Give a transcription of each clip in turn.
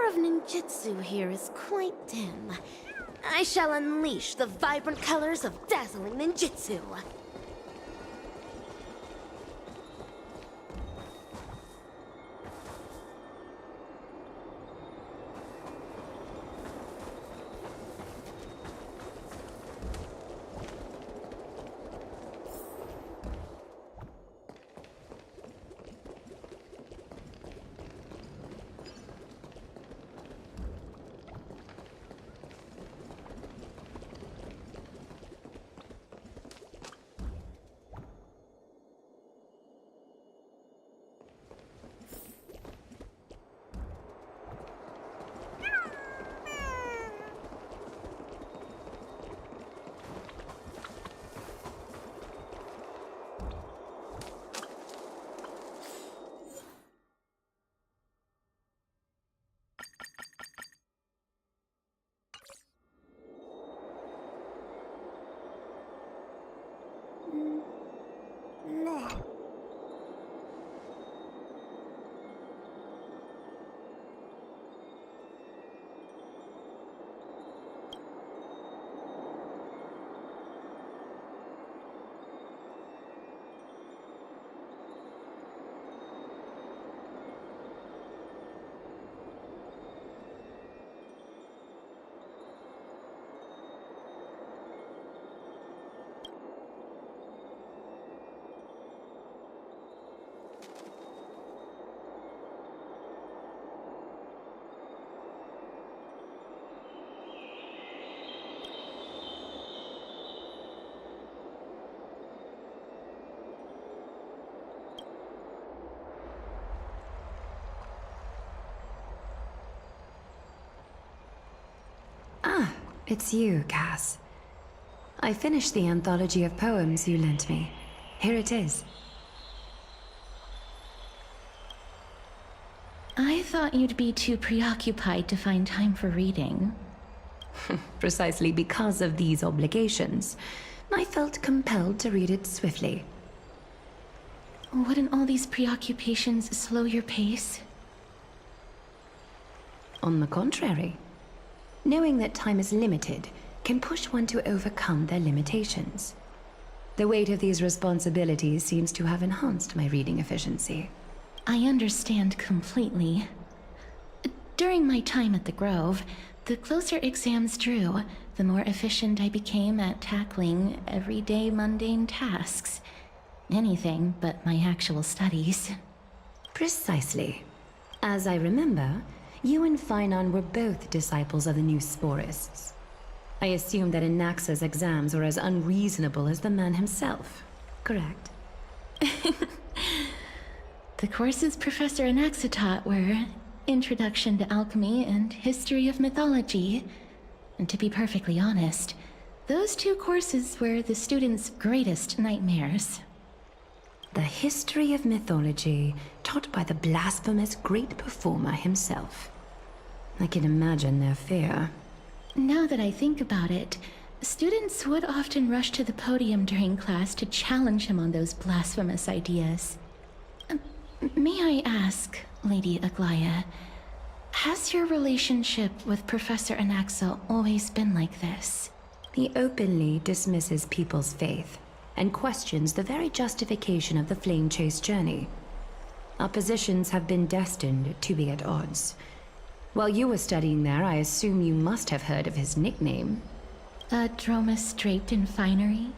power of ninjutsu here is quite dim. I shall unleash the vibrant colors of dazzling ninjutsu. Ah, it's you, Cass. I finished the anthology of poems you lent me. Here it is. I thought you'd be too preoccupied to find time for reading. Precisely because of these obligations, I felt compelled to read it swiftly. Wouldn't all these preoccupations slow your pace? On the contrary. Knowing that time is limited can push one to overcome their limitations. The weight of these responsibilities seems to have enhanced my reading efficiency. I understand completely. During my time at the Grove, the closer exams drew, the more efficient I became at tackling everyday mundane tasks. Anything but my actual studies. Precisely. As I remember, you and Finon were both disciples of the new Sporists. I assume that Anaxa's exams were as unreasonable as the man himself, correct? The courses Professor Anaxa taught were Introduction to Alchemy and History of Mythology. And to be perfectly honest, those two courses were the students' greatest nightmares. The history of mythology, taught by the blasphemous great performer himself. I can imagine their fear. Now that I think about it, students would often rush to the podium during class to challenge him on those blasphemous ideas. May I ask, Lady Aglaya, has your relationship with Professor Anaxa always been like this? He openly dismisses people's faith and questions the very justification of the Flame Chase journey. Our positions have been destined to be at odds. While you were studying there, I assume you must have heard of his nickname. A Dromus draped in finery?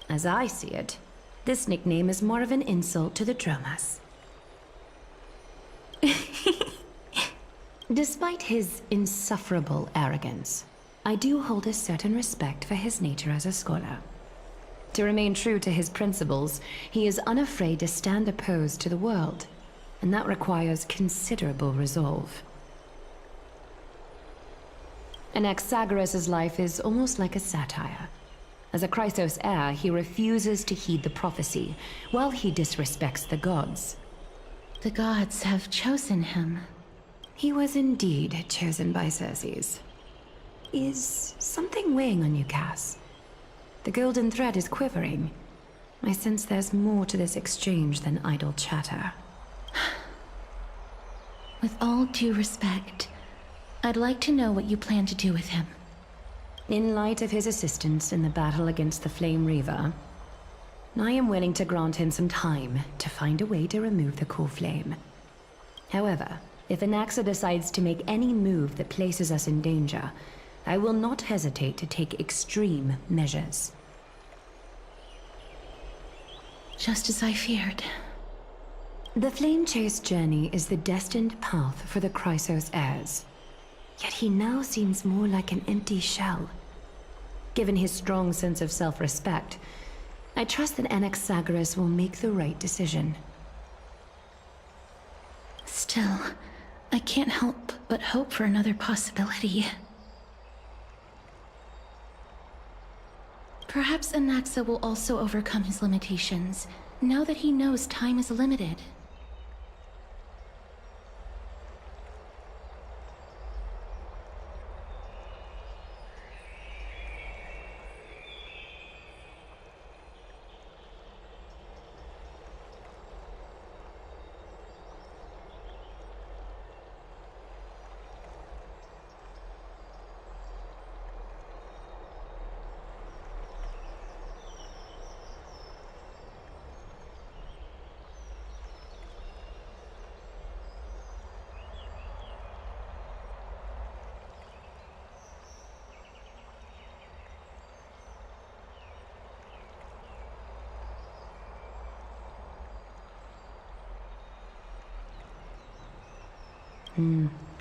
As I see it, this nickname is more of an insult to the Dromas. Despite his insufferable arrogance, I do hold a certain respect for his nature as a scholar. To remain true to his principles, he is unafraid to stand opposed to the world, and that requires considerable resolve. Anaxagoras' life is almost like a satire. As a Chrysos heir, he refuses to heed the prophecy, while he disrespects the gods. The gods have chosen him. He was indeed chosen by Circes. Is something weighing on you, Cass? The golden thread is quivering. I sense there's more to this exchange than idle chatter. With all due respect, I'd like to know what you plan to do with him. In light of his assistance in the battle against the Flame Reaver, I am willing to grant him some time to find a way to remove the core flame. However, if Anaxa decides to make any move that places us in danger, I will not hesitate to take extreme measures. Just as I feared. The Flame Chase journey is the destined path for the Chrysos heirs. Yet he now seems more like an empty shell. Given his strong sense of self-respect, I trust that Anaxagoras will make the right decision. Still, I can't help but hope for another possibility. Perhaps Anaxa will also overcome his limitations, now that he knows time is limited.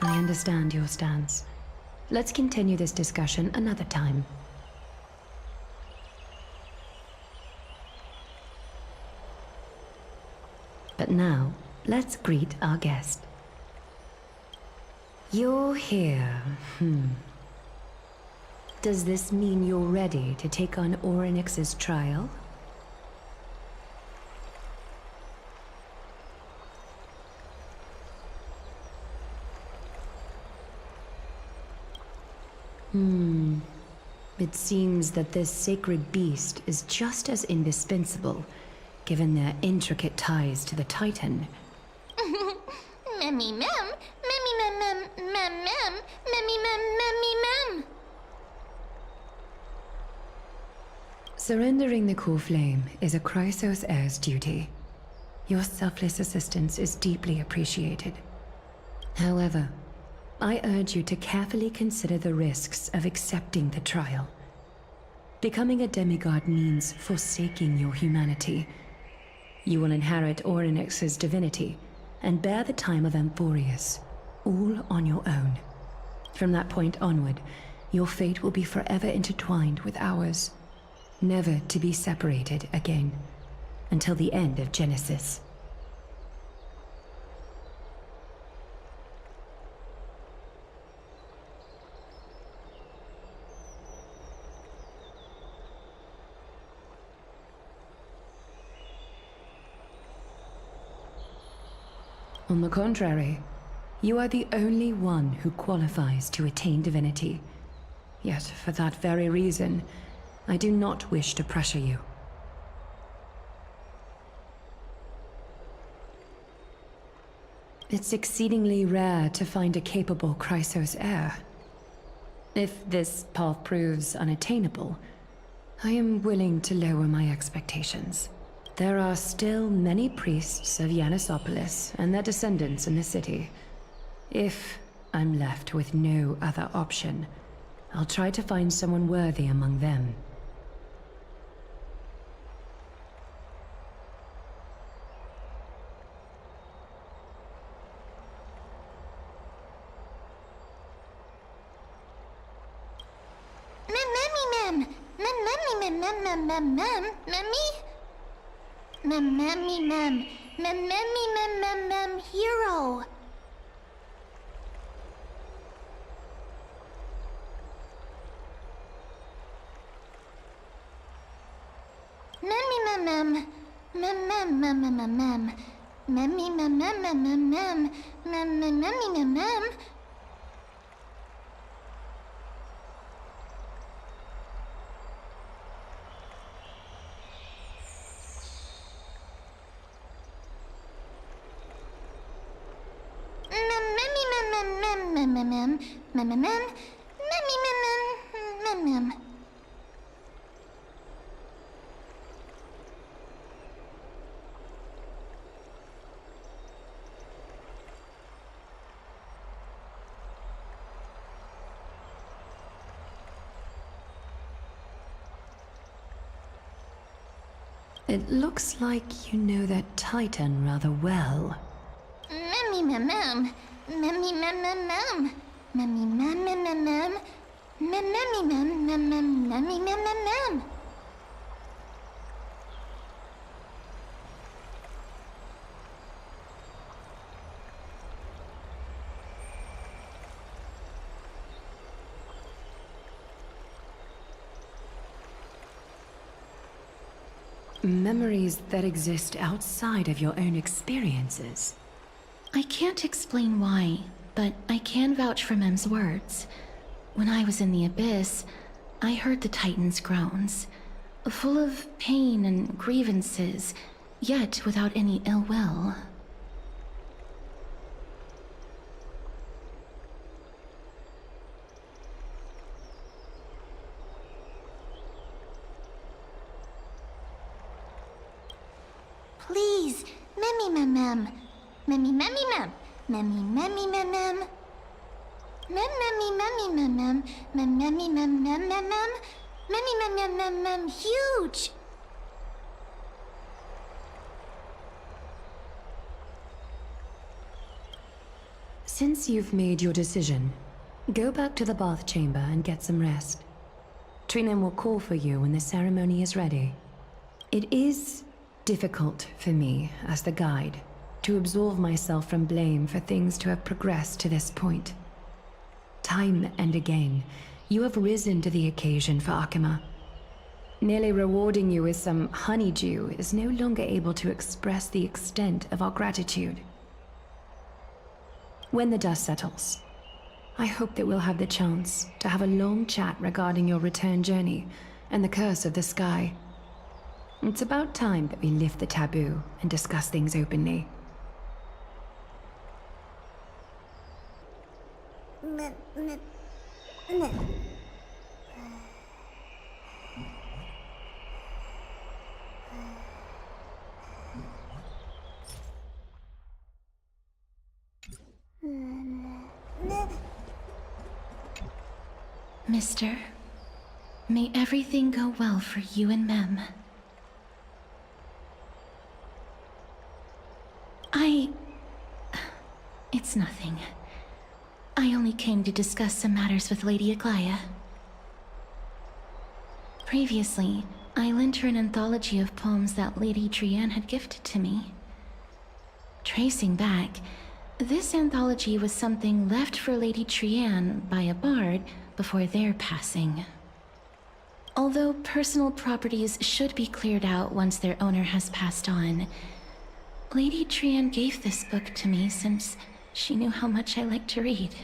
I understand your stance. Let's continue this discussion another time. But now, let's greet our guest. You're here. Does this mean you're ready to take on Orynyx's trial? It seems that this sacred beast is just as indispensable, given their intricate ties to the Titan. Memmy mem, memmy mem mem mem mem, memmy mem memmy mem. Surrendering the core flame is a Chrysos heir's duty. Your selfless assistance is deeply appreciated. However, I urge you to carefully consider the risks of accepting the trial. Becoming a demigod means forsaking your humanity. You will inherit Orynyx's divinity and bear the time of Amphorius, all on your own. From that point onward, your fate will be forever intertwined with ours, never to be separated again, until the end of Genesis. On the contrary, you are the only one who qualifies to attain divinity. Yet, for that very reason, I do not wish to pressure you. It's exceedingly rare to find a capable Chrysos heir. If this path proves unattainable, I am willing to lower my expectations. There are still many priests of Yanisopolis and their descendants in the city. If I'm left with no other option, I'll try to find someone worthy among them. Hero. It looks like you know that Titan rather well. Memories that exist outside of your own experiences. I can't explain why, but I can vouch for Mem's words. When I was in the Abyss, I heard the Titan's groans, full of pain and grievances, yet without any ill will. Please, mem. Huge. Since you've made your decision, go back to the bath chamber and get some rest. Trinen will call for you when the ceremony is ready. It is difficult for me, as the guide, to absolve myself from blame for things to have progressed to this point. Time and again, you have risen to the occasion for Akima. Merely rewarding you with some honeydew is no longer able to express the extent of our gratitude. When the dust settles, I hope that we'll have the chance to have a long chat regarding your return journey and the curse of the sky. It's about time that we lift the taboo and discuss things openly. Mister, may everything go well for you and Mem. It's nothing. I only came to discuss some matters with Lady Aglaya. Previously, I lent her an anthology of poems that Lady Trianne had gifted to me. Tracing back, this anthology was something left for Lady Trianne by a bard before their passing. Although personal properties should be cleared out once their owner has passed on, Lady Trianne gave this book to me since she knew how much I like to read.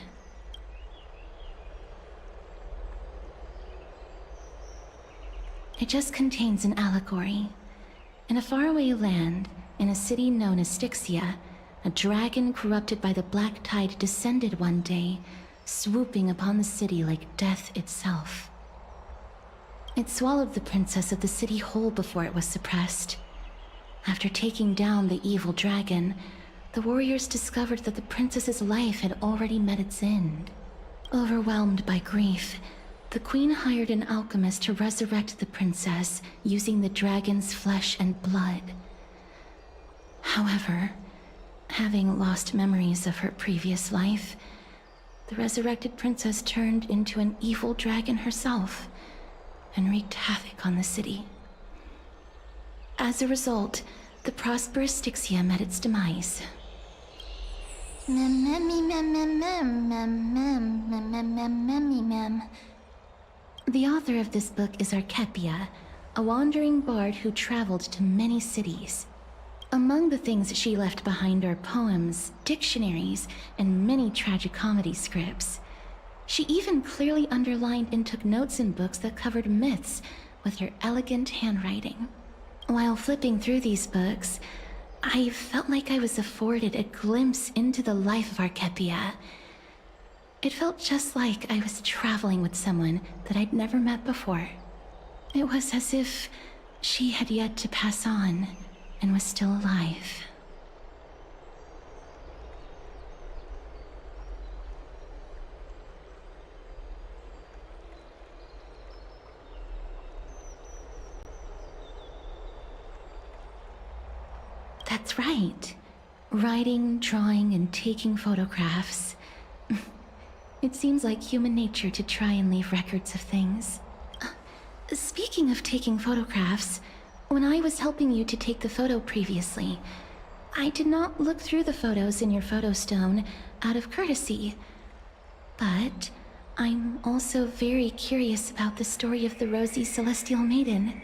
It just contains an allegory. In a faraway land, in a city known as Styxia, a dragon corrupted by the black tide descended one day, swooping upon the city like death itself. It swallowed the princess of the city whole before it was suppressed. After taking down the evil dragon, the warriors discovered that the princess's life had already met its end. Overwhelmed by grief, the queen hired an alchemist to resurrect the princess using the dragon's flesh and blood. However, having lost memories of her previous life, the resurrected princess turned into an evil dragon herself and wreaked havoc on the city. As a result, the prosperous Styxia met its demise. The author of this book is Archepia, a wandering bard who traveled to many cities. Among the things she left behind are poems, dictionaries, and many tragicomedy scripts. She even clearly underlined and took notes in books that covered myths with her elegant handwriting. While flipping through these books, I felt like I was afforded a glimpse into the life of Archepia. It felt just like I was traveling with someone that I'd never met before. It was as if she had yet to pass on and was still alive. That's right. Writing, drawing, and taking photographs. It seems like human nature to try and leave records of things. Speaking of taking photographs, when I was helping you to take the photo previously, I did not look through the photos in your photo stone out of courtesy. But I'm also very curious about the story of the Rosy Celestial Maiden.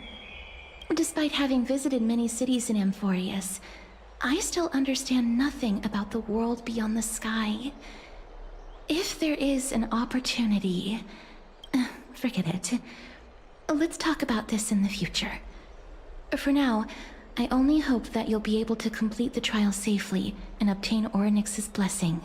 Despite having visited many cities in Amphorius, I still understand nothing about the world beyond the sky. If there is an opportunity... forget it. Let's talk about this in the future. For now, I only hope that you'll be able to complete the trial safely and obtain Orynyx's blessing.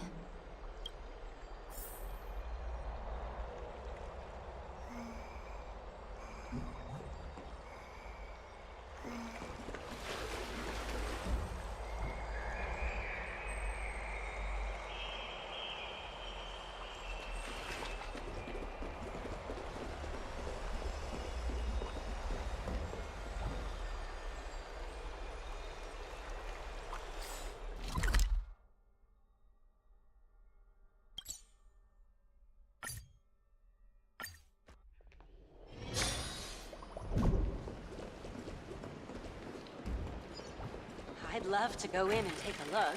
I'd love to go in and take a look.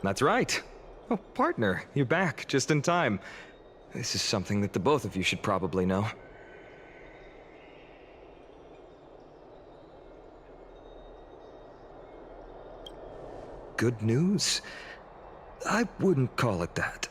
That's right. Oh, partner, you're back, just in time. This is something that the both of you should probably know. Good news? I wouldn't call it that.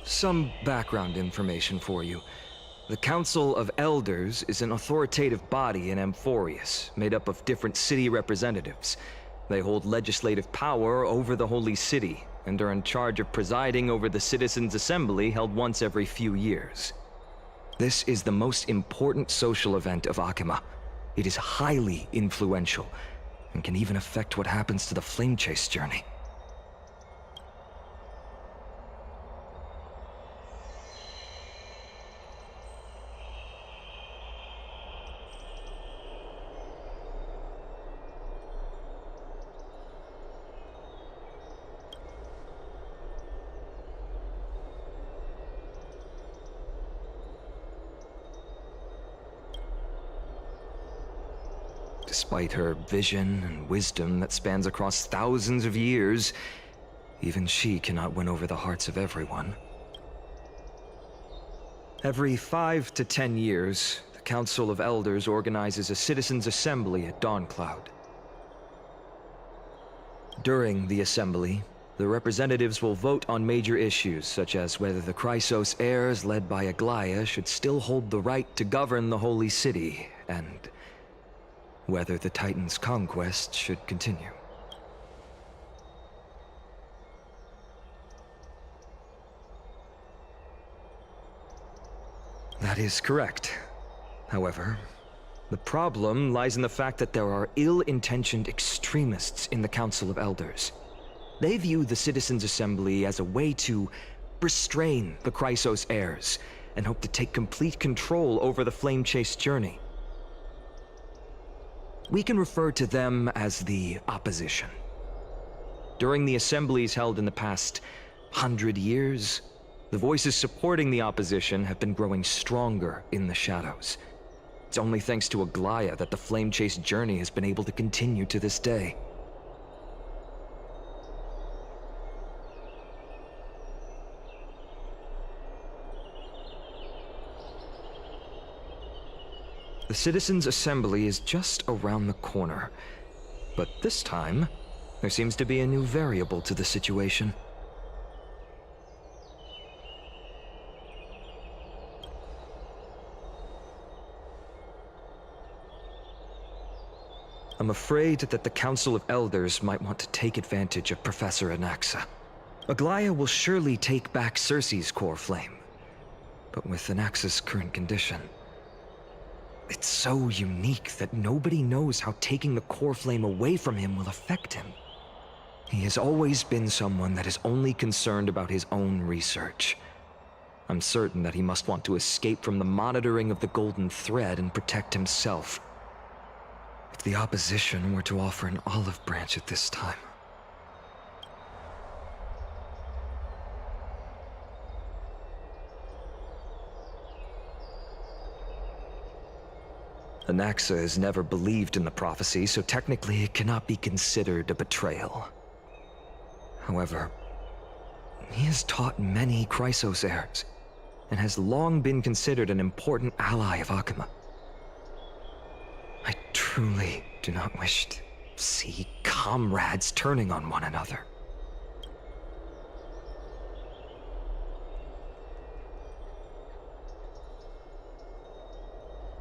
Some background information for you. The Council of Elders is an authoritative body in Amphorius, made up of different city representatives. They hold legislative power over the Holy City, and are in charge of presiding over the Citizens' Assembly held once every few years. This is the most important social event of Akima. It is highly influential, and can even affect what happens to the Flame Chase journey. Despite her vision and wisdom that spans across thousands of years, even she cannot win over the hearts of everyone. Every 5 to 10 years, the Council of Elders organizes a citizens' assembly at Dawncloud. During the assembly, the representatives will vote on major issues such as whether the Chrysos heirs led by Aglaya should still hold the right to govern the Holy City, and whether the Titan's conquest should continue. That is correct. However, the problem lies in the fact that there are ill-intentioned extremists in the Council of Elders. They view the Citizens' Assembly as a way to restrain the Chrysos heirs, and hope to take complete control over the Flame Chase journey. We can refer to them as the opposition. During the assemblies held in the past 100 years, the voices supporting the opposition have been growing stronger in the shadows. It's only thanks to Aglaya that the Flame Chase journey has been able to continue to this day. The Citizens' Assembly is just around the corner. But this time, there seems to be a new variable to the situation. I'm afraid that the Council of Elders might want to take advantage of Professor Anaxa. Aglaya will surely take back Circe's core flame. But with Anaxa's current condition, it's so unique that nobody knows how taking the core flame away from him will affect him. He has always been someone that is only concerned about his own research. I'm certain that he must want to escape from the monitoring of the Golden Thread and protect himself. If the opposition were to offer an olive branch at this time... Anaxa has never believed in the prophecy, so technically it cannot be considered a betrayal. However, he has taught many Chrysos heirs, and has long been considered an important ally of Akuma. I truly do not wish to see comrades turning on one another.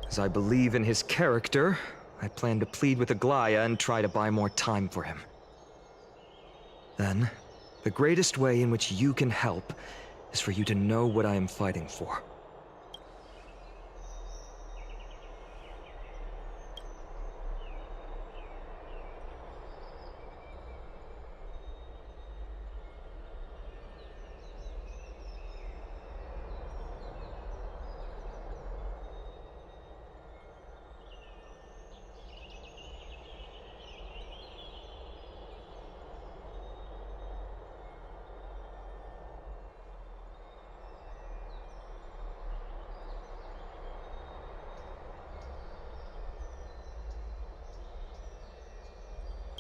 As I believe in his character, I plan to plead with Aglaya and try to buy more time for him. Then, the greatest way in which you can help is for you to know what I am fighting for.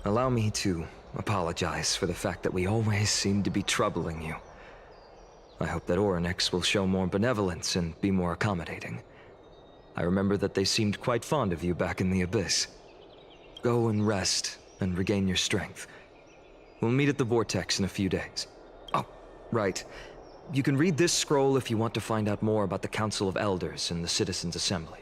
Allow me to apologize for the fact that we always seem to be troubling you. I hope that Orynyx will show more benevolence and be more accommodating. I remember that they seemed quite fond of you back in the Abyss. Go and rest and regain your strength. We'll meet at the Vortex in a few days. Oh, right. You can read this scroll if you want to find out more about the Council of Elders and the Citizens' Assembly.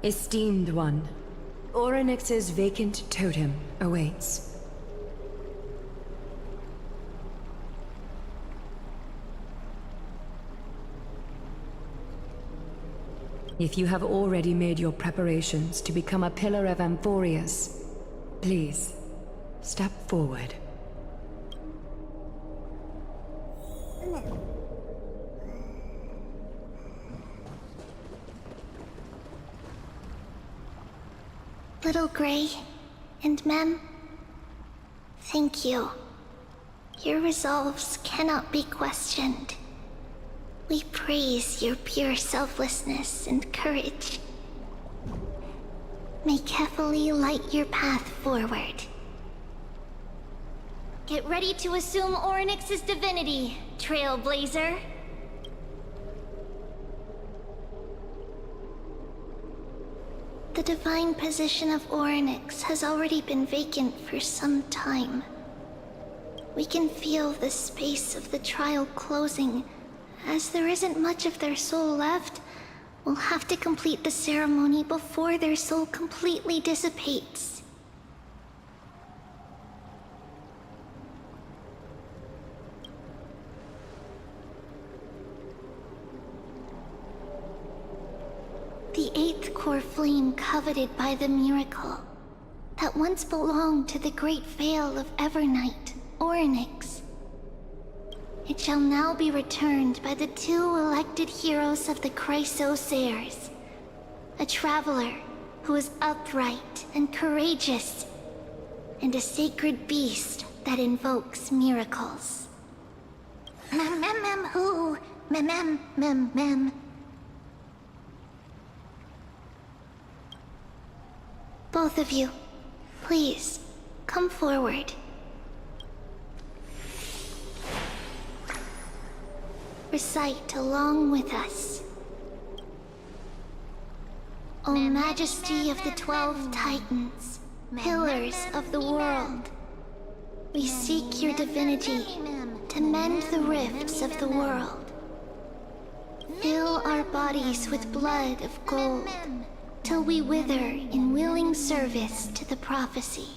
Esteemed one, Orynyx's vacant totem awaits. If you have already made your preparations to become a pillar of Amphorius, please, step forward. Little Gray and Mem, thank you. Your resolves cannot be questioned. We praise your pure selflessness and courage. May Kefali light your path forward. Get ready to assume Orynyx's divinity, Trailblazer. The divine position of Orynyx has already been vacant for some time. We can feel the space of the trial closing. As there isn't much of their soul left, we'll have to complete the ceremony before their soul completely dissipates. The eighth core flame coveted by the miracle, that once belonged to the great Veil of Evernight, Orynyx. It shall now be returned by the two elected heroes of the Chrysosairs. A traveler who is upright and courageous, and a sacred beast that invokes miracles. Who? Mem. Both of you, please, come forward. Recite along with us. O Majesty of the 12 Titans, pillars of the world, we seek your divinity to mend the rifts of the world. Fill our bodies with blood of gold, till we wither in willing service to the prophecy.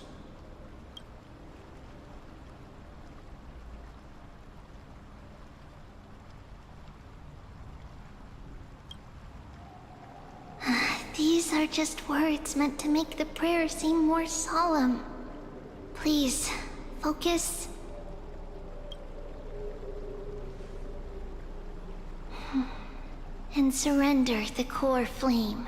These are just words meant to make the prayer seem more solemn. Please, focus. And surrender the core flame.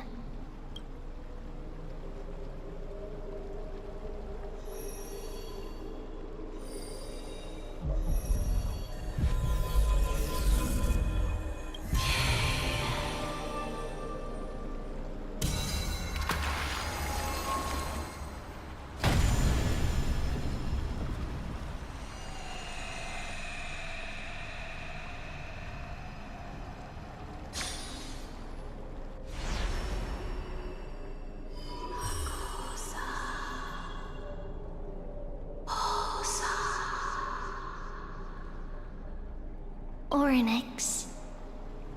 Orynyx.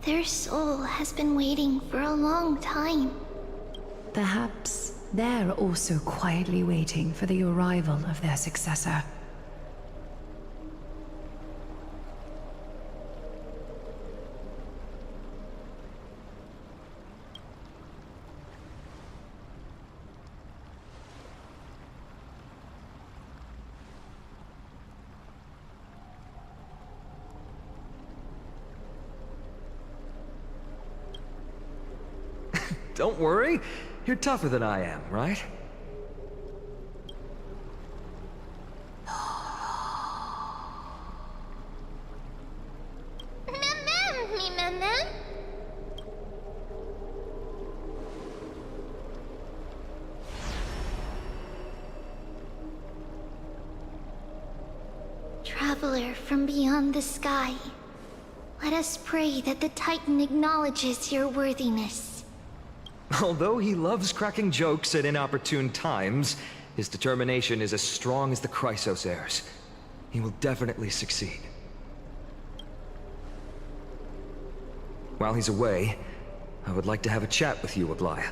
Their soul has been waiting for a long time. Perhaps they're also quietly waiting for the arrival of their successor. Don't worry. You're tougher than I am, right? Mem. Traveler from beyond the sky, let us pray that the Titan acknowledges your worthiness. Although he loves cracking jokes at inopportune times, his determination is as strong as the Chrysosairs. He will definitely succeed. While he's away, I would like to have a chat with you, Aglaya.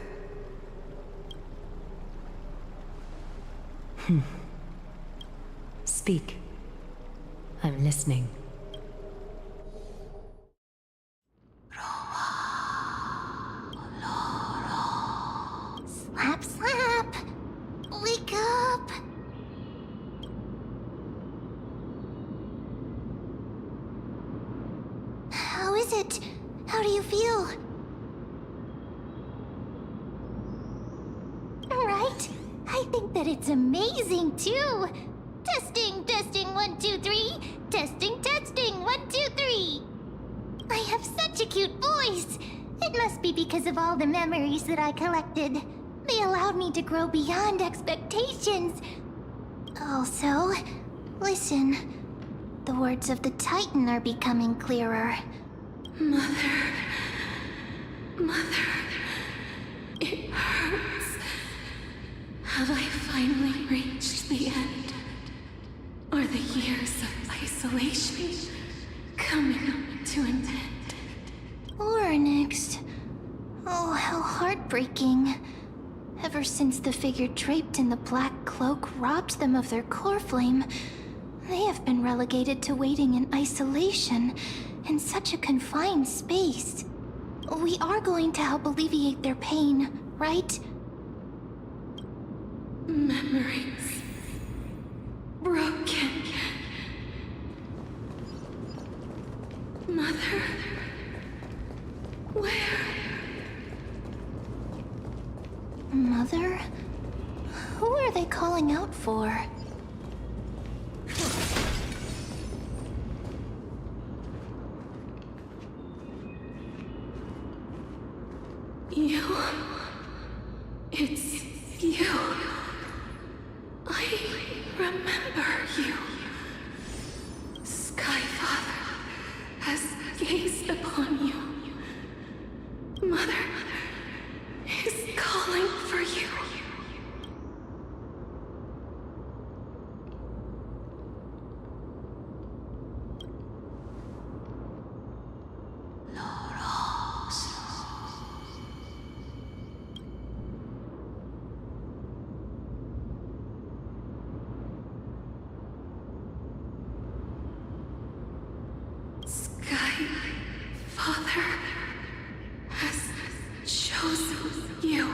Speak. I'm listening. Slap, slap! Wake up! How is it? How do you feel? Right? I think that it's amazing too! Testing, testing, 1, 2, 3. Testing, testing, 1, 2, 3. I have such a cute voice! It must be because of all the memories that I collected. They allowed me to grow beyond expectations. Also, listen. The words of the Titan are becoming clearer. Mother, it hurts. Have I finally reached the end? Are the years of isolation coming to an end? Or next. Oh, how heartbreaking. Ever since the figure draped in the black cloak robbed them of their core flame, they have been relegated to waiting in isolation in such a confined space. We are going to help alleviate their pain, right? Memories broken. Mother, where? Mother? Who are they calling out for? You. It's you. I remember you. Skyfather has gazed upon you. Mother is calling for you. Skyfather has chosen you.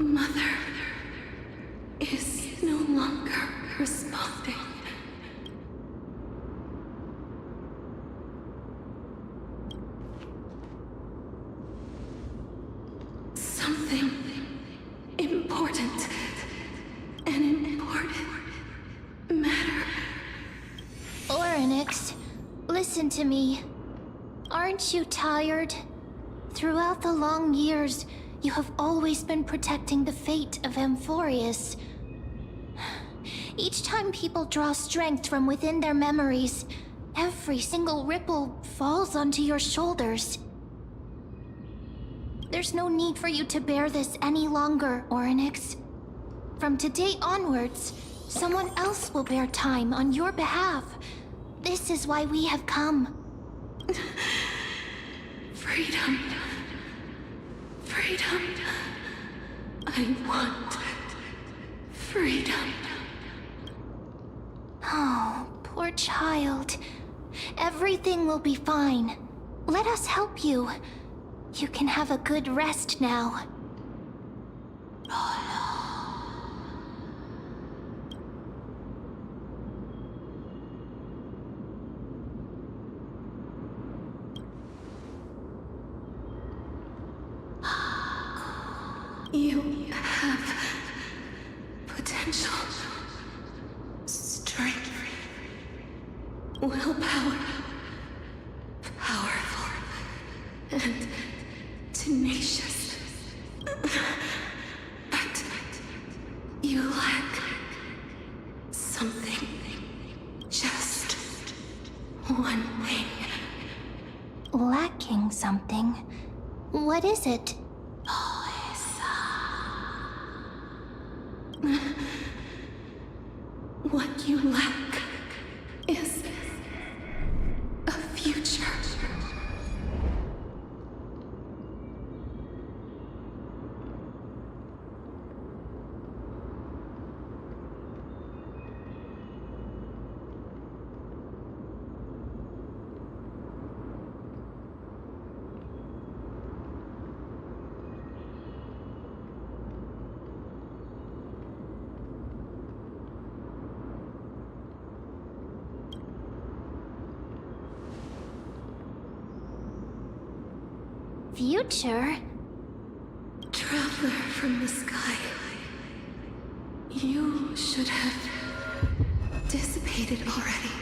Mother is no longer responding. Something important. An important matter. Oryx, listen to me. Aren't you tired? Throughout the long years, you have always been protecting the fate of Amphorius. Each time people draw strength from within their memories, every single ripple falls onto your shoulders. There's no need for you to bear this any longer, Oryx. From today onwards, someone else will bear time on your behalf. This is why we have come. Freedom. Freedom. I want freedom. Oh, poor child. Everything will be fine. Let us help you. You can have a good rest now. You have potential, strength, willpower, powerful, and tenacious. But you lack something. Just one thing. What is it? What you lack is a future. Future? Traveler from the sky, you should have dissipated already.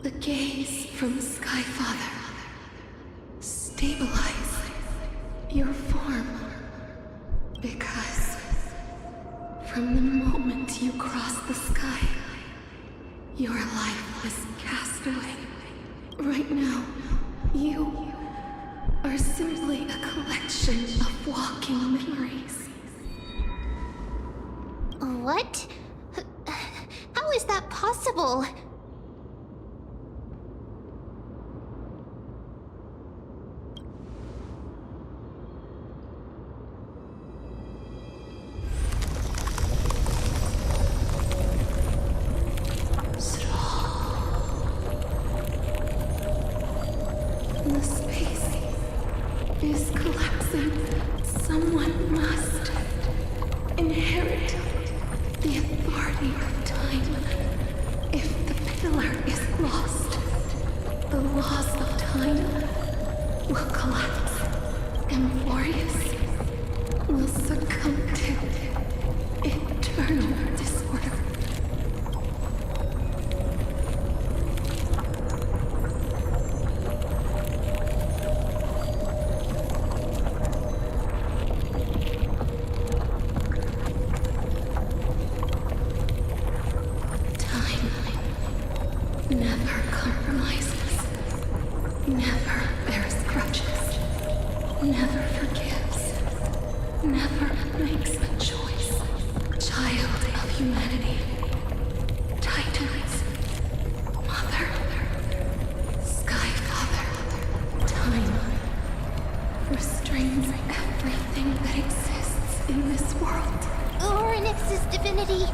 The gaze from Skyfather stabilized your form, because from the moment you crossed the sky, your life was cast away. Right now, you are simply a collection of walking memories. What? How is that possible? The space is collapsing. Someone must inherit the authority of time. If the pillar is lost, the laws of time will collapse. Amphorius will succumb to eternal disorder. Never compromises, never bears grudges, never forgives, never makes a choice. Child of humanity, Titans, Mother, Skyfather, time restrains everything that exists in this world. Orynyx's divinity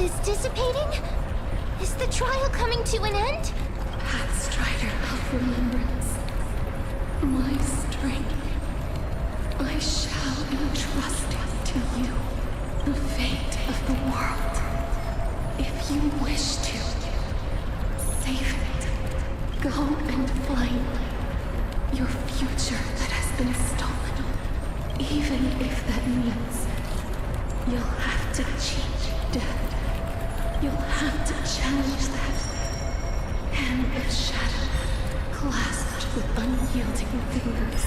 is dissipating? Is the trial coming to an end? Pathstrider of remembrance, my strength, I shall entrust to you the fate of the world. If you wish to save it, go and find your future that has been stolen. Even if that means you'll have to cheat death. You'll have to challenge that hand of shadow, clasped with unyielding fingers.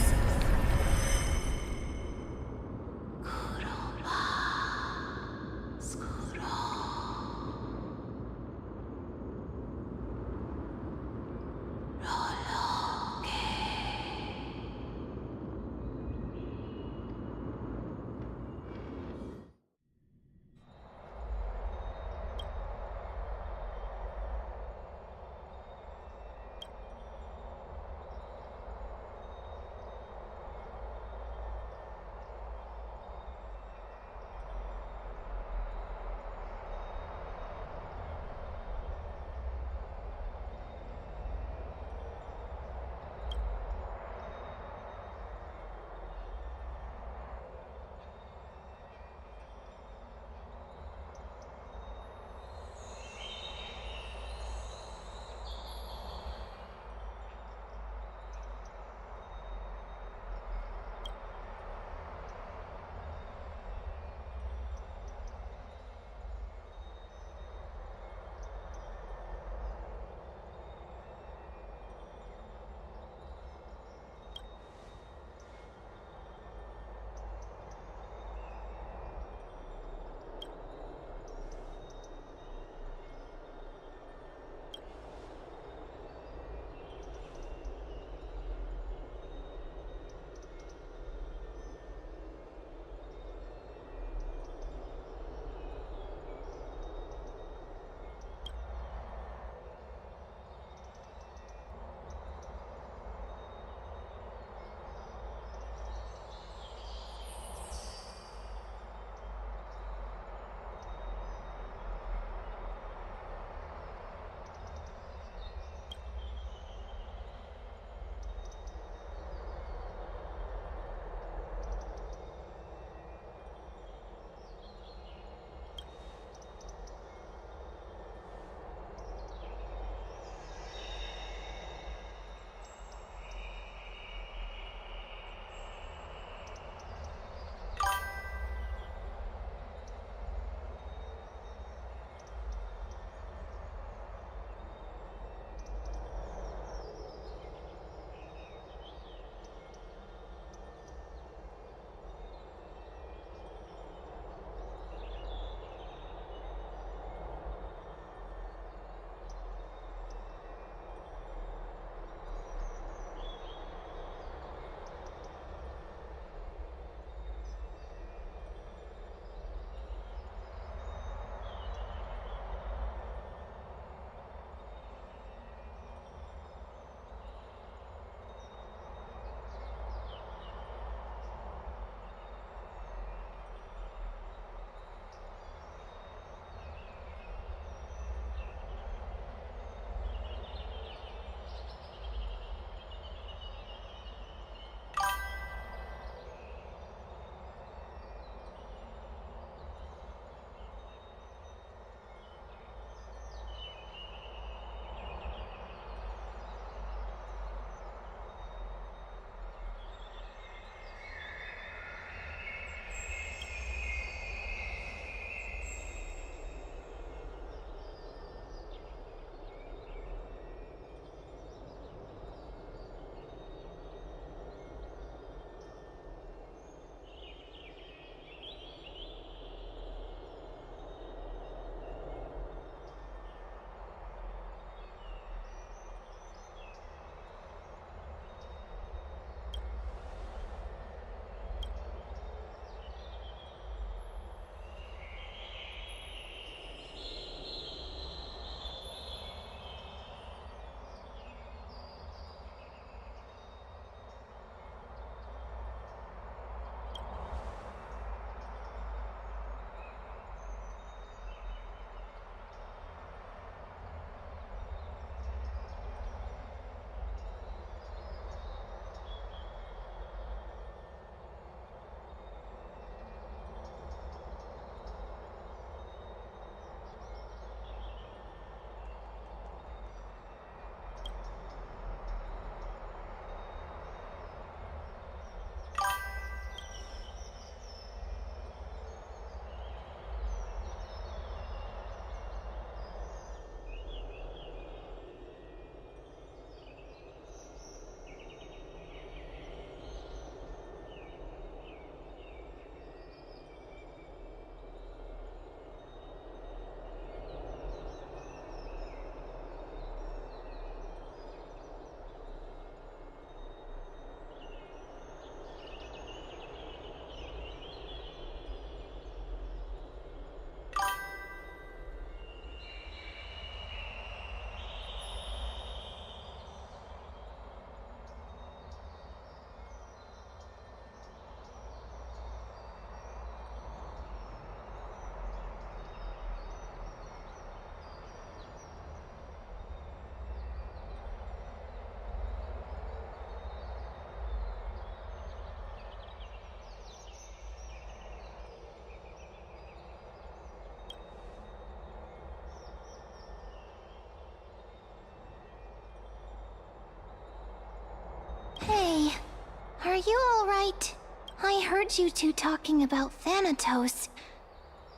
Are you alright? I heard you two talking about Thanatos.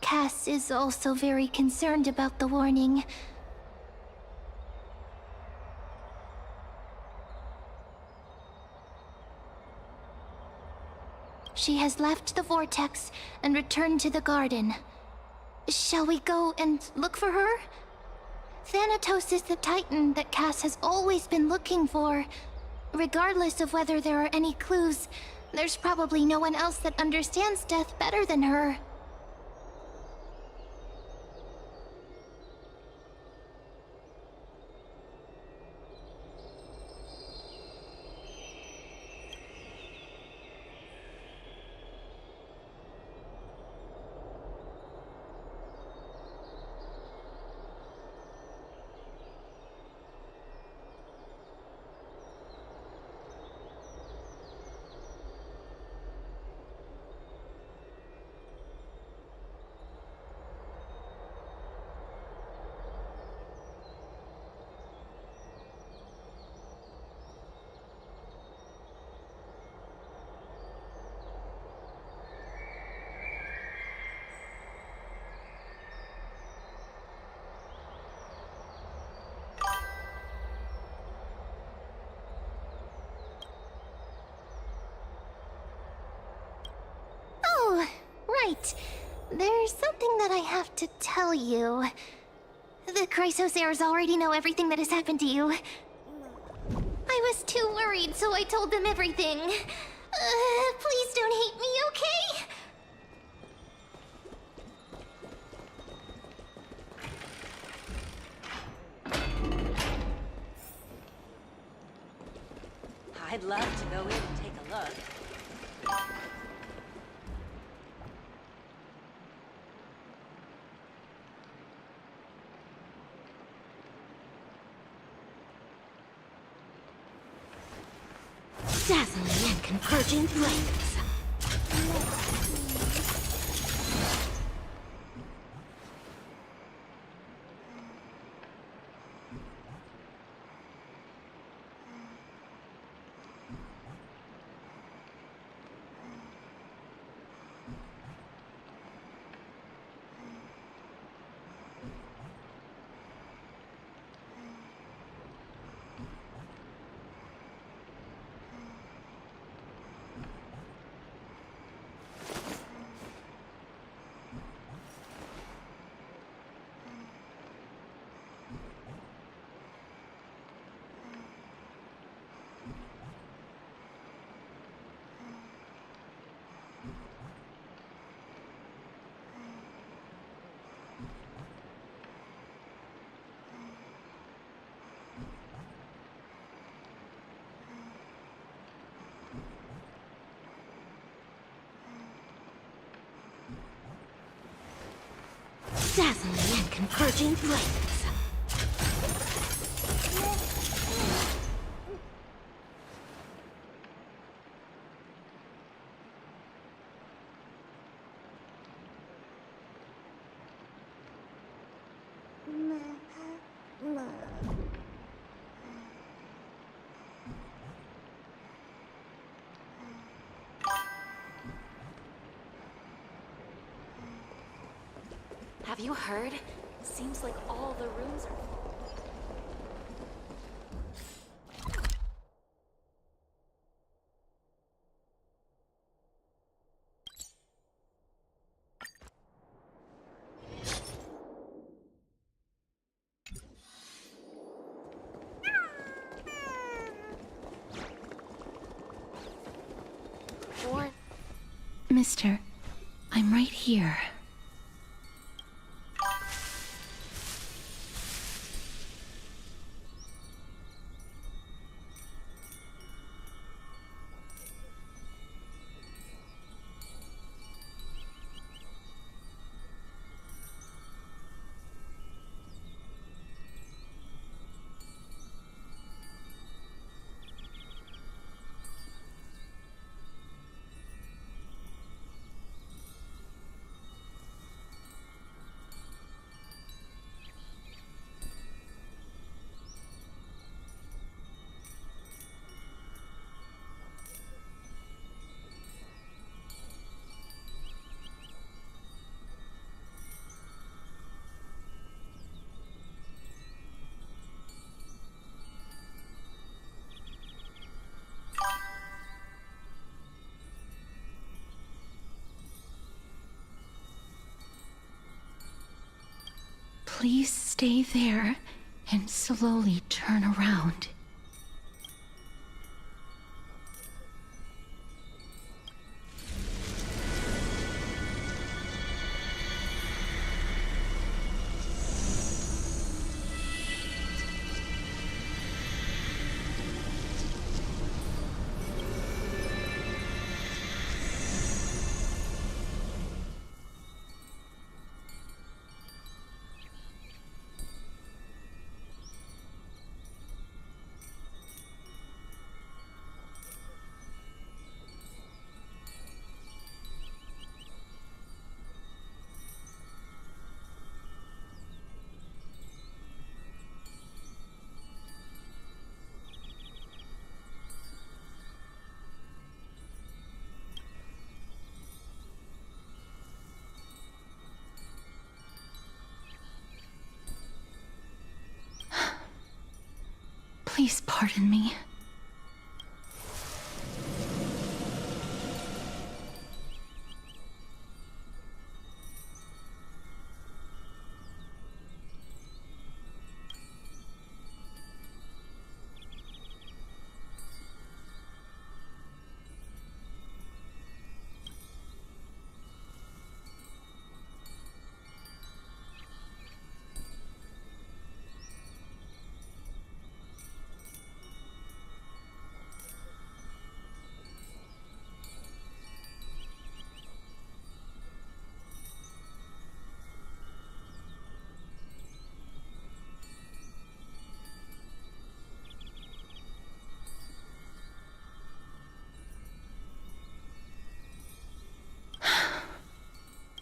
Cass is also very concerned about the warning. She has left the vortex and returned to the garden. Shall we go and look for her? Thanatos is the Titan that Cass has always been looking for. Regardless of whether there are any clues, there's probably no one else that understands death better than her. Oh, right. There's something that I have to tell you. The Chrysosairs already know everything that has happened to you. I was too worried, so I told them everything. Please don't hate me, okay? I'd love to go in and take a look. Dazzling and converging flames. Dazzling and converging flames. Have you heard? Seems like all the rooms are full. Mister, I'm right here. Please stay there and slowly turn around. Please pardon me.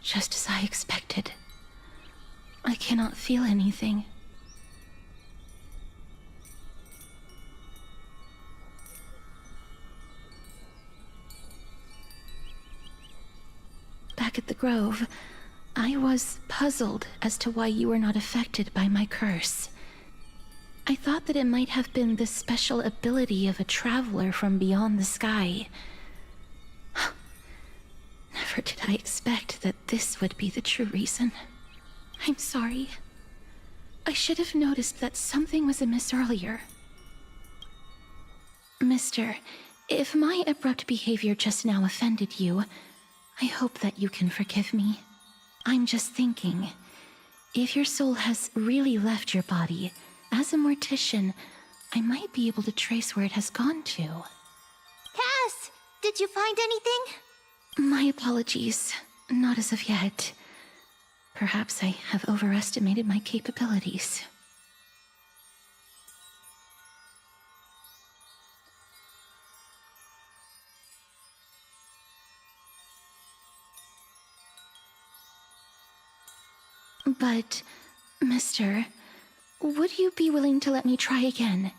Just as I expected. I cannot feel anything. Back at the Grove, I was puzzled as to why you were not affected by my curse. I thought that it might have been the special ability of a traveler from beyond the sky. Never did I expect that this would be the true reason. I'm sorry. I should have noticed that something was amiss earlier. Mister, if my abrupt behavior just now offended you, I hope that you can forgive me. I'm just thinking, if your soul has really left your body, as a mortician, I might be able to trace where it has gone to. Cass, did you find anything? My apologies. Not as of yet. Perhaps I have overestimated my capabilities. But, mister, would you be willing to let me try again?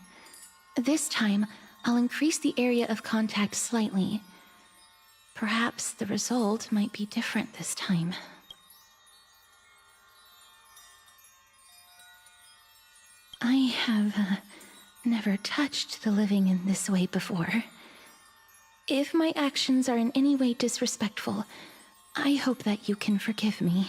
This time, I'll increase the area of contact slightly. Perhaps the result might be different this time. I have never touched the living in this way before. If my actions are in any way disrespectful, I hope that you can forgive me.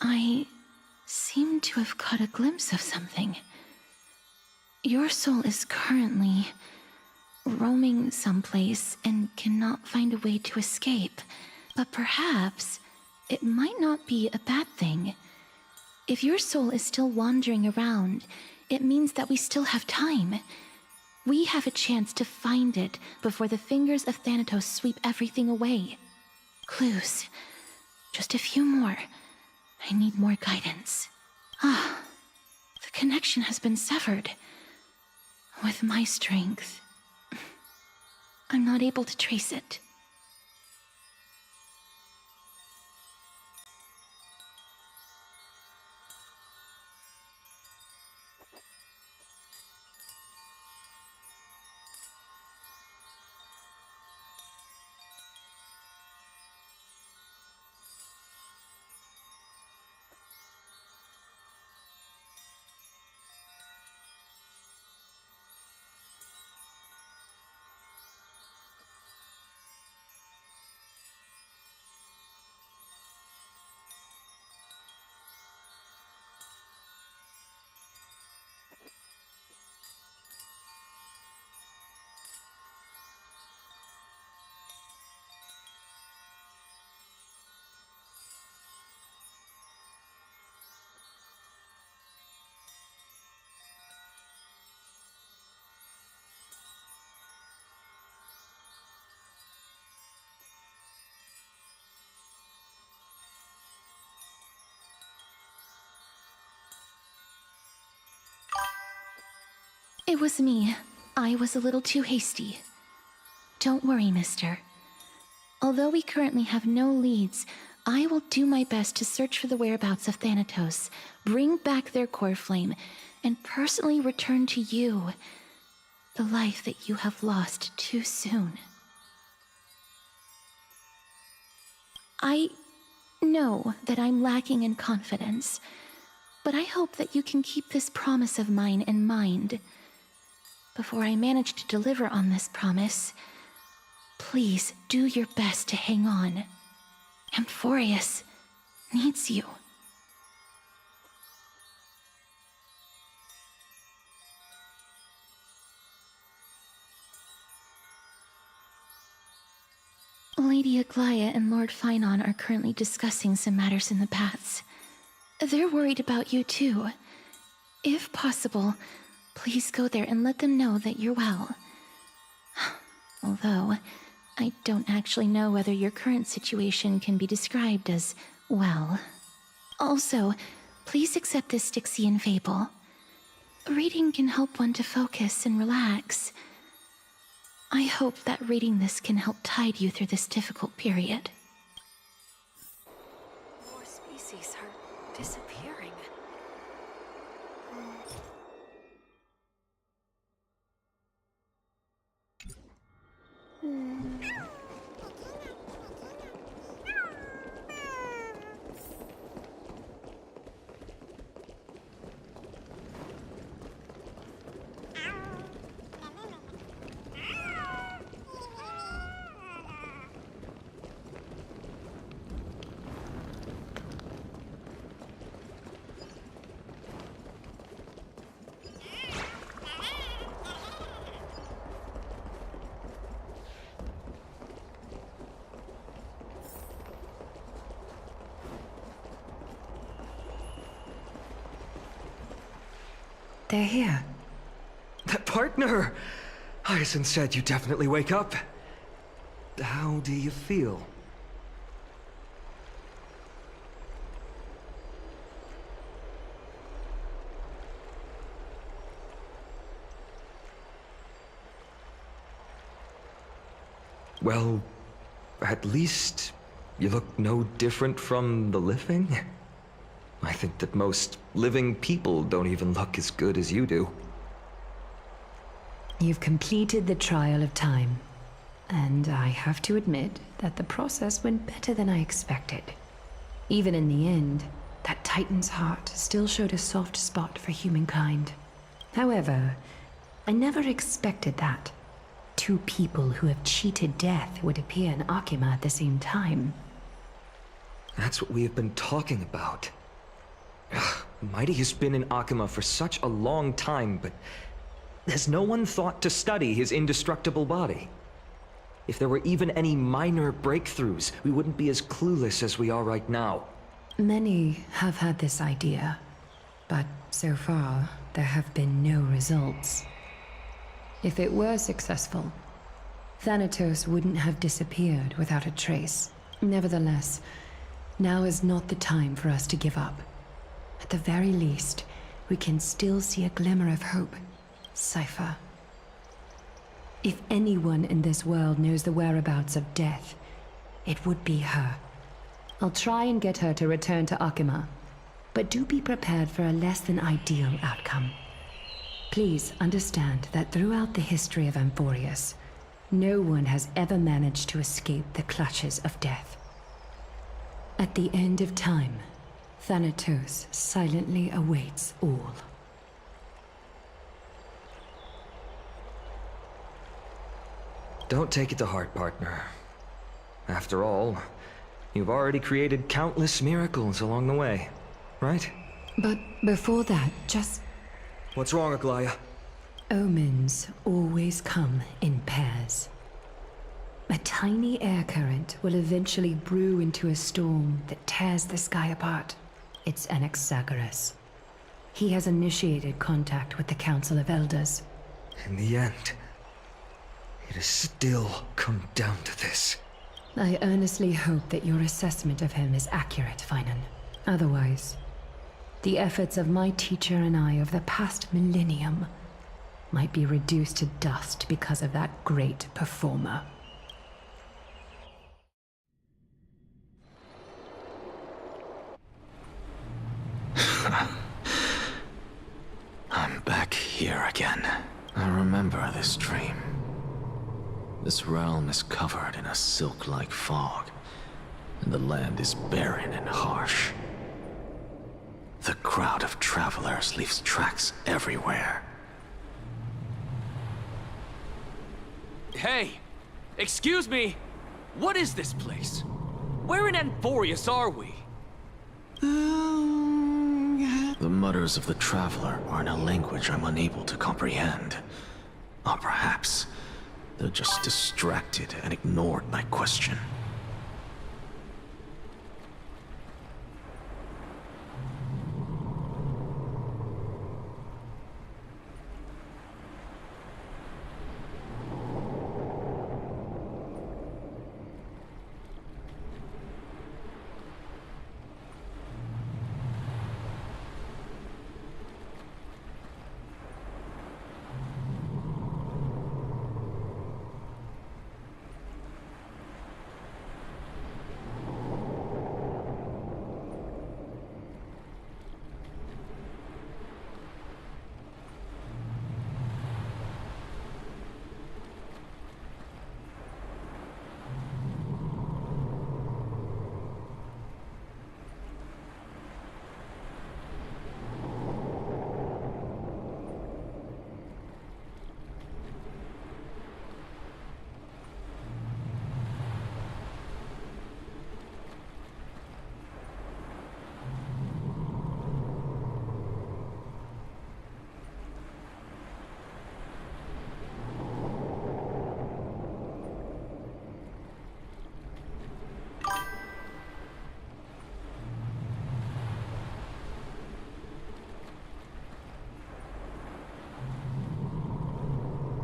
I seem to have caught a glimpse of something. Your soul is currently roaming someplace and cannot find a way to escape. But perhaps it might not be a bad thing. If your soul is still wandering around, it means that we still have time. We have a chance to find it before the fingers of Thanatos sweep everything away. Clues. Just a few more. I need more guidance. The connection has been severed. With my strength, I'm not able to trace it. It was me. I was a little too hasty. Don't worry, mister. Although we currently have no leads, I will do my best to search for the whereabouts of Thanatos, bring back their core flame, and personally return to you the life that you have lost too soon. I know that I'm lacking in confidence, but I hope that you can keep this promise of mine in mind. Before I manage to deliver on this promise, please do your best to hang on. Amphorius needs you. Lady Aglaya and Lord Finon are currently discussing some matters in the paths. They're worried about you too. If possible, please go there and let them know that you're well. Although, I don't actually know whether your current situation can be described as well. Also, please accept this Styxian fable. Reading can help one to focus and relax. I hope that reading this can help tide you through this difficult period. More species are disappearing. They're here. That partner! Hyacinth said you definitely wake up. How do you feel? Well, at least you look no different from the living. I think that most living people don't even look as good as you do. You've completed the trial of time, and I have to admit that the process went better than I expected. Even in the end, that Titan's heart still showed a soft spot for humankind. However, I never expected that. Two people who have cheated death would appear in Akima at the same time. That's what we have been talking about. Mighty has been in Akima for such a long time, but has no one thought to study his indestructible body? If there were even any minor breakthroughs, we wouldn't be as clueless as we are right now. Many have had this idea, but so far, there have been no results. If it were successful, Thanatos wouldn't have disappeared without a trace. Nevertheless, now is not the time for us to give up. At the very least, we can still see a glimmer of hope. Cypher. If anyone in this world knows the whereabouts of death, it would be her. I'll try and get her to return to Akima, but do be prepared for a less than ideal outcome. Please understand that throughout the history of Amphorius, no one has ever managed to escape the clutches of death. At the end of time, Thanatos silently awaits all. Don't take it to heart, partner. After all, you've already created countless miracles along the way, right? But before that, just... What's wrong, Aglaya? Omens always come in pairs. A tiny air current will eventually brew into a storm that tears the sky apart. It's Anaxagoras. He has initiated contact with the Council of Elders. In the end, it has still come down to this. I earnestly hope that your assessment of him is accurate, Finan. Otherwise, the efforts of my teacher and I over the past millennium might be reduced to dust because of that great performer. I'm back here again. I remember this dream. This realm is covered in a silk-like fog, and the land is barren and harsh. The crowd of travelers leaves tracks everywhere. Hey! Excuse me! What is this place? Where in Amphorius are we? The mutters of the traveler are in a language I'm unable to comprehend. Or perhaps they're just distracted and ignored my question.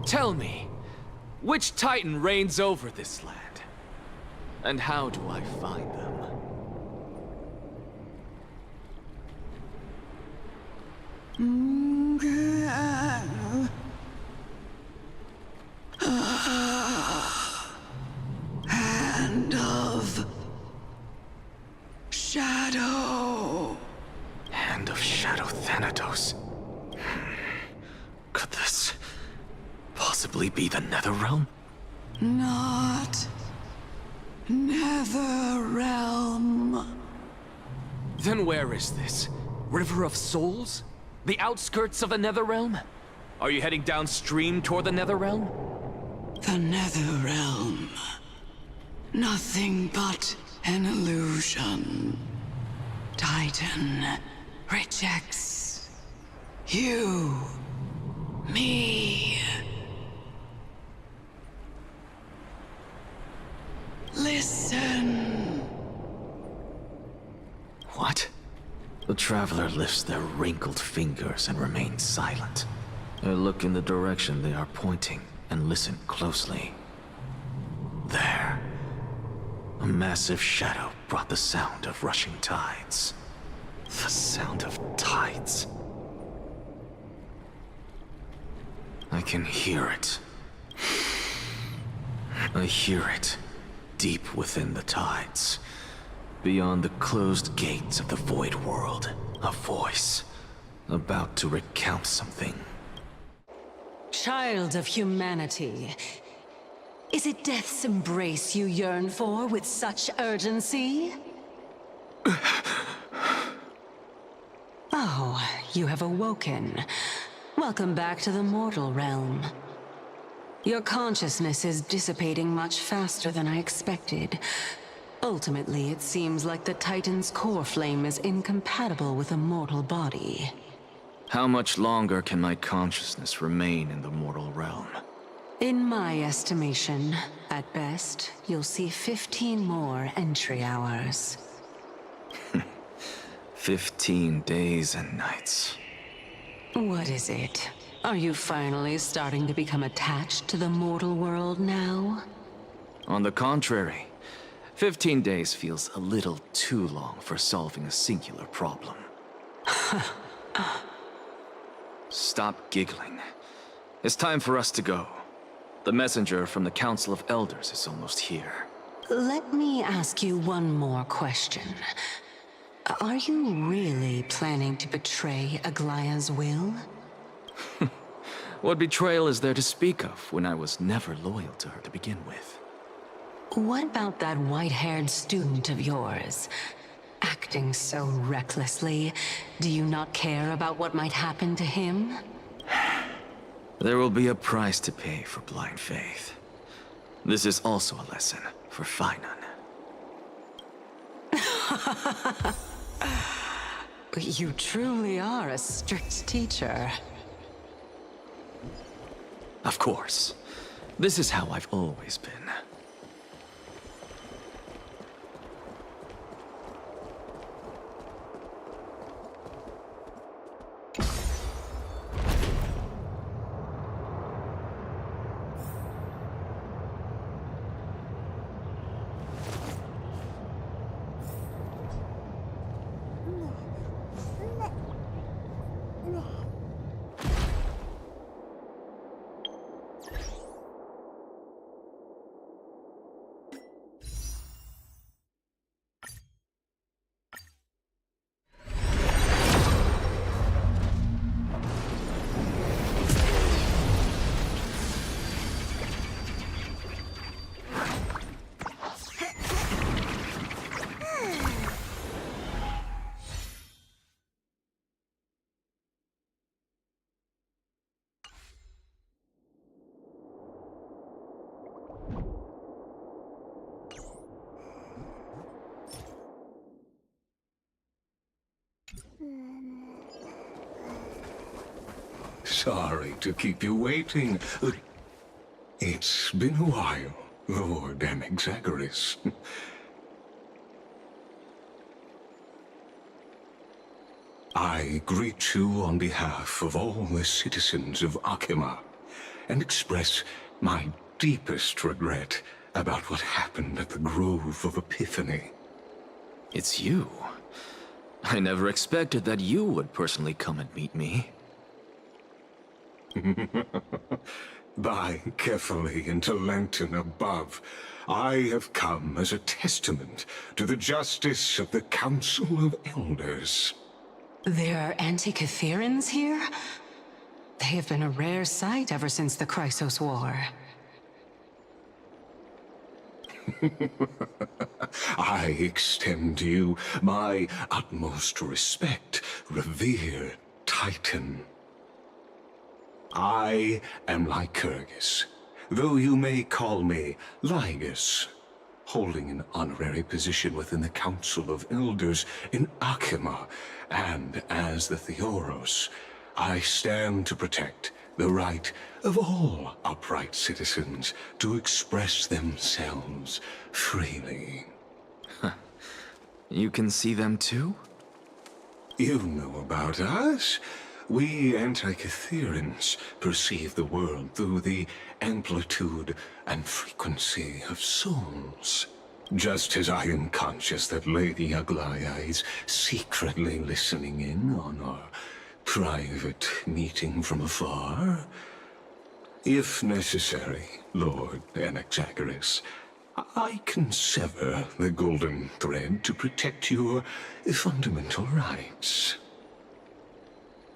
Tell me, which Titan reigns over this land? And how do I find them? Hand of Shadow. Hand of Shadow Thanatos. Could this possibly be the Netherrealm? Not Netherrealm. Then where is this? River of Souls? The outskirts of the Netherrealm? Are you heading downstream toward the Netherrealm? The Netherrealm. Nothing but an illusion. Titan rejects you, me. Listen. What? The traveler lifts their wrinkled fingers and remains silent. I look in the direction they are pointing and listen closely. There. A massive shadow brought the sound of rushing tides. The sound of tides. I can hear it. I hear it, deep within the tides. Beyond the closed gates of the void world, a voice, about to recount something. Child of humanity, is it death's embrace you yearn for with such urgency? Oh, you have awoken. Welcome back to the mortal realm. Your consciousness is dissipating much faster than I expected. Ultimately, it seems like the Titan's core flame is incompatible with a mortal body. How much longer can my consciousness remain in the mortal realm? In my estimation, at best, you'll see 15 more entry hours. 15 days and nights. What is it? Are you finally starting to become attached to the mortal world now? On the contrary, 15 days feels a little too long for solving a singular problem. Stop giggling. It's time for us to go. The messenger from the Council of Elders is almost here. Let me ask you one more question. Are you really planning to betray Aglaya's will? What betrayal is there to speak of when I was never loyal to her to begin with? What about that white-haired student of yours? Acting so recklessly, do you not care about what might happen to him? There will be a price to pay for blind faith. This is also a lesson for Finan. You truly are a strict teacher. Of course. This is how I've always been. Sorry to keep you waiting. It's been a while, Lord Anaxagoras. I greet you on behalf of all the citizens of Akima, and express my deepest regret about what happened at the Grove of Epiphany. It's you. I never expected that you would personally come and meet me. By carefully into Lantern above, I have come as a testament to the justice of the Council of Elders. There are Antikytherans here? They have been a rare sight ever since the Chrysos War. I extend to you my utmost respect, revered Titan. I am Lycurgus, though you may call me Lygus, holding an honorary position within the Council of Elders in Akima, and as the Theoros, I stand to protect the right of all upright citizens to express themselves freely. You can see them too? You know about us. We Antikytherans perceive the world through the amplitude and frequency of souls. Just as I am conscious that Lady Aglaya is secretly listening in on our private meeting from afar. If necessary, Lord Anaxagoras, I can sever the golden thread to protect your fundamental rights.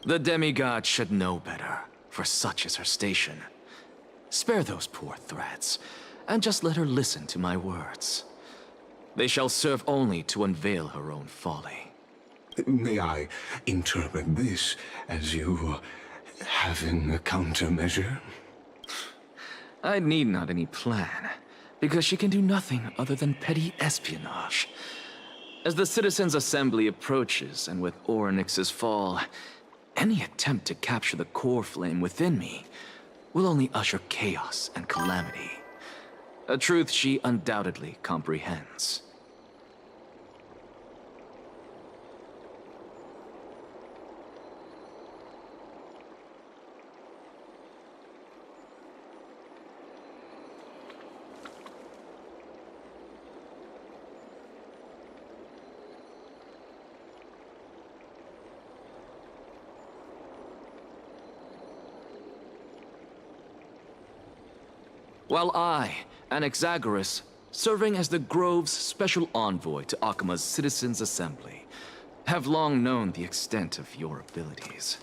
The demigod should know better, for such is her station. Spare those poor threats, and just let her listen to my words. They shall serve only to unveil her own folly. May I interpret this as you having a countermeasure? I need not any plan, because she can do nothing other than petty espionage. As the Citizens' Assembly approaches, and with Orynyx's fall, any attempt to capture the core flame within me will only usher chaos and calamity. A truth she undoubtedly comprehends. while I, Anaxagoras, serving as the Grove's special envoy to Akuma's Citizens' Assembly, have long known the extent of your abilities.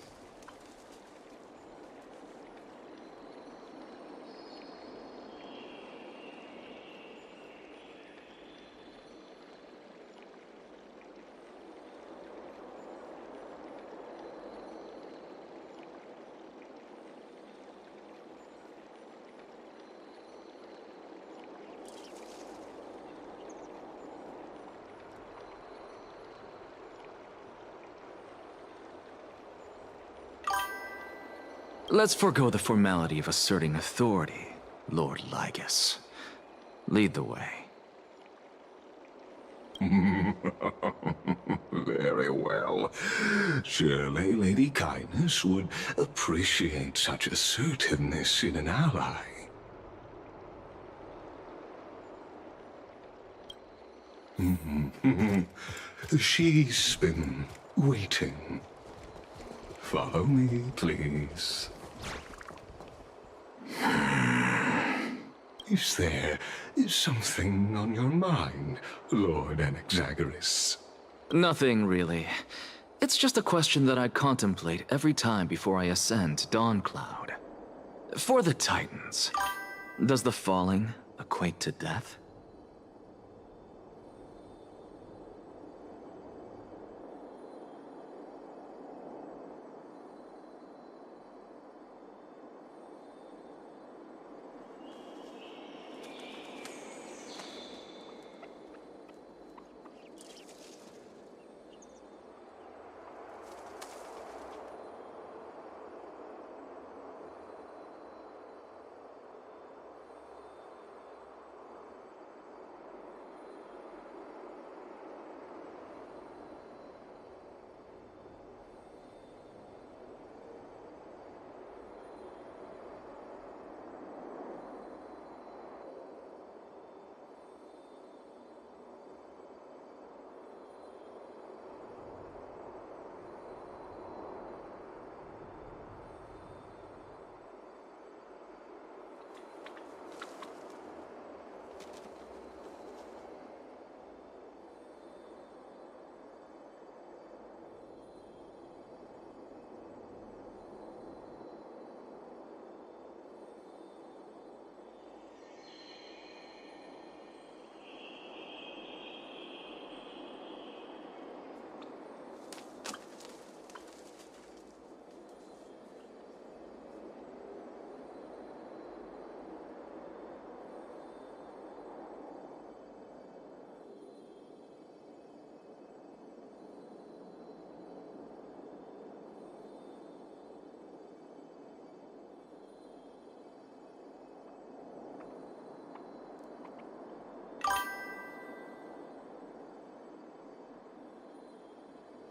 Let's forego the formality of asserting authority, Lord Lygus. Lead the way. Very well. Surely Lady Kindness would appreciate such assertiveness in an ally. She's been waiting. Follow me, please. Is there something on your mind, Lord Anaxagoras? Nothing, really. It's just a question that I contemplate every time before I ascend to Dawncloud. For the Titans, does the falling equate to death?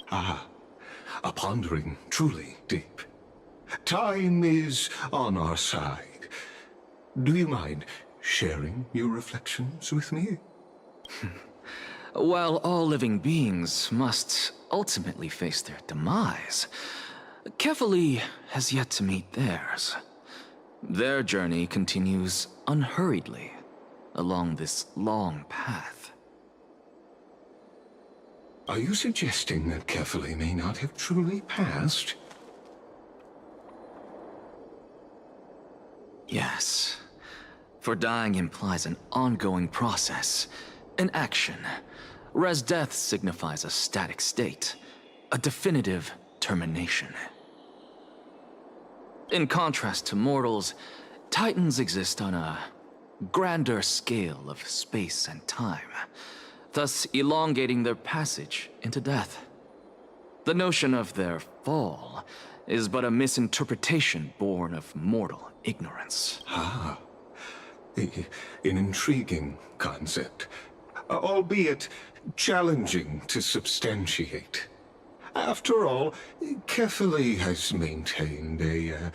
Ah, a pondering truly deep. Time is on our side. Do you mind sharing your reflections with me? While all living beings must ultimately face their demise, Kefali has yet to meet theirs. Their journey continues unhurriedly along this long path. Are you suggesting that Kefali may not have truly passed? Yes. For dying implies an ongoing process, an action, whereas death signifies a static state, a definitive termination. In contrast to mortals, Titans exist on a grander scale of space and time, thus elongating their passage into death. The notion of their fall is but a misinterpretation born of mortal ignorance. Ah, an intriguing concept, albeit challenging to substantiate. After all, Kefali has maintained a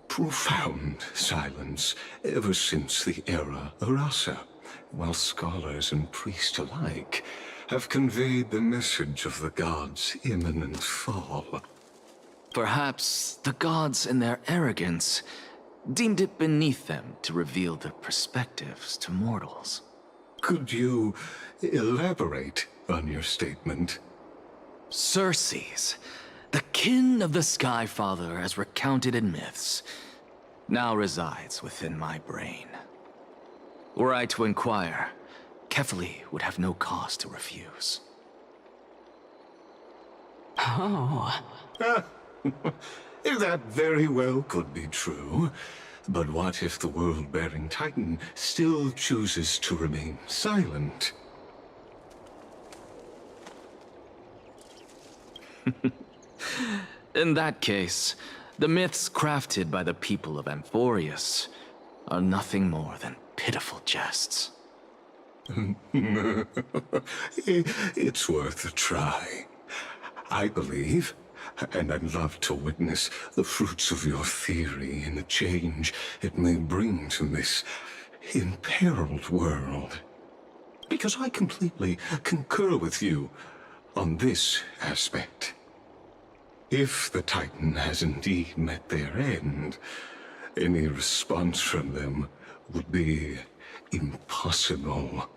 profound silence ever since the era Arasa, while scholars and priests alike have conveyed the message of the gods' imminent fall. Perhaps the gods in their arrogance deemed it beneath them to reveal their perspectives to mortals. Could you elaborate on your statement? Circes, the kin of the Skyfather as recounted in myths, now resides within my brain. Were I to inquire, Kefali would have no cause to refuse. Oh. That very well could be true. But what if the world-bearing Titan still chooses to remain silent? In that case, the myths crafted by the people of Amphorius are nothing more than pitiful jests. It's worth a try. I believe, and I'd love to witness the fruits of your theory and the change it may bring to this imperiled world. Because I completely concur with you on this aspect. If the Titan has indeed met their end, any response from them would be impossible.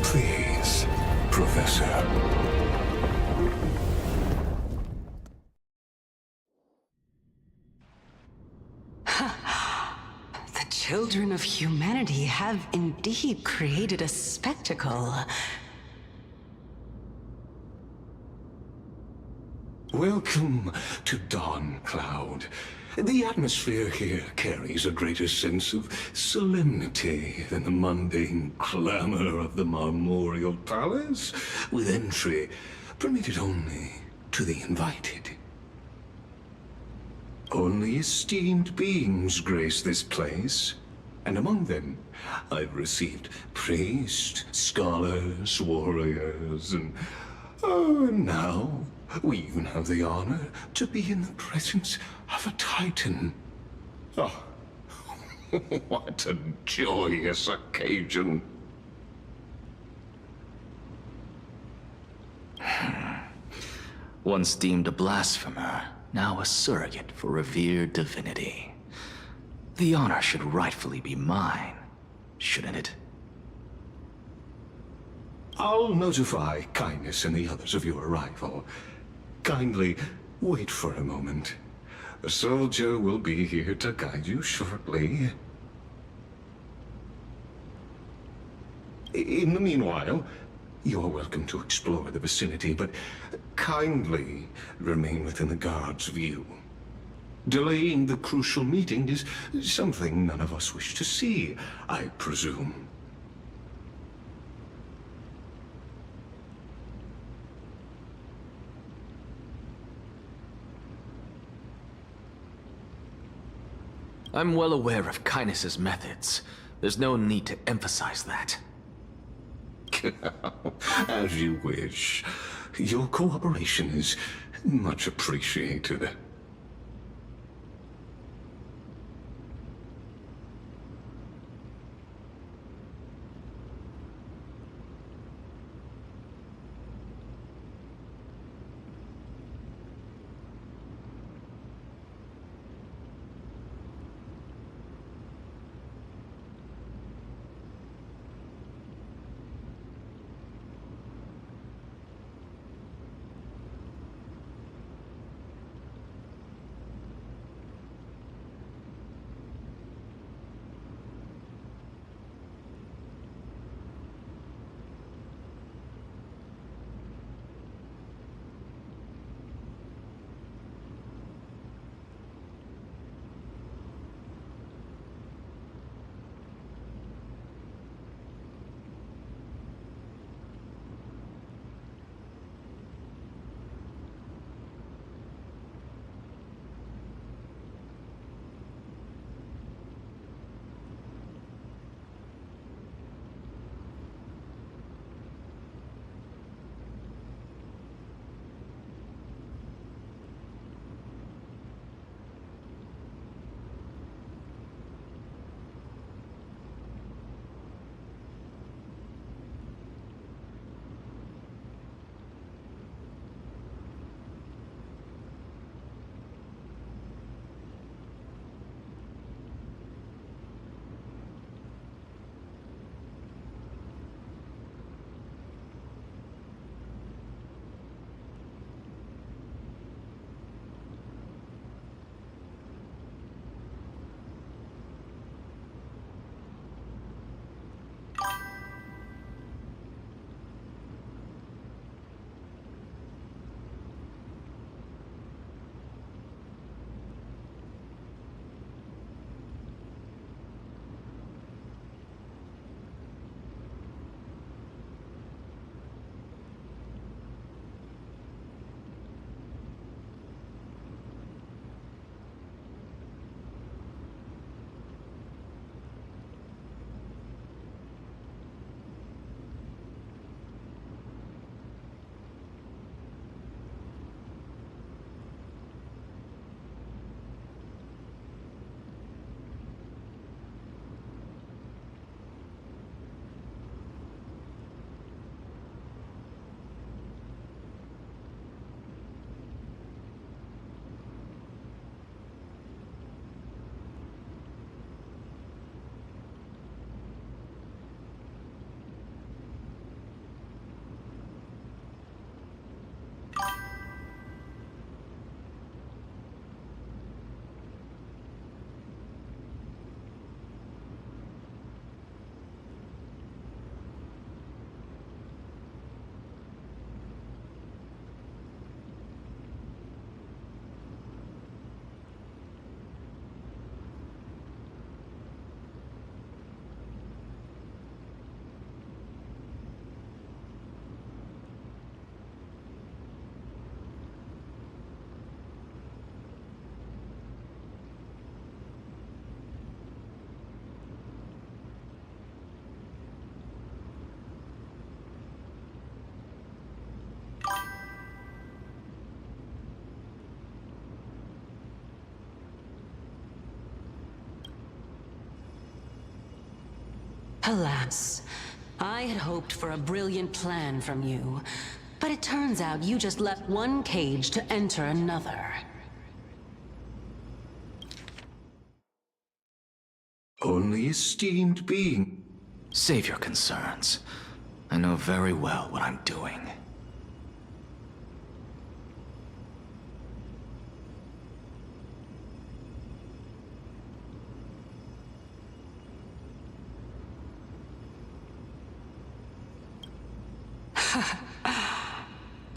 Please, Professor. The children of humanity have indeed created a spectacle. Welcome to Dawn Cloud. The atmosphere here carries a greater sense of solemnity than the mundane clamor of the Marmorial Palace, with entry permitted only to the invited. Only esteemed beings grace this place, and among them I've received priests, scholars, warriors, and now we even have the honor to be in the presence of a Titan. Oh, what a joyous occasion. Once deemed a blasphemer, now a surrogate for revered divinity. The honor should rightfully be mine, shouldn't it? I'll notify Kindness and the others of your arrival. Kindly wait for a moment. A soldier will be here to guide you shortly. In the meanwhile, you're welcome to explore the vicinity, but kindly remain within the guard's view. Delaying the crucial meeting is something none of us wish to see, I presume. I'm well aware of Kindness's methods. There's no need to emphasize that. As you wish. Your cooperation is much appreciated. Alas, I had hoped for a brilliant plan from you, but it turns out you just left one cage to enter another. Only esteemed being. Save your concerns. I know very well what I'm doing.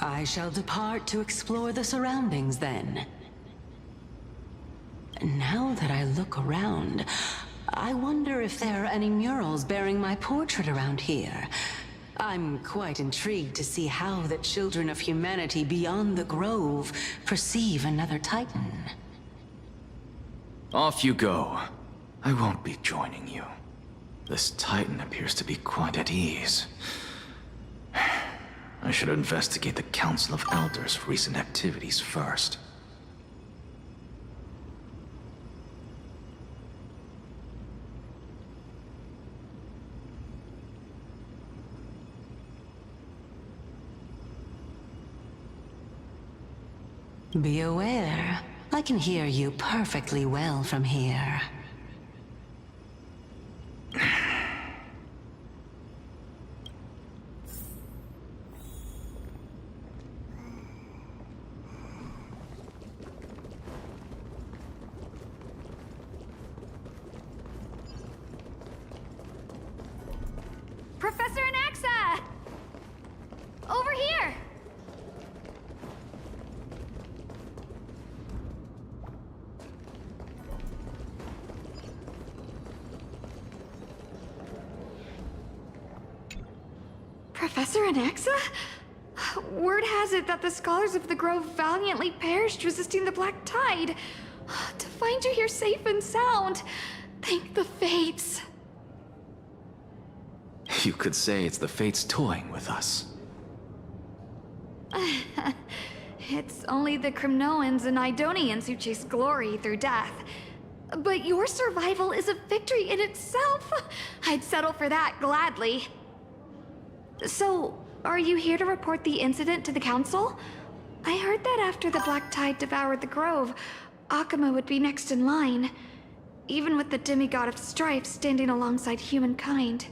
I shall depart to explore the surroundings then. Now that I look around, I wonder if there are any murals bearing my portrait around here. I'm quite intrigued to see how the children of humanity beyond the grove perceive another Titan. Off you go. I won't be joining you. This Titan appears to be quite at ease. I should investigate the Council of Elders' recent activities first. Be aware, I can hear you perfectly well from here. Professor Anaxa! Over here! Professor Anaxa? Word has it that the scholars of the Grove valiantly perished resisting the Black Tide. To find you here safe and sound, thank the Fates. You could say it's the Fates toying with us. It's only the Crimnoans and Idonians who chase glory through death. But your survival is a victory in itself. I'd settle for that gladly. So, are you here to report the incident to the Council? I heard that after the Black Tide devoured the Grove, Akuma would be next in line, even with the demigod of strife standing alongside humankind.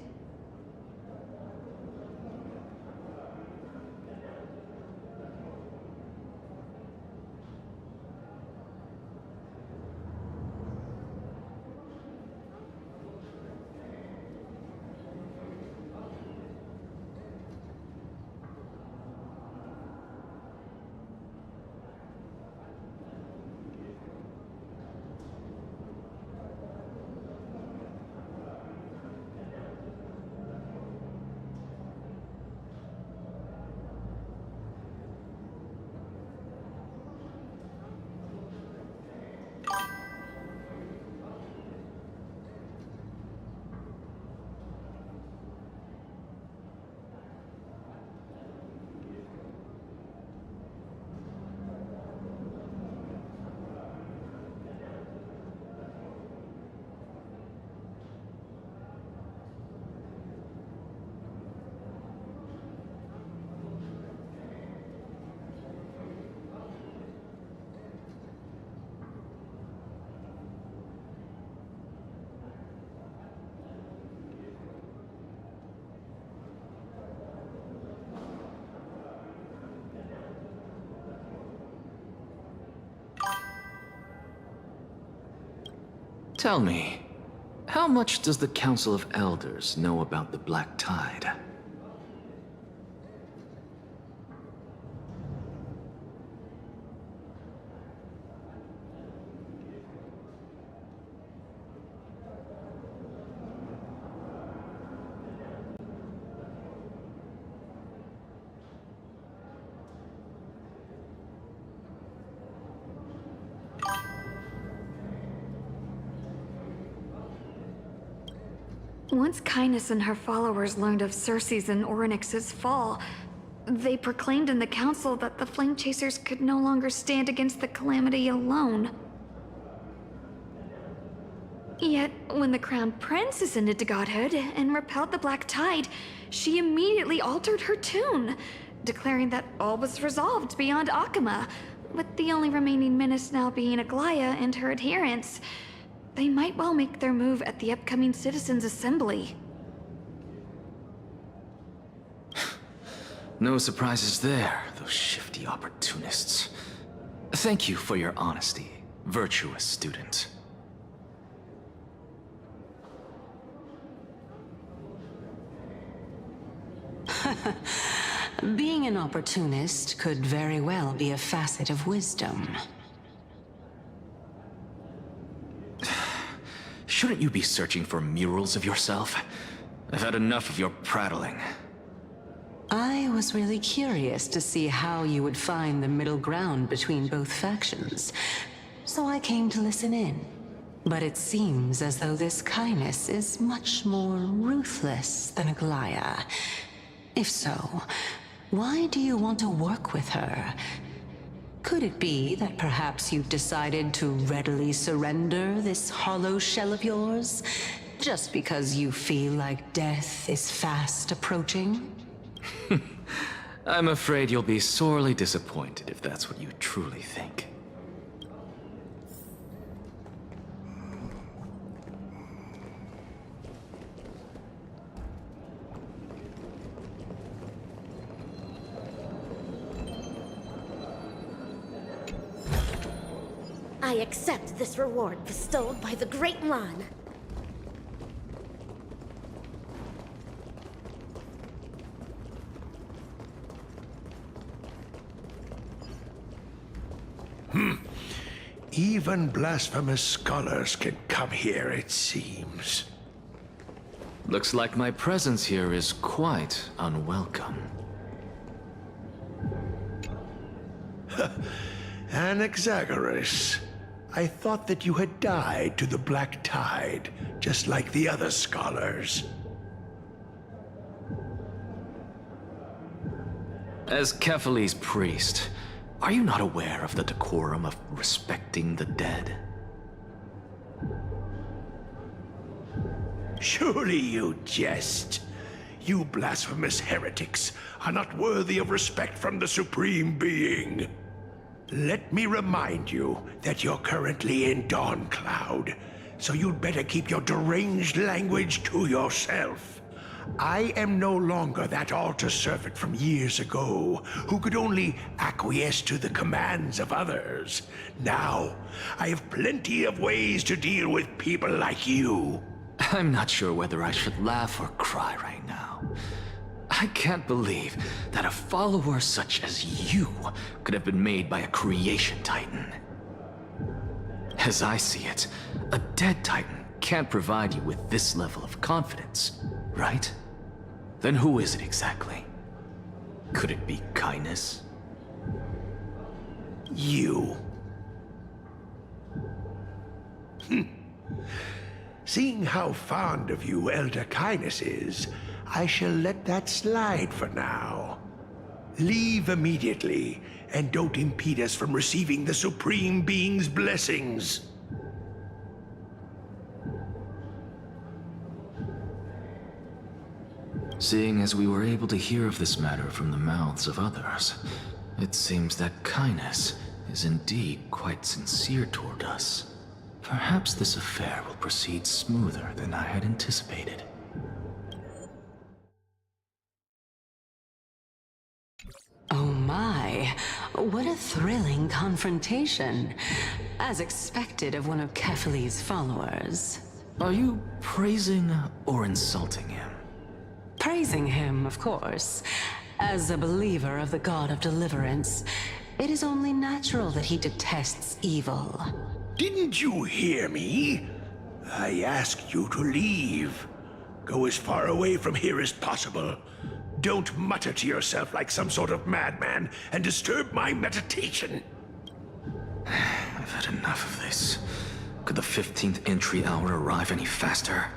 Tell me, how much does the Council of Elders know about the Black Tide? Once Kindness and her followers learned of Circe's and Orynyx's fall, they proclaimed in the council that the Flame Chasers could no longer stand against the calamity alone. Yet, when the Crown Prince ascended to godhood and repelled the Black Tide, she immediately altered her tune, declaring that all was resolved beyond Akama, with the only remaining menace now being Aglaya and her adherents. They might well make their move at the upcoming Citizens' Assembly. No surprises there, those shifty opportunists. Thank you for your honesty, virtuous student. Being an opportunist could very well be a facet of wisdom. Shouldn't you be searching for murals of yourself? I've had enough of your prattling. I was really curious to see how you would find the middle ground between both factions, so I came to listen in. But it seems as though this kindness is much more ruthless than Aglaya. If so, why do you want to work with her? Could it be that perhaps you've decided to readily surrender this hollow shell of yours, just because you feel like death is fast approaching? I'm afraid you'll be sorely disappointed if that's what you truly think. I accept this reward bestowed by the Great Lan. Even blasphemous scholars can come here, it seems. Looks like my presence here is quite unwelcome. Anaxagoras, I thought that you had died to the Black Tide, just like the other scholars. As Kefali's priest, are you not aware of the decorum of respecting the dead? Surely you jest. You blasphemous heretics are not worthy of respect from the Supreme Being. Let me remind you that you're currently in Dawn Cloud, so you'd better keep your deranged language to yourself. I am no longer that altar servant from years ago, who could only acquiesce to the commands of others. Now, I have plenty of ways to deal with people like you. I'm not sure whether I should laugh or cry right now. I can't believe that a follower such as you could have been made by a creation titan. As I see it, a dead titan can't provide you with this level of confidence, right? Then who is it exactly? Could it be kindness? You. Seeing how fond of you Elder Kindness is, I shall let that slide for now. Leave immediately, and don't impede us from receiving the Supreme Being's blessings. Seeing as we were able to hear of this matter from the mouths of others, it seems that kindness is indeed quite sincere toward us. Perhaps this affair will proceed smoother than I had anticipated. Oh my, what a thrilling confrontation. As expected of one of Kefali's followers. Are you praising or insulting him? Praising him, of course. As a believer of the God of Deliverance, it is only natural that he detests evil. Didn't you hear me? I asked you to leave. Go as far away from here as possible. Don't mutter to yourself like some sort of madman and disturb my meditation. I've had enough of this. Could the 15th entry hour arrive any faster?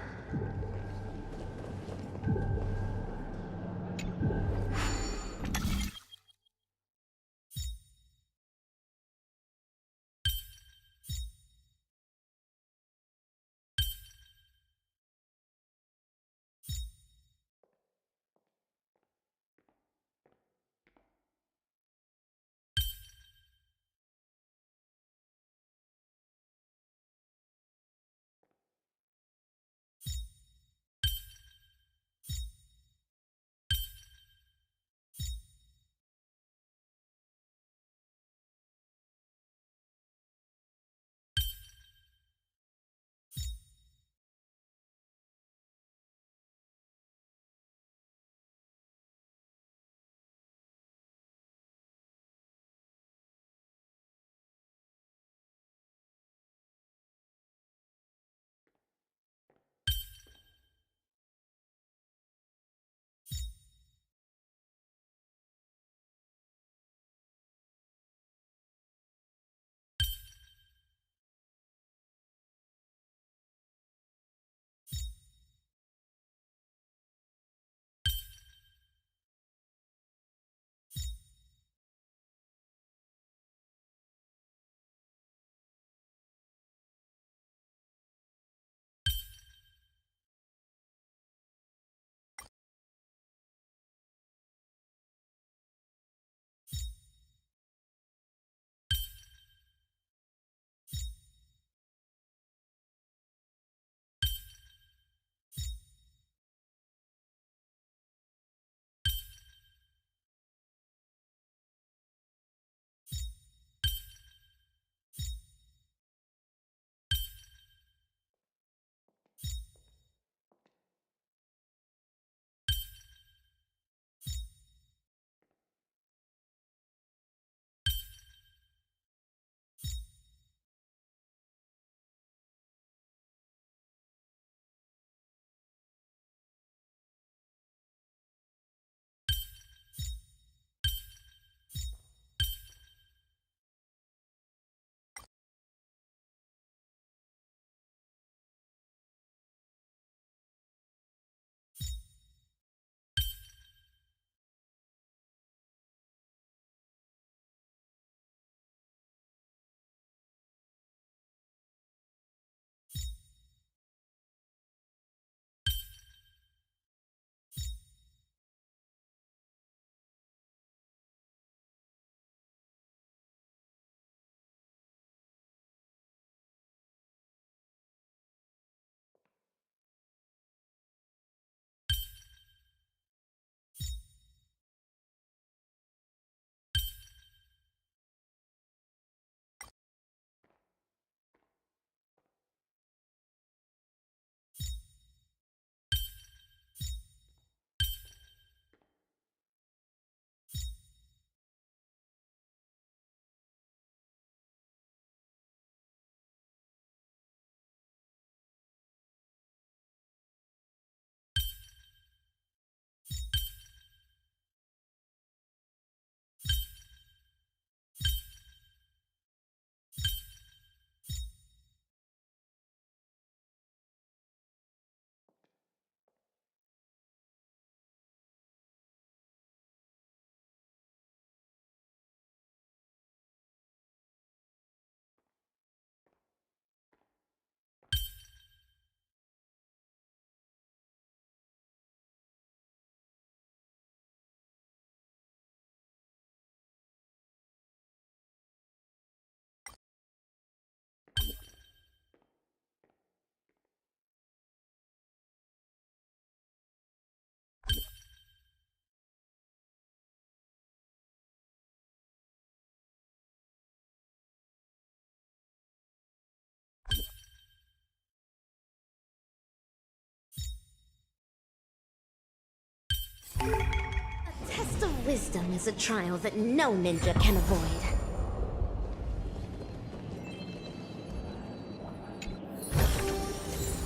test of wisdom is a trial that no ninja can avoid.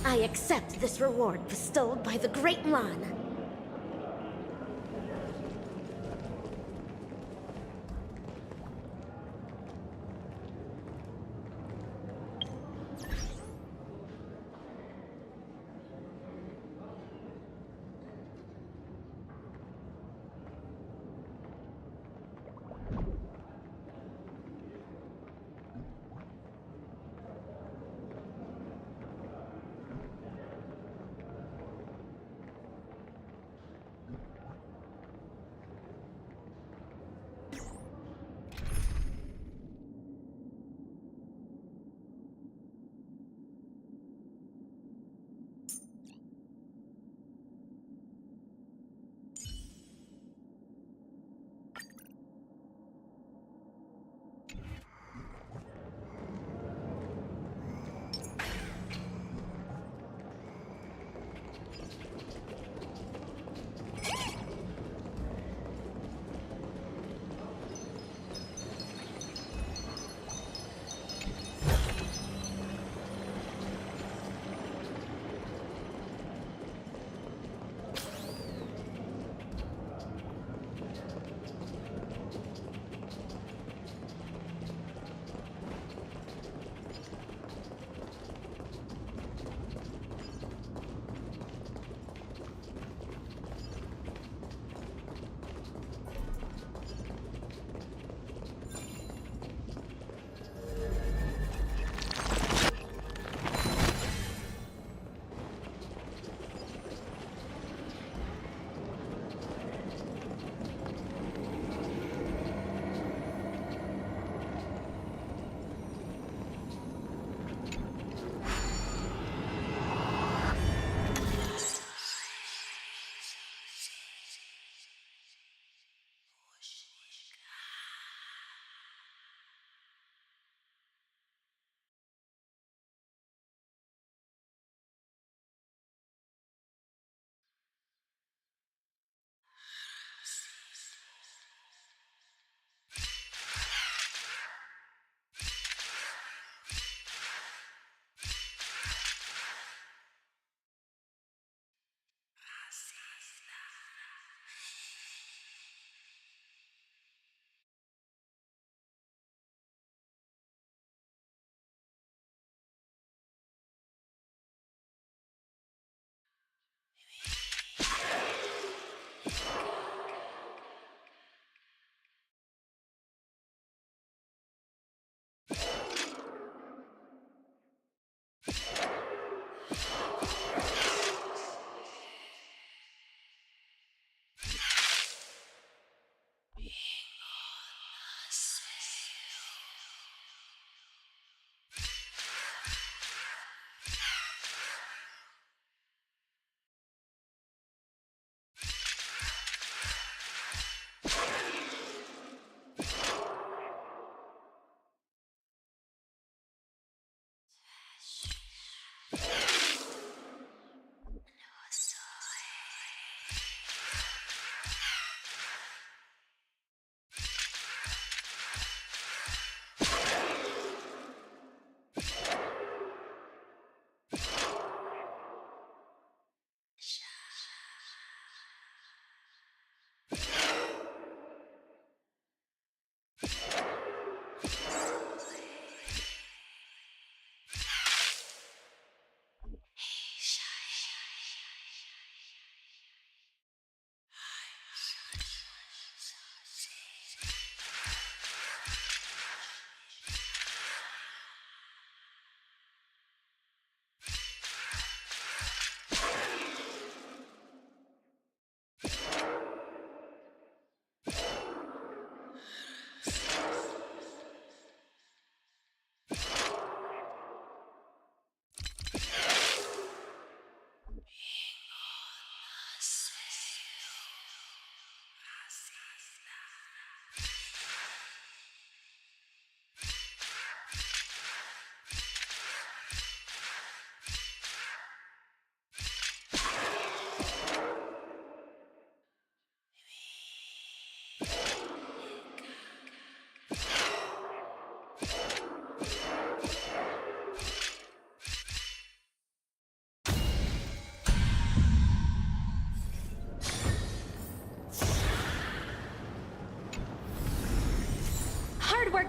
I accept this reward bestowed by the Great Lan.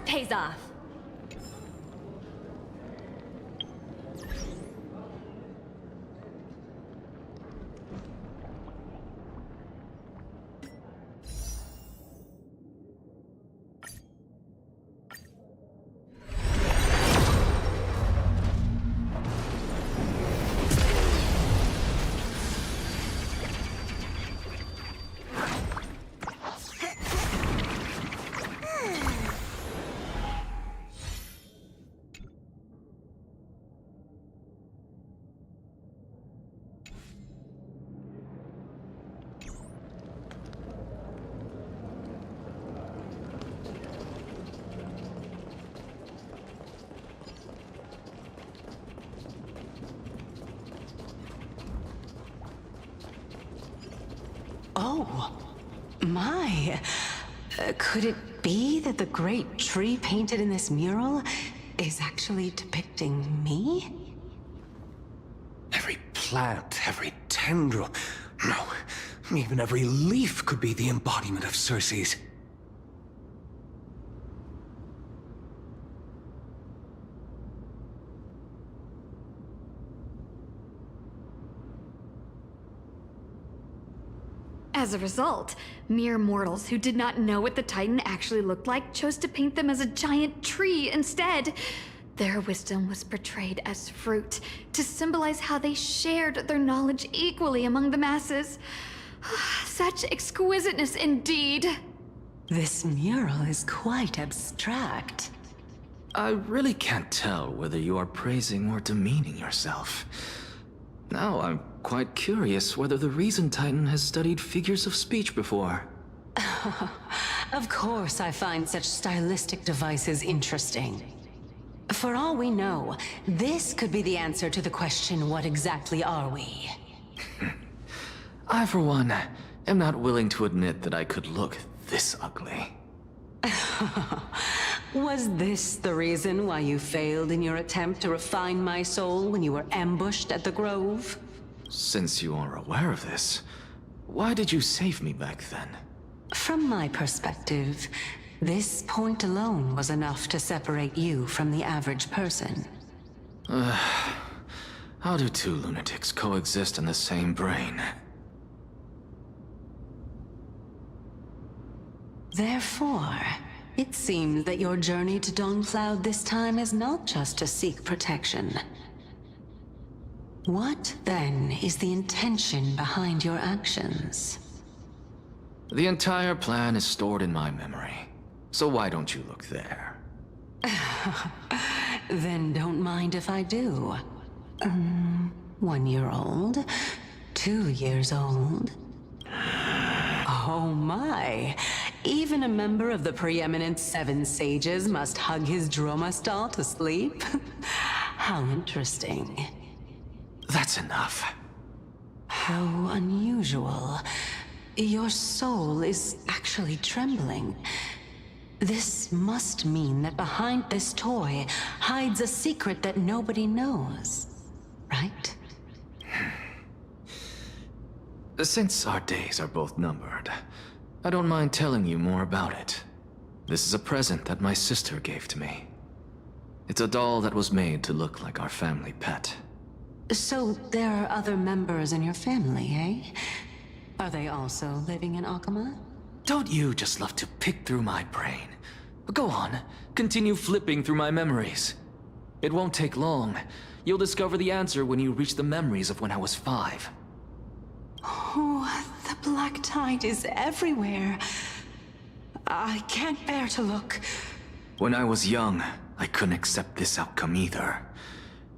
pays off. Oh, my. Could it be that the great tree painted in this mural is actually depicting me? Every plant, every tendril, no, even every leaf could be the embodiment of Circe's. As a result, mere mortals who did not know what the Titan actually looked like chose to paint them as a giant tree instead. Their wisdom was portrayed as fruit, to symbolize how they shared their knowledge equally among the masses. Such exquisiteness indeed. This mural is quite abstract. I really can't tell whether you are praising or demeaning yourself. Now I'm quite curious whether the Reason Titan has studied figures of speech before. Of course I find such stylistic devices interesting. For all we know, this could be the answer to the question, what exactly are we? I, for one, am not willing to admit that I could look this ugly. Was this the reason why you failed in your attempt to refine my soul when you were ambushed at the Grove? Since you are aware of this, why did you save me back then? From my perspective, this point alone was enough to separate you from the average person. How do two lunatics coexist in the same brain? Therefore, it seems that your journey to Dawn-Cloud this time is not just to seek protection. What, then, is the intention behind your actions? The entire plan is stored in my memory, so why don't you look there? Then don't mind if I do. 1 year old? 2 years old? Oh my! Even a member of the preeminent 7 sages must hug his droma stall to sleep? How interesting. That's enough. How unusual. Your soul is actually trembling. This must mean that behind this toy hides a secret that nobody knows, right? Since our days are both numbered, I don't mind telling you more about it. This is a present that my sister gave to me. It's a doll that was made to look like our family pet. So there are other members in your family, eh? Are they also living in Akama? Don't you just love to pick through my brain? Go on, continue flipping through my memories. It won't take long. You'll discover the answer when you reach the memories of when I was 5. Oh, the black tide is everywhere. I can't bear to look. When I was young, I couldn't accept this outcome either.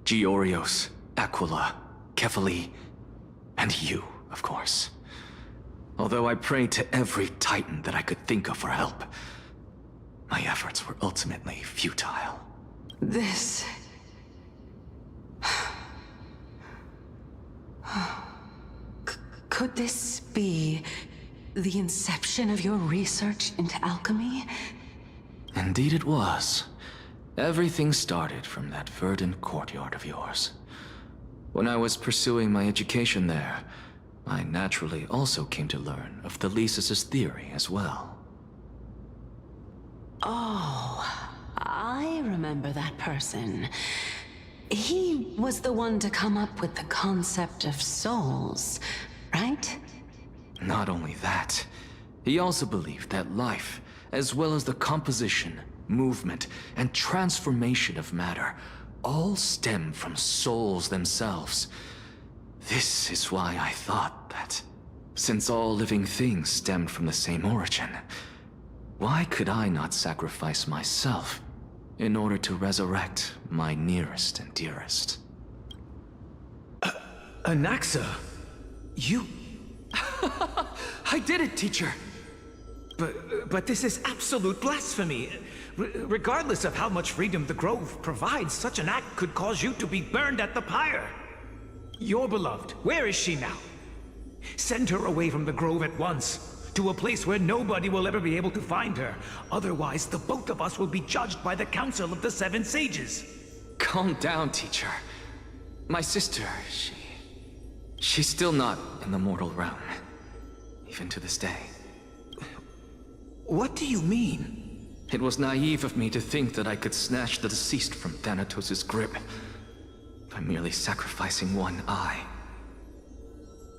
Georios, Aquila, Kefali, and you, of course. Although I prayed to every Titan that I could think of for help, my efforts were ultimately futile. This... Could this be the inception of your research into alchemy? Indeed it was. Everything started from that verdant courtyard of yours. When I was pursuing my education there, I naturally also came to learn of Thelysis' theory as well. Oh, I remember that person. He was the one to come up with the concept of souls, right? Not only that, he also believed that life, as well as the composition, movement, and transformation of matter, all stem from souls themselves. This is why I thought that, since all living things stemmed from the same origin, why could I not sacrifice myself in order to resurrect my nearest and dearest? Anaxa, you... I did it, teacher! But this is absolute blasphemy. Regardless of how much freedom the Grove provides, such an act could cause you to be burned at the pyre. Your beloved, where is she now? Send her away from the Grove at once, to a place where nobody will ever be able to find her. Otherwise, the both of us will be judged by the Council of the Seven Sages. Calm down, teacher. My sister, she's still not in the mortal realm. Even to this day. What do you mean? It was naive of me to think that I could snatch the deceased from Thanatos' grip by merely sacrificing one eye.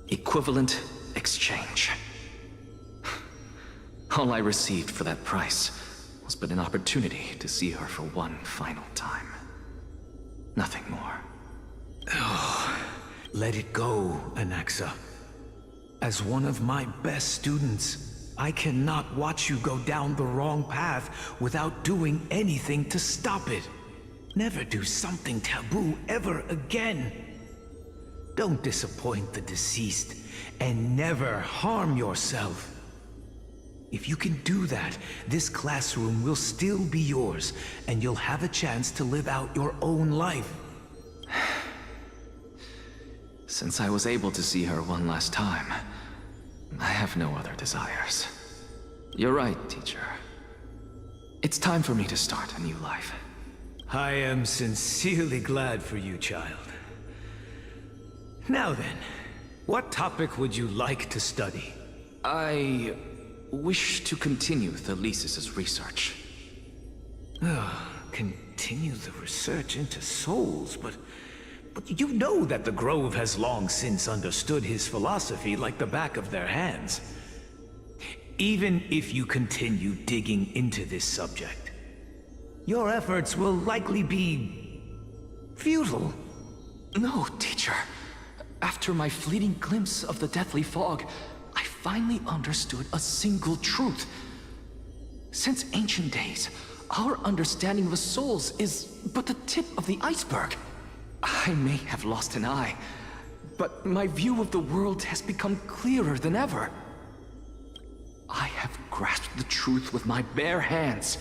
Equivalent exchange. All I received for that price was but an opportunity to see her for one final time. Nothing more. Oh, let it go, Anaxa. As one of my best students, I cannot watch you go down the wrong path without doing anything to stop it. Never do something taboo ever again. Don't disappoint the deceased, and never harm yourself. If you can do that, this classroom will still be yours, and you'll have a chance to live out your own life. Since I was able to see her one last time, I have no other desires. You're right, teacher. It's time for me to start a new life. I am sincerely glad for you, child. Now then, what topic would you like to study? I wish to continue Thalesis' research. Continue the research into souls, but you know that the Grove has long since understood his philosophy like the back of their hands. Even if you continue digging into this subject, your efforts will likely be futile. No, teacher. After my fleeting glimpse of the deathly fog, I finally understood a single truth. Since ancient days, our understanding of the souls is but the tip of the iceberg. I may have lost an eye, but my view of the world has become clearer than ever. I have grasped the truth with my bare hands.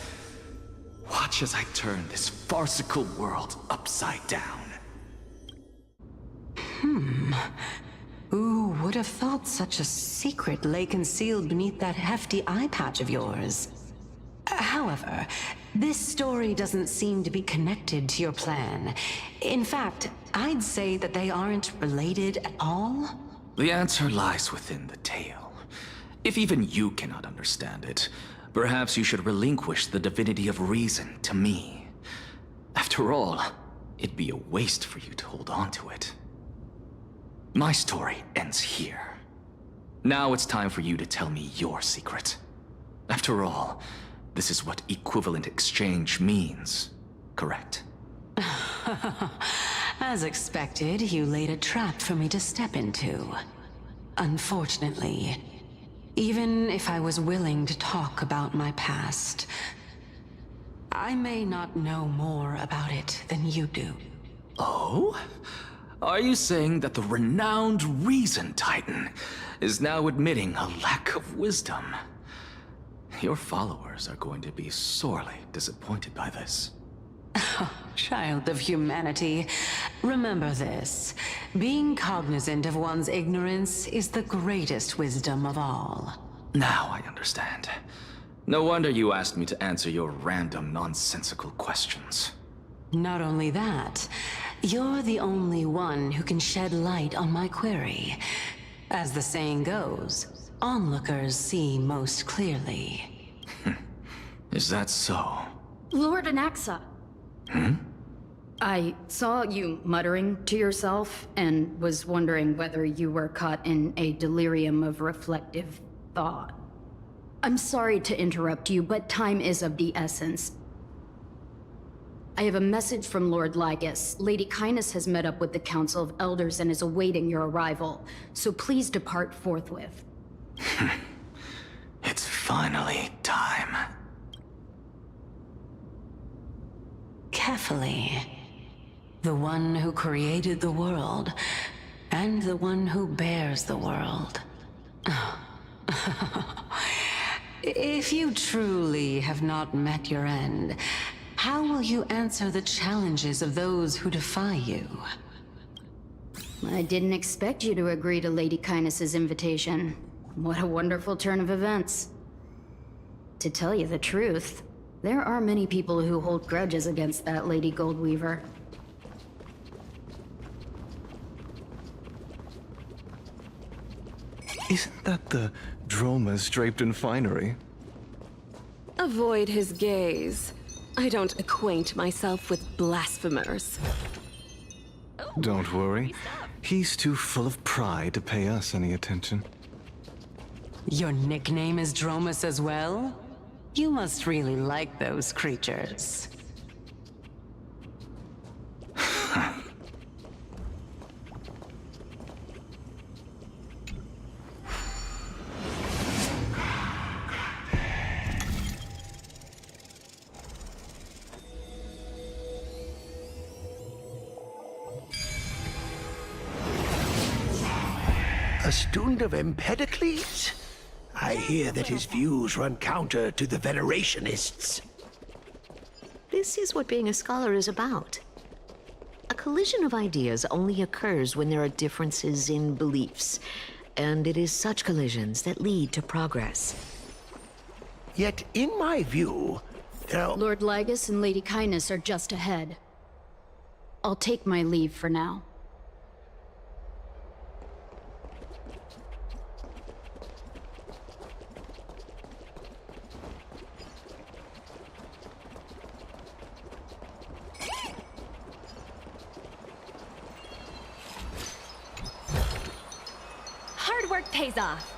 Watch as I turn this farcical world upside down. Who would have thought such a secret lay concealed beneath that hefty eye patch of yours? However, this story doesn't seem to be connected to your plan. In fact, I'd say that they aren't related at all. The answer lies within the tale. If even you cannot understand it, perhaps you should relinquish the divinity of reason to me. After all, it'd be a waste for you to hold on to it. My story ends here. Now it's time for you to tell me your secret. After all, this is what equivalent exchange means, correct? As expected, you laid a trap for me to step into. Unfortunately, even if I was willing to talk about my past, I may not know more about it than you do. Oh? Are you saying that the renowned Reason Titan is now admitting a lack of wisdom? Your followers are going to be sorely disappointed by this. Child of humanity, remember this. Being cognizant of one's ignorance is the greatest wisdom of all. Now I understand. No wonder you asked me to answer your random, nonsensical questions. Not only that, you're the only one who can shed light on my query. As the saying goes, onlookers see most clearly. Is that so? Lord Anaxa, I saw you muttering to yourself and was wondering whether you were caught in a delirium of reflective thought. I'm sorry to interrupt you, but time is of the essence. I have a message from Lord Lygus. Lady Kindness has met up with the Council of Elders and is awaiting your arrival, so please depart forthwith. It's finally time. Carefully. The one who created the world, and the one who bears the world. If you truly have not met your end, how will you answer the challenges of those who defy you? I didn't expect you to agree to Lady Kindness's invitation. What a wonderful turn of events. To tell you the truth, there are many people who hold grudges against that Lady Goldweaver. Isn't that the dromas draped in finery? Avoid his gaze. I don't acquaint myself with blasphemers. Don't worry. He's too full of pride to pay us any attention. Your nickname is Dromus as well? You must really like those creatures. A student of Empedocles? I hear that his views run counter to the Venerationists. This is what being a scholar is about. A collision of ideas only occurs when there are differences in beliefs, and it is such collisions that lead to progress. Yet, in my view, Lord Lygus and Lady Kindness are just ahead. I'll take my leave for now. Hard work pays off.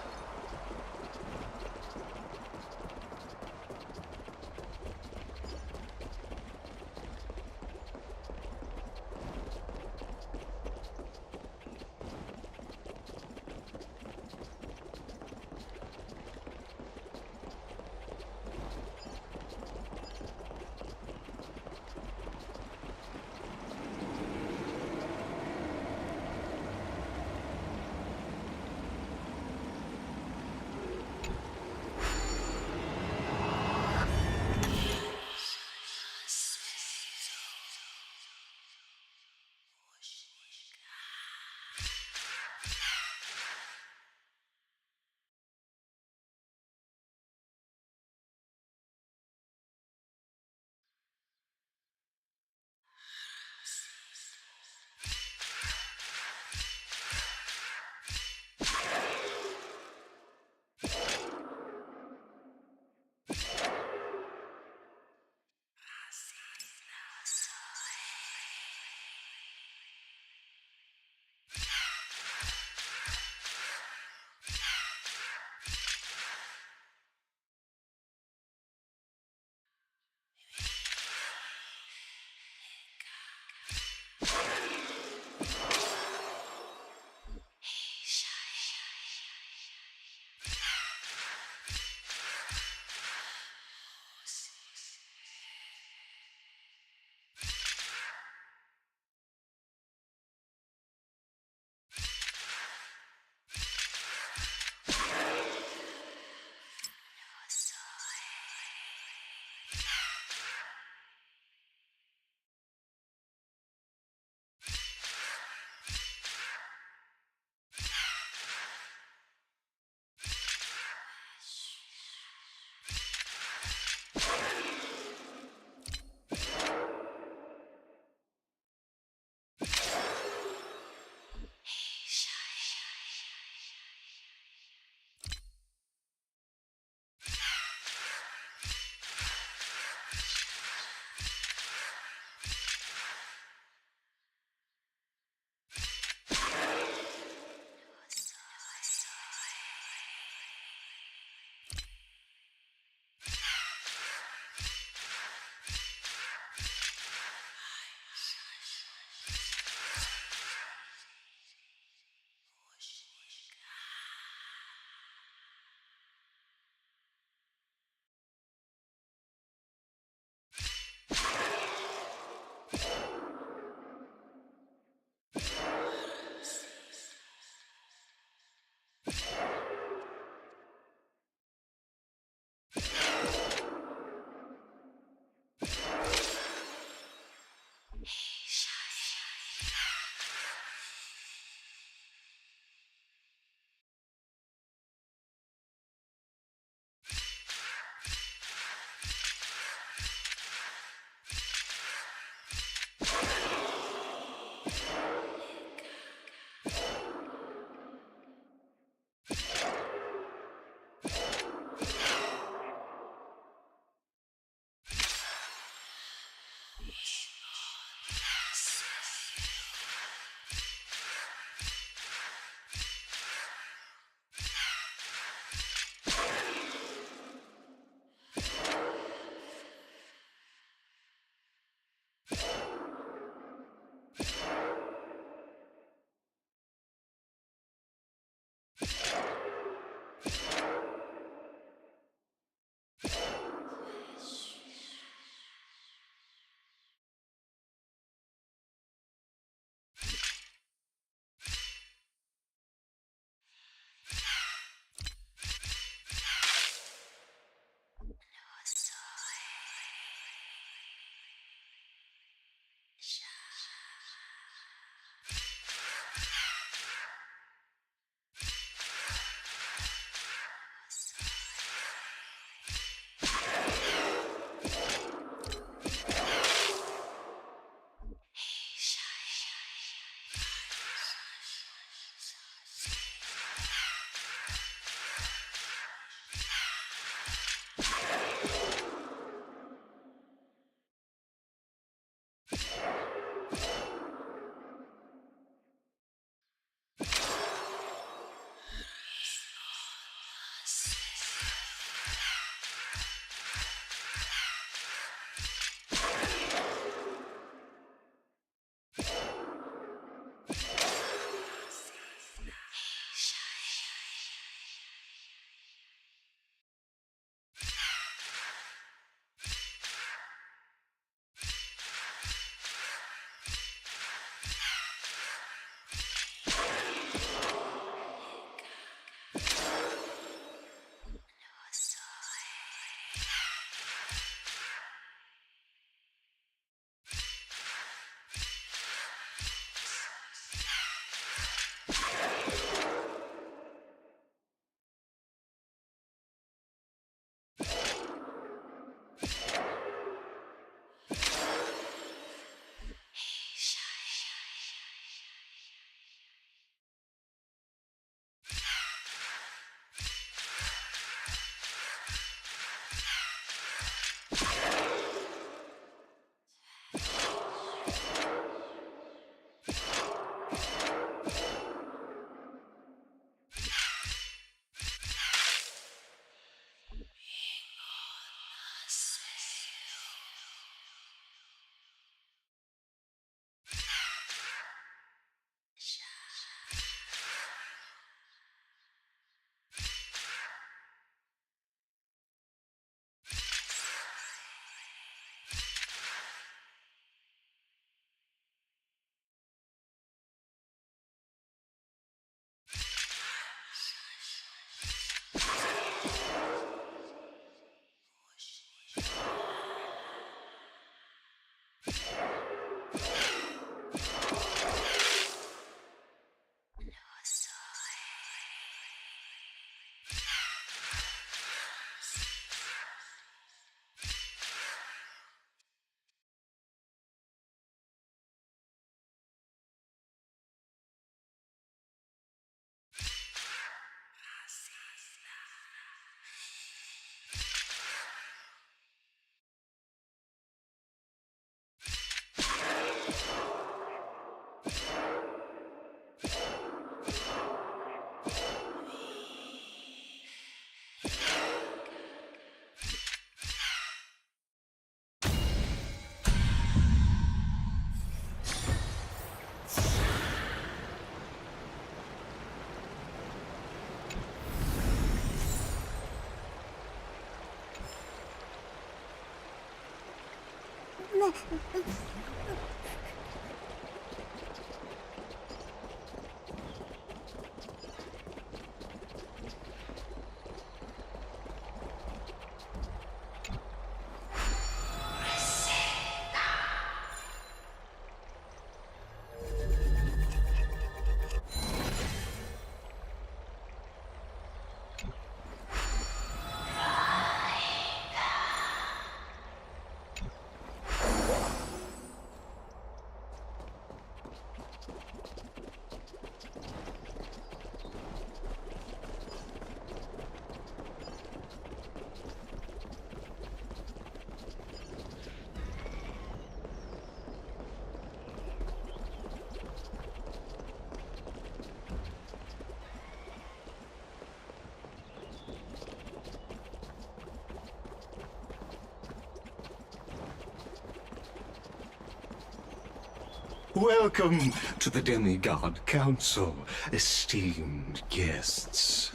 Welcome to the Demigod Council, esteemed guests.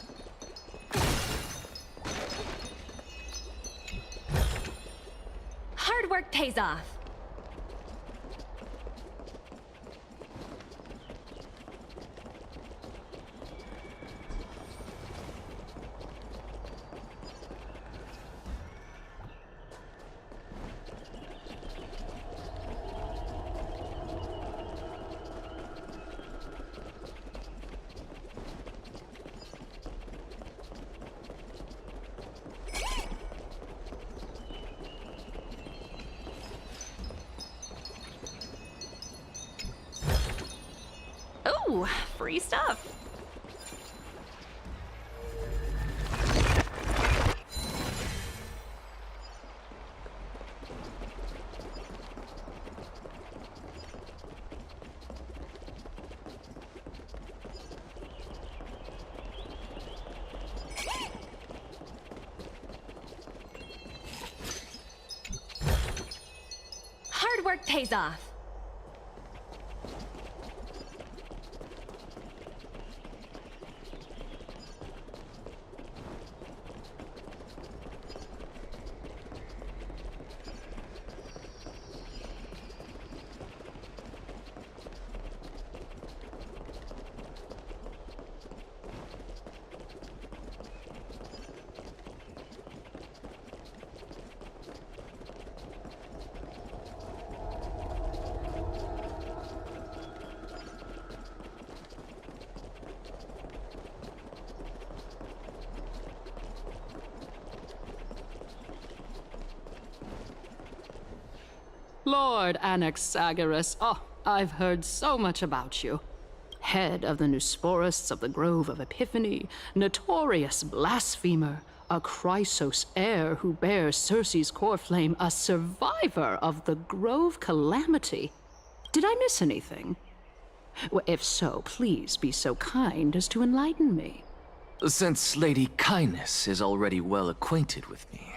Hard work pays off. Ooh, free stuff. Hard work pays off. Lord Anaxagoras, oh, I've heard so much about you. Head of the Nusphorists of the Grove of Epiphany, notorious blasphemer, a Chrysos heir who bears Circe's core flame, a survivor of the Grove calamity. Did I miss anything? Well, if so, please be so kind as to enlighten me. Since Lady Kindness is already well acquainted with me,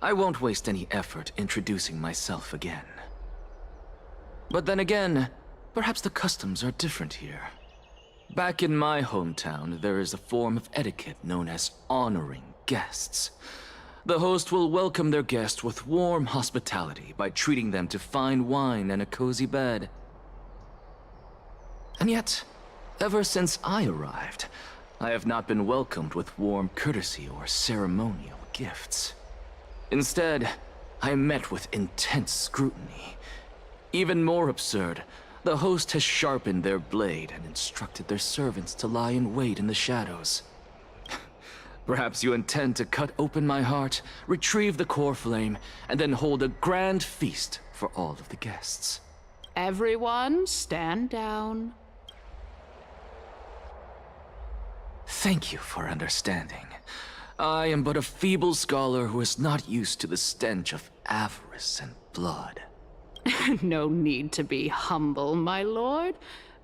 I won't waste any effort introducing myself again. But then again, perhaps the customs are different here. Back in my hometown, there is a form of etiquette known as honoring guests. The host will welcome their guest with warm hospitality by treating them to fine wine and a cozy bed. And yet, ever since I arrived, I have not been welcomed with warm courtesy or ceremonial gifts. Instead, I am met with intense scrutiny. Even more absurd, the host has sharpened their blade and instructed their servants to lie in wait in the shadows. Perhaps you intend to cut open my heart, retrieve the core flame, and then hold a grand feast for all of the guests. Everyone, stand down. Thank you for understanding. I am but a feeble scholar who is not used to the stench of avarice and blood. No need to be humble, my lord.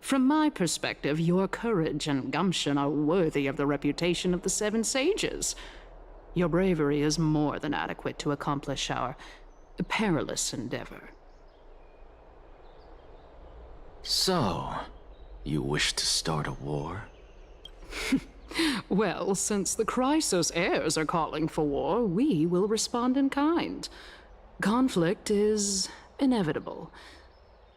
From my perspective, your courage and gumption are worthy of the reputation of the Seven Sages. Your bravery is more than adequate to accomplish our perilous endeavor. So, you wish to start a war? Well, since the Chrysos heirs are calling for war, we will respond in kind. Conflict is inevitable.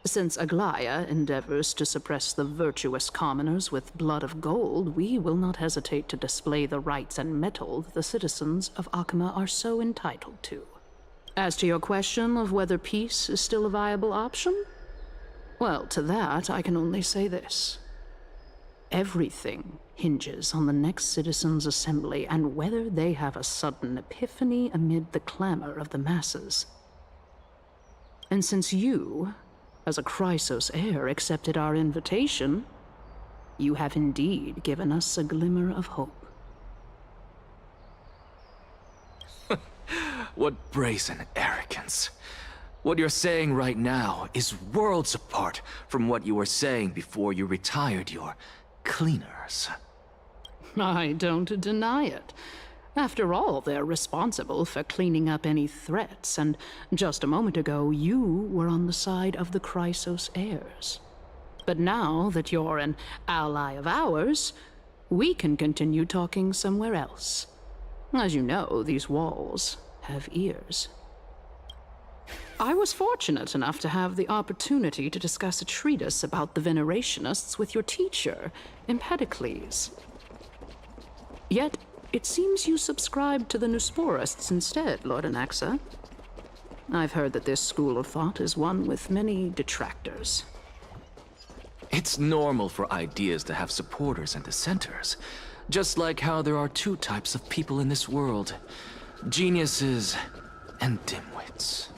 Since Aglaya endeavors to suppress the virtuous commoners with blood of gold, we will not hesitate to display the rights and metal the citizens of Akama are so entitled to. As to your question of whether peace is still a viable option, well, to that I can only say this. Everything hinges on the next citizens' assembly and whether they have a sudden epiphany amid the clamor of the masses. And since you, as a Chrysos heir, accepted our invitation, you have indeed given us a glimmer of hope. What brazen arrogance. What you're saying right now is worlds apart from what you were saying before you retired your cleaners. I don't deny it. After all, they're responsible for cleaning up any threats, and just a moment ago, you were on the side of the Chrysos heirs. But now that you're an ally of ours, we can continue talking somewhere else. As you know, these walls have ears. I was fortunate enough to have the opportunity to discuss a treatise about the Venerationists with your teacher, Empedocles. Yet, it seems you subscribe to the Nusporists instead, Lord Anaxa. I've heard that this school of thought is one with many detractors. It's normal for ideas to have supporters and dissenters, just like how there are two types of people in this world: geniuses and dimwits.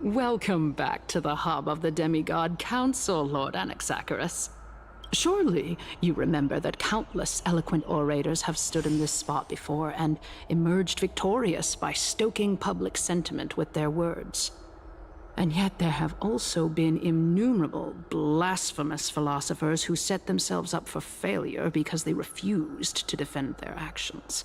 Welcome back to the hub of the Demigod Council, Lord Anaxagoras. Surely you remember that countless eloquent orators have stood in this spot before and emerged victorious by stoking public sentiment with their words. And yet there have also been innumerable blasphemous philosophers who set themselves up for failure because they refused to defend their actions.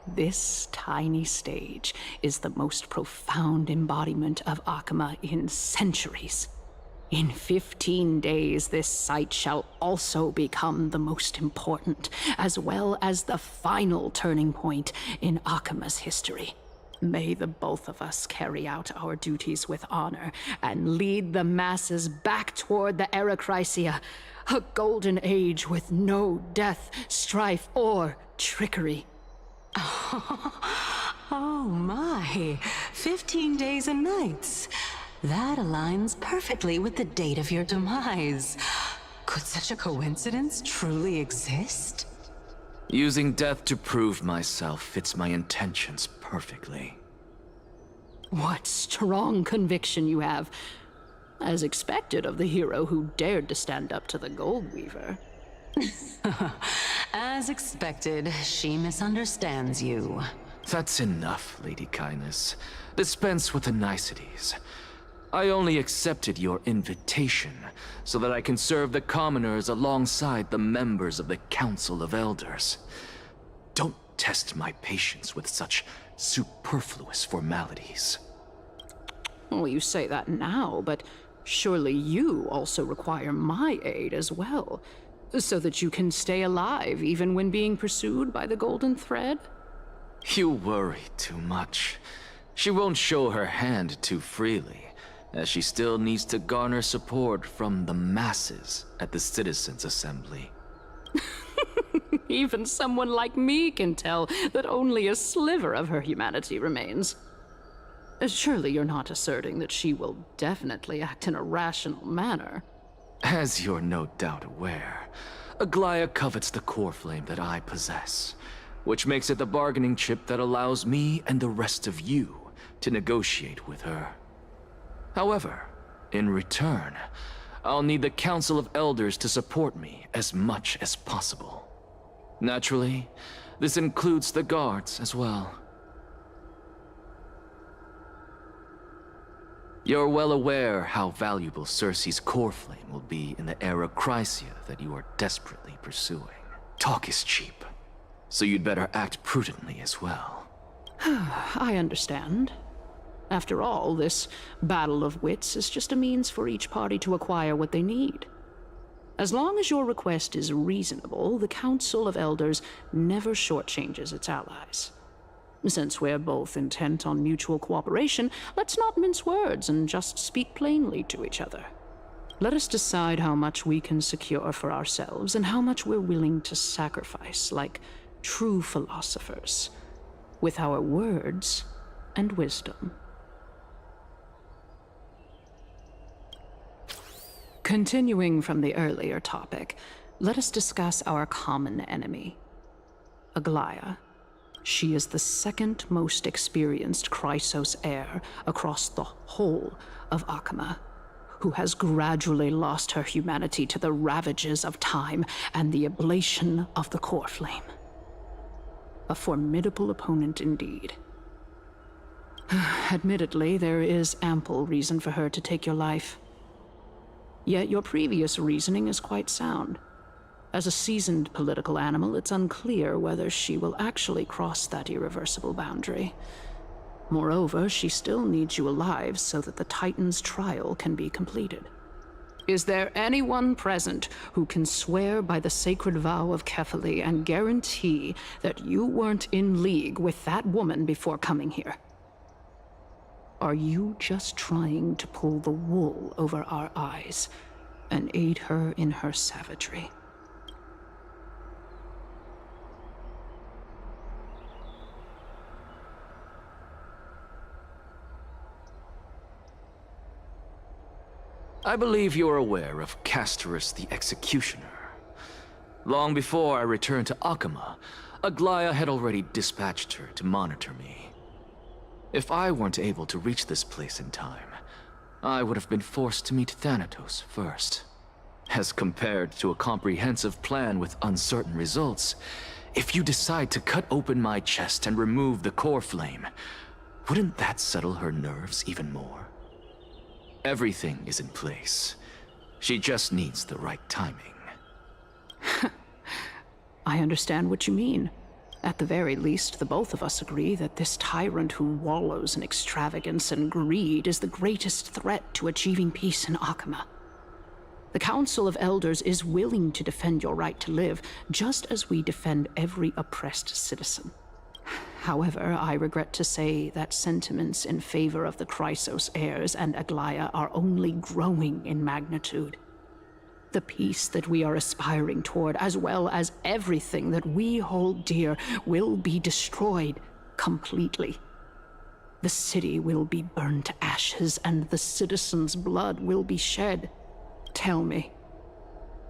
This tiny stage is the most profound embodiment of Akama in centuries. In 15 days, this site shall also become the most important, as well as the final turning point in Akama's history. May the both of us carry out our duties with honor and lead the masses back toward the Erechrysia, a golden age with no death, strife, or trickery. Oh my, 15 days and nights. That aligns perfectly with the date of your demise. Could such a coincidence truly exist? Using death to prove myself fits my intentions perfectly. What strong conviction you have, as expected of the hero who dared to stand up to the Gold Weaver. As expected, she misunderstands you. That's enough, Lady Kindness. Dispense with the niceties. I only accepted your invitation so that I can serve the commoners alongside the members of the Council of Elders. Don't test my patience with such superfluous formalities. Well, you say that now, but surely you also require my aid as well, so that you can stay alive even when being pursued by the Golden Thread? You worry too much. She won't show her hand too freely, as she still needs to garner support from the masses at the Citizens' Assembly. Even someone like me can tell that only a sliver of her humanity remains. Surely you're not asserting that she will definitely act in a rational manner. As you're no doubt aware, Aglaya covets the core flame that I possess, which makes it the bargaining chip that allows me and the rest of you to negotiate with her. However, in return, I'll need the Council of Elders to support me as much as possible. Naturally, this includes the guards as well. You're well aware how valuable Circe's core flame will be in the Erechrysia that you are desperately pursuing. Talk is cheap, so you'd better act prudently as well. I understand. After all, this battle of wits is just a means for each party to acquire what they need. As long as your request is reasonable, the Council of Elders never shortchanges its allies. Since we're both intent on mutual cooperation, let's not mince words and just speak plainly to each other. Let us decide how much we can secure for ourselves and how much we're willing to sacrifice, like true philosophers, with our words and wisdom. Continuing from the earlier topic, let us discuss our common enemy, Aglaya. She is the second most experienced Chrysos heir across the whole of Akama, who has gradually lost her humanity to the ravages of time and the ablation of the core flame. A formidable opponent indeed. Admittedly, there is ample reason for her to take your life. Yet your previous reasoning is quite sound. As a seasoned political animal, it's unclear whether she will actually cross that irreversible boundary. Moreover, she still needs you alive so that the Titan's trial can be completed. Is there anyone present who can swear by the sacred vow of Kefali and guarantee that you weren't in league with that woman before coming here? Are you just trying to pull the wool over our eyes and aid her in her savagery? I believe you're aware of Castorus the Executioner. Long before I returned to Akama, Aglaya had already dispatched her to monitor me. If I weren't able to reach this place in time, I would have been forced to meet Thanatos first. As compared to a comprehensive plan with uncertain results, if you decide to cut open my chest and remove the core flame, wouldn't that settle her nerves even more? Everything is in place. She just needs the right timing. I understand what you mean. At the very least, the both of us agree that this tyrant who wallows in extravagance and greed is the greatest threat to achieving peace in Akama. The Council of Elders is willing to defend your right to live, just as we defend every oppressed citizen. However, I regret to say that sentiments in favor of the Chrysos heirs and Aglaya are only growing in magnitude. The peace that we are aspiring toward, as well as everything that we hold dear, will be destroyed completely. The city will be burned to ashes, and the citizens' blood will be shed. Tell me,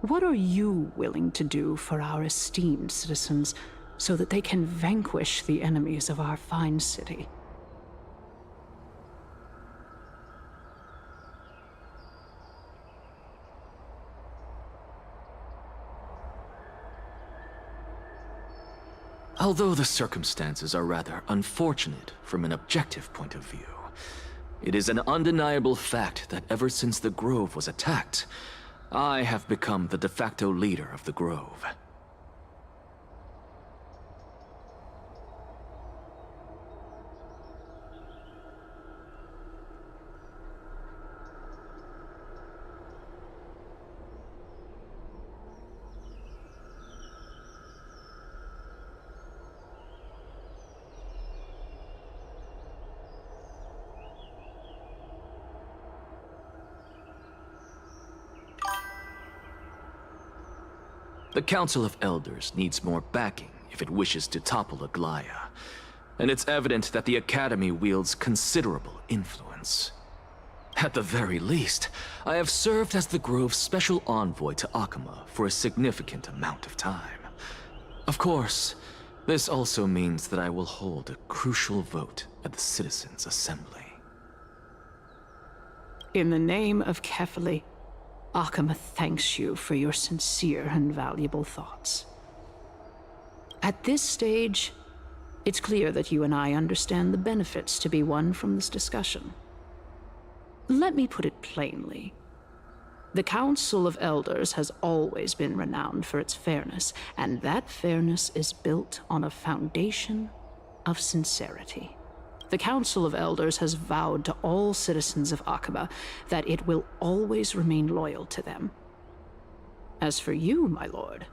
what are you willing to do for our esteemed citizens so that they can vanquish the enemies of our fine city? Although the circumstances are rather unfortunate from an objective point of view, it is an undeniable fact that ever since the Grove was attacked, I have become the de facto leader of the Grove. The Council of Elders needs more backing if it wishes to topple Aglaya, and it's evident that the Academy wields considerable influence. At the very least, I have served as the Grove's special envoy to Akama for a significant amount of time. Of course, this also means that I will hold a crucial vote at the Citizens' Assembly. In the name of Kefali, Akama thanks you for your sincere and valuable thoughts. At this stage, it's clear that you and I understand the benefits to be won from this discussion. Let me put it plainly. The Council of Elders has always been renowned for its fairness, and that fairness is built on a foundation of sincerity. The Council of Elders has vowed to all citizens of Akaba that it will always remain loyal to them. As for you, my lord,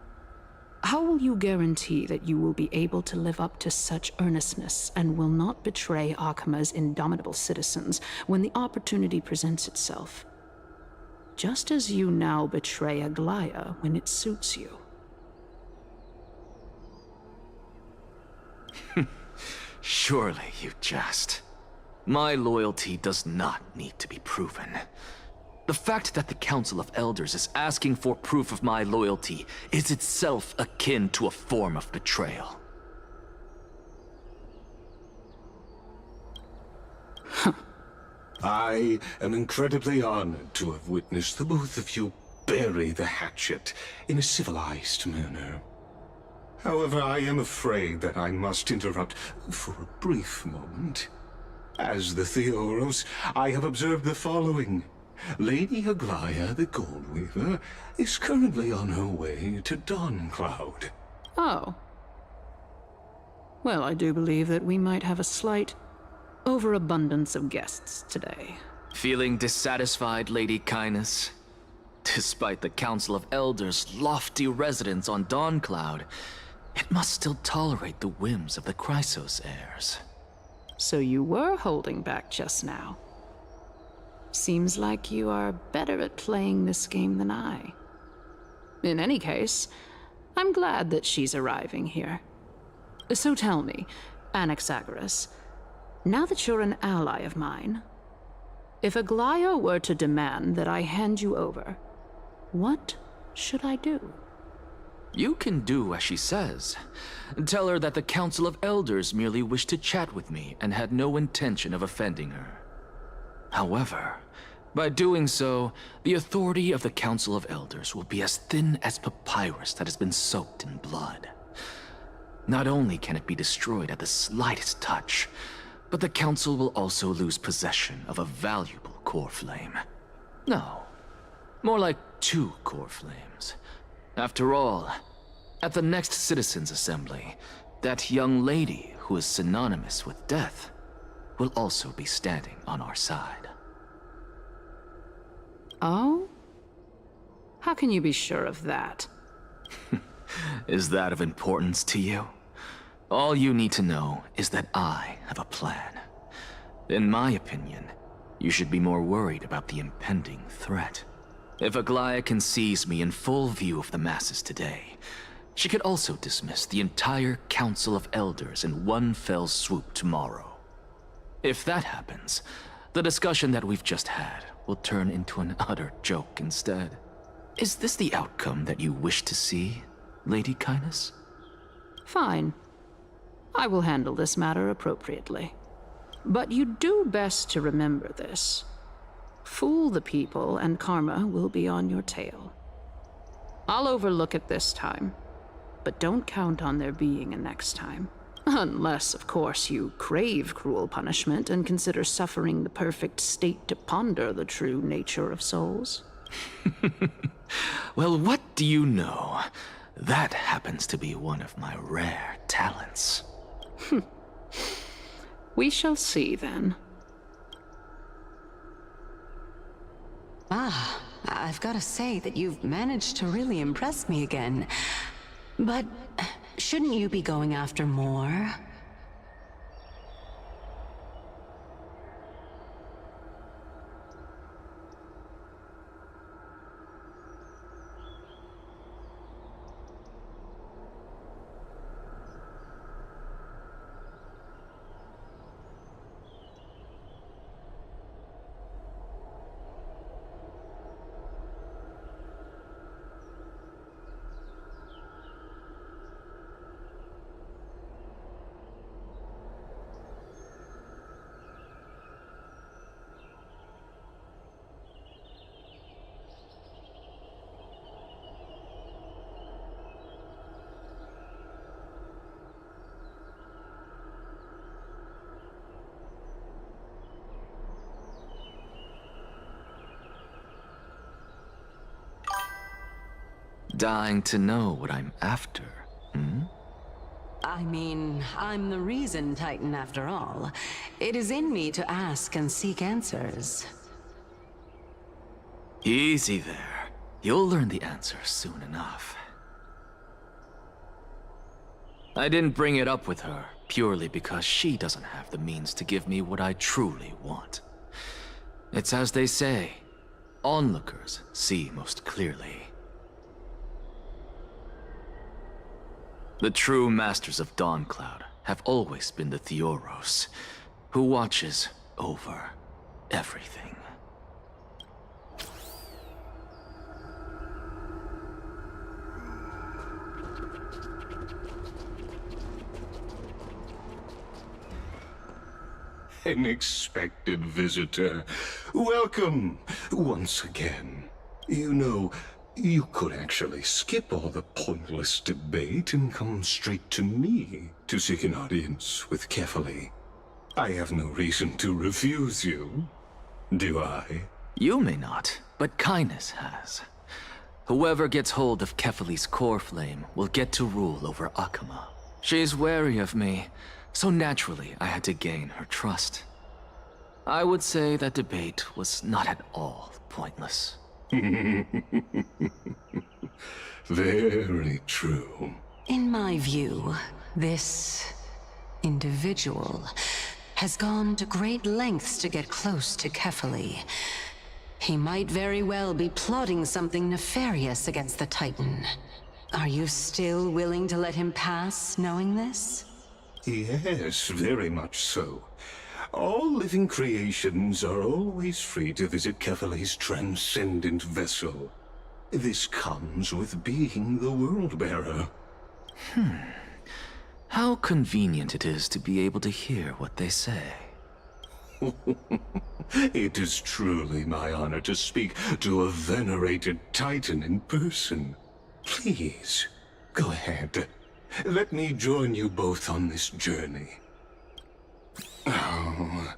how will you guarantee that you will be able to live up to such earnestness and will not betray Akama's indomitable citizens when the opportunity presents itself? Just as you now betray Aglaya when it suits you. Surely you jest. My loyalty does not need to be proven. The fact that the Council of Elders is asking for proof of my loyalty is itself akin to a form of betrayal. I am incredibly honored to have witnessed the both of you bury the hatchet in a civilized manner. However, I am afraid that I must interrupt for a brief moment. As the Theoros, I have observed the following. Lady Aglaya, the Goldweaver, is currently on her way to Dawncloud. Oh. Well, I do believe that we might have a slight overabundance of guests today. Feeling dissatisfied, Lady Kindness? Despite the Council of Elders' lofty residence on Dawncloud, it must still tolerate the whims of the Chrysos heirs. So you were holding back just now. Seems like you are better at playing this game than I. In any case, I'm glad that she's arriving here. So tell me, Anaxagoras, now that you're an ally of mine, if Aglaya were to demand that I hand you over, what should I do? You can do as she says. Tell her that the Council of Elders merely wished to chat with me and had no intention of offending her. However, by doing so, the authority of the Council of Elders will be as thin as papyrus that has been soaked in blood. Not only can it be destroyed at the slightest touch, But the Council will also lose possession of a valuable core flame. No, more like 2 core flames. After all, at the next Citizens' Assembly, that young lady who is synonymous with death will also be standing on our side. Oh? How can you be sure of that? Is that of importance to you? All you need to know is that I have a plan. In my opinion, you should be more worried about the impending threat. If Aglaya can seize me in full view of the masses today, she could also dismiss the entire Council of Elders in one fell swoop tomorrow. If that happens, the discussion that we've just had will turn into an utter joke instead. Is this the outcome that you wish to see, Lady Kindness? Fine. I will handle this matter appropriately. But you do best to remember this. Fool the people and karma will be on your tail. I'll overlook it this time, but don't count on there being a next time. Unless, of course, you crave cruel punishment and consider suffering the perfect state to ponder the true nature of souls. Well, what do you know? That happens to be one of my rare talents. We shall see, then. Ah, I've got to say that you've managed to really impress me again. But shouldn't you be going after more? Dying to know what I'm after, hmm? I mean, I'm the reason Titan after all. It is in me to ask and seek answers. Easy there. You'll learn the answer soon enough. I didn't bring it up with her purely because she doesn't have the means to give me what I truly want. It's as they say, onlookers see most clearly. The true masters of Dawncloud have always been the Theoros, who watches over everything. An expected visitor. Welcome once again. You know, you could actually skip all the pointless debate and come straight to me to seek an audience with Kefali. I have no reason to refuse you, do I? You may not, but Kindness has. Whoever gets hold of Kefali's core flame will get to rule over Akama. She's wary of me, so naturally I had to gain her trust. I would say that debate was not at all pointless. Very true. In my view, this individual has gone to great lengths to get close to Kefali. He might very well be plotting something nefarious against the Titan. Are you still willing to let him pass, knowing this? Yes, very much so. All living creations are always free to visit Kefali's transcendent vessel. This comes with being the World-Bearer. How convenient it is to be able to hear what they say. It is truly my honor to speak to a venerated Titan in person. Please, go ahead. Let me join you both on this journey. Oh,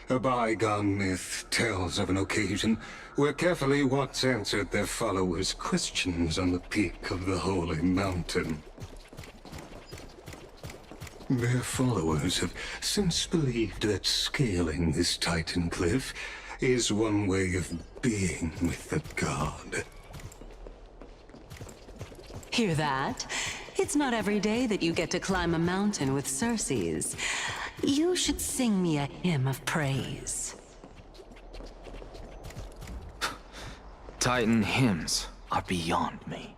a bygone myth tells of an occasion where carefully once answered their followers' questions on the peak of the holy mountain. Their followers have since believed that scaling this Titan cliff is one way of being with the god. Hear that? It's not every day that you get to climb a mountain with Circes. You should sing me a hymn of praise. Titan hymns are beyond me.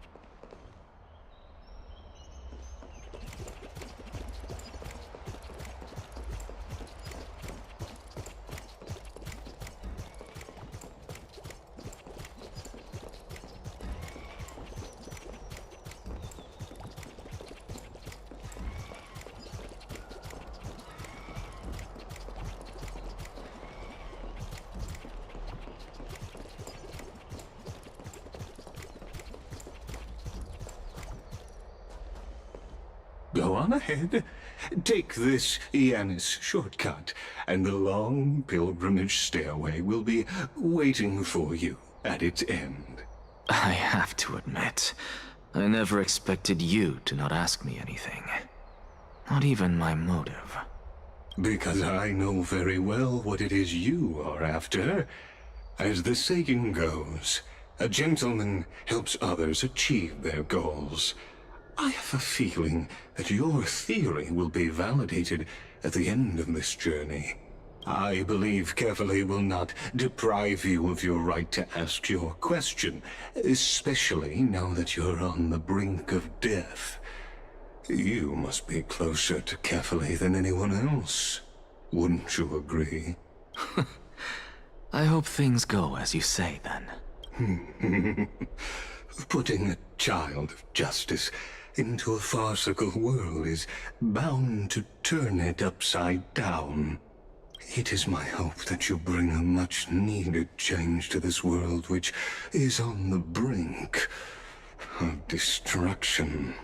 Go on ahead. Take this Yanis shortcut, and the long pilgrimage stairway will be waiting for you at its end. I have to admit, I never expected you to not ask me anything. Not even my motive. Because I know very well what it is you are after. As the saying goes, a gentleman helps others achieve their goals. I have a feeling that your theory will be validated at the end of this journey. I believe Kefali will not deprive you of your right to ask your question, especially now that you're on the brink of death. You must be closer to Kefali than anyone else. Wouldn't you agree? I hope things go as you say, then. Putting a child of justice into a farcical world is bound to turn it upside down. It is my hope that you bring a much-needed change to this world which is on the brink of destruction.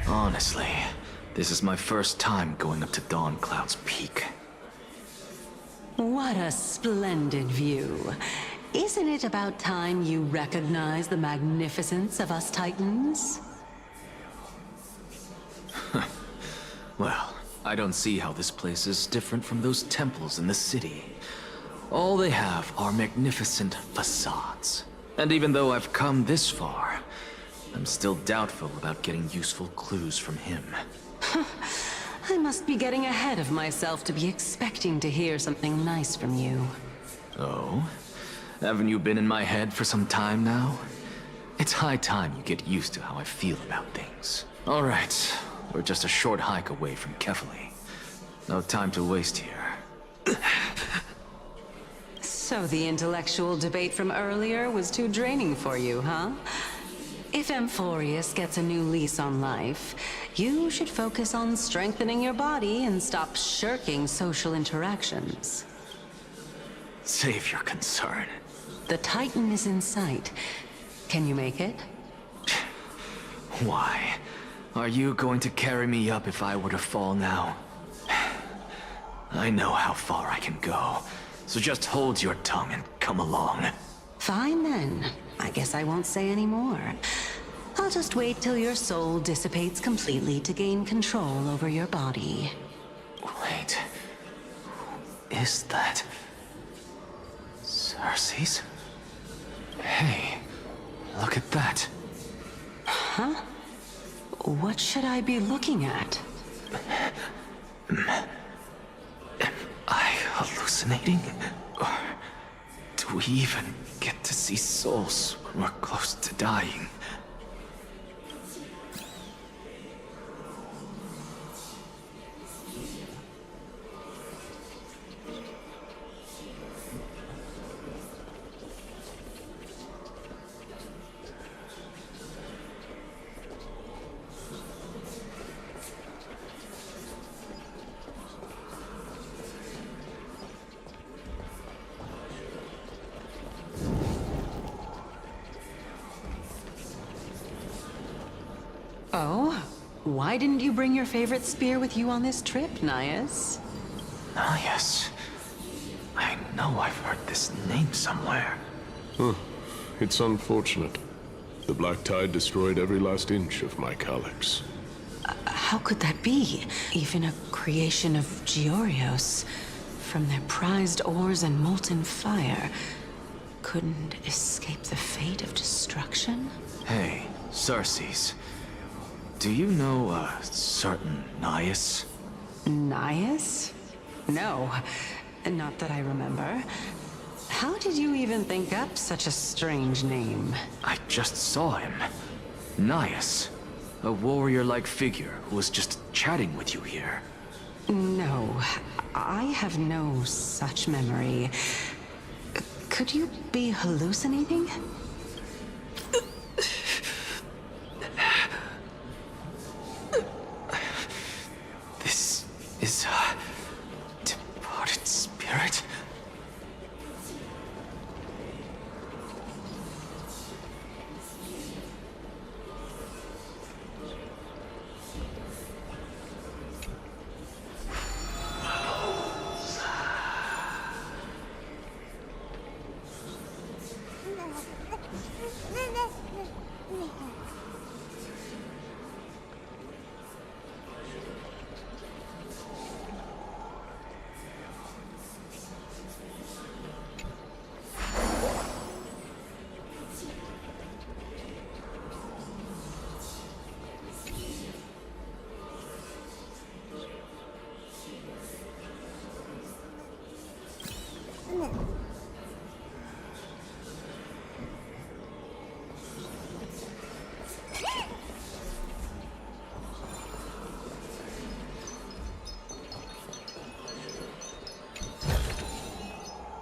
Honestly, this is my first time going up to Dawn Cloud's peak. What a splendid view. Isn't it about time you recognize the magnificence of us Titans? Well, I don't see how this place is different from those temples in the city. All they have are magnificent facades. And even though I've come this far, I'm still doubtful about getting useful clues from him. I must be getting ahead of myself to be expecting to hear something nice from you. Oh? Haven't you been in my head for some time now? It's high time you get used to how I feel about things. All right, we're just a short hike away from Kefali. No time to waste here. So the intellectual debate from earlier was too draining for you, huh? If Amphorius gets a new lease on life, you should focus on strengthening your body and stop shirking social interactions. Save your concern. The Titan is in sight. Can you make it? Why? Are you going to carry me up if I were to fall now? I know how far I can go, so just hold your tongue and come along. Fine then. I guess I won't say any more. I'll just wait till your soul dissipates completely to gain control over your body. Wait. Who is that? Circes? Hey, look at that. Huh? What should I be looking at? hallucinating? Or do we even get to see souls when we're close to dying? Oh? Why didn't you bring your favorite spear with you on this trip, Nias? Nias. I know I've heard this name somewhere. Huh. It's unfortunate. The Black Tide destroyed every last inch of my calyx. How could that be? Even a creation of Georios, from their prized ores and molten fire, couldn't escape the fate of destruction? Hey, Cersei's. Do you know a certain Nias? Nias? No, not that I remember. How did you even think up such a strange name? I just saw him. Nias. A warrior-like figure who was just chatting with you here. No, I have no such memory. Could you be hallucinating? This is a departed spirit?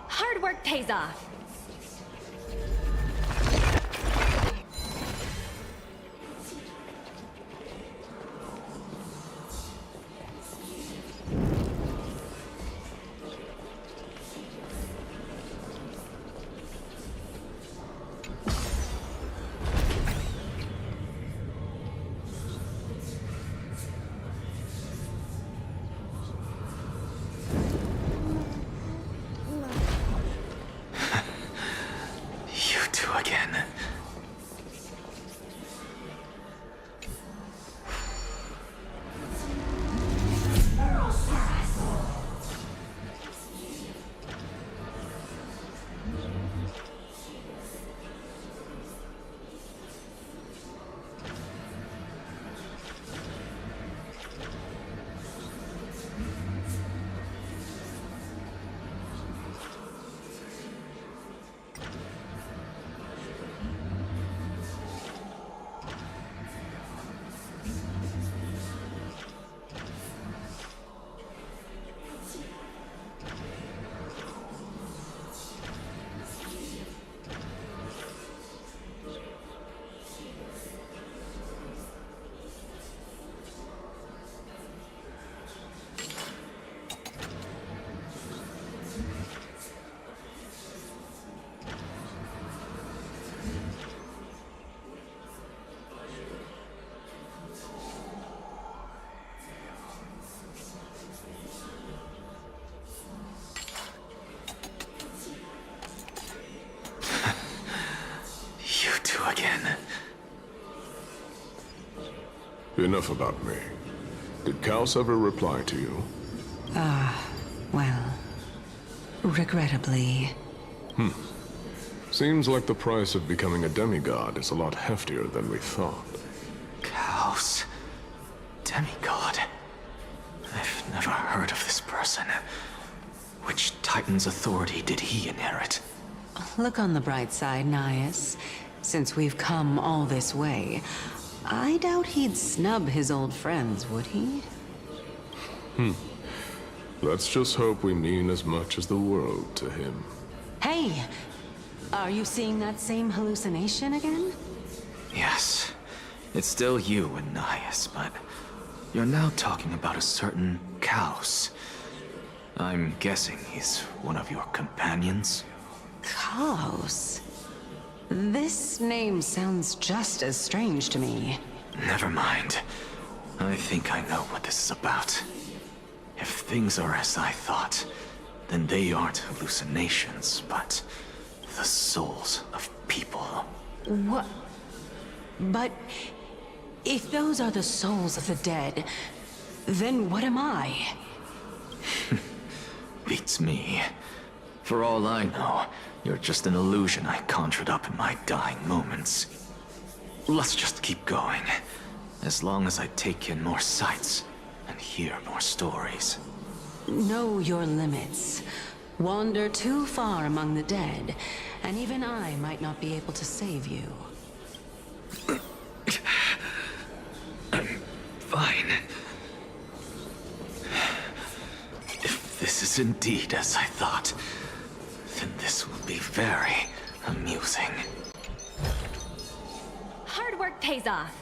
Hard work pays off. Again. Again. Enough about me. Did Kaos ever reply to you? Well, regrettably. Seems like the price of becoming a demigod is a lot heftier than we thought. Kaos. Demigod. I've never heard of this person. Which Titan's authority did he inherit? Look on the bright side, Nias. Since we've come all this way, I doubt he'd snub his old friends, would he? Let's just hope we mean as much as the world to him. Hey! Are you seeing that same hallucination again? Yes. It's still you and Nias, but you're now talking about a certain Kaos. I'm guessing he's one of your companions? Kaos? This name sounds just as strange to me. Never mind. I think I know what this is about. If things are as I thought, then they aren't hallucinations, but the souls of people. What? But if those are the souls of the dead, then what am I? Beats me. For all I know, you're just an illusion I conjured up in my dying moments. Let's just keep going. As long as I take in more sights and hear more stories. Know your limits. Wander too far among the dead, and even I might not be able to save you. I'm fine. If this is indeed as I thought, then this will be very amusing. Hard work pays off.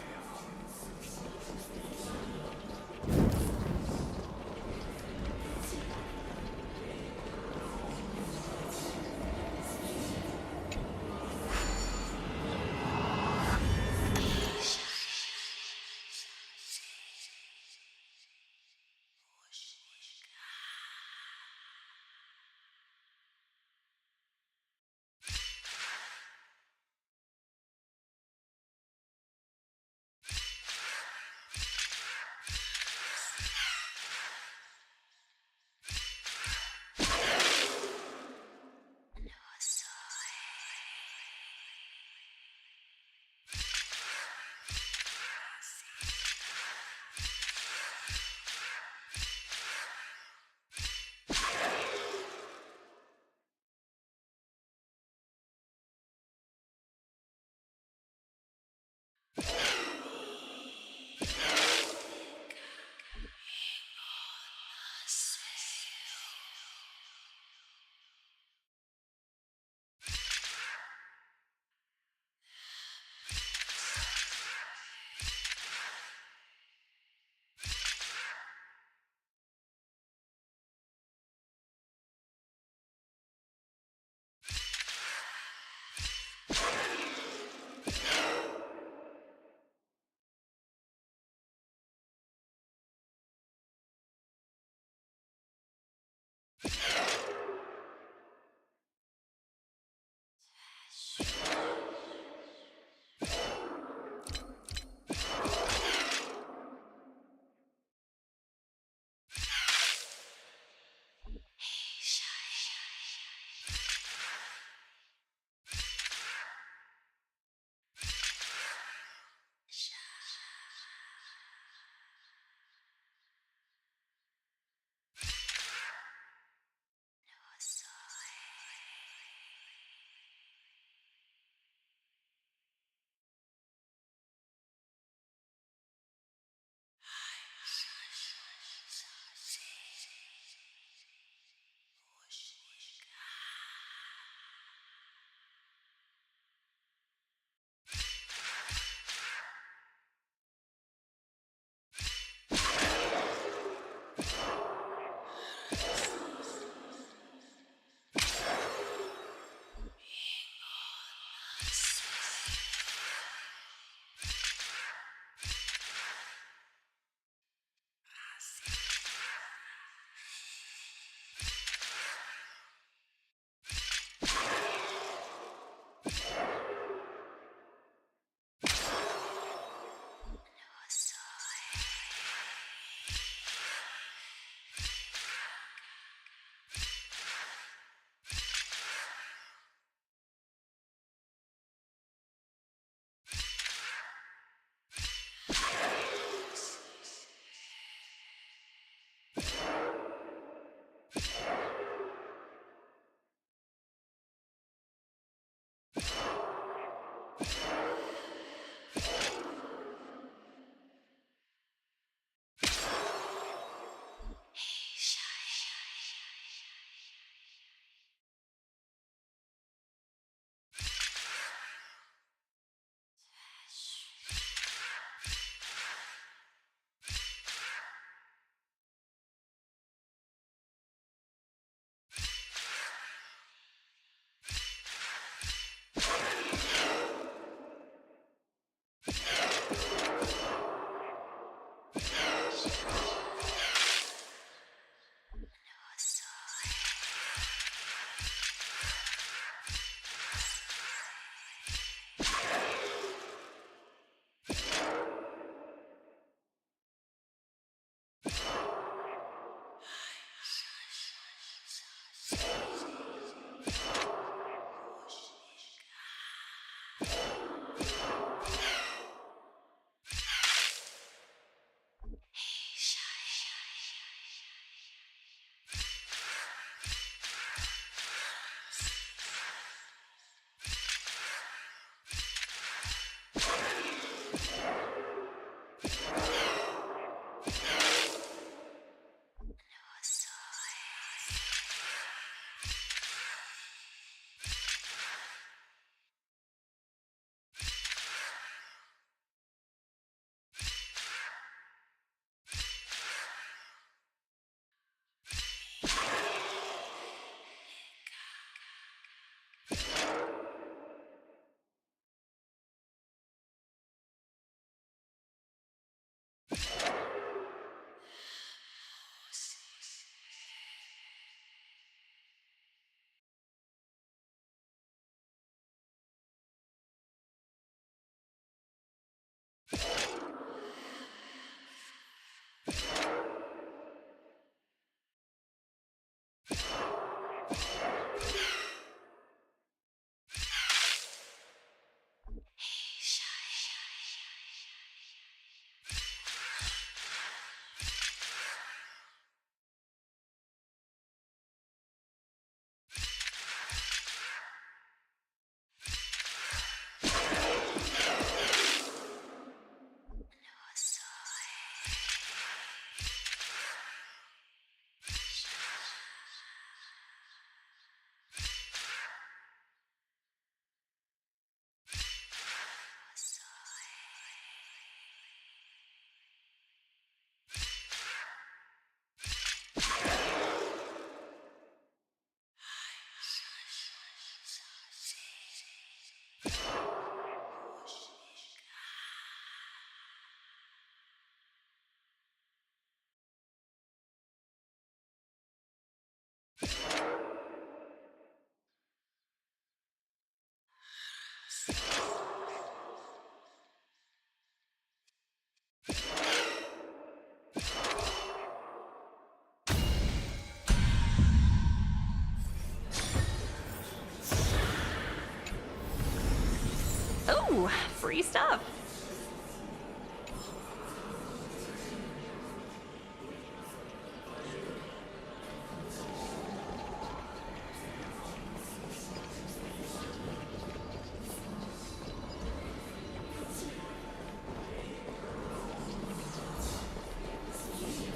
Ooh, free stuff.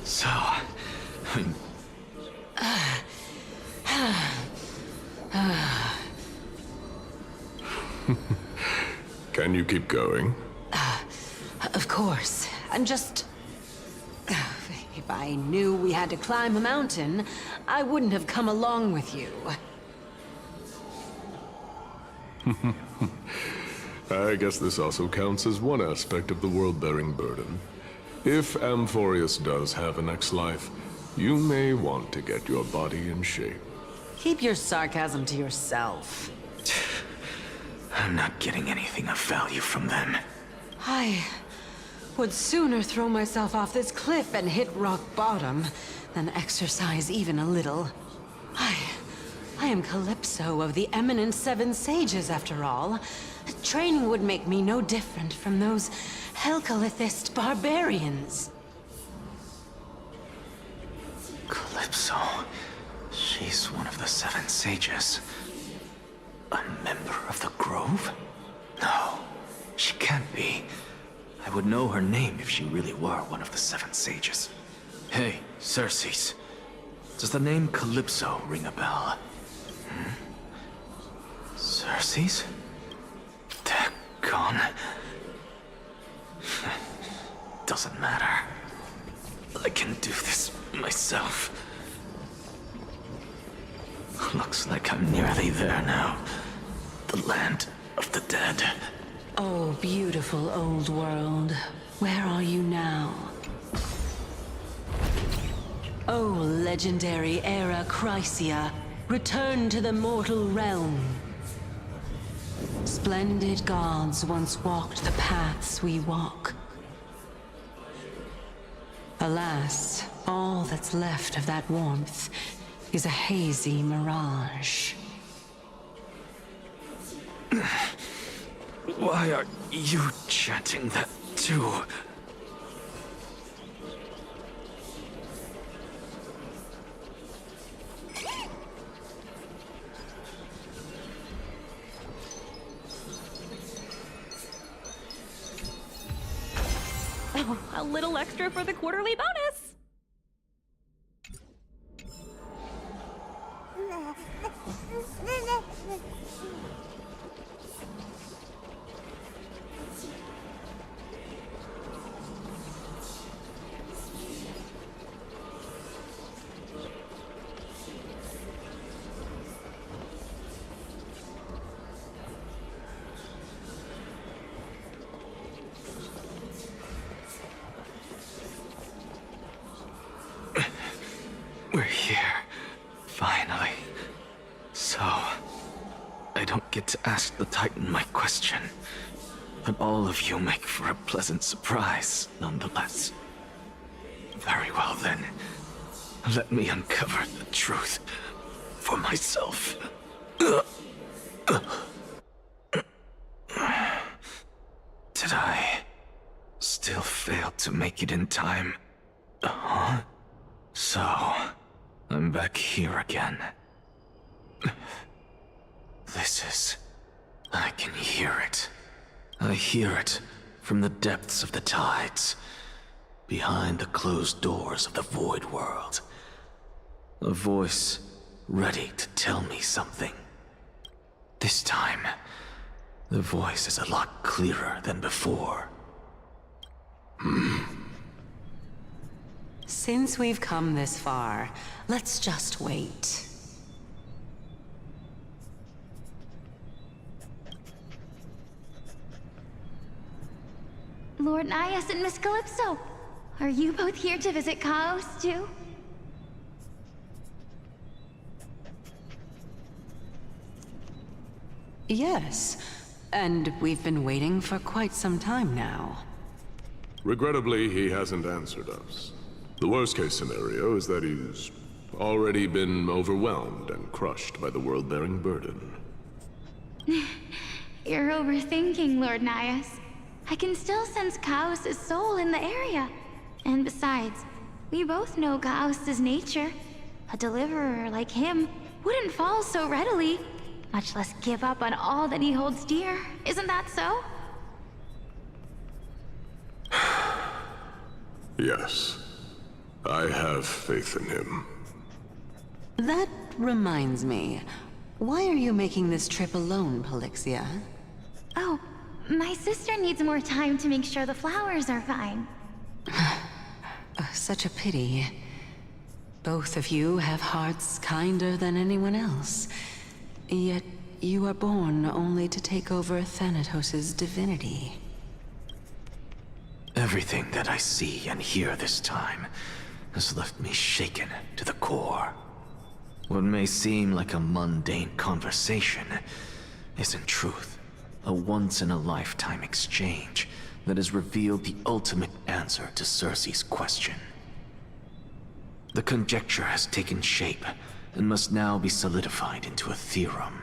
So, Can you keep going? Of course. I'm just... If I knew we had to climb a mountain, I wouldn't have come along with you. I guess this also counts as one aspect of the world-bearing burden. If Amphorius does have a next life, you may want to get your body in shape. Keep your sarcasm to yourself. I'm not getting anything of value from them. I would sooner throw myself off this cliff and hit rock bottom than exercise even a little. I am Calypso of the eminent Seven Sages, after all. Training would make me no different from those Helcalithist barbarians. Calypso. She's one of the Seven Sages. A member of the Grove? No, she can't be. I would know her name if she really were one of the Seven Sages. Hey, Circes. Does the name Calypso ring a bell? Circes? They're gone. Doesn't matter. I can do this myself. Looks like I'm nearly there now. The land of the dead. Oh, beautiful old world. Where are you now? Oh, legendary era Chrysia. Return to the mortal realm. Splendid gods once walked the paths we walk. Alas, all that's left of that warmth is a hazy mirage. Why are you chanting that too? Oh, a little extra for the quarterly bonus! We're here. Finally. So, I don't get to ask the Titan my question, but all of you make for a pleasant surprise, nonetheless. Very well then. Let me uncover the truth for myself. Did I still fail to make it in time? Huh? So, I'm back here again. I can hear it. I hear it from the depths of the tides, behind the closed doors of the void world. A voice ready to tell me something. This time, the voice is a lot clearer than before. Since we've come this far, let's just wait. Lord Nias and Miss Calypso, are you both here to visit Chaos, too? Yes, and we've been waiting for quite some time now. Regrettably, he hasn't answered us. The worst-case scenario is that he's already been overwhelmed and crushed by the world-bearing burden. You're overthinking, Lord Nias. I can still sense Chaos' soul in the area. And besides, we both know Chaos' nature. A deliverer like him wouldn't fall so readily, much less give up on all that he holds dear. Isn't that so? Yes. I have faith in him. That reminds me. Why are you making this trip alone, Polixia? Oh, my sister needs more time to make sure the flowers are fine. Such a pity. Both of you have hearts kinder than anyone else. Yet you are born only to take over Thanatos' divinity. Everything that I see and hear this time has left me shaken to the core. What may seem like a mundane conversation is in truth a once-in-a-lifetime exchange that has revealed the ultimate answer to Circe's question. The conjecture has taken shape and must now be solidified into a theorem.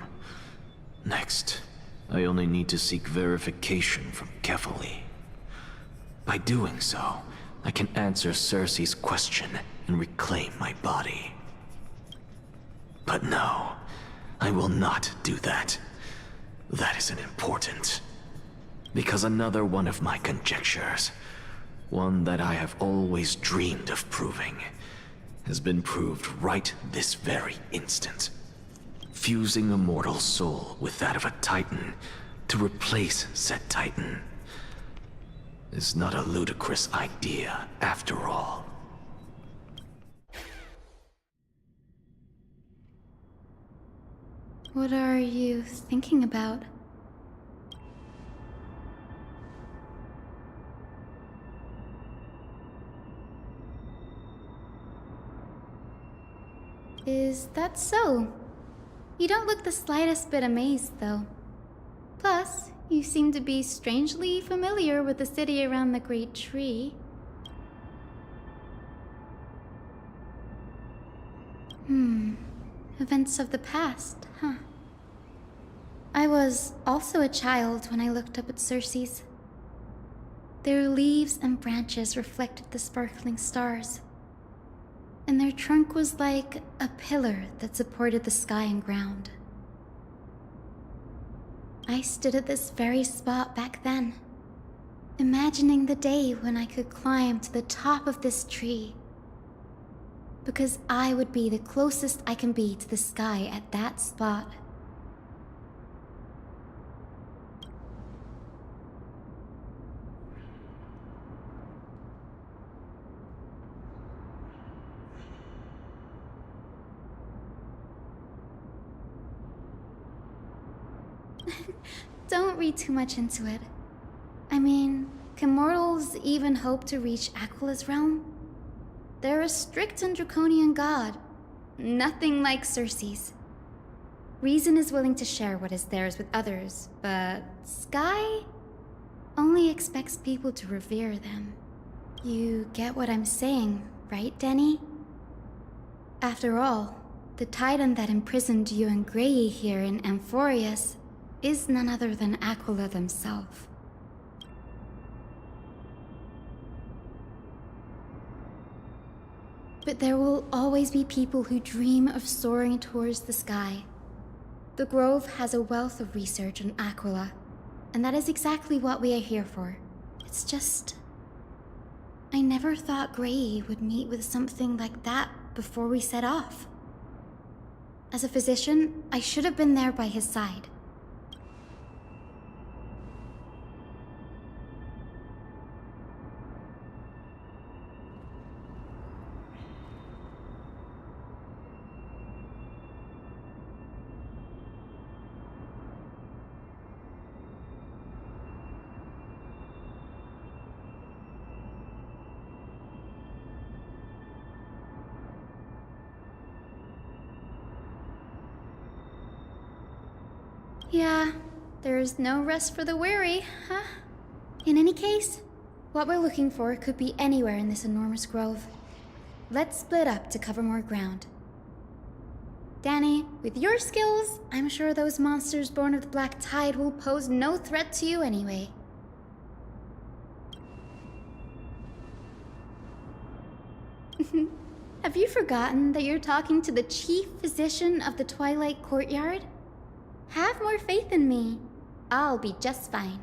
Next, I only need to seek verification from Kefali. By doing so, I can answer Circe's question and reclaim my body. But no, I will not do that. That isn't important. Because another one of my conjectures, one that I have always dreamed of proving, has been proved right this very instant. Fusing a mortal soul with that of a Titan to replace said Titan is not a ludicrous idea after all. What are you thinking about? Is that so? You don't look the slightest bit amazed, though. Plus, you seem to be strangely familiar with the city around the Great Tree. Events of the past, huh? I was also a child when I looked up at Circe's. Their leaves and branches reflected the sparkling stars, and their trunk was like a pillar that supported the sky and ground. I stood at this very spot back then, imagining the day when I could climb to the top of this tree, because I would be the closest I can be to the sky at that spot. Don't read too much into it. I mean, can mortals even hope to reach Aquila's realm? They're a strict and draconian god. Nothing like Circe's. Reason is willing to share what is theirs with others, but Sky only expects people to revere them. You get what I'm saying, right, Denny? After all, the titan that imprisoned you and Grey here in Amphorius is none other than Aquila themselves. But there will always be people who dream of soaring towards the sky. The Grove has a wealth of research on Aquila, and that is exactly what we are here for. It's just... I never thought Grey would meet with something like that before we set off. As a physician, I should have been there by his side. Yeah, there's no rest for the weary, huh? In any case, what we're looking for could be anywhere in this enormous grove. Let's split up to cover more ground. Danny, with your skills, I'm sure those monsters born of the Black Tide will pose no threat to you anyway. Have you forgotten that you're talking to the chief physician of the Twilight Courtyard? Have more faith in me. I'll be just fine.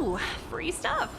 Ooh, free stuff.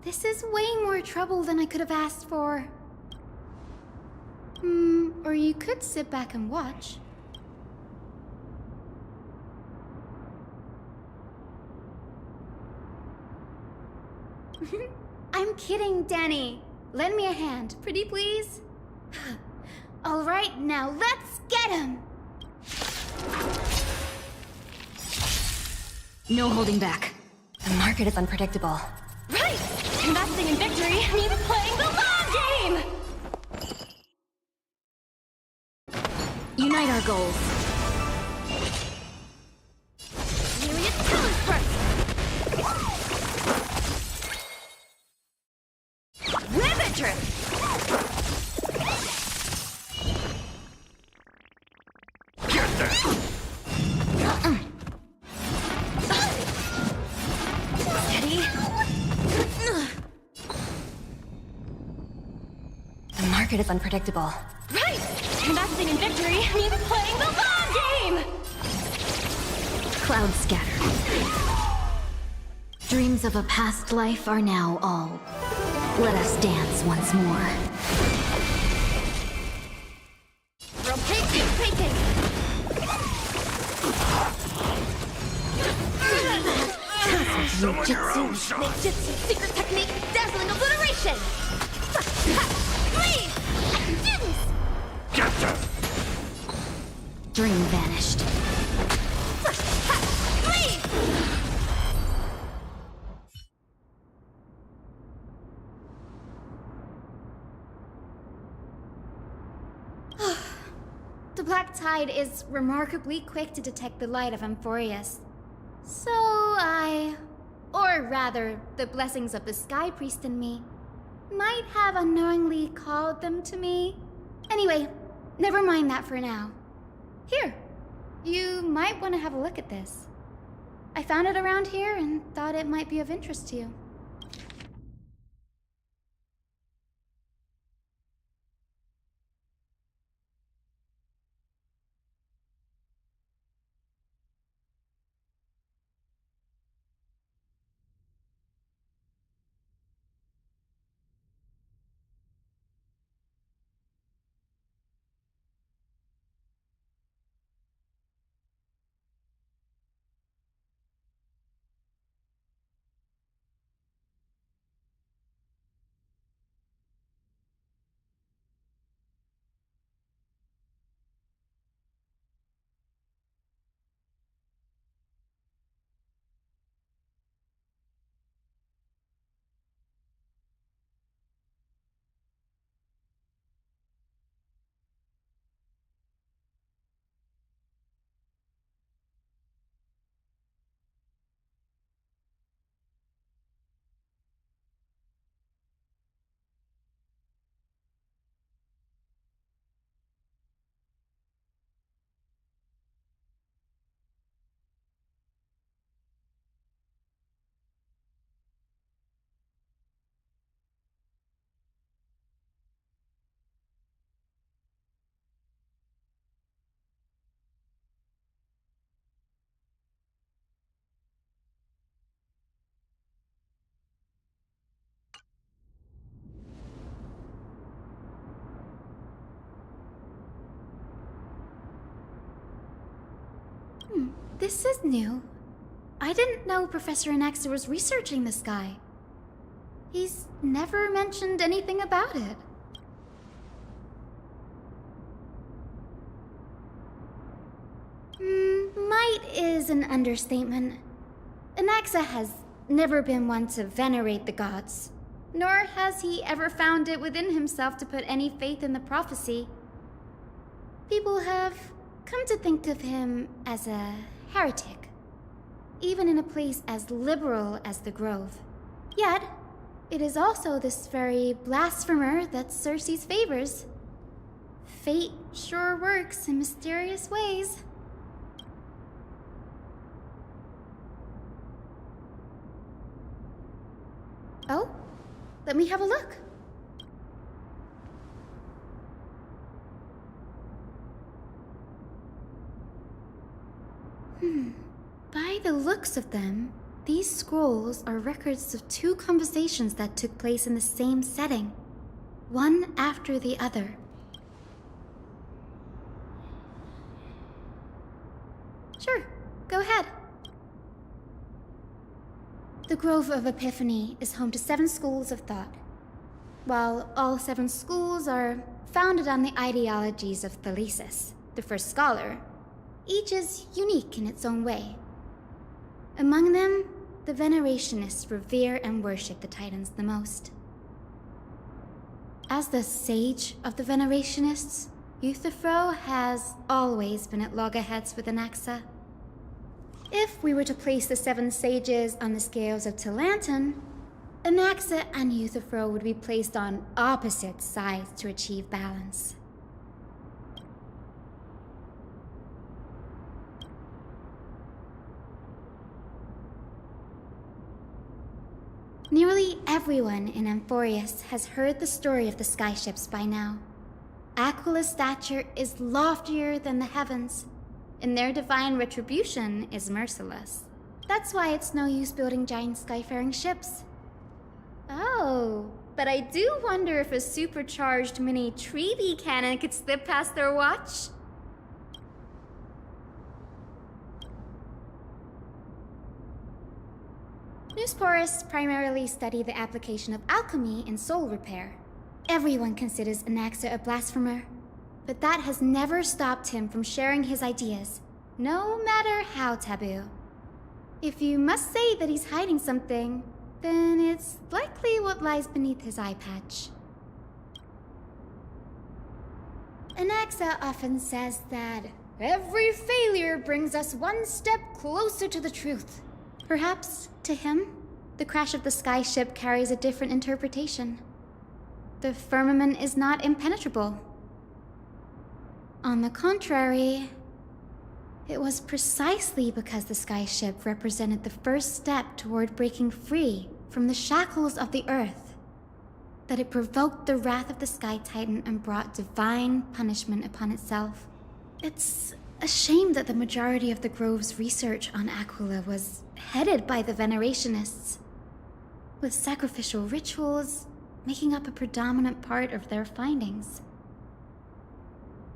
This is way more trouble than I could have asked for. Or you could sit back and watch. I'm kidding, Danny. Lend me a hand, pretty please? All right, now let's get him! No holding back. The market is unpredictable. Right! Investing in victory means playing the long game! Unite our goals. Myriad talent burst! Ravager! Get that! Steady. The market is unpredictable. Right! Investing in victory means playing the long game! Clouds scatter. Dreams of a past life are now all. Let us dance once more. Rotating, taking! Someone your own Ninjutsu, secret technique, dazzling obliteration! Please! Students! Get them! Dream vanished. Please! The Black Tide is remarkably quick to detect the light of Amphorius. So or rather, the blessings of the Sky Priest in me, might have unknowingly called them to me. Anyway, never mind that for now. Here, you might want to have a look at this. I found it around here and thought it might be of interest to you. This is new. I didn't know Professor Anaxa was researching the sky. He's never mentioned anything about it. Might is an understatement. Anaxa has never been one to venerate the gods, nor has he ever found it within himself to put any faith in the prophecy. People have come to think of him as a heretic, even in a place as liberal as the Grove. Yet, it is also this very blasphemer that Circe's favors. Fate sure works in mysterious ways. Oh, let me have a look. By the looks of them, these scrolls are records of 2 conversations that took place in the same setting, one after the other. Sure, go ahead. The Grove of Epiphany is home to 7 schools of thought. While all 7 schools are founded on the ideologies of Thalesis, the first scholar, each is unique in its own way. Among them, the Venerationists revere and worship the Titans the most. As the sage of the Venerationists, Euthyphro has always been at loggerheads with Anaxa. If we were to place the 7 sages on the scales of Talanton, Anaxa and Euthyphro would be placed on opposite sides to achieve balance. Nearly everyone in Amphorius has heard the story of the skyships by now. Aquila's stature is loftier than the heavens, and their divine retribution is merciless. That's why it's no use building giant skyfaring ships. Oh, but I do wonder if a supercharged mini Treaty cannon could slip past their watch. Newsporists primarily study the application of alchemy in soul repair. Everyone considers Anaxa a blasphemer, but that has never stopped him from sharing his ideas, no matter how taboo. If you must say that he's hiding something, then it's likely what lies beneath his eye patch. Anaxa often says that every failure brings us one step closer to the truth. Perhaps, to him, the crash of the skyship carries a different interpretation. The firmament is not impenetrable. On the contrary, it was precisely because the skyship represented the first step toward breaking free from the shackles of the earth that it provoked the wrath of the Sky Titan and brought divine punishment upon itself. It's a shame that the majority of the Grove's research on Aquila was headed by the Venerationists, with sacrificial rituals making up a predominant part of their findings.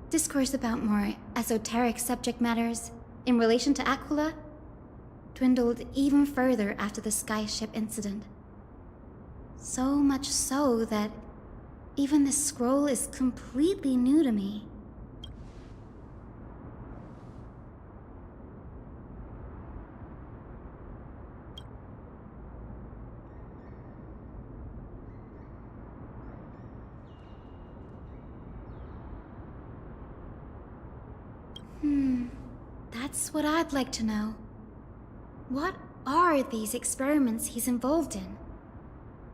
Discourse about more esoteric subject matters in relation to Aquila dwindled even further after the skyship incident. So much so that even this scroll is completely new to me. That's what I'd like to know. What are these experiments he's involved in?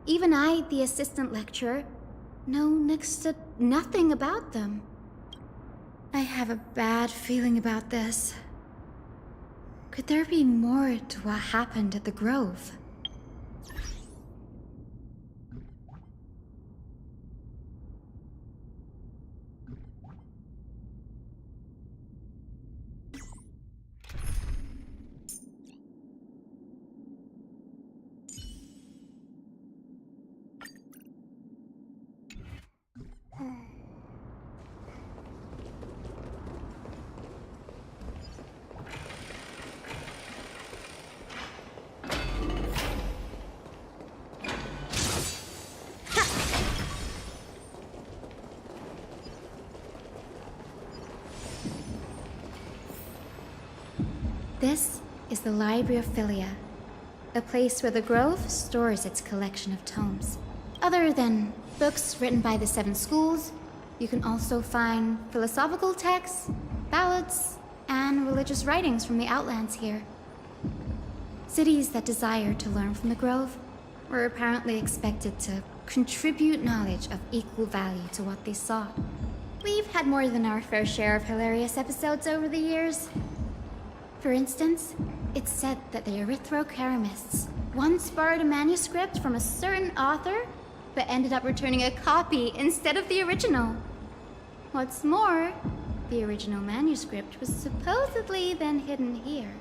Even I, the assistant lecturer, know next to nothing about them. I have a bad feeling about this. Could there be more to what happened at the Grove? This is the Library of Philia, a place where the Grove stores its collection of tomes. Other than books written by the 7 schools, you can also find philosophical texts, ballads, and religious writings from the Outlands here. Cities that desire to learn from the Grove were apparently expected to contribute knowledge of equal value to what they sought. We've had more than our fair share of hilarious episodes over the years. For instance, it's said that the Erythrocheramists once borrowed a manuscript from a certain author, but ended up returning a copy instead of the original. What's more, the original manuscript was supposedly then hidden here.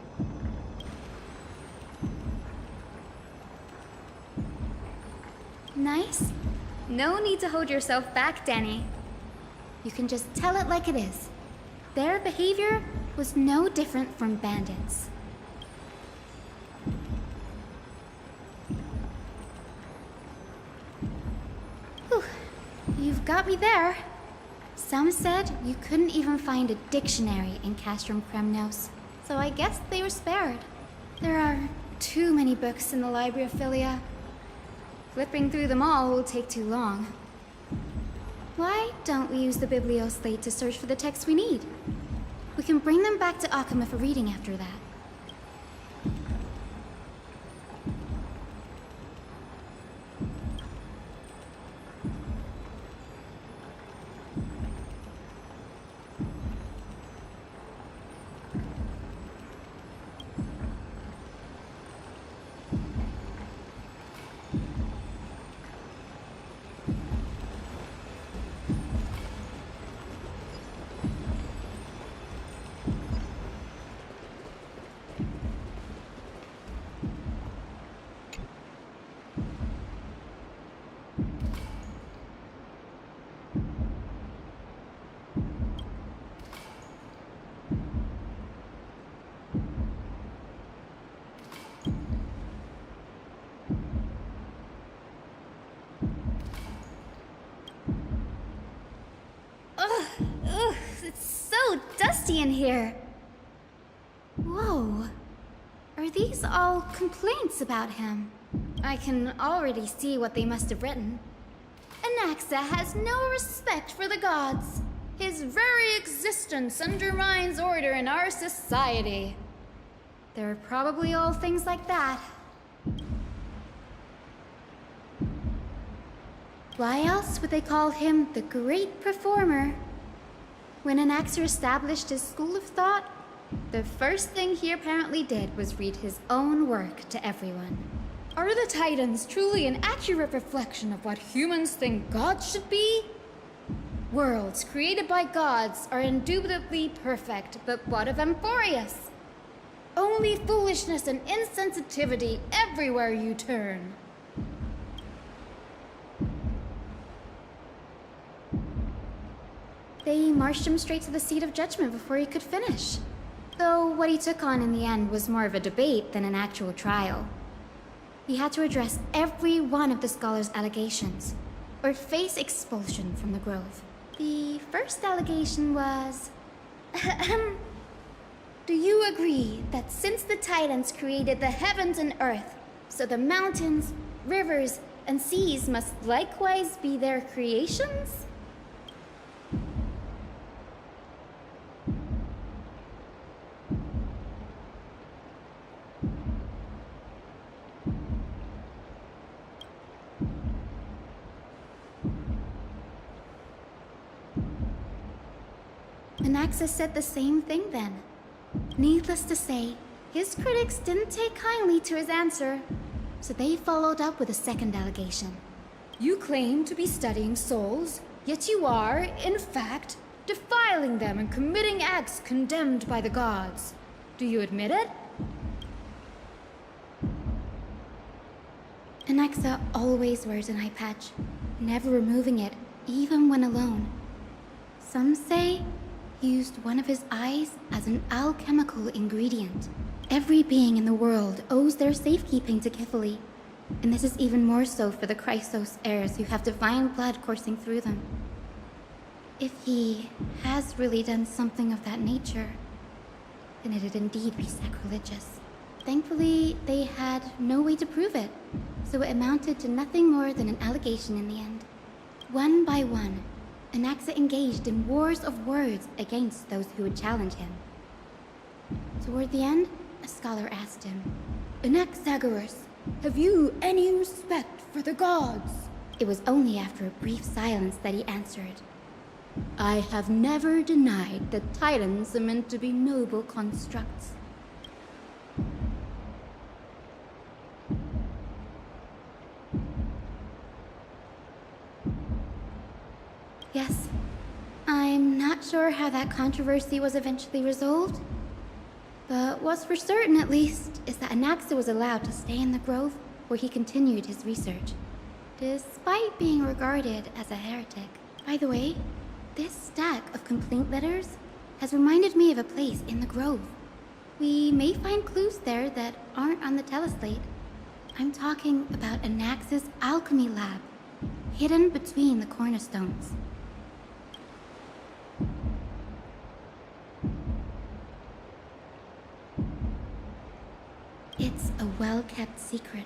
Nice? No need to hold yourself back, Danny. You can just tell it like it is. Their behavior was no different from bandits. Whew. You've got me there. Some said you couldn't even find a dictionary in Castrum Kremnos, so I guess they were spared. There are too many books in the Library of Philia. Flipping through them all will take too long. Why don't we use the Biblioslate to search for the texts we need? We can bring them back to Akama for reading after that. Ugh, it's so dusty in here. Whoa. Are these all complaints about him? I can already see what they must have written. Anaxa has no respect for the gods. His very existence undermines order in our society. They're probably all things like that. Why else would they call him the Great Performer? When Anaxer established his school of thought, the first thing he apparently did was read his own work to everyone. Are the Titans truly an accurate reflection of what humans think gods should be? Worlds created by gods are indubitably perfect, but what of Amphorius? Only foolishness and insensitivity everywhere you turn. They marched him straight to the seat of judgment before he could finish. Though what he took on in the end was more of a debate than an actual trial. He had to address every one of the scholar's allegations, or face expulsion from the Grove. The first allegation was... Do you agree that since the Titans created the heavens and earth, so the mountains, rivers, and seas must likewise be their creations? Anaxa said the same thing then. Needless to say, his critics didn't take kindly to his answer, so they followed up with a second allegation. You claim to be studying souls, yet you are, in fact, defiling them and committing acts condemned by the gods. Do you admit it? Anaxa always wears an eye patch, never removing it, even when alone. Some say he used one of his eyes as an alchemical ingredient. Every being in the world owes their safekeeping to Kifili, and this is even more so for the Chrysos heirs who have divine blood coursing through them. If he has really done something of that nature, then it'd indeed be sacrilegious. Thankfully, they had no way to prove it, so it amounted to nothing more than an allegation in the end. One by one, Anaxa engaged in wars of words against those who would challenge him. Toward the end, a scholar asked him, Anaxagoras, have you any respect for the gods? It was only after a brief silence that he answered, I have never denied that Titans are meant to be noble constructs. Yes, I'm not sure how that controversy was eventually resolved, but what's for certain, at least, is that Anaxa was allowed to stay in the grove where he continued his research. despite being regarded as a heretic. By the way, this stack of complaint letters has reminded me of a place in the Grove. We may find clues there that aren't on the teleslate. I'm talking about Anax's alchemy lab, hidden between the cornerstones. It's a well-kept secret.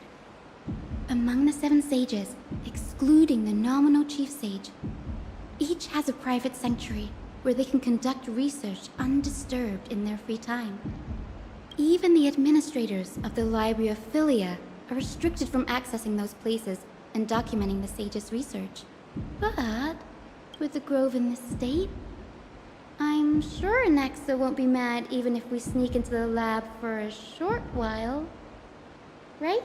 Among the 7 sages, excluding the nominal chief sage, each has a private sanctuary where they can conduct research undisturbed in their free time. Even the administrators of the Library of Philia are restricted from accessing those places and documenting the sage's research. But with the Grove in this state, I'm sure Anaxa won't be mad even if we sneak into the lab for a short while. Right?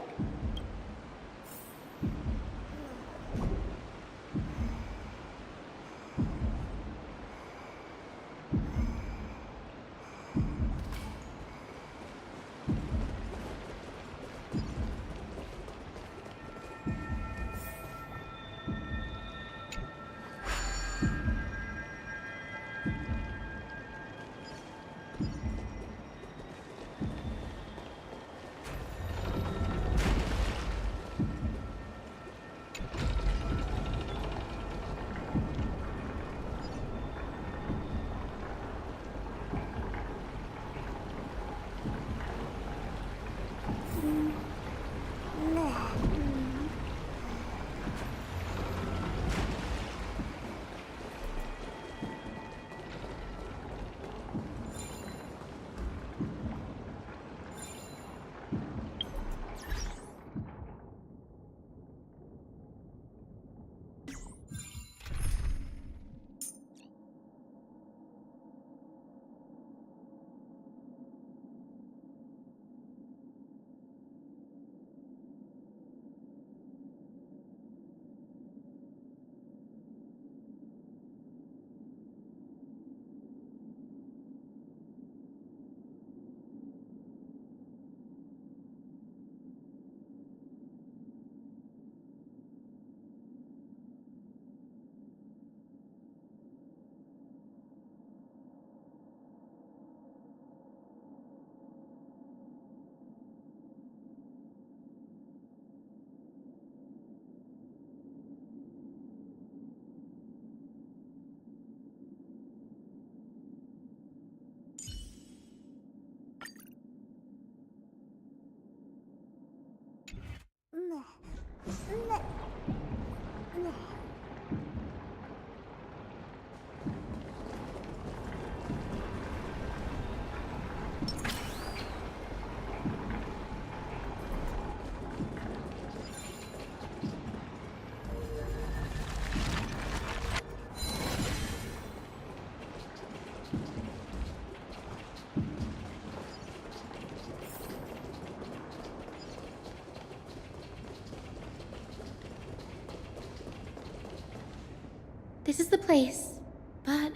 This is the place, but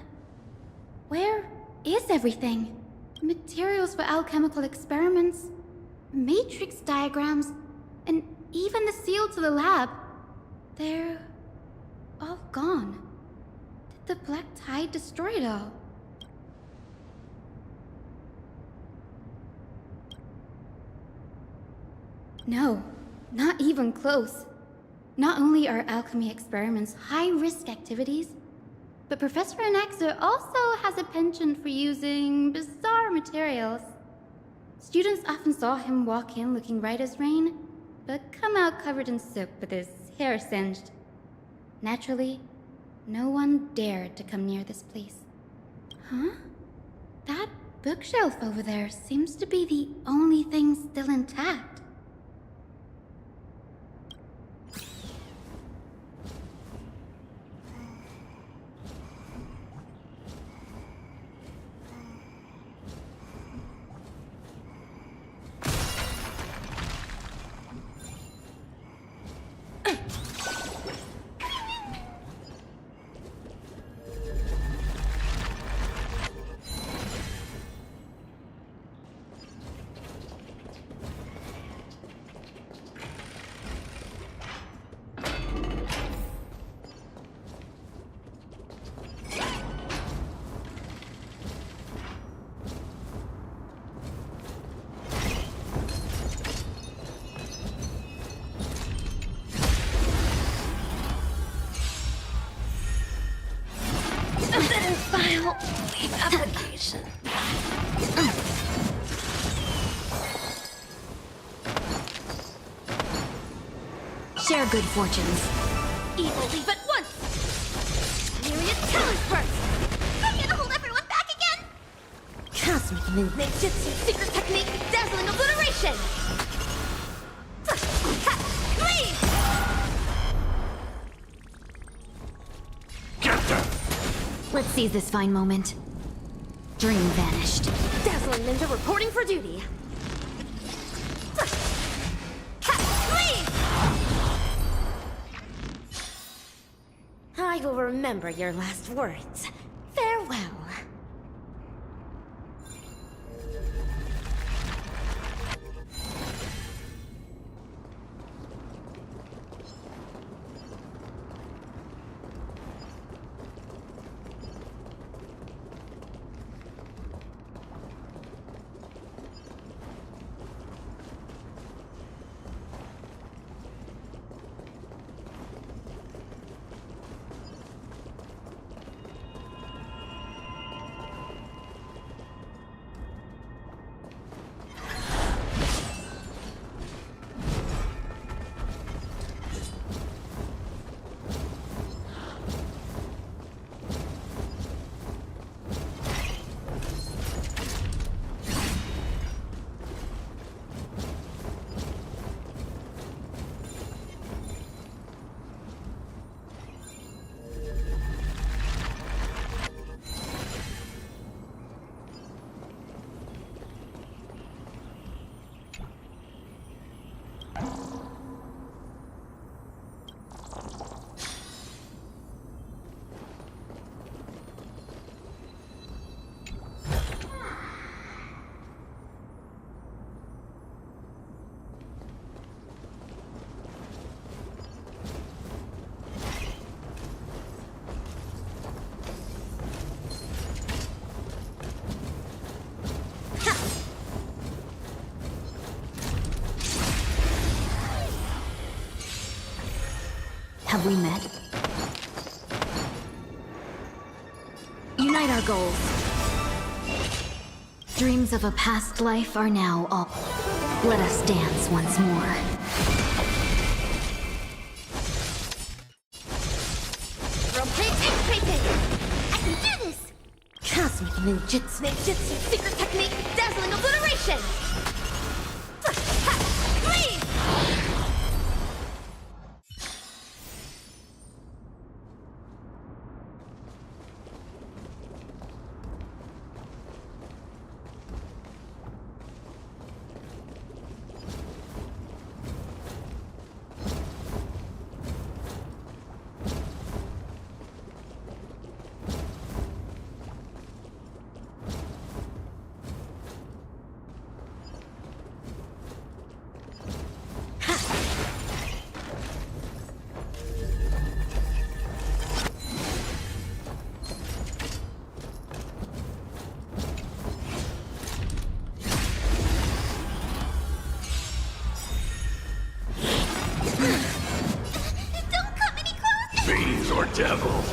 where is everything? Materials for alchemical experiments, matrix diagrams, and even the seal to the lab. They're all gone. Did the Black Tide destroy it all? No, not even close. Not only are alchemy experiments high-risk activities, but Professor Anaxa also has a penchant for using bizarre materials. Students often saw him walk in looking right as rain, but come out covered in soot with his hair singed. Naturally, no one dared to come near this place. Huh? That bookshelf over there seems to be the only thing still intact. Now, leave application. Share good fortunes. Evil leave at once! Myriad talent burst! I'm gonna hold everyone back again! Cosmic move, ninjutsu, secret technique, dazzling obliteration! Leave! Get them! Let's seize this fine moment. Dream vanished. Dazzling ninja reporting for duty! Leave! I will remember your last words. Farewell. Have we met? Unite our goals. Dreams of a past life are now all. Let us dance once more. Rotate! I can do this! Cosmic ninjutsu, secret technique, dazzling obliteration! Leave! Fiends or devils,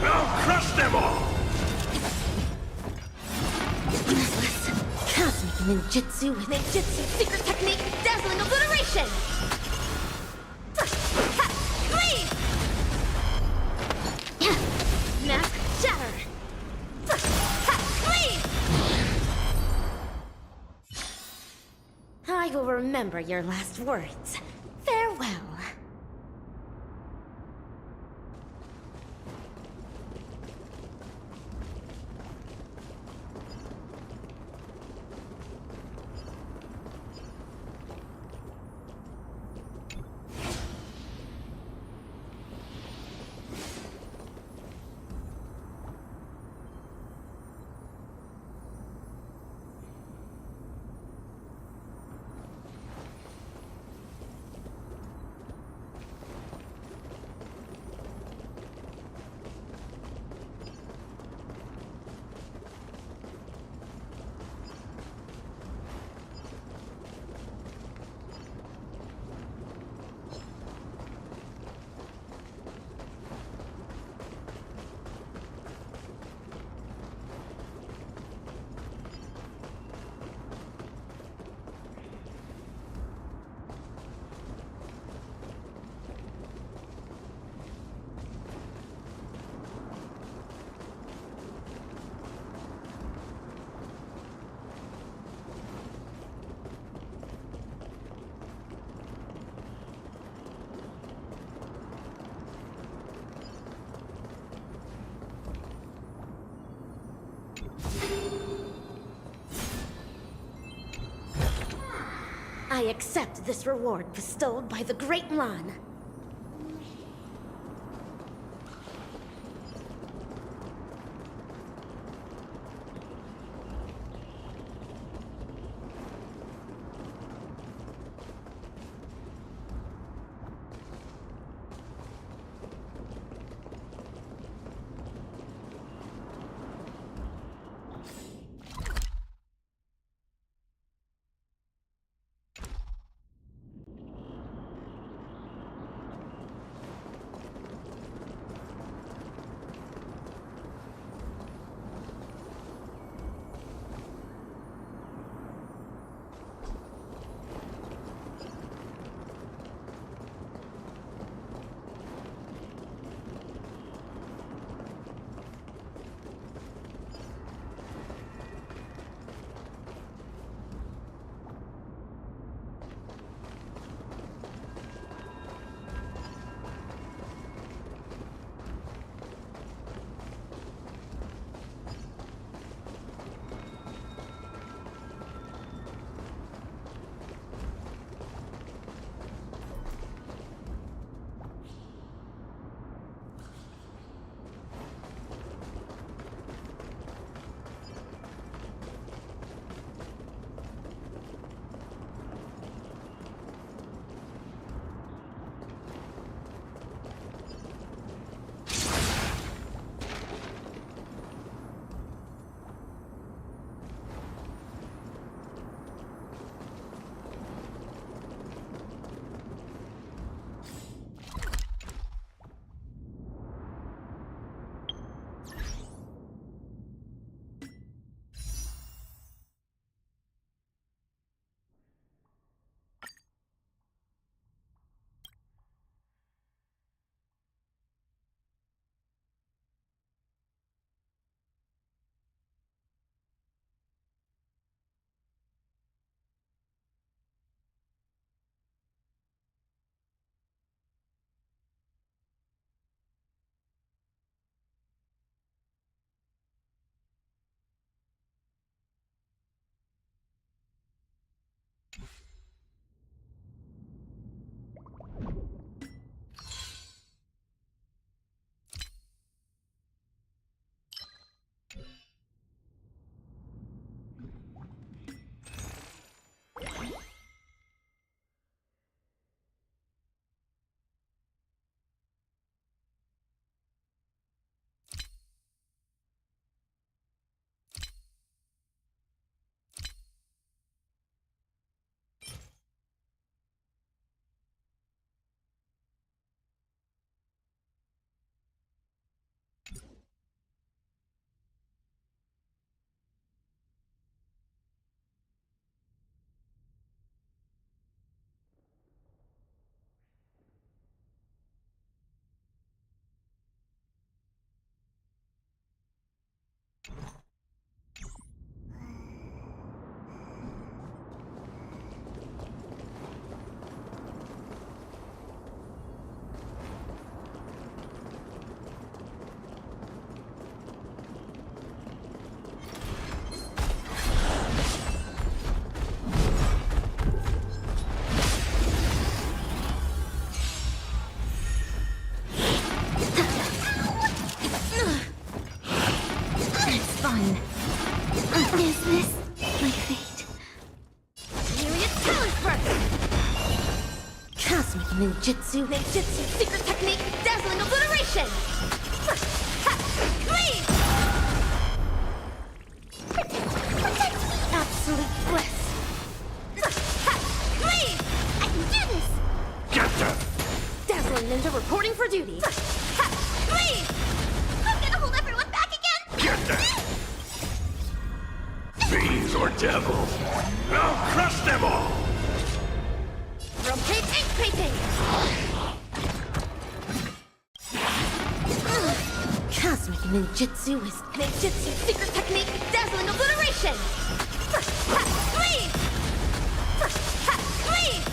I'll crush them all! Cosmic ninjutsu, secret technique, dazzling obliteration! Leave! Mask shatter! Leave! I will remember your last words. Farewell. I accept this reward bestowed by the Great Lan. Is this my fate? Myriad Talent Burst! Cosmic Ninjutsu, Secret Technique, Dazzling Obliteration! Cleave! Absolute Bliss! Cleave! I can do this! Get them! Dazzling Ninja reporting for duty! Cleave! I'm gonna hold everyone back again! Get them! Fiends or devils, I'll crush them all! Rotate ink painting! Cosmic Ninjutsu is Secret Technique, Dazzling Obliteration! Cleave! Cleave!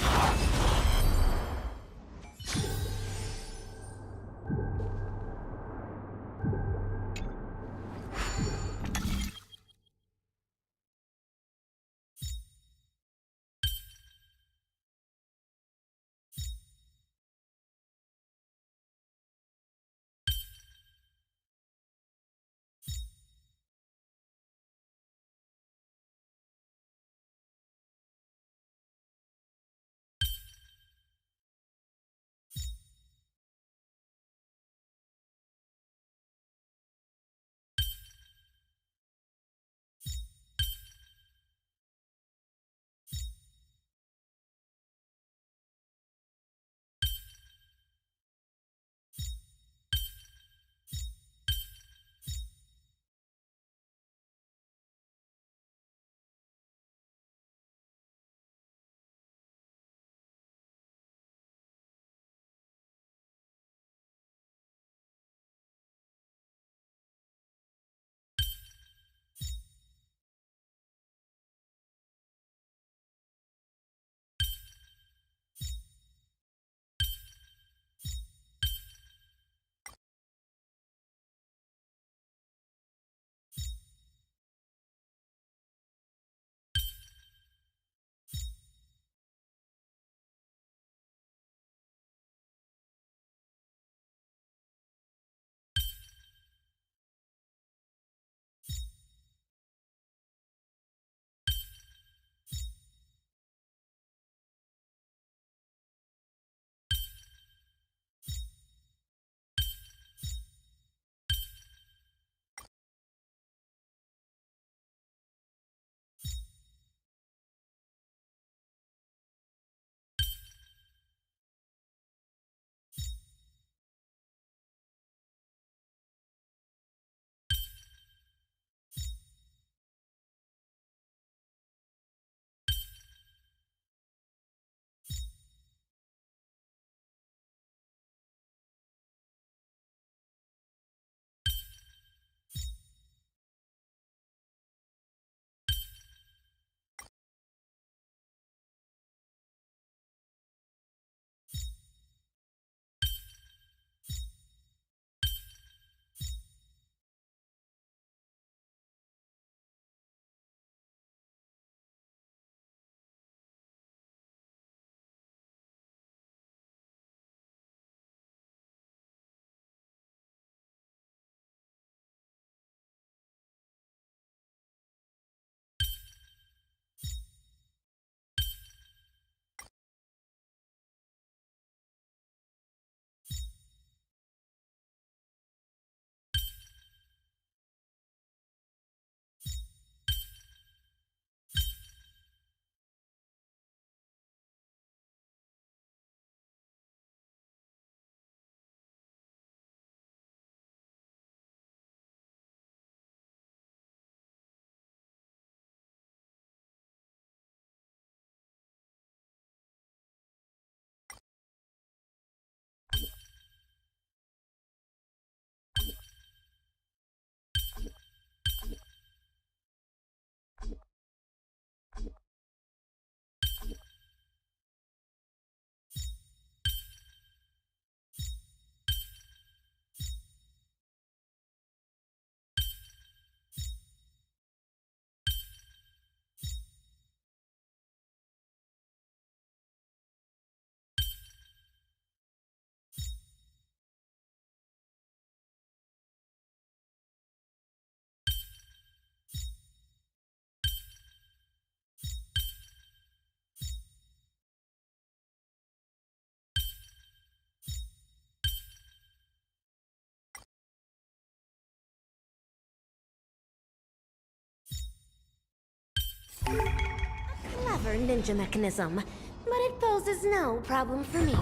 clever ninja mechanism, but it poses no problem for me.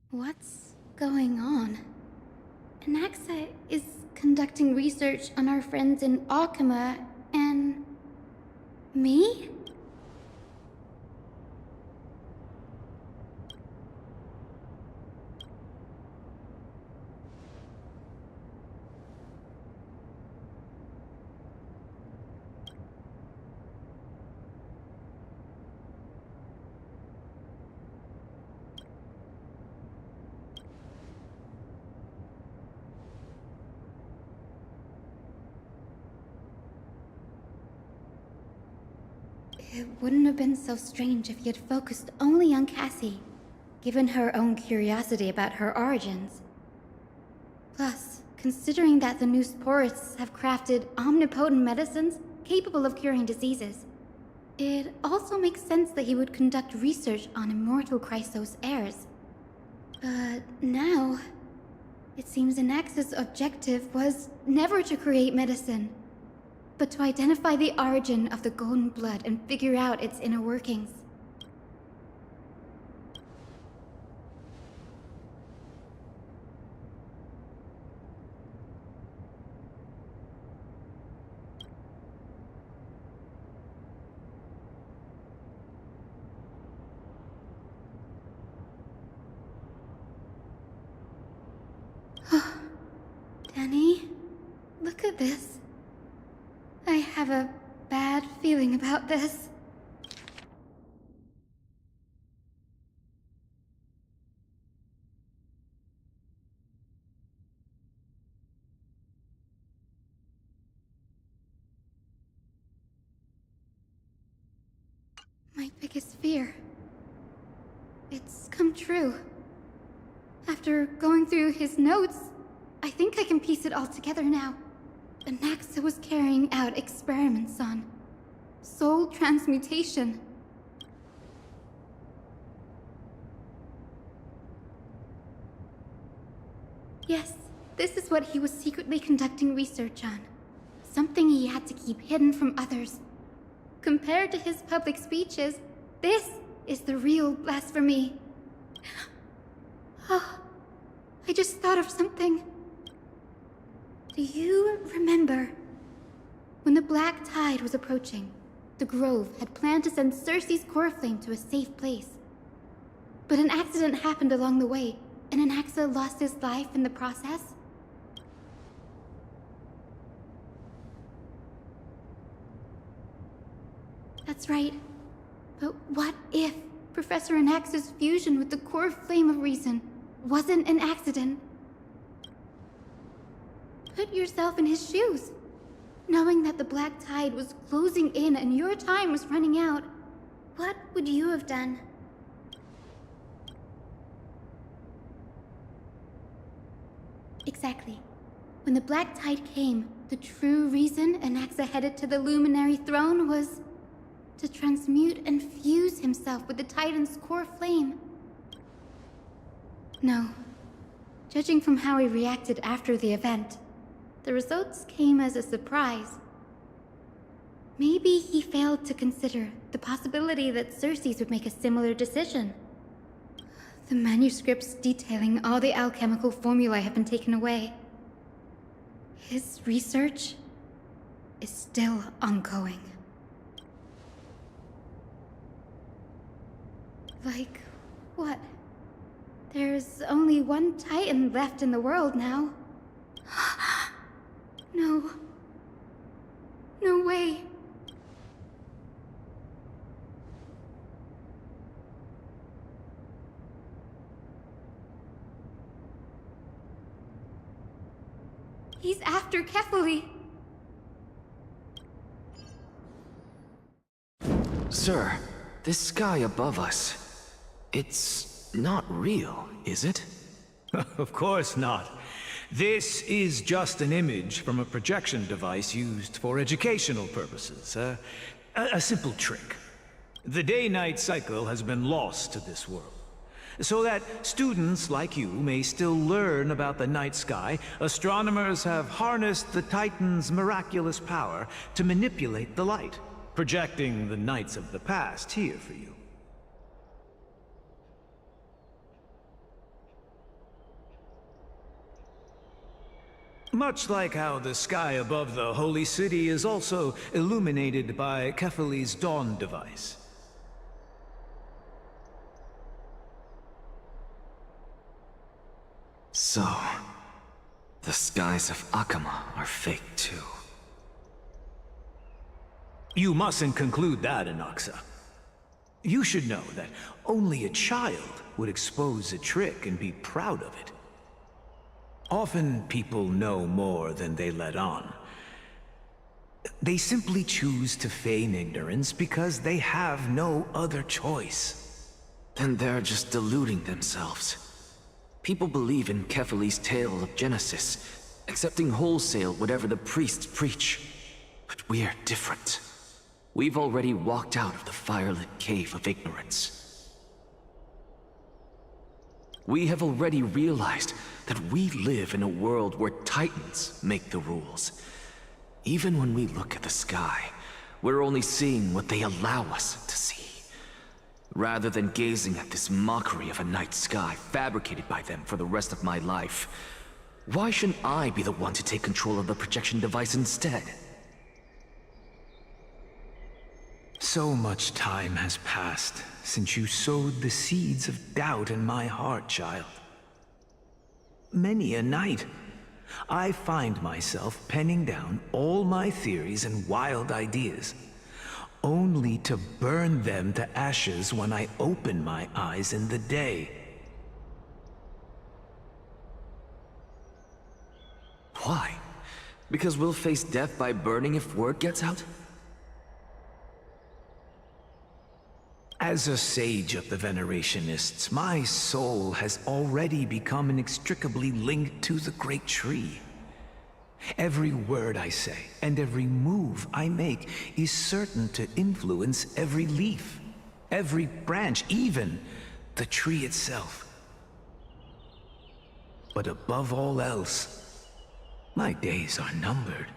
What's going on? Anaxa is conducting research on our friends in Alchema and... me? It wouldn't have been so strange if he had focused only on Cassie, given her own curiosity about her origins. Plus, considering that the new sporists have crafted omnipotent medicines capable of curing diseases, it also makes sense that he would conduct research on immortal Chrysos heirs. But now, it seems Anaxa's objective was never to create medicine, but to identify the origin of the golden blood and figure out its inner workings. Danny, look at this. I have a bad feeling about this. My biggest fear. It's come true. After going through his notes, I think I can piece it all together now. Anaxa was carrying out experiments on Soul transmutation. Yes, this is what he was secretly conducting research on. Something he had to keep hidden from others. Compared to his public speeches, this is the real blasphemy. Oh, I just thought of something. Do you remember when the Black Tide was approaching? The Grove had planned to send Cersei's core flame to a safe place. But an accident happened along the way, and Anaxa lost his life in the process? That's right. But what if Professor Anaxa's fusion with the core flame of reason wasn't an accident? Put yourself in his shoes. Knowing that the Black Tide was closing in and your time was running out, what would you have done? Exactly. When the Black Tide came, the true reason Anaxa headed to the Luminary Throne was to transmute and fuse himself with the Titan's core flame. No. Judging from how he reacted after the event, the results came as a surprise. Maybe he failed to consider the possibility that Cersei's would make a similar decision. The manuscripts detailing all the alchemical formulae have been taken away. His research is still ongoing. Like, what? There's only one Titan left in the world now. No. No way. He's after Kefali. Sir, this sky above us, it's not real, is it? Of course not. This is just an image from a projection device used for educational purposes. A simple trick. The day-night cycle has been lost to this world. So that students like you may still learn about the night sky, astronomers have harnessed the Titan's miraculous power to manipulate the light, projecting the nights of the past here for you. Much like how the sky above the Holy City is also illuminated by Kefali's dawn device. So, the skies of Akama are fake too. You mustn't conclude that, Anaxa. You should know that only a child would expose a trick and be proud of it. Often people know more than they let on. They simply choose to feign ignorance because they have no other choice. Then they're just deluding themselves. People believe in Kefali's tale of Genesis, accepting wholesale whatever the priests preach. But we're different. We've already walked out of the firelit cave of ignorance. We have already realized that we live in a world where Titans make the rules. Even when we look at the sky, we're only seeing what they allow us to see. Rather than gazing at this mockery of a night sky fabricated by them for the rest of my life, why shouldn't I be the one to take control of the projection device instead? So much time has passed since you sowed the seeds of doubt in my heart, child. Many a night, I find myself penning down all my theories and wild ideas, only to burn them to ashes when I open my eyes in the day. Why? Because we'll face death by burning if word gets out? As a sage of the Venerationists, my soul has already become inextricably linked to the Great Tree. Every word I say and every move I make is certain to influence every leaf, every branch, even the tree itself. But above all else, my days are numbered.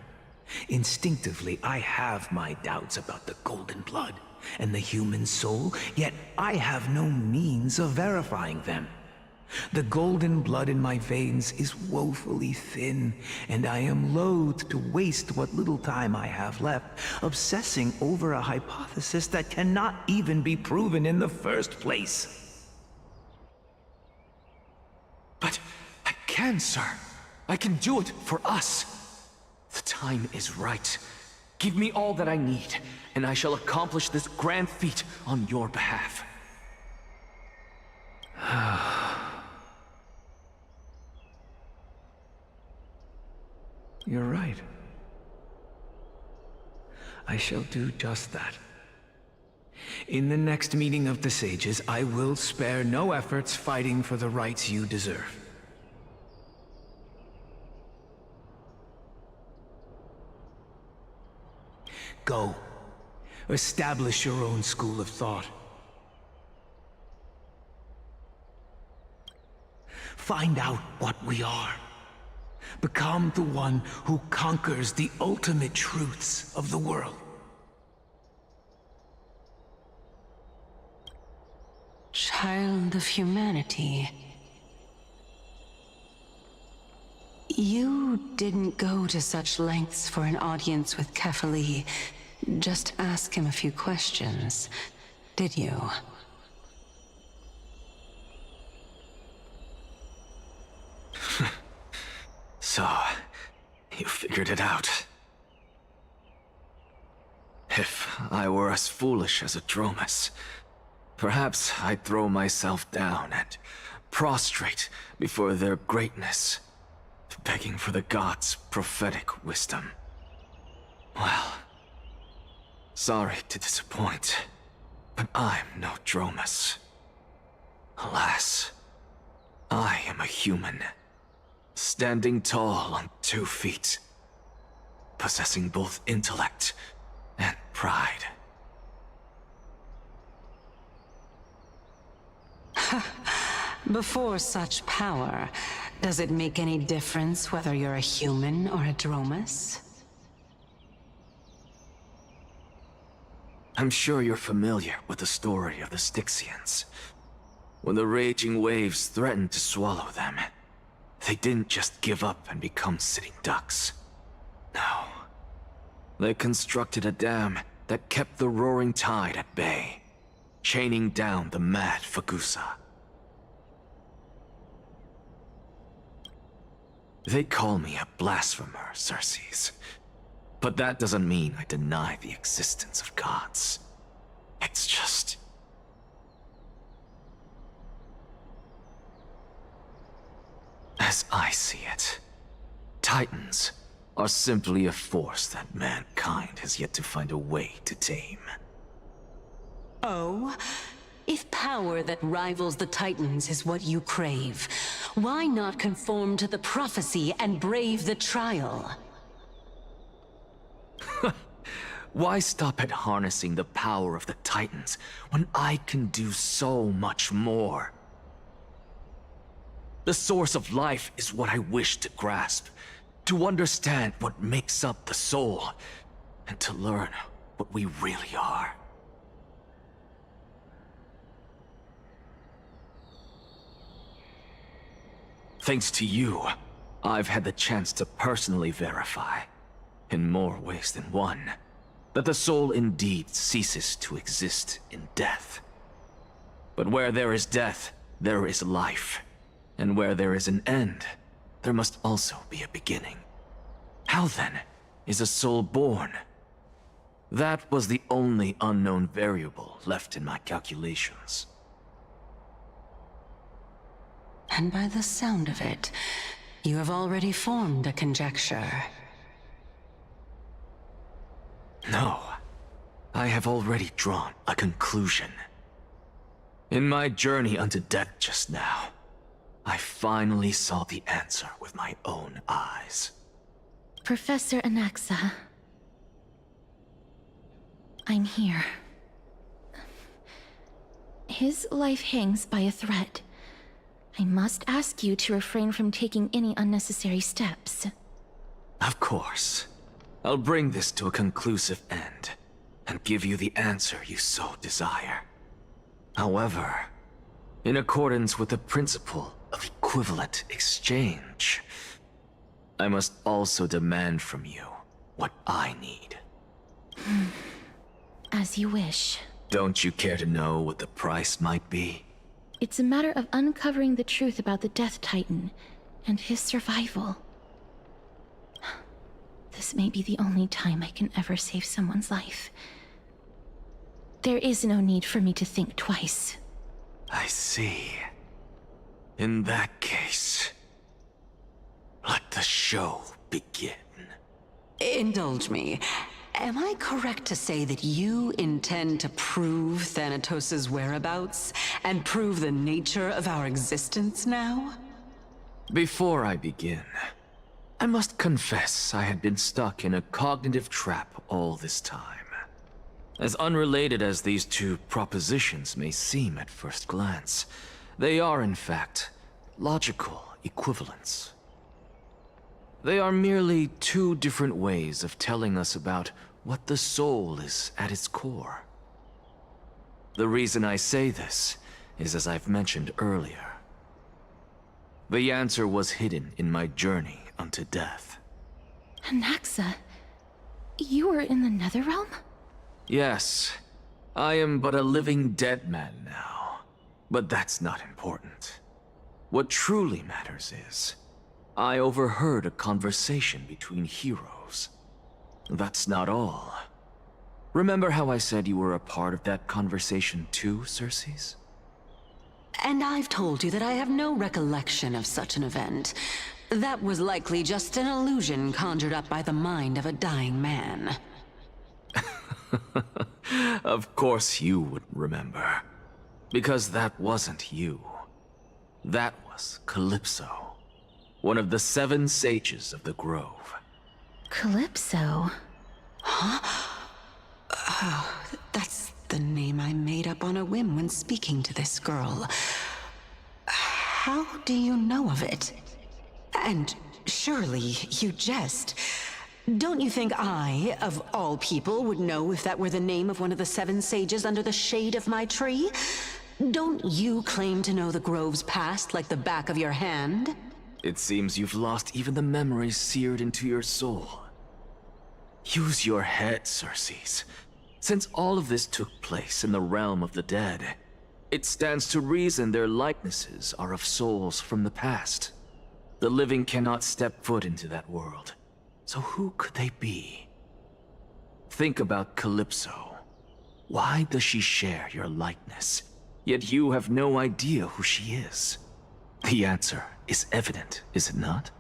Instinctively, I have my doubts about the golden blood and the human soul, yet I have no means of verifying them. The golden blood in my veins is woefully thin, and I am loath to waste what little time I have left obsessing over a hypothesis that cannot even be proven in the first place. But I can, sir. I can do it for us. The time is right. Give me all that I need, and I shall accomplish this grand feat on your behalf. You're right. I shall do just that. In the next meeting of the sages, I will spare no efforts fighting for the rights you deserve. Go. Establish your own school of thought. Find out what we are. Become the one who conquers the ultimate truths of the world. Child of humanity. You didn't go to such lengths for an audience with Kefali. Just ask him a few questions, did you? So, you figured it out. If I were as foolish as a Dromus, perhaps I'd throw myself down and prostrate before their greatness, begging for the gods' prophetic wisdom. Well, sorry to disappoint, but I'm no Dromus. Alas, I am a human, standing tall on 2 feet, possessing both intellect and pride. Before such power, does it make any difference whether you're a human or a Dromus? I'm sure you're familiar with the story of the Styxians. When the raging waves threatened to swallow them, they didn't just give up and become sitting ducks. No. They constructed a dam that kept the roaring tide at bay, chaining down the mad Fagusa. They call me a blasphemer, Circes. But that doesn't mean I deny the existence of gods. It's just... as I see it, Titans are simply a force that mankind has yet to find a way to tame. Oh? If power that rivals the Titans is what you crave, why not conform to the prophecy and brave the trial? Why stop at harnessing the power of the Titans when I can do so much more? The source of life is what I wish to grasp, to understand what makes up the soul, and to learn what we really are. Thanks to you, I've had the chance to personally verify, in more ways than one, that the soul indeed ceases to exist in death. But where there is death, there is life. And where there is an end, there must also be a beginning. How then is a soul born? That was the only unknown variable left in my calculations. And by the sound of it, you have already formed a conjecture. No, I have already drawn a conclusion. In my journey unto death just now, I finally saw the answer with my own eyes. Professor Anaxa. I'm here. His life hangs by a thread. I must ask you to refrain from taking any unnecessary steps. Of course. I'll bring this to a conclusive end, and give you the answer you so desire. However, in accordance with the principle of equivalent exchange, I must also demand from you what I need. As you wish. Don't you care to know what the price might be? It's a matter of uncovering the truth about the Death Titan and his survival. This may be the only time I can ever save someone's life. There is no need for me to think twice. I see. In that case, let the show begin. Indulge me. Am I correct to say that you intend to prove Thanatos' whereabouts and prove the nature of our existence now? Before I begin, I must confess I had been stuck in a cognitive trap all this time. As unrelated as these two propositions may seem at first glance, they are in fact logical equivalents. They are merely two different ways of telling us about what the soul is at its core. The reason I say this is, as I've mentioned earlier, the answer was hidden in my journey unto death. Anaxa, you were in the Netherrealm? Yes, I am but a living dead man now, but that's not important. What truly matters is, I overheard a conversation between heroes. That's not all. Remember how I said you were a part of that conversation too, Circes? And I've told you that I have no recollection of such an event. That was likely just an illusion conjured up by the mind of a dying man. Of course you wouldn't remember. Because that wasn't you. That was Calypso, one of the 7 sages of the Grove. Calypso? Huh? Oh, that's the name I made up on a whim when speaking to this girl. How do you know of it? And surely you jest. Don't you think I, of all people, would know if that were the name of one of the 7 sages under the shade of my tree? Don't you claim to know the Grove's past like the back of your hand? It seems you've lost even the memories seared into your soul. Use your head, Circes. Since all of this took place in the realm of the dead, it stands to reason their likenesses are of souls from the past. The living cannot step foot into that world. So who could they be? Think about Calypso. Why does she share your likeness, yet you have no idea who she is? The answer is evident, is it not?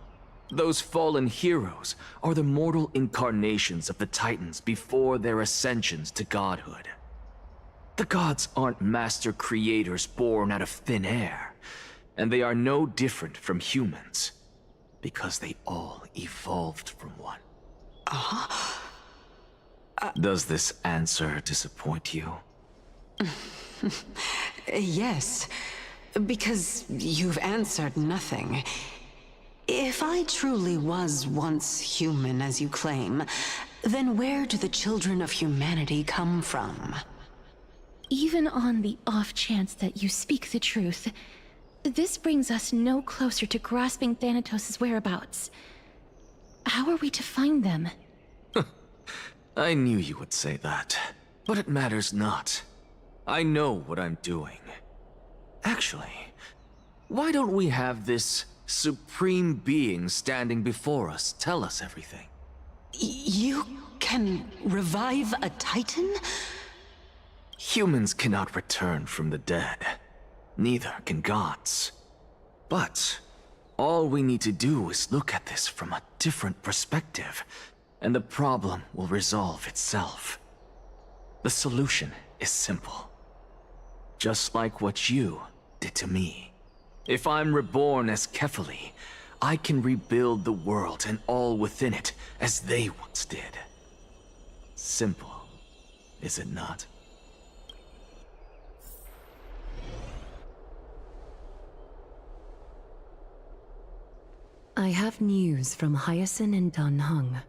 Those fallen heroes are the mortal incarnations of the Titans before their ascensions to godhood. The gods aren't master creators born out of thin air, and they are no different from humans, because they all evolved from one. Does this answer disappoint you? Yes, because you've answered nothing. If I truly was once human, as you claim, then where do the children of humanity come from? Even on the off chance that you speak the truth, this brings us no closer to grasping Thanatos' whereabouts. How are we to find them? I knew you would say that, but it matters not. I know what I'm doing. Actually, why don't we have this supreme being standing before us tell us everything? You can revive a Titan? Humans cannot return from the dead. Neither can gods. But all we need to do is look at this from a different perspective, and the problem will resolve itself. The solution is simple. Just like what you did to me. If I'm reborn as Kefali, I can rebuild the world and all within it, as they once did. Simple, is it not? I have news from Hyacinth and Danheng.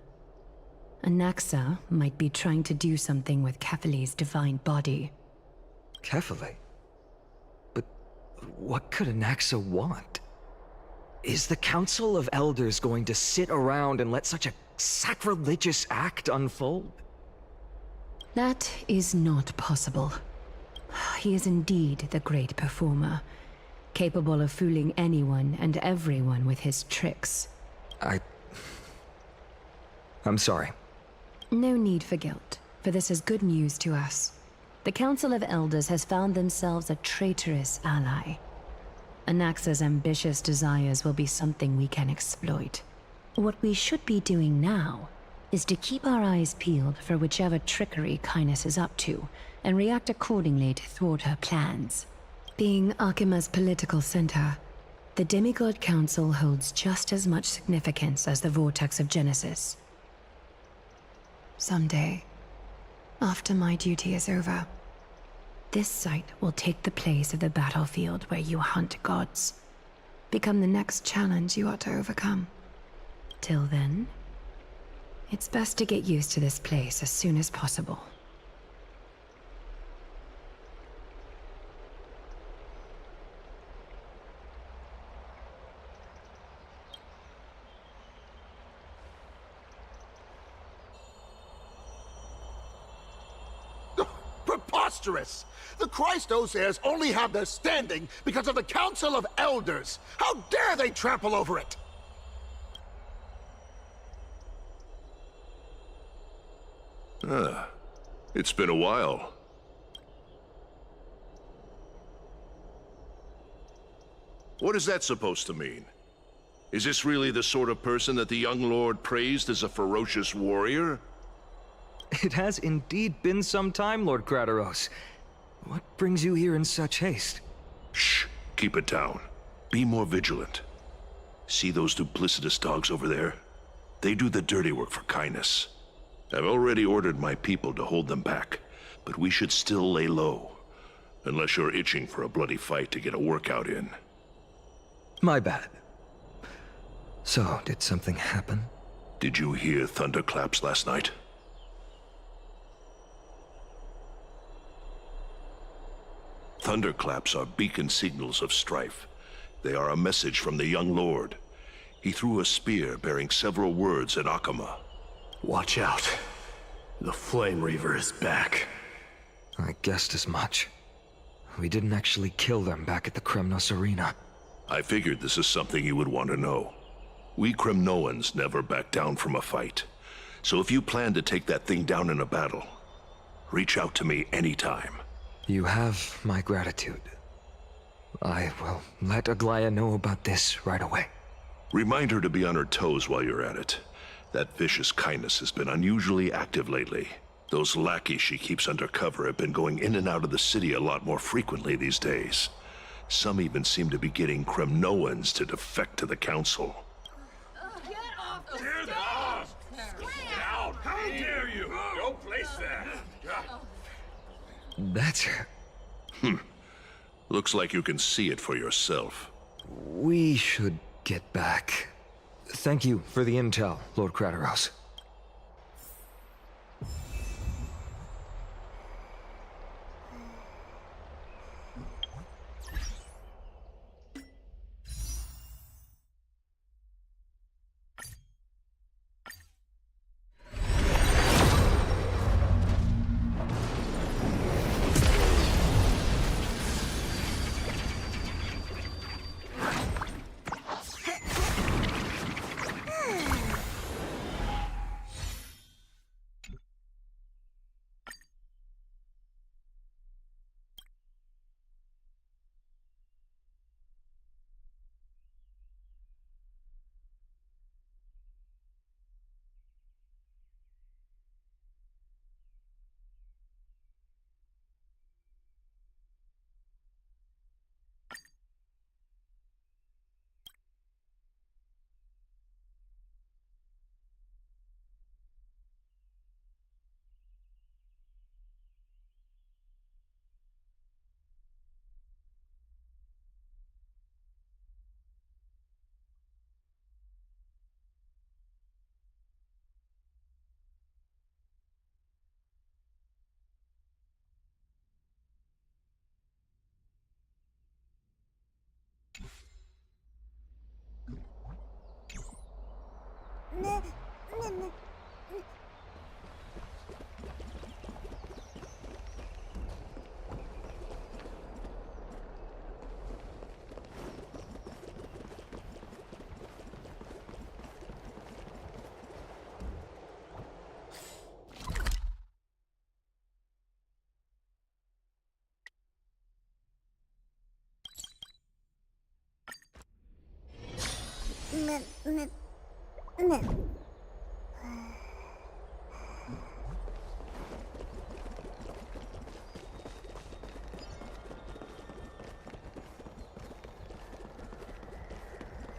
Anaxa might be trying to do something with Kefali's divine body. Kefali? But what could Anaxa want? Is the Council of Elders going to sit around and let such a sacrilegious act unfold? That is not possible. He is indeed the great performer, capable of fooling anyone and everyone with his tricks. I'm sorry. No need for guilt, for this is good news to us. The Council of Elders has found themselves a traitorous ally. Anaxa's ambitious desires will be something we can exploit. What we should be doing now is to keep our eyes peeled for whichever trickery Kynus is up to, and react accordingly to thwart her plans. Being Akima's political center, the Demigod Council holds just as much significance as the Vortex of Genesis. Someday, after my duty is over, this site will take the place of the battlefield where you hunt gods. Become the next challenge you ought to overcome. Till then, it's best to get used to this place as soon as possible. Preposterous! The Christos heirs only have their standing because of the Council of Elders! How dare they trample over it! It's been a while. What is that supposed to mean? Is this really the sort of person that the young lord praised as a ferocious warrior? It has indeed been some time, Lord Crateros. What brings you here in such haste? Shh, keep it down. Be more vigilant. See those duplicitous dogs over there? They do the dirty work for Kynus. I've already ordered my people to hold them back, but we should still lay low. Unless you're itching for a bloody fight to get a workout in. My bad. So, did something happen? Did you hear thunderclaps last night? Thunderclaps are beacon signals of strife. They are a message from the young lord. He threw a spear bearing several words at Akama. Watch out. The Flame Reaver is back. I guessed as much. We didn't actually kill them back at the Kremnos Arena. I figured this is something you would want to know. We Kremnoans never back down from a fight. So if you plan to take that thing down in a battle, reach out to me anytime. You have my gratitude. I will let Aglaya know about this right away. Remind her to be on her toes while you're at it. That vicious Kynus has been unusually active lately. Those lackeys she keeps under cover have been going in and out of the city a lot more frequently these days. Some even seem to be getting Kremnoans to defect to the Council. Get off the stairs! Get out! How dare you! Don't place that! That's her. Looks like you can see it for yourself. We should get back. Thank you for the intel, Lord Crateros.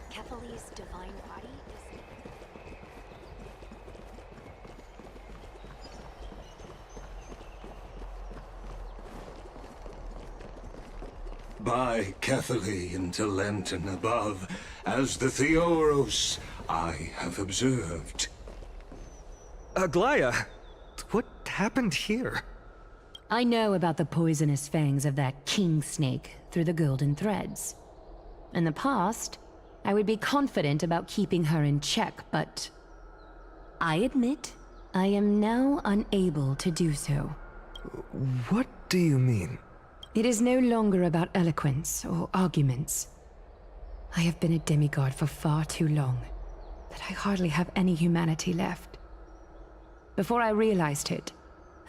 Kefali's divine body is... By Cathali into Lenten above, as the Theoros I have observed. Aglaya, what happened here? I know about the poisonous fangs of that king snake through the golden threads. In the past, I would be confident about keeping her in check, but I admit I am now unable to do so. What do you mean? It is no longer about eloquence or arguments. I have been a demigod for far too long that I hardly have any humanity left. Before I realized it,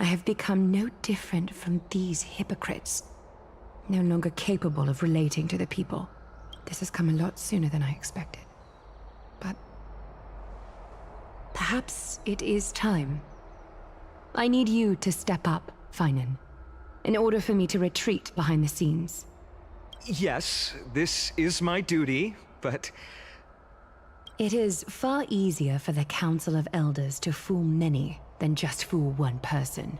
I have become no different from these hypocrites, no longer capable of relating to the people. This has come a lot sooner than I expected. But perhaps it is time. I need you to step up, Finan, in order for me to retreat behind the scenes. Yes, this is my duty, but... It is far easier for the Council of Elders to fool many than just fool one person.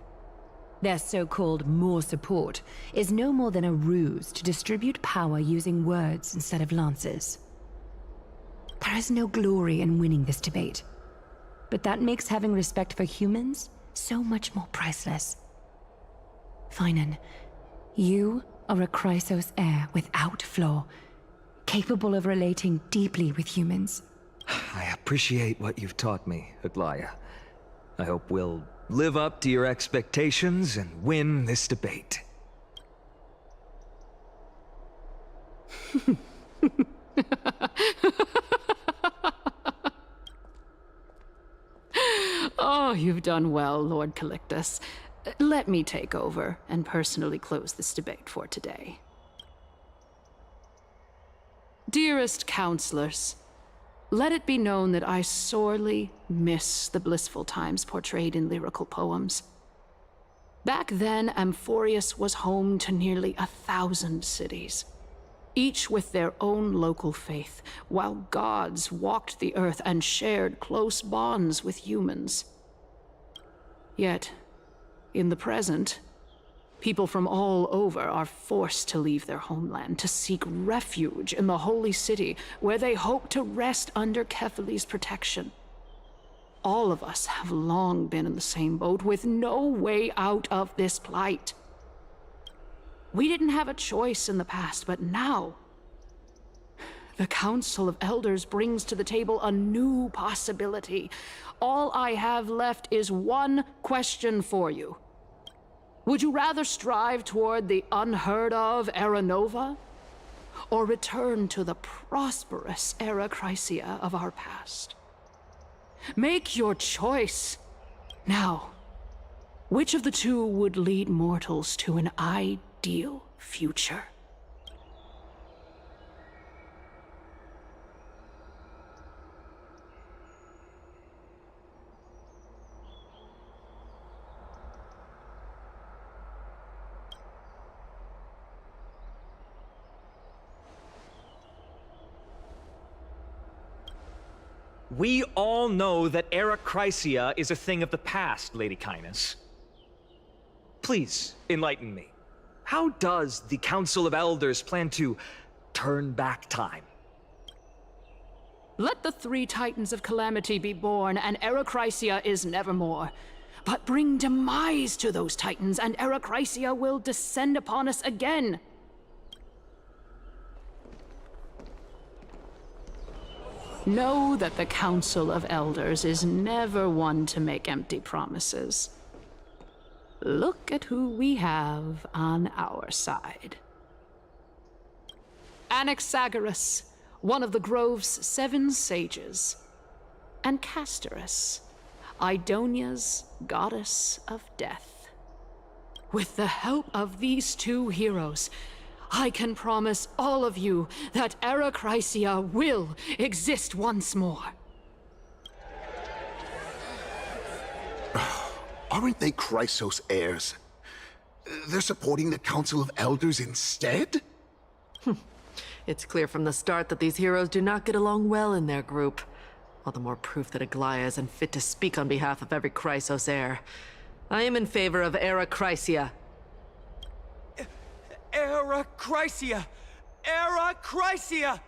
Their so-called more support is no more than a ruse to distribute power using words instead of lances. There is no glory in winning this debate, but that makes having respect for humans so much more priceless. Finan, you are a Chrysos heir without flaw, capable of relating deeply with humans. I appreciate what you've taught me, Aglaya. I hope we'll live up to your expectations and win this debate. Oh, you've done well, Lord Calictus. Let me take over and personally close this debate for today. Dearest counselors, let it be known that I sorely miss the blissful times portrayed in lyrical poems. Back then, Amphorius was home to nearly 1,000 cities, each with their own local faith, while gods walked the earth and shared close bonds with humans. Yet, in the present, people from all over are forced to leave their homeland to seek refuge in the holy city, where they hope to rest under Kefali's protection. All of us have long been in the same boat, with no way out of this plight. We didn't have a choice in the past, but now, the Council of Elders brings to the table a new possibility. All I have left is one question for you. Would you rather strive toward the unheard of Era Nova, or return to the prosperous Era Chrysia of our past? Make your choice. Now, which of the two would lead mortals to an ideal future? We all know that Era Chrysia is a thing of the past, Lady Kainis. Please, enlighten me. How does the Council of Elders plan to turn back time? Let the 3 Titans of Calamity be born, and Era Chrysia is nevermore. But bring demise to those Titans, and Era Chrysia will descend upon us again. Know that the Council of Elders is never one to make empty promises. Look at who we have on our side. Anaxagoras, one of the Grove's 7 sages, and Castorus, Idonia's goddess of death. With the help of these 2 heroes, I can promise all of you that Arachrysia will exist once more. Aren't they Chrysos heirs? They're supporting the Council of Elders instead? It's clear from the start that these heroes do not get along well in their group. All the more proof that Aglaia isn't fit to speak on behalf of every Chrysos heir. I am in favor of Arachrysia. Arachrysia! Arachrysia!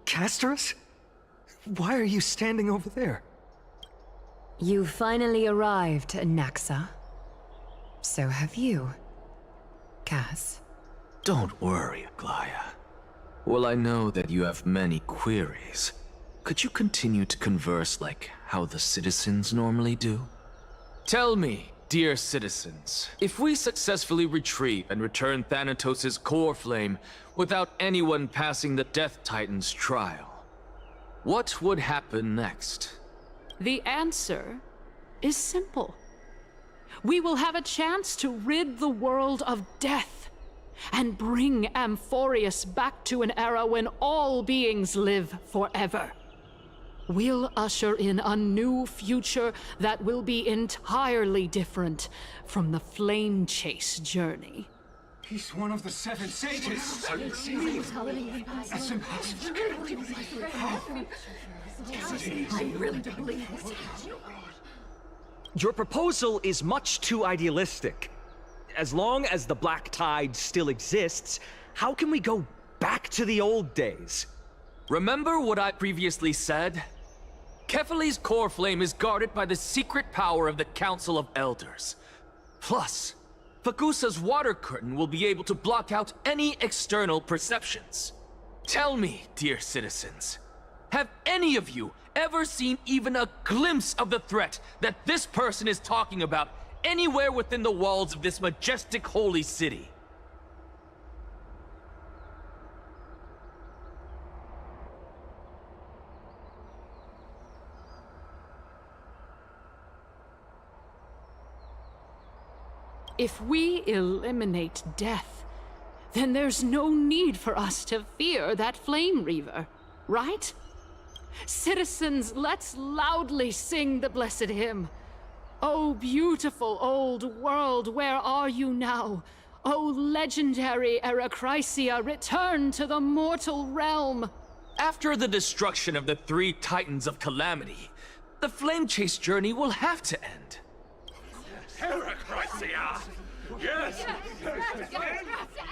Castorus? Why are you standing over there? You finally arrived, Anaxa. So have you, Cass. Don't worry, Aglaia. Well, I know that you have many queries. Could you continue to converse like how the citizens normally do? Tell me, dear citizens, if we successfully retrieve and return Thanatos' core flame without anyone passing the Death Titan's trial, what would happen next? The answer is simple. We will have a chance to rid the world of death and bring Amphorius back to an era when all beings live forever. We'll usher in a new future that will be entirely different from the flame chase journey. He's one of the 7 sages. That's impossible. I really believe this. Your proposal is much too idealistic. As long as the Black Tide still exists, how can we go back to the old days? Remember what I previously said? Kefali's core flame is guarded by the secret power of the Council of Elders. Plus, Fagusa's water curtain will be able to block out any external perceptions. Tell me, dear citizens, have any of you ever seen even a glimpse of the threat that this person is talking about anywhere within the walls of this majestic holy city? If we eliminate death, then there's no need for us to fear that Flame Reaver, right? Citizens, let's loudly sing the blessed hymn. Oh, beautiful old world, where are you now? Oh, legendary Arachrysia, return to the mortal realm. After the destruction of the 3 Titans of Calamity, the Flame Chase journey will have to end. Arachrysia! Yes!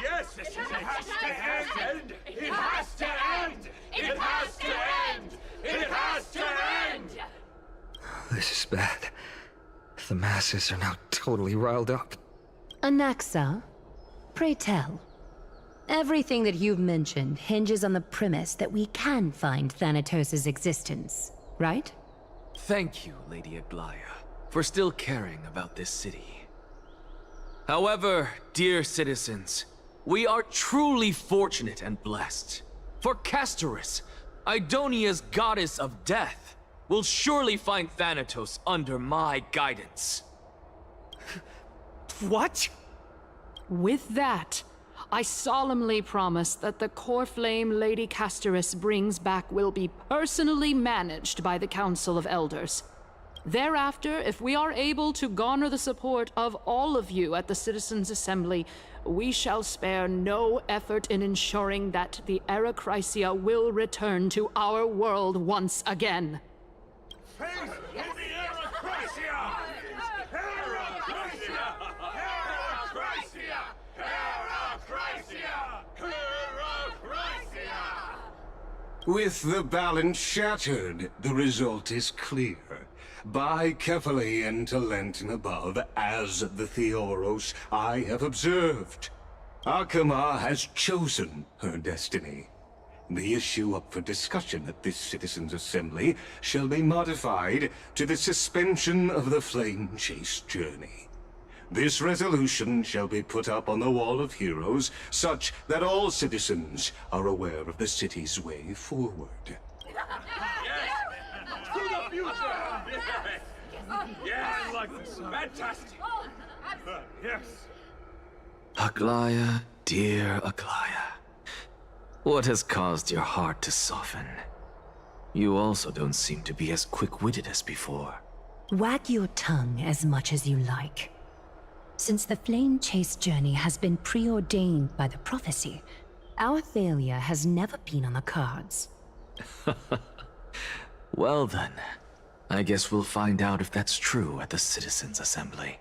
Yes! It has to end! It has to end! It has to end! It has to end! This is bad. The masses are now totally riled up. Anaxa, pray tell. Everything that you've mentioned hinges on the premise that we can find Thanatos' existence, right? Thank you, Lady Aglaia, for still caring about this city. However, dear citizens, we are truly fortunate and blessed. For Castorus, Idonia's goddess of death, will surely find Thanatos under my guidance. What? With that, I solemnly promise that the core flame Lady Castorus brings back will be personally managed by the Council of Elders. Thereafter, if we are able to garner the support of all of you at the Citizens' Assembly, we shall spare no effort in ensuring that the Arachrysia will return to our world once again. With the balance shattered, the result is clear. buy carefully into Lenten above, as the Theoros I have observed. Akama has chosen her destiny. The issue up for discussion at this citizens' assembly shall be modified to the suspension of the flame chase journey. This resolution shall be put up on the Wall of Heroes, such that all citizens are aware of the city's way forward. To the future! Yes! I like this. Fantastic! Yes! Aglaya, dear Aglaya. What has caused your heart to soften? You also don't seem to be as quick-witted as before. Wag your tongue as much as you like. Since the flame chase journey has been preordained by the prophecy, our failure has never been on the cards. Well then, I guess we'll find out if that's true at the Citizens' Assembly.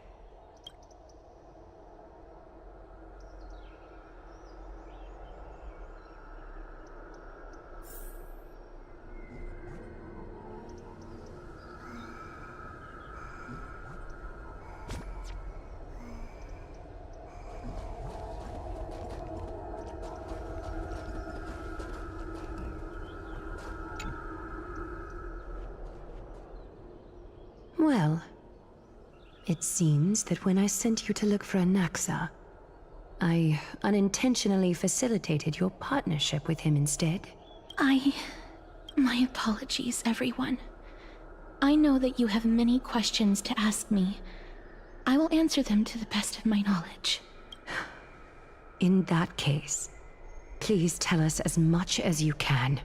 Well, it seems that when I sent you to look for Anaxa, I unintentionally facilitated your partnership with him instead. My apologies, everyone. I know that you have many questions to ask me. I will answer them to the best of my knowledge. In that case, please tell us as much as you can.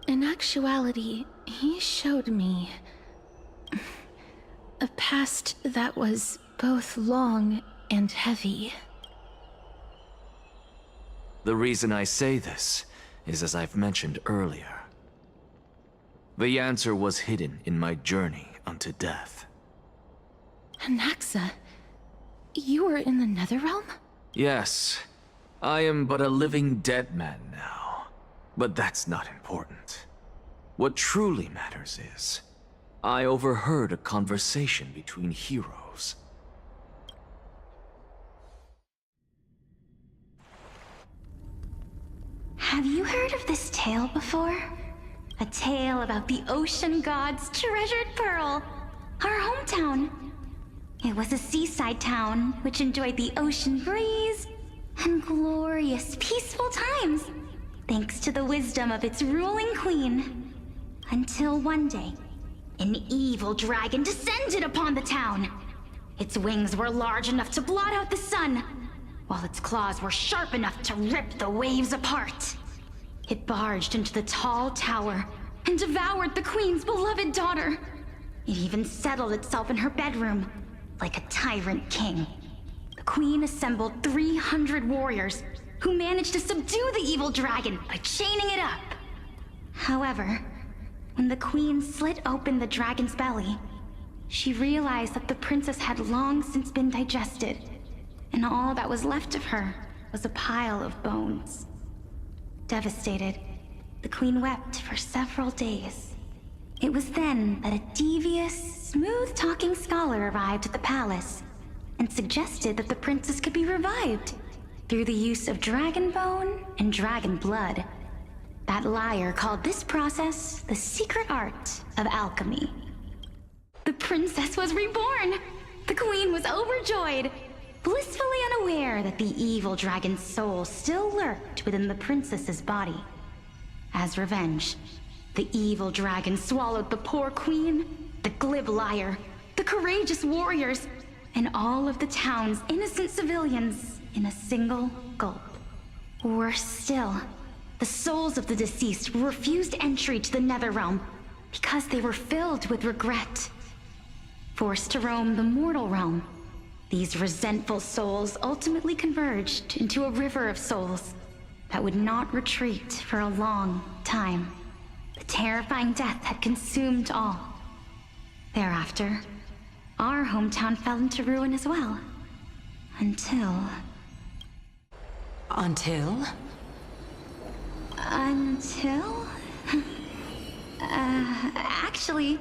In actuality, he showed me a past that was both long and heavy. The reason I say this is as I've mentioned earlier. The answer was hidden in my journey unto death. Anaxa, you were in the Netherrealm? Yes, I am but a living dead man now. But that's not important. What truly matters is, I overheard a conversation between heroes. Have you heard of this tale before? A tale about the ocean god's treasured pearl, our hometown. It was a seaside town which enjoyed the ocean breeze and glorious, peaceful times, thanks to the wisdom of its ruling queen. Until one day, an evil dragon descended upon the town. Its wings were large enough to blot out the sun, while its claws were sharp enough to rip the waves apart. It barged into the tall tower and devoured the queen's beloved daughter. It even settled itself in her bedroom, like a tyrant king. The queen assembled 300 warriors who managed to subdue the evil dragon by chaining it up. However, when the queen slit open the dragon's belly, she realized that the princess had long since been digested, and all that was left of her was a pile of bones. Devastated, the queen wept for several days. It was then that a devious, smooth-talking scholar arrived at the palace and suggested that the princess could be revived through the use of dragon bone and dragon blood. That liar called this process the secret art of alchemy. The princess was reborn! The queen was overjoyed, blissfully unaware that the evil dragon's soul still lurked within the princess's body. As revenge, the evil dragon swallowed the poor queen, the glib liar, the courageous warriors, and all of the town's innocent civilians in a single gulp. Worse still, the souls of the deceased were refused entry to the Netherrealm because they were filled with regret. Forced to roam the mortal realm, these resentful souls ultimately converged into a river of souls that would not retreat for a long time. The terrifying death had consumed all. Thereafter, our hometown fell into ruin as well. Until... Until? Until? Actually,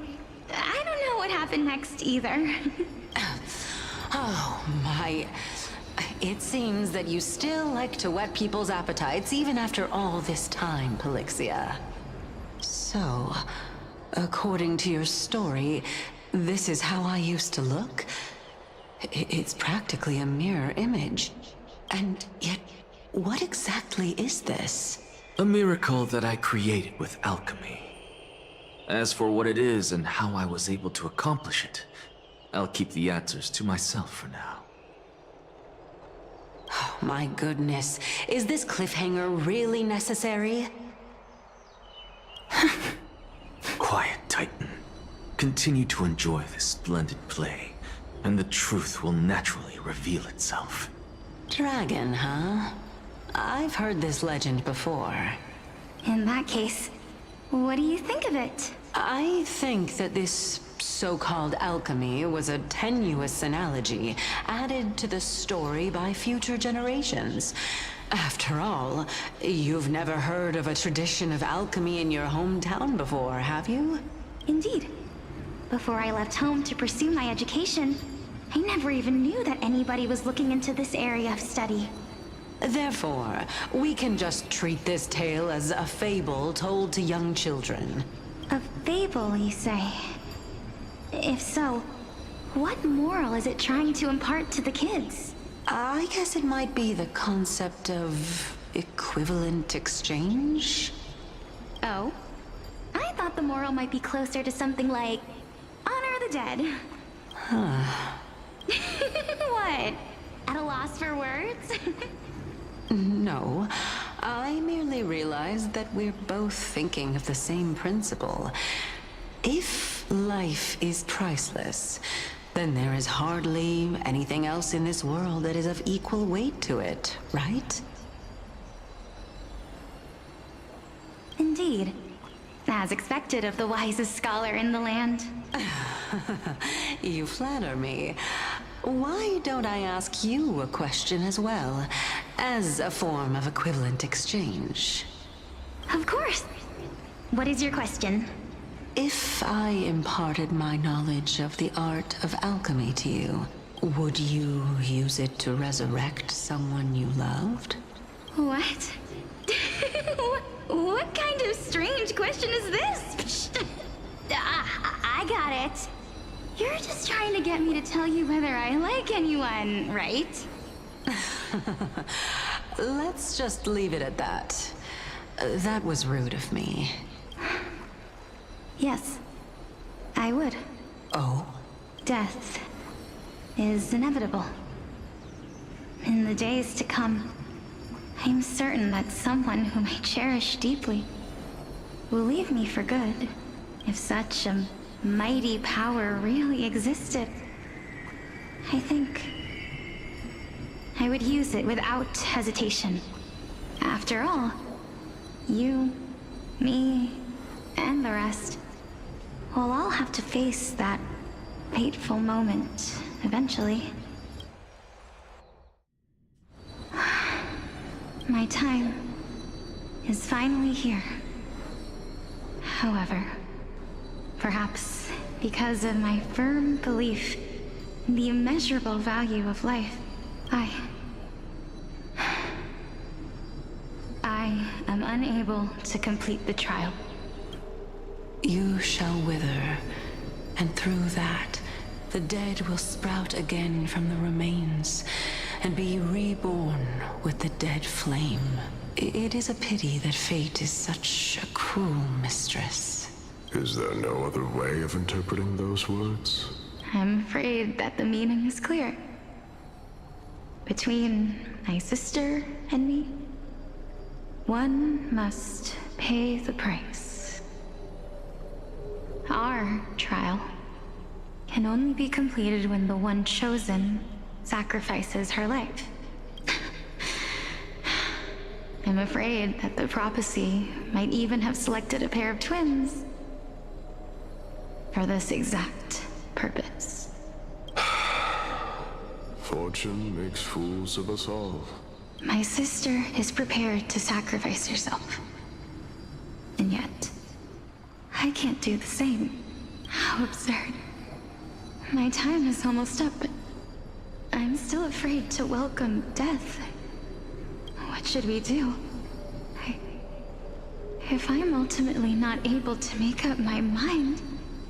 I don't know what happened next either. Oh, my. It seems that you still like to whet people's appetites even after all this time, Pelixia. So, according to your story, this is how I used to look? It's practically a mirror image. And yet, what exactly is this? A miracle that I created with alchemy. As for what it is and how I was able to accomplish it, I'll keep the answers to myself for now. Oh, my goodness. Is this cliffhanger really necessary? Quiet, Titan. Continue to enjoy this splendid play, and the truth will naturally reveal itself. Dragon, huh? I've heard this legend before. In that case, what do you think of it? I think that this so-called alchemy was a tenuous analogy added to the story by future generations. After all, you've never heard of a tradition of alchemy in your hometown before, have you? Indeed. Before I left home to pursue my education, I never even knew that anybody was looking into this area of study. Therefore, we can just treat this tale as a fable told to young children. A fable, you say? If so, what moral is it trying to impart to the kids? I guess it might be the concept of equivalent exchange? Oh? I thought the moral might be closer to something like honor the dead. Huh. What? At a loss for words? No, I merely realized that we're both thinking of the same principle. If life is priceless, then there is hardly anything else in this world that is of equal weight to it, right? Indeed. As expected of the wisest scholar in the land. You flatter me. Why don't I ask you a question as well, as a form of equivalent exchange? Of course. What is your question? If I imparted my knowledge of the art of alchemy to you, would you use it to resurrect someone you loved? What? What kind of strange question is this? I got it. You're just trying to get me to tell you whether I like anyone, right? Let's just leave it at that. That was rude of me. Yes, I would. Oh? Death is inevitable. In the days to come, I'm certain that someone whom I cherish deeply will leave me for good, if such a mighty power really existed. I think I would use it without hesitation. After all, you, me, and the rest will all have to face that fateful moment eventually. My time is finally here. However, perhaps because of my firm belief in the immeasurable value of life, I am unable to complete the trial. You shall wither, and through that, the dead will sprout again from the remains, and be reborn with the dead flame. It is a pity that fate is such a cruel mistress. Is there no other way of interpreting those words? I'm afraid that the meaning is clear. Between my sister and me, one must pay the price. Our trial can only be completed when the one chosen sacrifices her life. I'm afraid that the prophecy might even have selected a pair of twins for this exact purpose. Fortune makes fools of us all. My sister is prepared to sacrifice herself. can't do the same. How absurd. My time is almost up, but I'm still afraid to welcome death. What should we do? If I'm ultimately not able to make up my mind...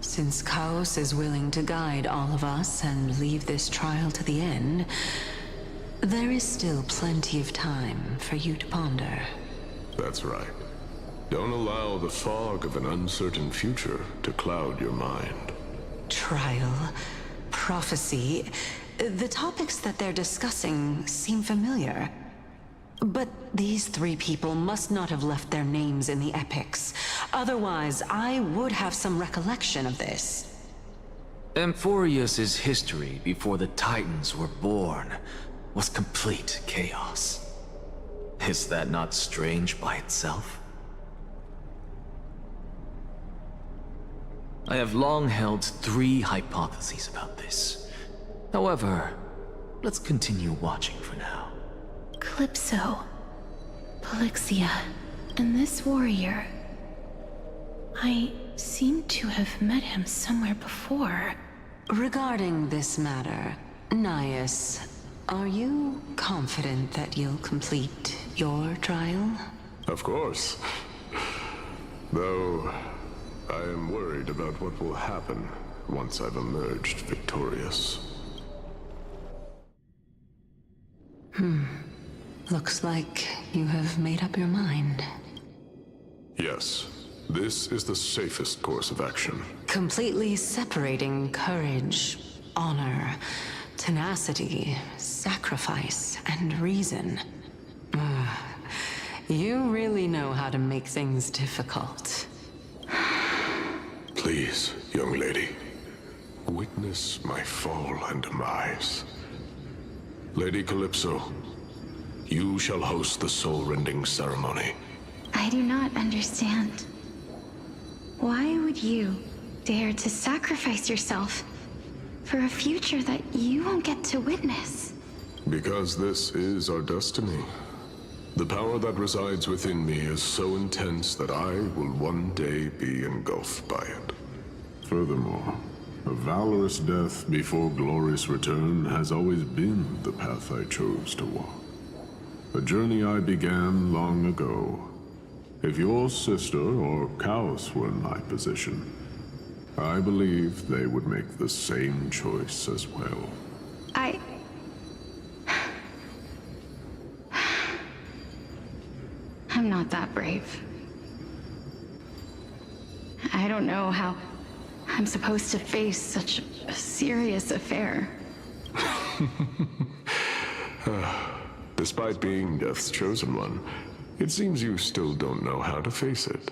Since Chaos is willing to guide all of us and leave this trial to the end, there is still plenty of time for you to ponder. That's right. Don't allow the fog of an uncertain future to cloud your mind. Trial, prophecy, the topics that they're discussing seem familiar. But these three people must not have left their names in the epics. Otherwise, I would have some recollection of this. Amphorius's history before the Titans were born was complete chaos. Is that not strange by itself? I have long held 3 hypotheses about this. However, let's continue watching for now. Calypso, Polixia, and this warrior. I seem to have met him somewhere before. Regarding this matter, Nias, are you confident that you'll complete your trial? Of course. Though, I am worried about what will happen once I've emerged victorious. Looks like you have made up your mind. Yes, this is the safest course of action. Completely separating courage, honor, tenacity, sacrifice, and reason. You really know how to make things difficult. Please, young lady, witness my fall and demise. Lady Calypso, you shall host the soul-rending ceremony. I do not understand. Why would you dare to sacrifice yourself for a future that you won't get to witness? Because this is our destiny. The power that resides within me is so intense that I will one day be engulfed by it. Furthermore, a valorous death before glorious return has always been the path I chose to walk. A journey I began long ago. If your sister or Chaos were in my position, I believe they would make the same choice as well. I'm not that brave. I don't know how I'm supposed to face such a serious affair. Despite being Death's chosen one, it seems you still don't know how to face it.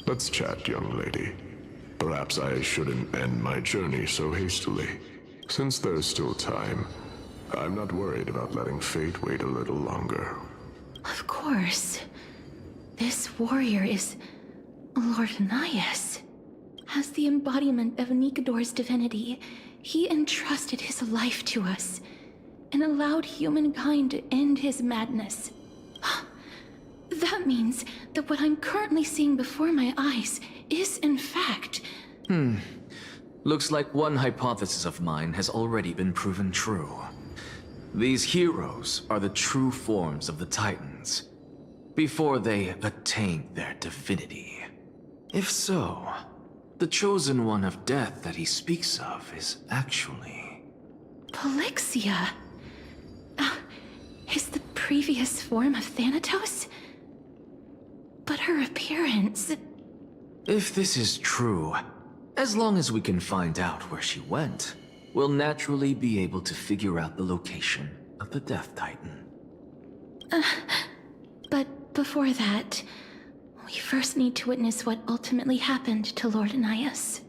Let's chat, young lady. Perhaps I shouldn't end my journey so hastily. Since there's still time, I'm not worried about letting fate wait a little longer. Of course. This warrior is Lord Nias. As the embodiment of Nikador's divinity, he entrusted his life to us and allowed humankind to end his madness. That means that what I'm currently seeing before my eyes is, in fact... Looks like one hypothesis of mine has already been proven true. These heroes are the true forms of the Titans, before they attained their divinity. If so, the chosen one of death that he speaks of is actually... Polixia? Is the previous form of Thanatos? But her appearance... If this is true, as long as we can find out where she went, we'll naturally be able to figure out the location of the Death Titan. But before that, we first need to witness what ultimately happened to Lord Nias.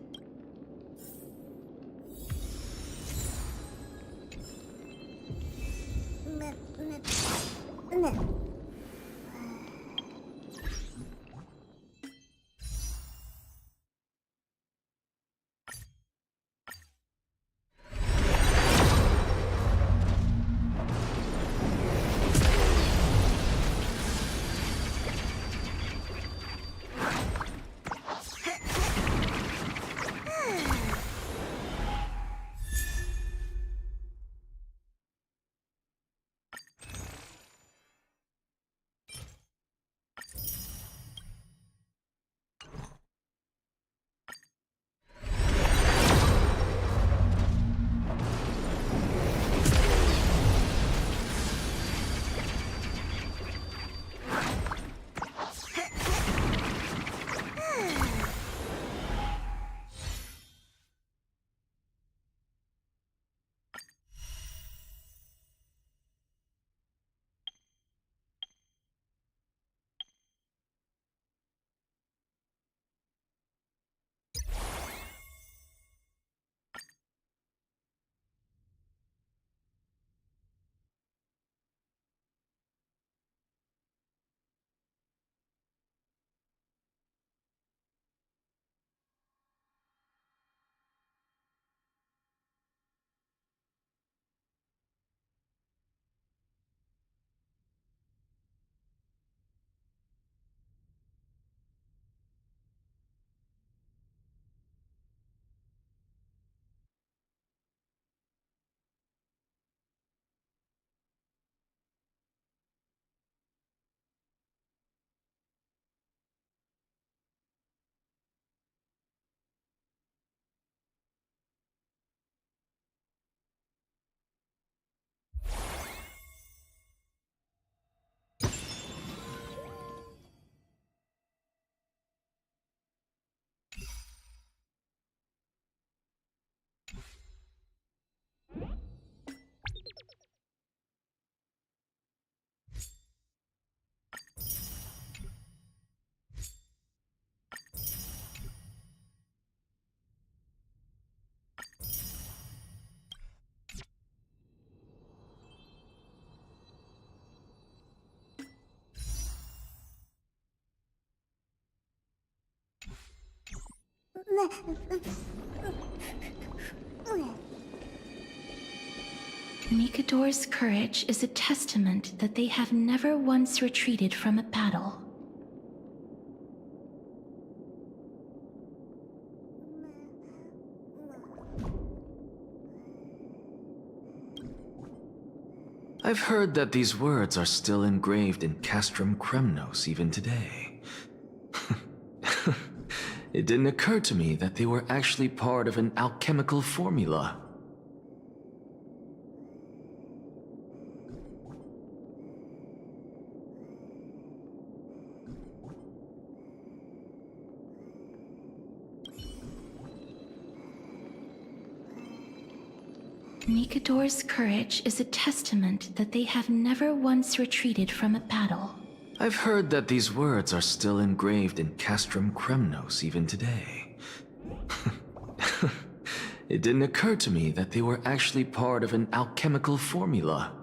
Mikador's courage is a testament that they have never once retreated from a battle. I've heard that these words are still engraved in Castrum Kremnos even today. It didn't occur to me that they were actually part of an alchemical formula. Mikador's courage is a testament that they have never once retreated from a battle. I've heard that these words are still engraved in Castrum Kremnos even today. It didn't occur to me that they were actually part of an alchemical formula.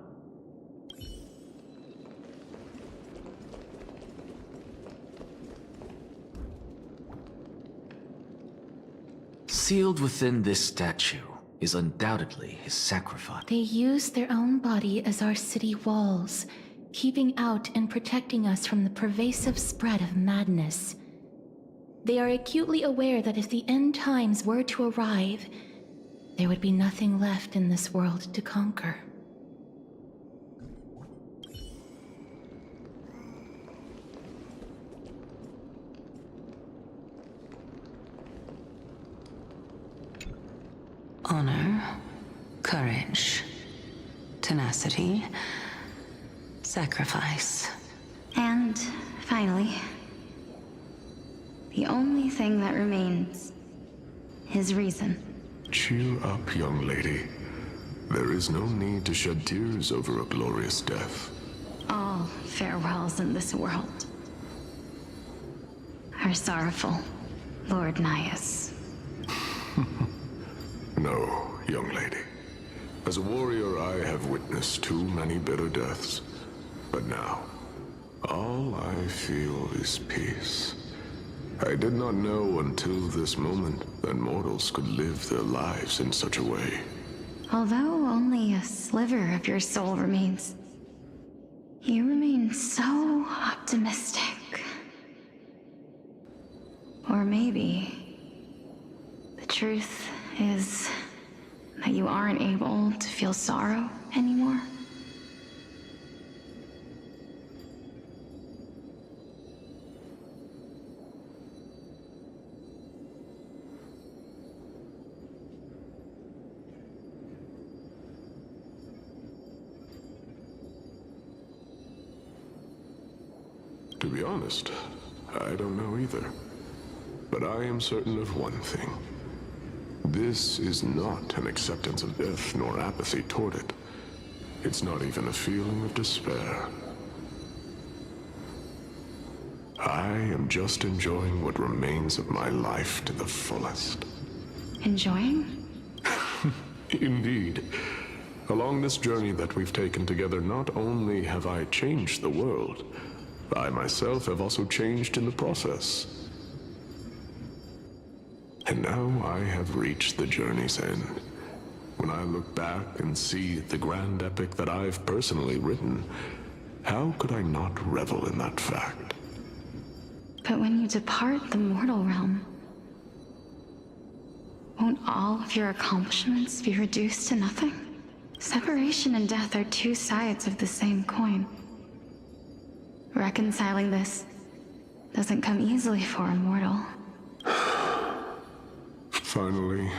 Sealed within this statue is undoubtedly his sacrifice. They use their own body as our city walls, keeping out and protecting us from the pervasive spread of madness. They are acutely aware that if the end times were to arrive, there would be nothing left in this world to conquer. Honor, courage, tenacity, sacrifice. And finally, the only thing that remains is reason. Cheer up, young lady. There is no need to shed tears over a glorious death. All farewells in this world are sorrowful, Lord Nias. No, young lady. As a warrior, I have witnessed too many bitter deaths. But now, all I feel is peace. I did not know until this moment that mortals could live their lives in such a way. Although only a sliver of your soul remains, you remain so optimistic. Or maybe the truth is that you aren't able to feel sorrow anymore. To be honest, I don't know either. But I am certain of one thing. This is not an acceptance of death nor apathy toward it. It's not even a feeling of despair. I am just enjoying what remains of my life to the fullest. Enjoying? Indeed. Along this journey that we've taken together, not only have I changed the world, I myself have also changed in the process. And now I have reached the journey's end. When I look back and see the grand epic that I've personally written, how could I not revel in that fact? But when you depart the mortal realm, won't all of your accomplishments be reduced to nothing? Separation and death are two sides of the same coin. Reconciling this doesn't come easily for a mortal. Finally,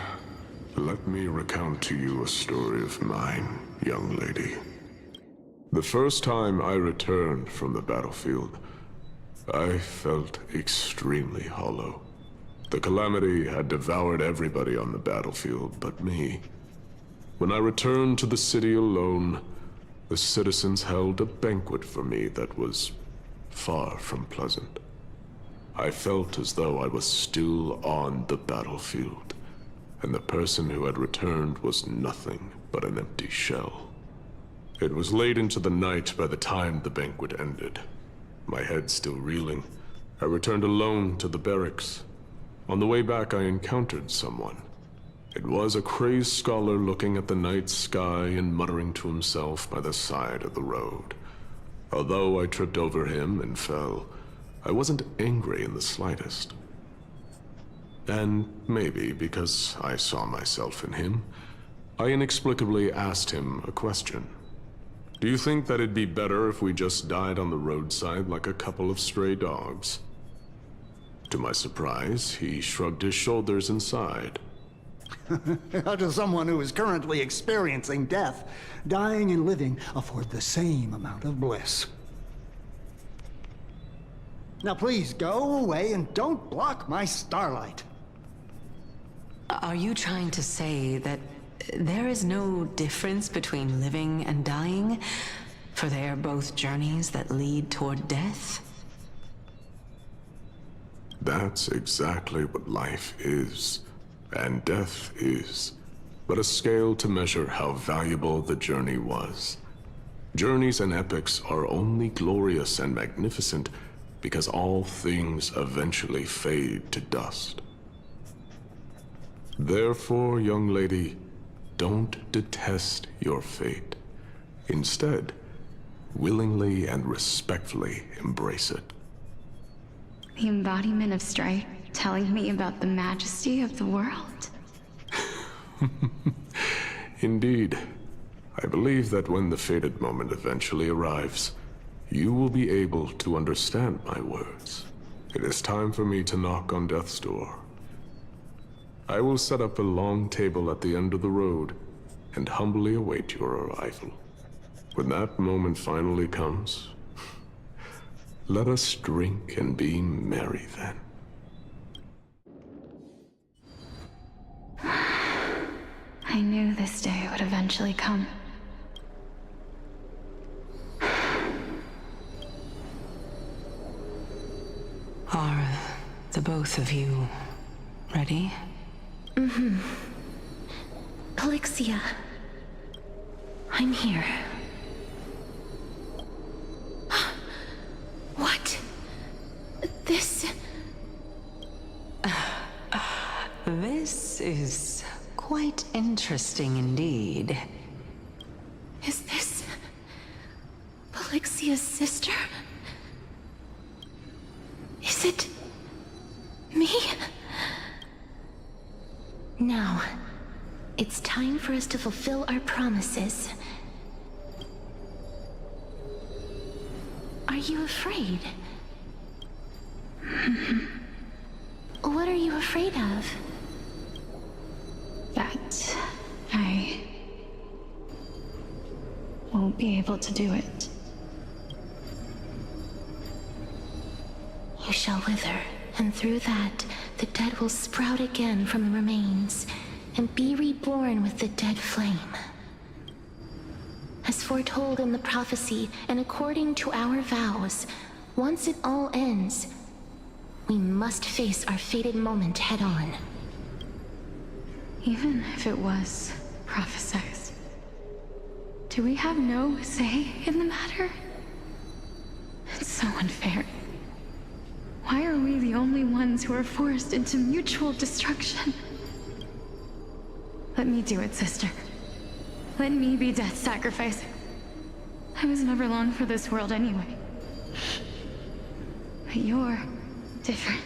let me recount to you a story of mine, young lady. The first time I returned from the battlefield, I felt extremely hollow. The calamity had devoured everybody on the battlefield but me. When I returned to the city alone, the citizens held a banquet for me that was far from pleasant. I felt as though I was still on the battlefield, and the person who had returned was nothing but an empty shell. It was late into the night by the time the banquet ended. My head still reeling, I returned alone to the barracks. On the way back, I encountered someone. It was a crazed scholar looking at the night sky and muttering to himself by the side of the road. Although I tripped over him and fell, I wasn't angry in the slightest. And maybe because I saw myself in him, I inexplicably asked him a question. Do you think that it'd be better if we just died on the roadside like a couple of stray dogs? To my surprise, he shrugged his shoulders and sighed. How does someone who is currently experiencing death, dying and living, afford the same amount of bliss? Now please go away and don't block my starlight. Are you trying to say that there is no difference between living and dying? For they are both journeys that lead toward death? That's exactly what life is. And death is but a scale to measure how valuable the journey was. Journeys and epics are only glorious and magnificent because all things eventually fade to dust. Therefore, young lady, don't detest your fate. Instead, willingly and respectfully embrace it. The embodiment of strife telling me about the majesty of the world. Indeed. I believe that when the fated moment eventually arrives, you will be able to understand my words. It is time for me to knock on death's door. I will set up a long table at the end of the road and humbly await your arrival. When that moment finally comes, let us drink and be merry then. I knew this day would eventually come. Are the both of you ready? Mm-hmm. Polixia, I'm here. What? This... This is quite interesting indeed. Is this... Polixia's sister? Is it... me? Now, it's time for us to fulfill our promises. Are you afraid? What are you afraid of? That I won't be able to do it. You shall wither, and through that, the dead will sprout again from the remains, and be reborn with the dead flame. As foretold in the prophecy, and according to our vows, once it all ends, we must face our fated moment head-on. Even if it was prophesized, do we have no say in the matter? It's so unfair. Why are we the only ones who are forced into mutual destruction? Let me do it, sister. Let me be death's sacrifice. I was never long for this world anyway. But you're different.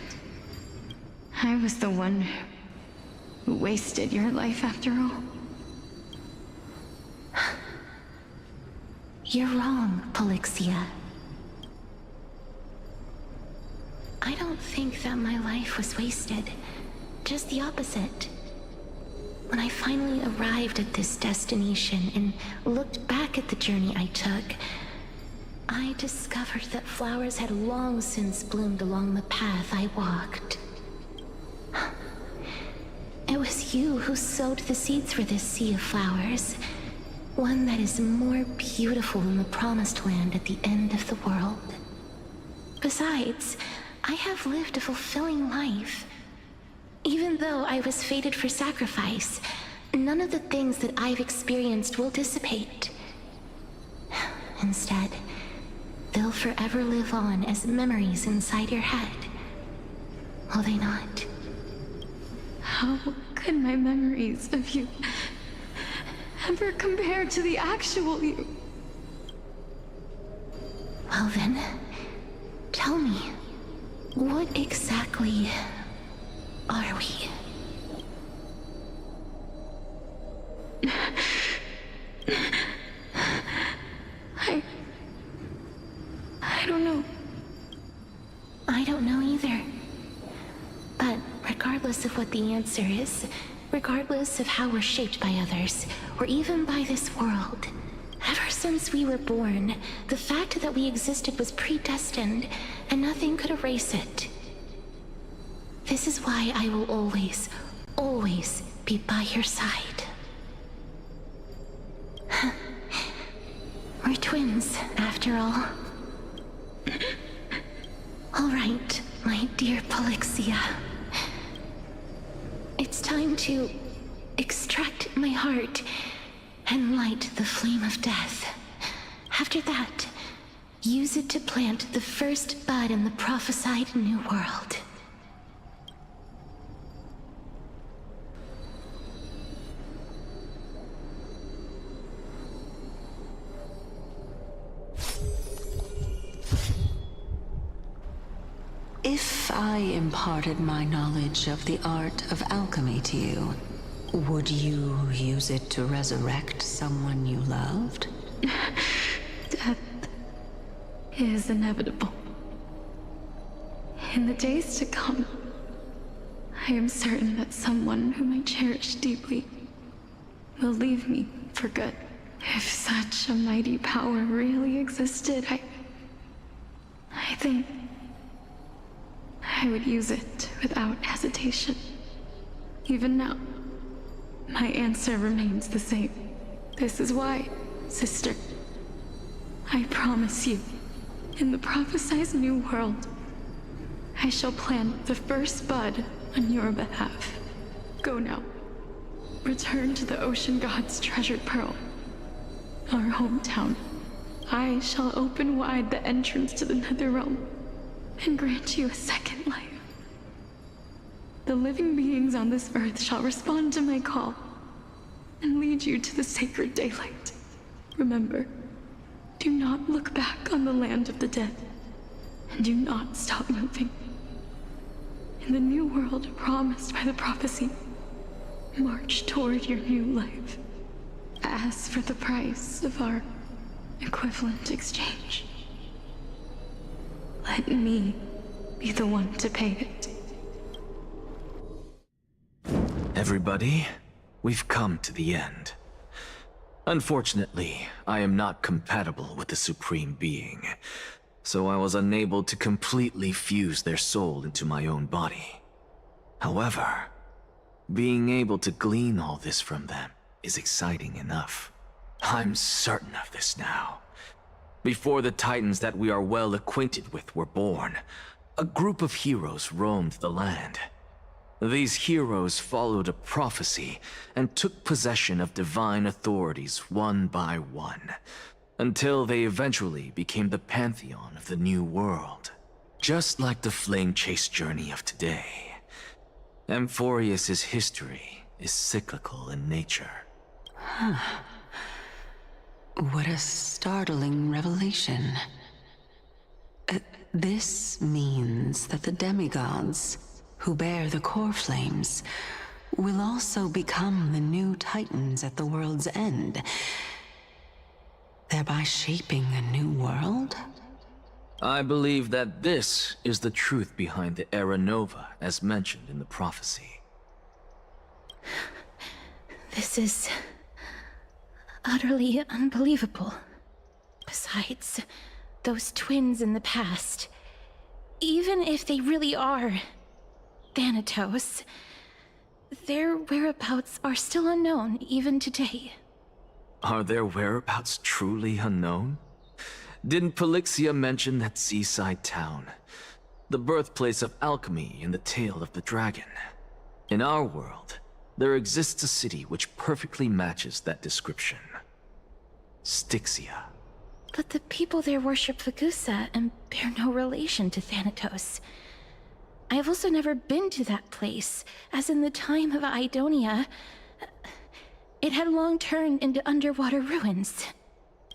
I was the one who wasted your life after all. You're wrong, Polixia. I don't think that my life was wasted. Just the opposite. When I finally arrived at this destination and looked back at the journey I took, I discovered that flowers had long since bloomed along the path I walked. It was you who sowed the seeds for this sea of flowers, one that is more beautiful than the promised land at the end of the world. Besides, I have lived a fulfilling life. Even though I was fated for sacrifice, none of the things that I've experienced will dissipate. Instead, they'll forever live on as memories inside your head. Will they not? How could my memories of you ever compare to the actual you? Well then, tell me, what exactly are we? I don't know. I don't know either. But regardless of what the answer is, regardless of how we're shaped by others, or even by this world, ever since we were born, the fact that we existed was predestined, and nothing could erase it. This is why I will always, always be by your side. We're twins, after all. All right, my dear Polixia. It's time to extract my heart and light the flame of death. After that, use it to plant the first bud in the prophesied new world. If I imparted my knowledge of the art of alchemy to you, would you use it to resurrect someone you loved? Death is inevitable. In the days to come, I am certain that someone whom I cherish deeply will leave me for good. If such a mighty power really existed, I think I would use it without hesitation. Even now, my answer remains the same. This is why, sister, I promise you, in the prophesied new world, I shall plant the first bud on your behalf. Go now. Return to the ocean god's treasured pearl, our hometown. I shall open wide the entrance to the Netherrealm and grant you a second life. The living beings on this earth shall respond to my call and lead you to the sacred daylight. Remember, do not look back on the land of the dead, and do not stop moving. In the new world promised by the prophecy, march toward your new life. As for the price of our equivalent exchange, let me be the one to pay it. Everybody, we've come to the end. Unfortunately, I am not compatible with the Supreme Being, so I was unable to completely fuse their soul into my own body. However, being able to glean all this from them is exciting enough. I'm certain of this now. Before the Titans that we are well acquainted with were born, a group of heroes roamed the land. These heroes followed a prophecy and took possession of divine authorities one by one, until they eventually became the pantheon of the new world. Just like the flame chase journey of today, Amphorius's history is cyclical in nature. Huh. What a startling revelation. This means that the demigods, who bear the core flames, will also become the new Titans at the world's end, thereby shaping a new world? I believe that this is the truth behind the Era Nova, as mentioned in the prophecy. This is utterly unbelievable. Besides, those twins in the past, even if they really are Thanatos, their whereabouts are still unknown even today. Are their whereabouts truly unknown? Didn't Polixia mention that seaside town, the birthplace of alchemy in the tale of the dragon? In our world, there exists a city which perfectly matches that description. Styxia. But the people there worship Vagusa and bear no relation to Thanatos. I've also never been to that place, as in the time of Idonia, it had long turned into underwater ruins.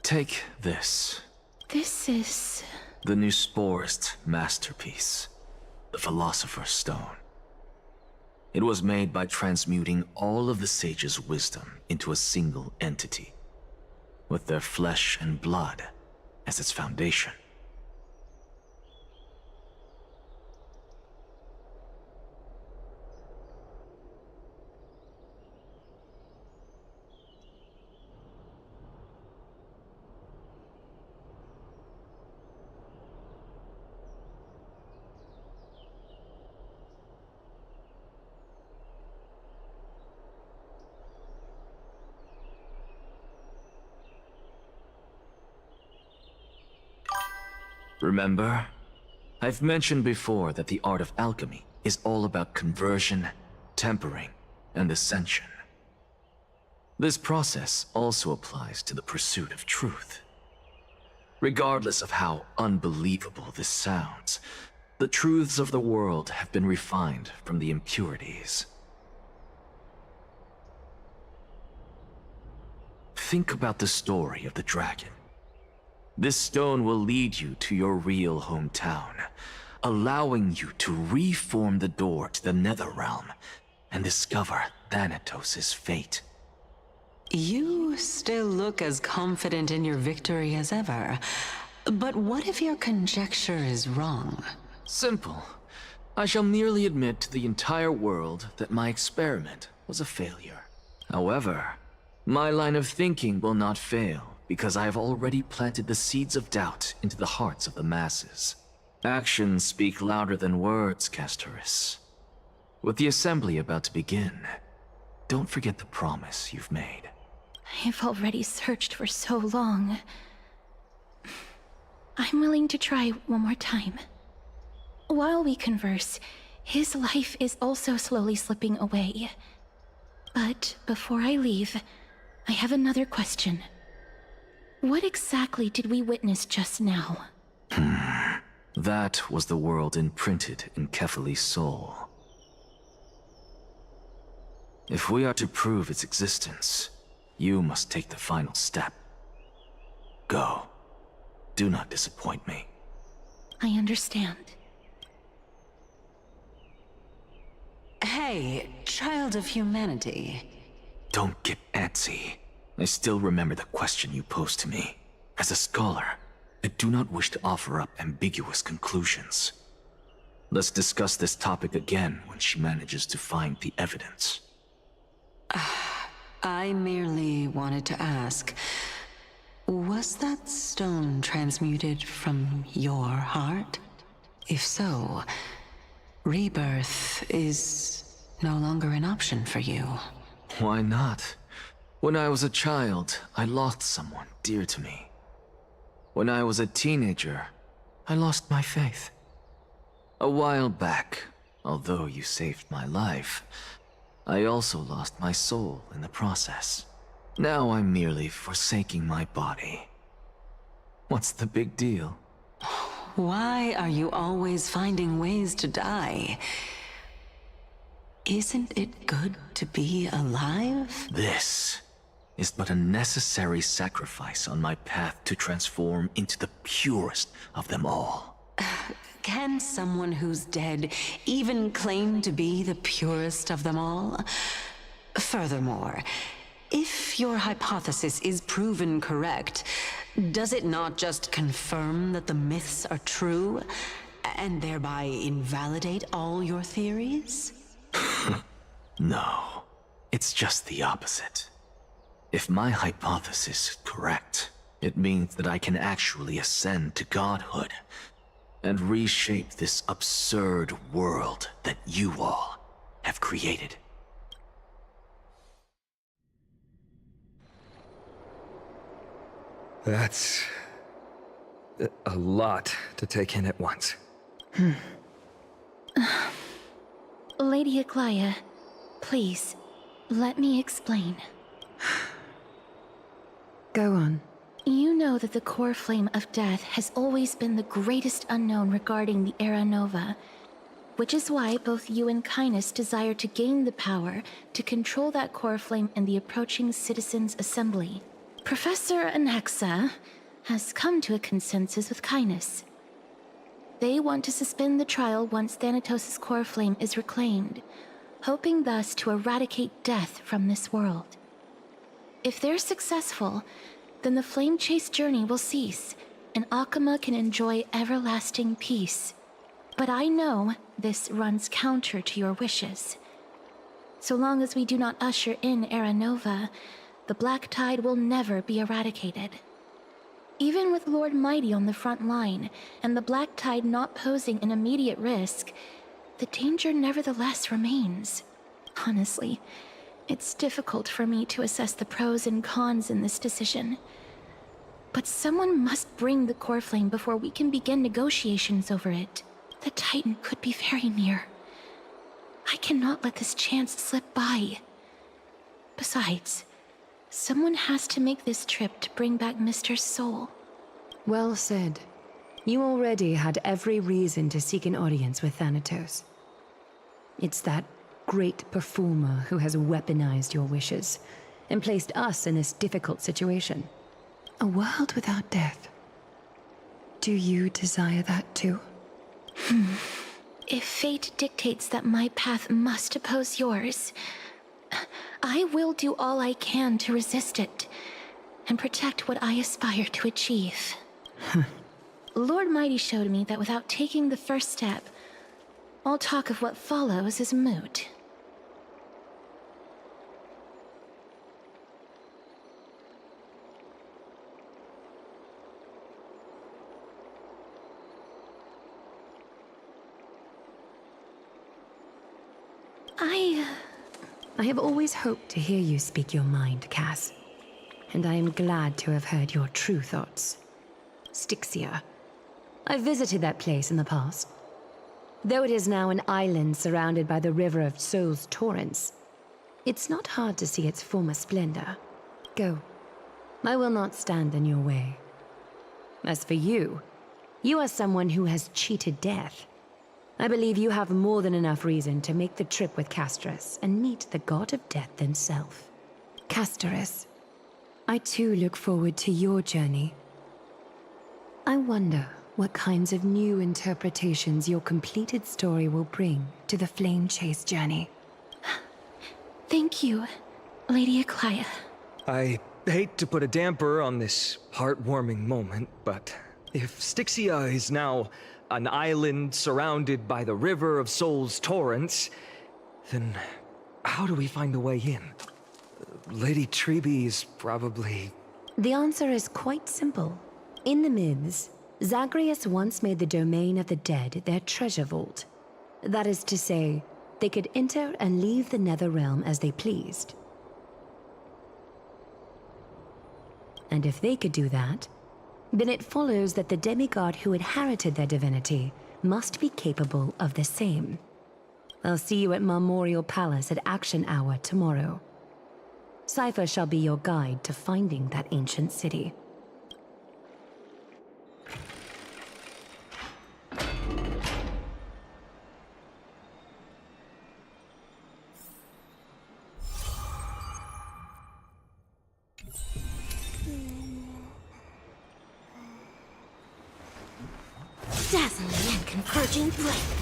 Take this. This is... The Nusporist masterpiece, the Philosopher's Stone. It was made by transmuting all of the sages' wisdom into a single entity, with their flesh and blood as its foundation. Remember? I've mentioned before that the art of alchemy is all about conversion, tempering, and ascension. This process also applies to the pursuit of truth. Regardless of how unbelievable this sounds, the truths of the world have been refined from the impurities. Think about the story of the dragon. This stone will lead you to your real hometown, allowing you to reform the door to the Netherrealm and discover Thanatos' fate. You still look as confident in your victory as ever. But what if your conjecture is wrong? Simple. I shall merely admit to the entire world that my experiment was a failure. However, my line of thinking will not fail, because I have already planted the seeds of doubt into the hearts of the masses. Actions speak louder than words, Castoris. With the assembly about to begin, don't forget the promise you've made. I've already searched for so long. I'm willing to try one more time. While we converse, his life is also slowly slipping away. But before I leave, I have another question. What exactly did we witness just now? That was the world imprinted in Kefali's soul. If we are to prove its existence, you must take the final step. Go. Do not disappoint me. I understand. Hey, child of humanity. Don't get antsy. I still remember the question you posed to me. As a scholar, I do not wish to offer up ambiguous conclusions. Let's discuss this topic again when she manages to find the evidence. I merely wanted to ask, was that stone transmuted from your heart? If so, rebirth is no longer an option for you. Why not? When I was a child, I lost someone dear to me. When I was a teenager, I lost my faith. A while back, although you saved my life, I also lost my soul in the process. Now I'm merely forsaking my body. What's the big deal? Why are you always finding ways to die? Isn't it good to be alive? This is but a necessary sacrifice on my path to transform into the purest of them all. Can someone who's dead even claim to be the purest of them all? Furthermore, if your hypothesis is proven correct, does it not just confirm that the myths are true, and thereby invalidate all your theories? No, it's just the opposite. If my hypothesis is correct, it means that I can actually ascend to godhood and reshape this absurd world that you all have created. That's a lot to take in at once. Lady Aglaia, please, let me explain. Go on. You know that the core flame of death has always been the greatest unknown regarding the Era Nova. Which is why both you and Kindness desire to gain the power to control that core flame in the approaching Citizens' Assembly. Professor Anaxa has come to a consensus with Kindness. They want to suspend the trial once Thanatos' core flame is reclaimed, hoping thus to eradicate death from this world. If they're successful, then the flame chase journey will cease, and Akama can enjoy everlasting peace. But I know this runs counter to your wishes. So long as we do not usher in Era Nova, the Black Tide will never be eradicated. Even with Lord Mighty on the front line, and the Black Tide not posing an immediate risk, the danger nevertheless remains. Honestly, it's difficult for me to assess the pros and cons in this decision. But someone must bring the core flame before we can begin negotiations over it. The Titan could be very near. I cannot let this chance slip by. Besides, someone has to make this trip to bring back Mr. Soul. Well said. You already had every reason to seek an audience with Thanatos. It's that great performer who has weaponized your wishes and placed us in this difficult situation. A world without death. Do you desire that too? If fate dictates that my path must oppose yours, I will do all I can to resist it and protect what I aspire to achieve. Lord Mighty showed me that without taking the first step, all talk of what follows is moot. I have always hoped to hear you speak your mind, Cass. And I am glad to have heard your true thoughts. Styxia. I visited that place in the past. Though it is now an island surrounded by the river of Soul's torrents, it's not hard to see its former splendor. Go. I will not stand in your way. As for you, you are someone who has cheated death. I believe you have more than enough reason to make the trip with Casterus and meet the god of death himself. Casterus, I too look forward to your journey. I wonder what kinds of new interpretations your completed story will bring to the Flame Chase journey. Thank you, Lady Aglaia. I hate to put a damper on this heartwarming moment, but if Styxia is now an island surrounded by the river of Soul's torrents, then how do we find a way in? Lady Trebe is probably... The answer is quite simple. In the myths, Zagreus once made the domain of the dead their treasure vault. That is to say, they could enter and leave the Netherrealm as they pleased. And if they could do that, then it follows that the demigod who inherited their divinity must be capable of the same. I'll see you at Marmorial Palace at Action Hour tomorrow. Cypher shall be your guide to finding that ancient city. Dazzling and converging flames.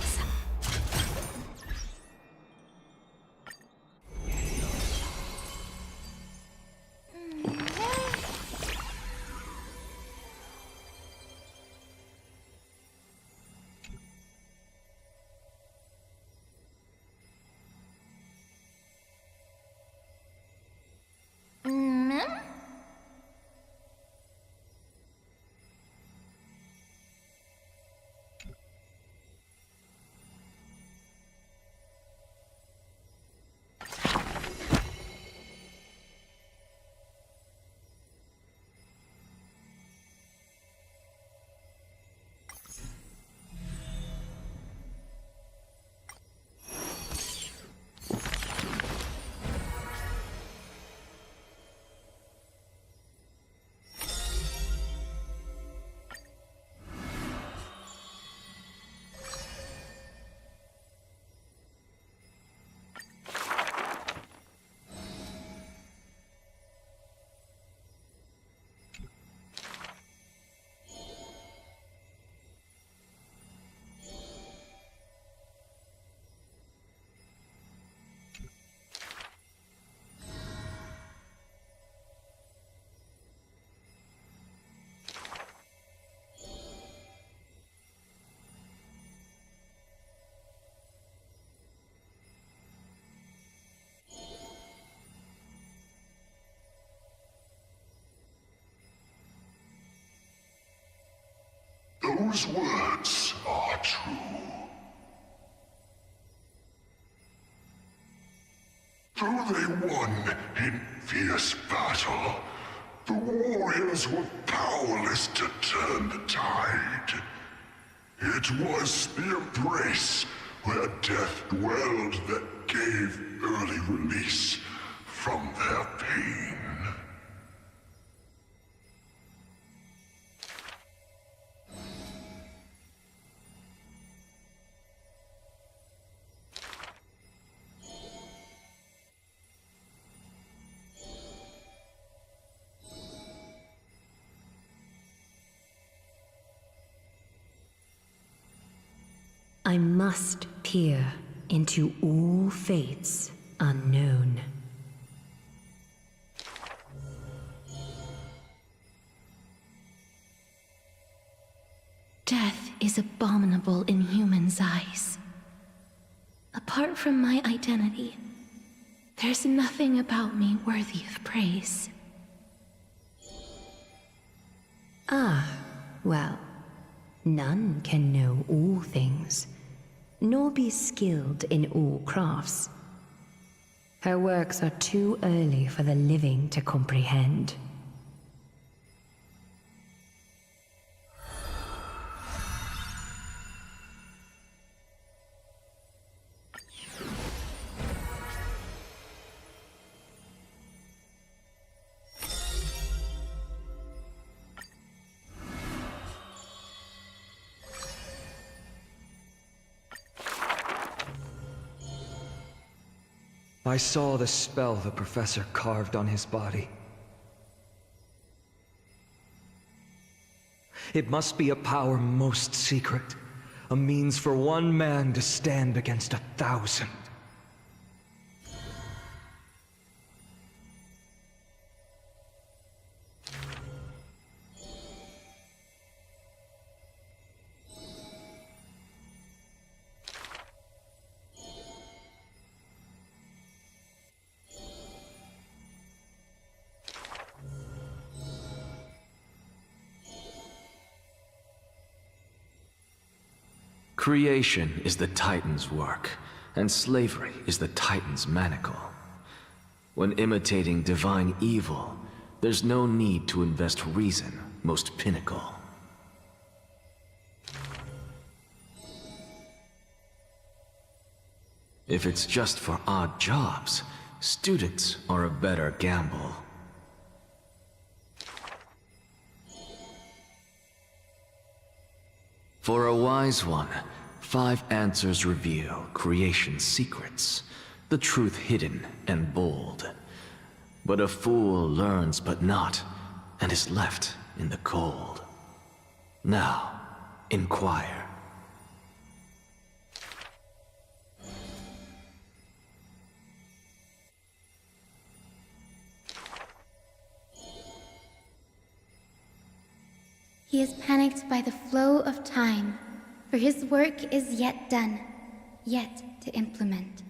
Those words are true. Though they won in fierce battle, the warriors were powerless to turn the tide. It was the embrace where death dwelled that gave early release from their pain. I must peer into all fates unknown. Death is abominable in humans' eyes. Apart from my identity, there's nothing about me worthy of praise. Ah, well, none can know all things, nor be skilled in all crafts. Her works are too early for the living to comprehend. I saw the spell the professor carved on his body. It must be a power most secret, a means for one man to stand against 1,000. Creation is the Titan's work, and slavery is the Titan's manacle. When imitating divine evil, there's no need to invest reason, most pinnacle. If it's just for odd jobs, students are a better gamble. For a wise one, 5 answers reveal creation's secrets, the truth hidden and bold. But a fool learns but not, and is left in the cold. Now, inquire. He is panicked by the flow of time, for his work is yet done, yet to implement.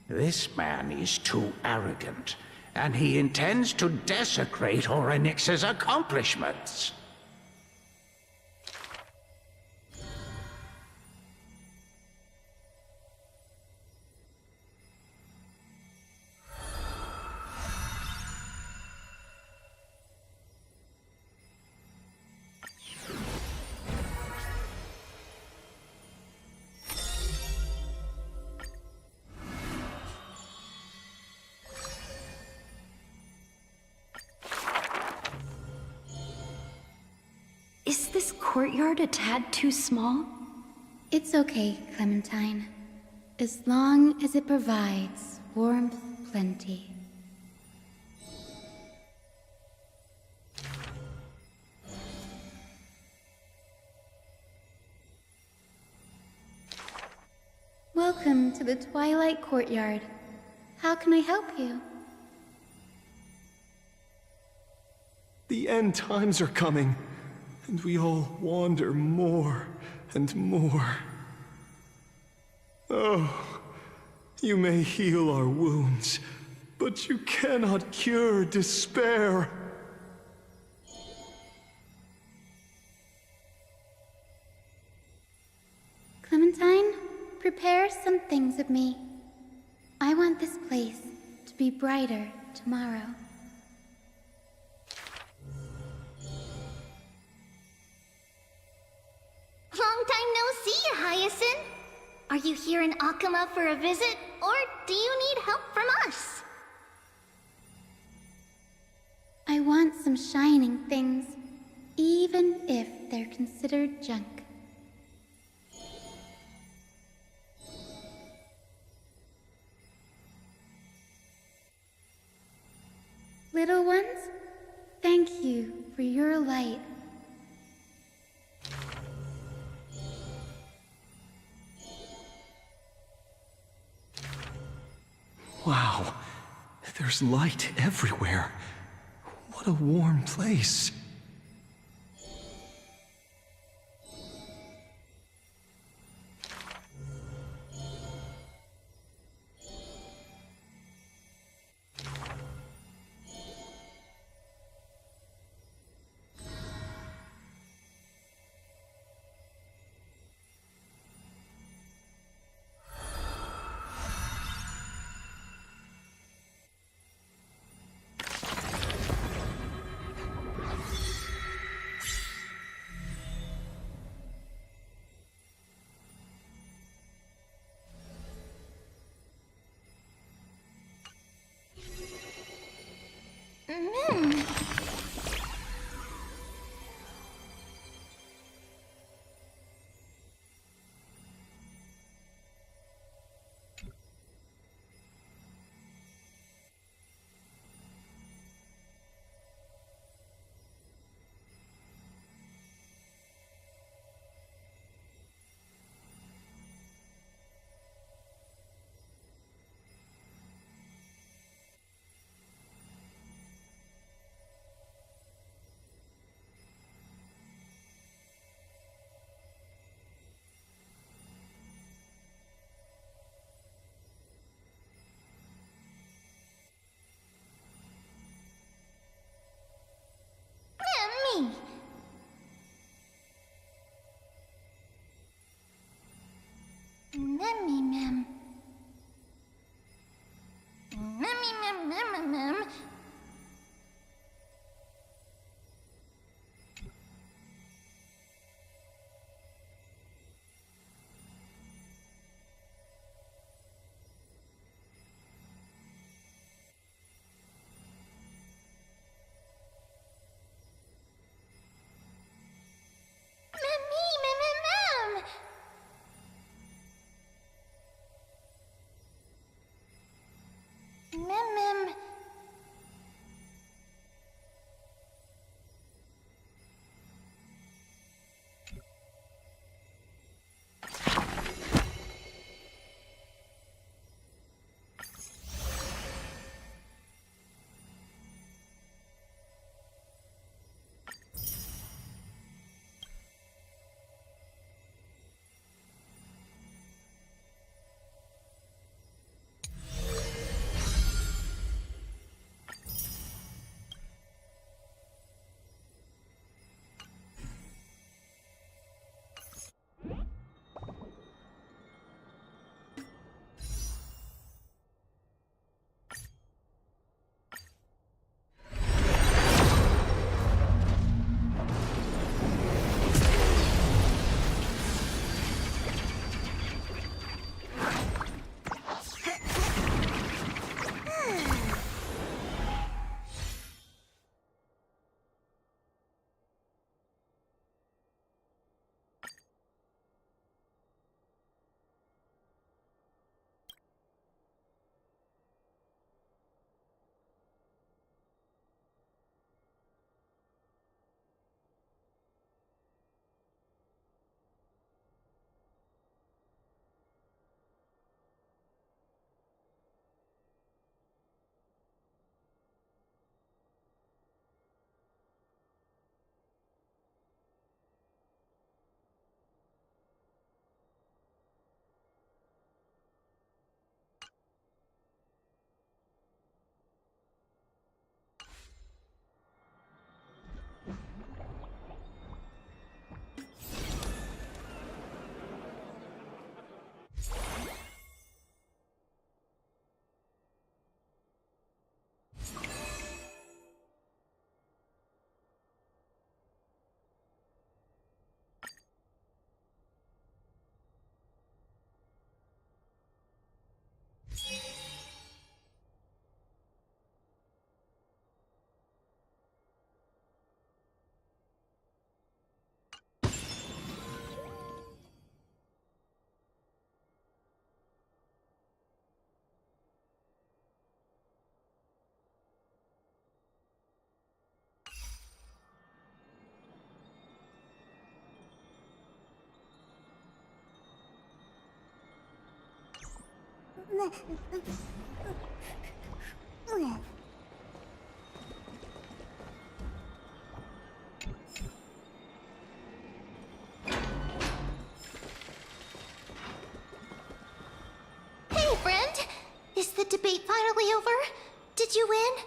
This man is too arrogant, and he intends to desecrate Orynyx's accomplishments. Is this courtyard a tad too small? It's okay, Clementine. As long as it provides warmth plenty. Welcome to the Twilight Courtyard. How can I help you? The end times are coming, and we all wander more and more. Oh, you may heal our wounds, but you cannot cure despair. Clementine, prepare some things of me. I want this place to be brighter tomorrow. Long time no see, Hyacinth. Are you here in Akama for a visit, or do you need help from us? I want some shining things, even if they're considered junk. Little ones, thank you for your light. Wow, there's light everywhere. What a warm place. Me. Memmy mem. Memmy mem mem mem. Hey, friend! Is the debate finally over? Did you win?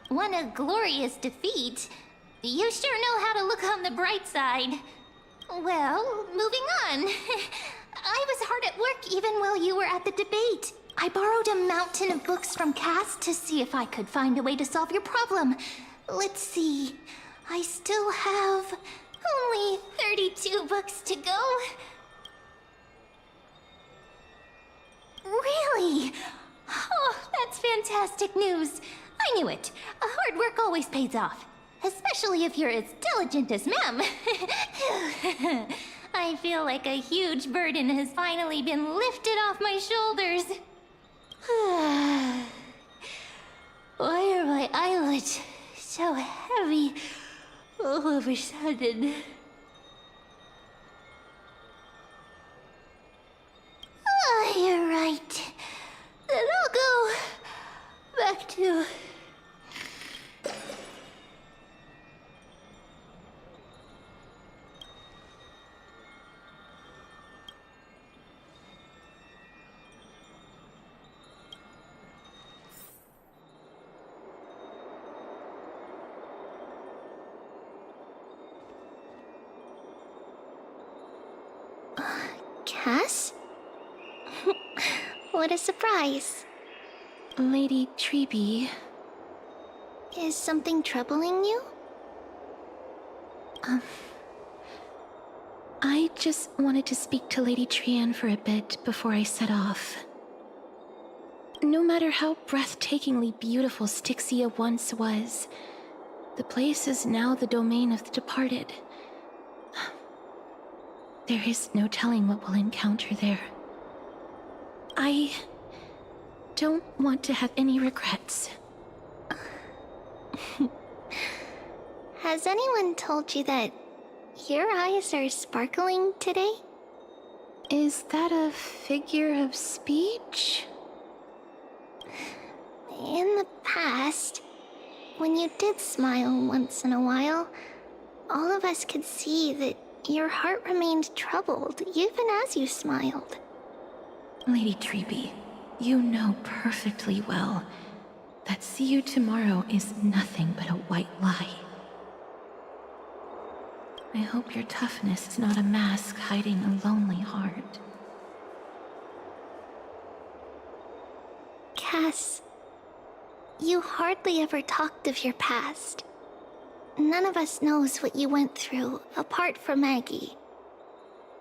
What a glorious defeat. You sure know how to look on the bright side. Well, moving on. I was hard at work even while you were at the debate. I borrowed a mountain of books from Cass to see if I could find a way to solve your problem. Let's see. I still have only 32 books to go. Really? Oh, that's fantastic news. I knew it. Hard work always pays off. Especially if you're as diligent as Mem. I feel like a huge burden has finally been lifted off my shoulders. Why are my eyelids so heavy all of a sudden? You're right. Then I'll go back to... Cass? What a surprise. Lady Treeby. Is something troubling you? I just wanted to speak to Lady Trian for a bit before I set off. No matter how breathtakingly beautiful Styxia once was, the place is now the domain of the departed. There is no telling what we'll encounter there. I don't want to have any regrets. Has anyone told you that your eyes are sparkling today? Is that a figure of speech? In the past, when you did smile once in a while, all of us could see that your heart remained troubled even as you smiled. Lady Treeby, you know perfectly well that see you tomorrow is nothing but a white lie. I hope your toughness is not a mask hiding a lonely heart. Cass, you hardly ever talked of your past. None of us knows what you went through, apart from Maggie.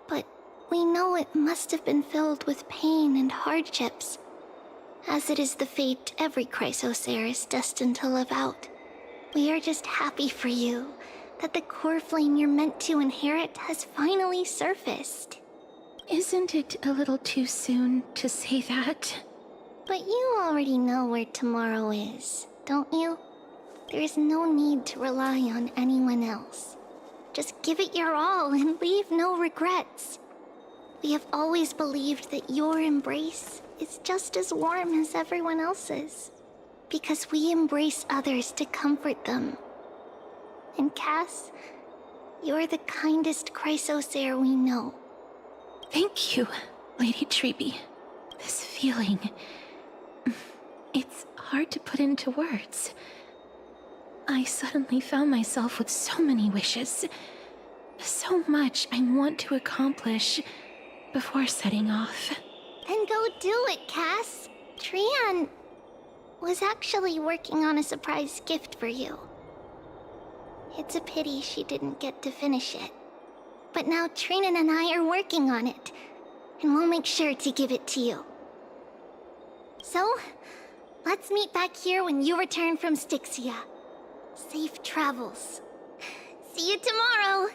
But we know it must have been filled with pain and hardships, as it is the fate every Chrysosaur is destined to live out. We are just happy for you that the core flame you're meant to inherit has finally surfaced. Isn't it a little too soon to say that? But you already know where tomorrow is, don't you? There is no need to rely on anyone else. Just give it your all and leave no regrets. We have always believed that your embrace is just as warm as everyone else's, because we embrace others to comfort them. And Cass, you're the kindest Chrysosaur we know. Thank you, Lady Treeby. This feeling... it's hard to put into words. I suddenly found myself with so many wishes. So much I want to accomplish before setting off. Then go do it, Cass. Trian was actually working on a surprise gift for you. It's a pity she didn't get to finish it. But now Trinan and I are working on it, and we'll make sure to give it to you. So, let's meet back here when you return from Styxia. Safe travels. See you tomorrow!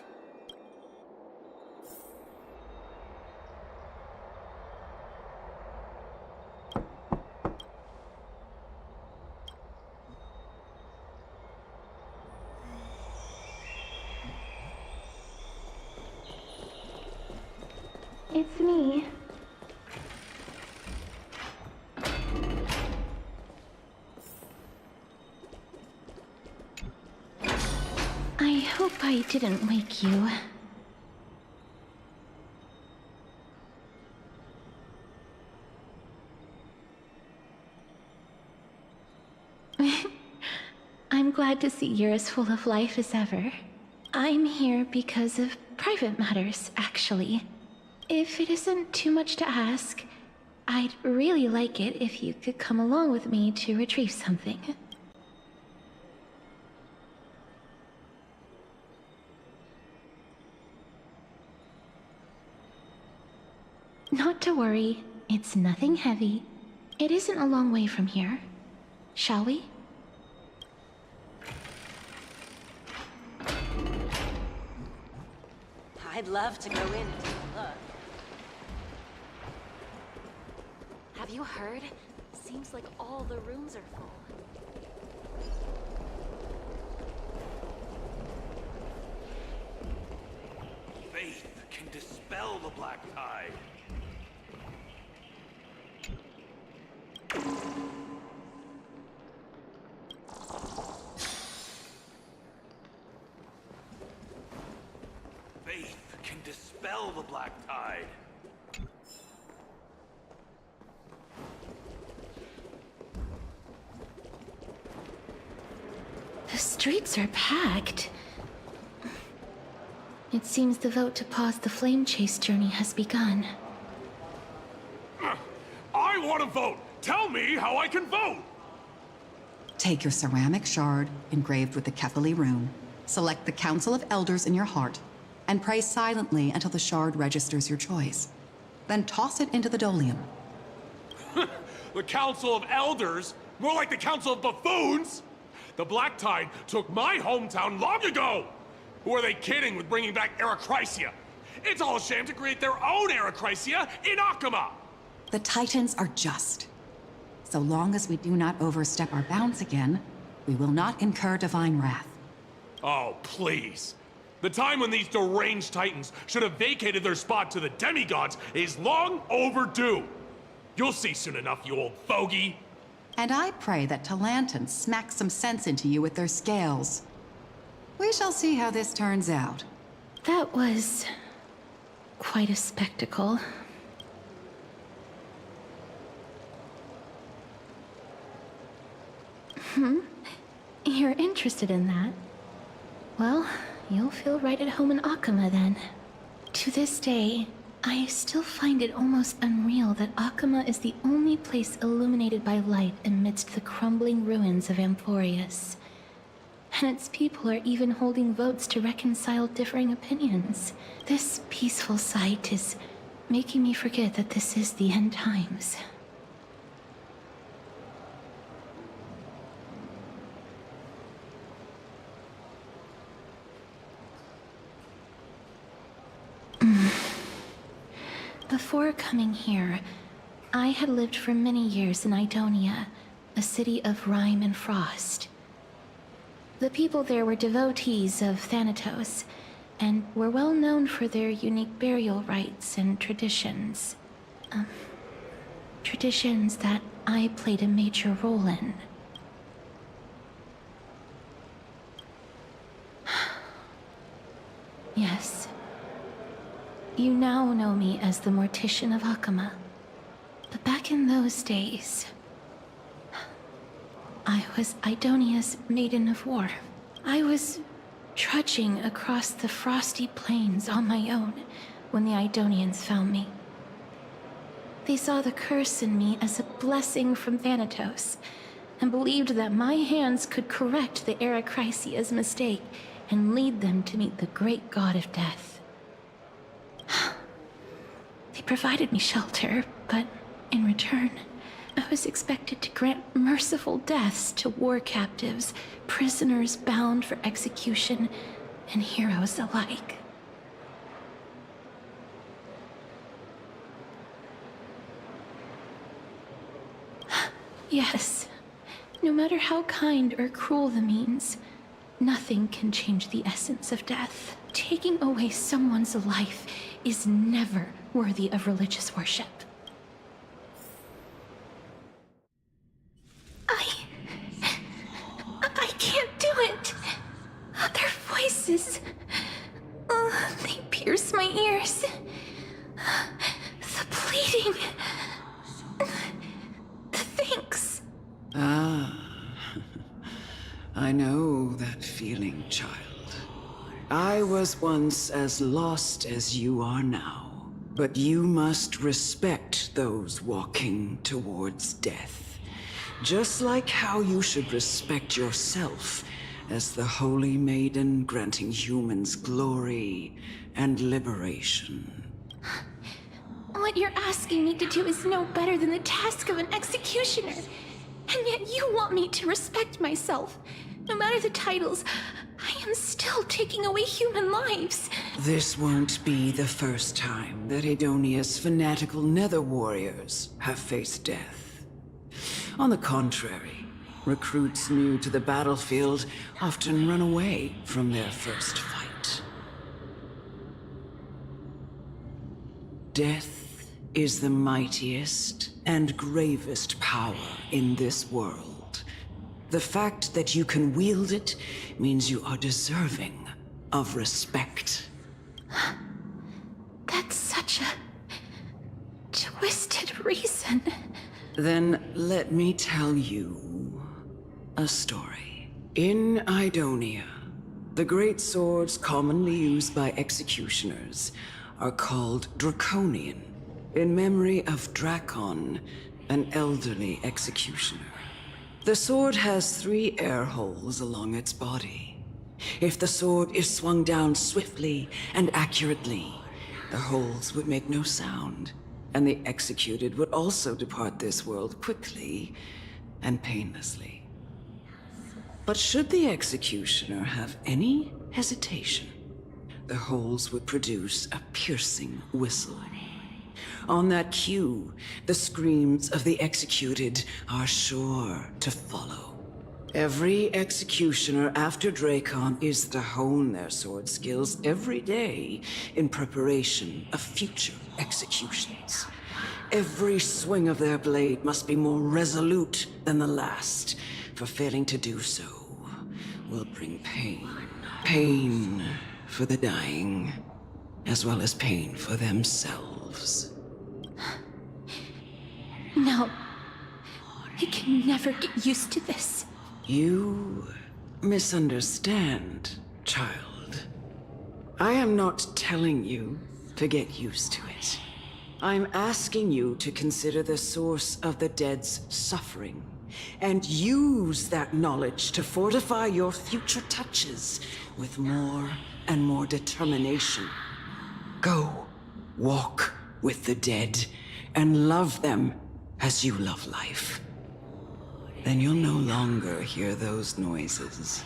hope I didn't wake you. I'm glad to see you're as full of life as ever. I'm here because of private matters, actually. If it isn't too much to ask, I'd really like it if you could come along with me to retrieve something. Not to worry, it's nothing heavy. It isn't a long way from here. Shall we? I'd love to go in and take a look. Have you heard? Seems like all the rooms are full. Faith can dispel the black tide. Faith can dispel the black tide. The streets are packed. It seems the vote to pause the flame chase journey has begun. I want to vote! Tell me how I can vote! Take your ceramic shard, engraved with the Kethali rune, select the Council of Elders in your heart, and pray silently until the shard registers your choice. Then toss it into the Dolium. The Council of Elders? More like the Council of Buffoons! The Black Tide took my hometown long ago! Who are they kidding with bringing back Eracrysia? It's all a shame to create their own Eracrysia in Akama! The Titans are just. So long as we do not overstep our bounds again, we will not incur divine wrath. Oh, please. The time when these deranged Titans should have vacated their spot to the demigods is long overdue. You'll see soon enough, you old fogey. And I pray that Talanton smacks some sense into you with their scales. We shall see how this turns out. That was quite a spectacle. You're interested in that? Well, you'll feel right at home in Akama then. To this day, I still find it almost unreal that Akama is the only place illuminated by light amidst the crumbling ruins of Amphorius. And its people are even holding votes to reconcile differing opinions. This peaceful sight is making me forget that this is the end times. Before coming here, I had lived for many years in Idonia, a city of rime and frost. The people there were devotees of Thanatos, and were well known for their unique burial rites and traditions. Traditions that I played a major role in. Yes. You now know me as the Mortician of Akama. But back in those days, I was Idonia's Maiden of War. I was trudging across the frosty plains on my own when the Idonians found me. They saw the curse in me as a blessing from Thanatos, and believed that my hands could correct the Eracrysia's mistake and lead them to meet the great god of death. They provided me shelter, but in return, I was expected to grant merciful deaths to war captives, prisoners bound for execution, and heroes alike. Yes, no matter how kind or cruel the means, nothing can change the essence of death. Taking away someone's life is never worthy of religious worship. I can't do it. Their voices I know that feeling, child. I was once as lost as you are now, but you must respect those walking towards death. Just like how you should respect yourself as the Holy Maiden granting humans glory and liberation. What you're asking me to do is no better than the task of an executioner. And yet you want me to respect myself. No matter the titles, I am still taking away human lives. This won't be the first time that Edonia's fanatical nether warriors have faced death. On the contrary, recruits new to the battlefield often run away from their first fight. Death is the mightiest and gravest power in this world. The fact that you can wield it means you are deserving of respect. That's such a twisted reason. Then let me tell you a story. In Idonia, the great swords commonly used by executioners are called Draconian, in memory of Drakon, an elderly executioner. The sword has 3 air holes along its body. If the sword is swung down swiftly and accurately, the holes would make no sound, and the executed would also depart this world quickly and painlessly. But should the executioner have any hesitation, the holes would produce a piercing whistle. On that cue, the screams of the executed are sure to follow. Every executioner after Drakon is to hone their sword skills every day in preparation of future executions. Every swing of their blade must be more resolute than the last, for failing to do so will bring pain. Pain for the dying, as well as pain for themselves. No. I can never get used to this. You misunderstand, child. I am not telling you to get used to it. I'm asking you to consider the source of the dead's suffering, and use that knowledge to fortify your future touches with more and more determination. Go, walk with the dead, and love them as you love life. Then you'll no longer hear those noises.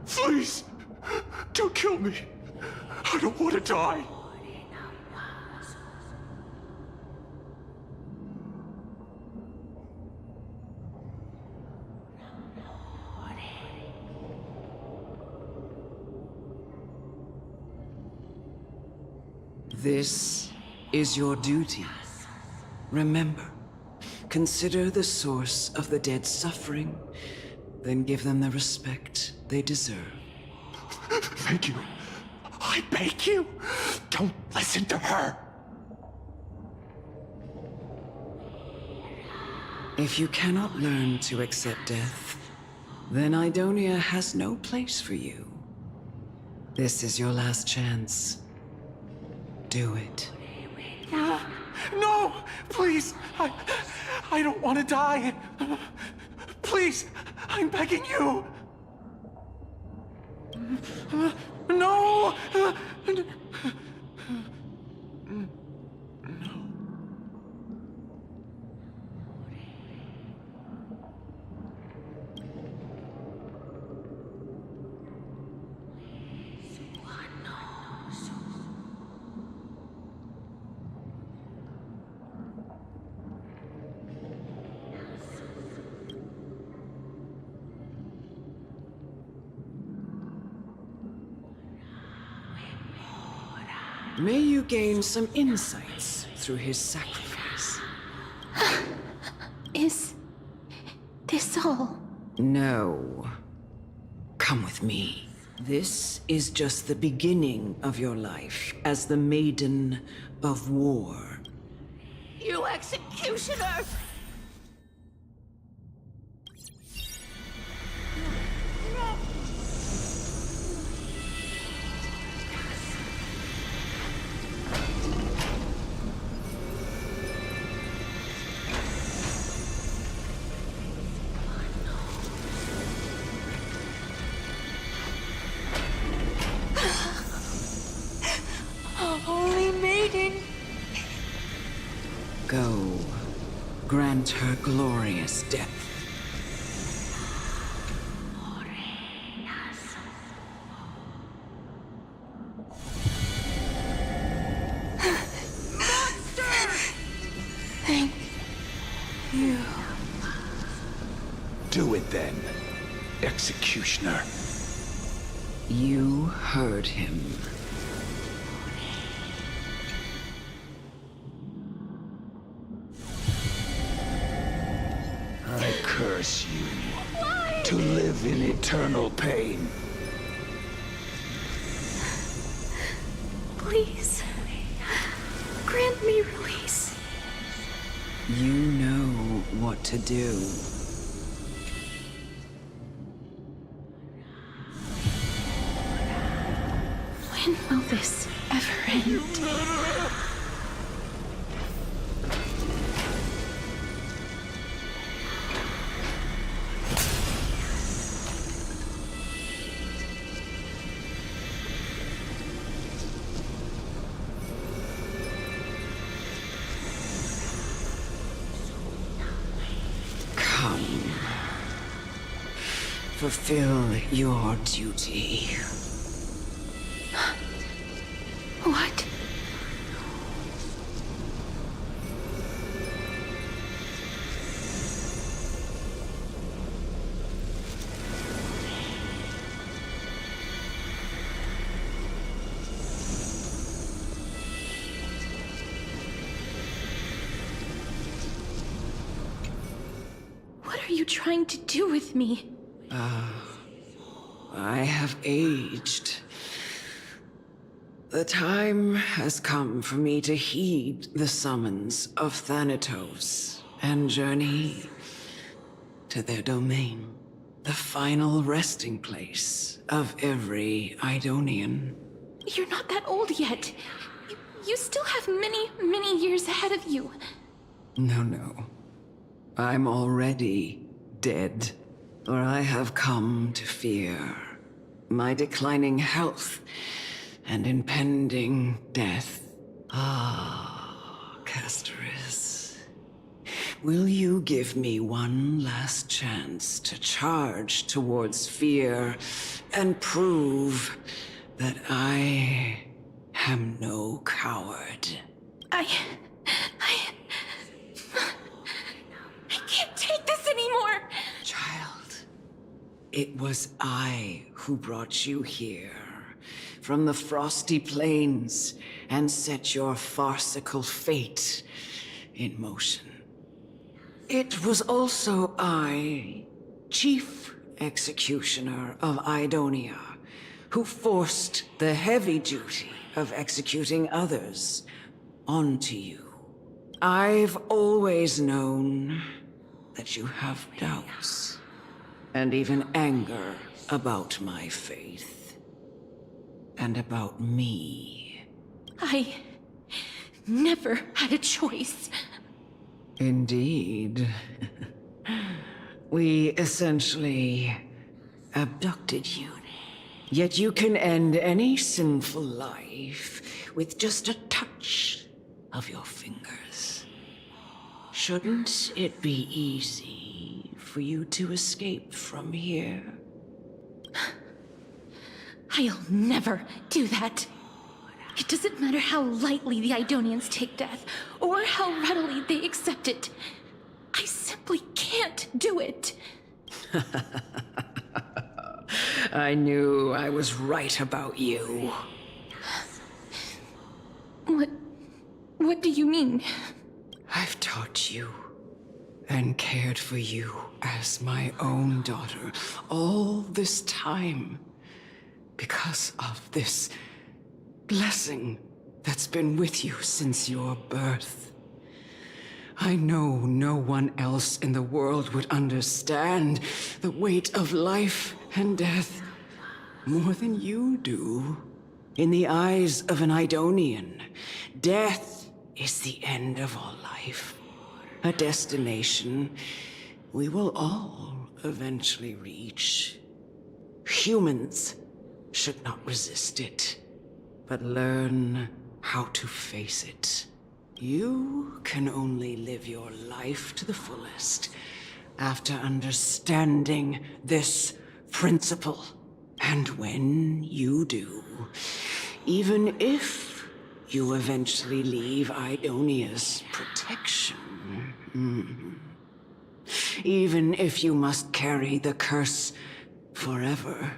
Please, don't kill me. I don't want to die. This is your duty. Remember, consider the source of the dead's suffering, then give them the respect they deserve. Thank you. I beg you, don't listen to her. If you cannot learn to accept death, then Idonia has no place for you. This is your last chance. Do it. No, no, please, I don't want to die. Please, I'm begging you. No! May you gain some insights through his sacrifice. Is this all? No. Come with me. This is just the beginning of your life as the Maiden of War. You executioner! Go. Grant her glorious death. Thank you. Do it then, Executioner. You heard him. I curse you to live in eternal pain. Please, grant me release. You know what to do. When will this ever end? Come. Fulfill your duty. What? What are you trying to do with me? I have aged. The time has come for me to heed the summons of Thanatos and journey to their domain, the final resting place of every Idonian. You're not that old yet. You still have many, many years ahead of you. No. I'm already dead, for I have come to fear my declining health and impending death. Ah, Castoris. Will you give me one last chance to charge towards fear and prove that I am no coward? I can't take this anymore! Child, it was I who brought you here from the frosty plains and set your farcical fate in motion. It was also I, Chief Executioner of Idonia, who forced the heavy duty of executing others onto you. I've always known that you have doubts and even anger about my faith. And about me. I never had a choice. Indeed. We essentially abducted you. Yet you can end any sinful life with just a touch of your fingers. Shouldn't it be easy for you to escape from here? I'll never do that. It doesn't matter how lightly the Idonians take death, or how readily they accept it. I simply can't do it. I knew I was right about you. What do you mean? I've taught you and cared for you as my own daughter all this time. Because of this blessing that's been with you since your birth. I know no one else in the world would understand the weight of life and death more than you do. In the eyes of an Idonian, death is the end of all life. A destination we will all eventually reach. Humans should not resist it, but learn how to face it. You can only live your life to the fullest after understanding this principle. And when you do, even if you eventually leave Idonia's protection, even if you must carry the curse forever,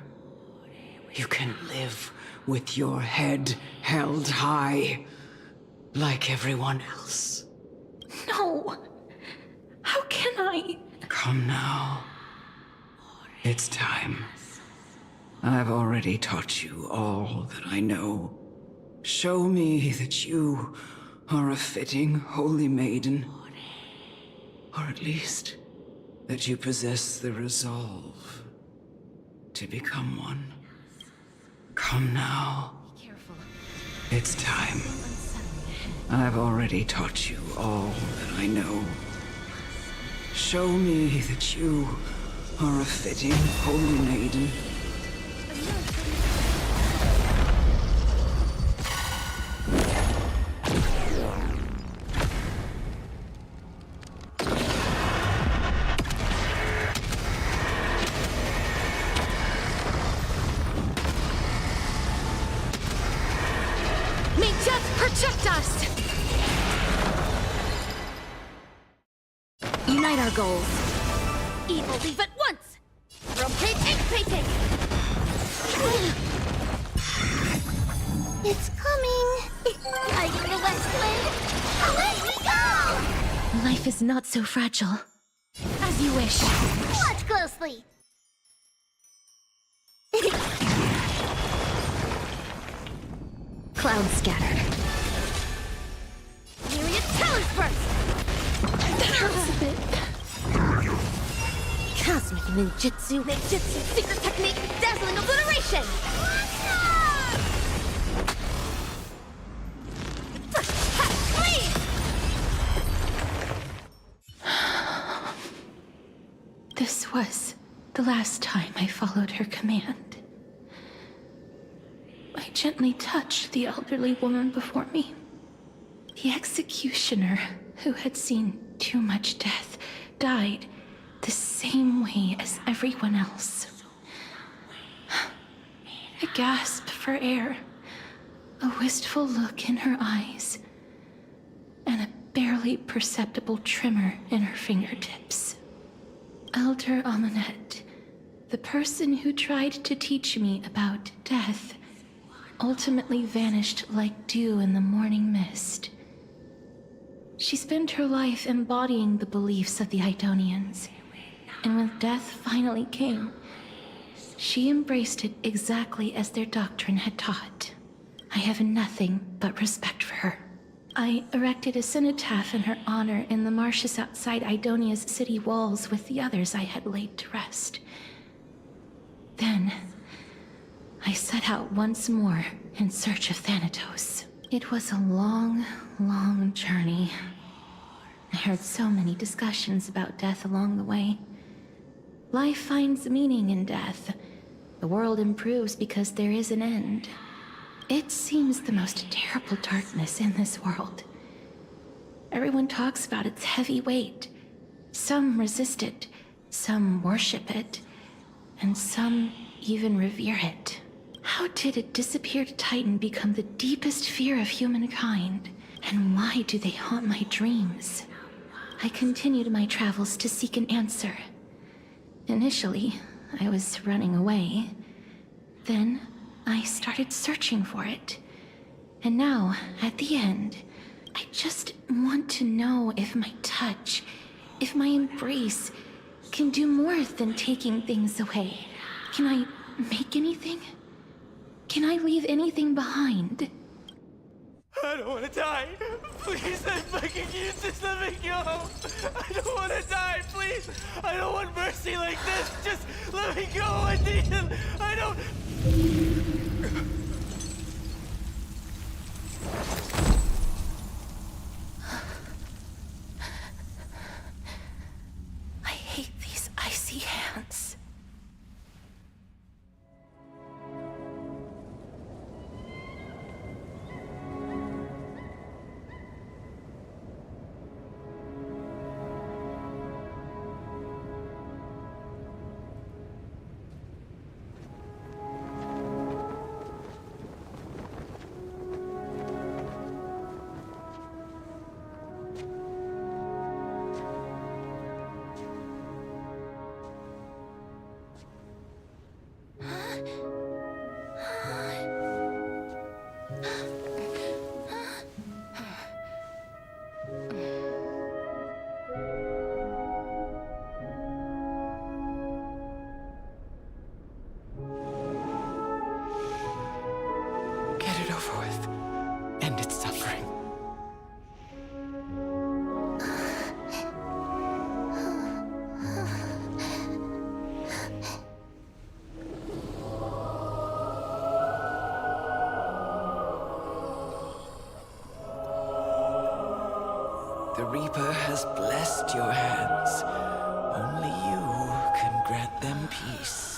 you can live with your head held high, like everyone else. No! How can I? Come now. It's time. I've already taught you all that I know. Show me that you are a fitting holy maiden. Or at least, that you possess the resolve to become one. Come now. It's time. I've already taught you all that I know. Show me that you are a fitting holy maiden. May death protect us! Unite our goals. Evil leave at once! Rotate painting! It's coming! Light in the west wind! Away we go! Life is not so fragile. As you wish. Watch closely! Clouds scattered. Myriad talons burst! That hurts a bit. Cosmic ninjutsu, secret technique, dazzling obliteration! This was the last time I followed her command. I gently touched the elderly woman before me. The executioner, who had seen too much death, died the same way as everyone else. A gasp for air, a wistful look in her eyes, and a barely perceptible tremor in her fingertips. Elder Amunet, the person who tried to teach me about death, ultimately vanished like dew in the morning mist. She spent her life embodying the beliefs of the Idonians, and when death finally came, she embraced it exactly as their doctrine had taught. I have nothing but respect for her. I erected a cenotaph in her honor in the marshes outside Idonia's city walls with the others I had laid to rest. Then, I set out once more in search of Thanatos. It was a long, long journey. I heard so many discussions about death along the way. Life finds meaning in death. The world improves because there is an end. It seems the most terrible darkness in this world. Everyone talks about its heavy weight. Some resist it, some worship it, and some even revere it. How did a disappeared titan become the deepest fear of humankind? And why do they haunt my dreams? I continued my travels to seek an answer. Initially, I was running away. Then, I started searching for it. And now, at the end, I just want to know if my touch, if my embrace, can do more than taking things away. Can I make anything? Can I leave anything behind? I don't want to die. Please, I'm begging you, just let me go. I don't want to die, please. I don't want mercy like this. Just let me go. I don't... I hate these icy hands. The Reaper has blessed your hands. Only you can grant them peace.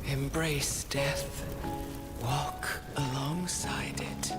Embrace death. Walk alongside it.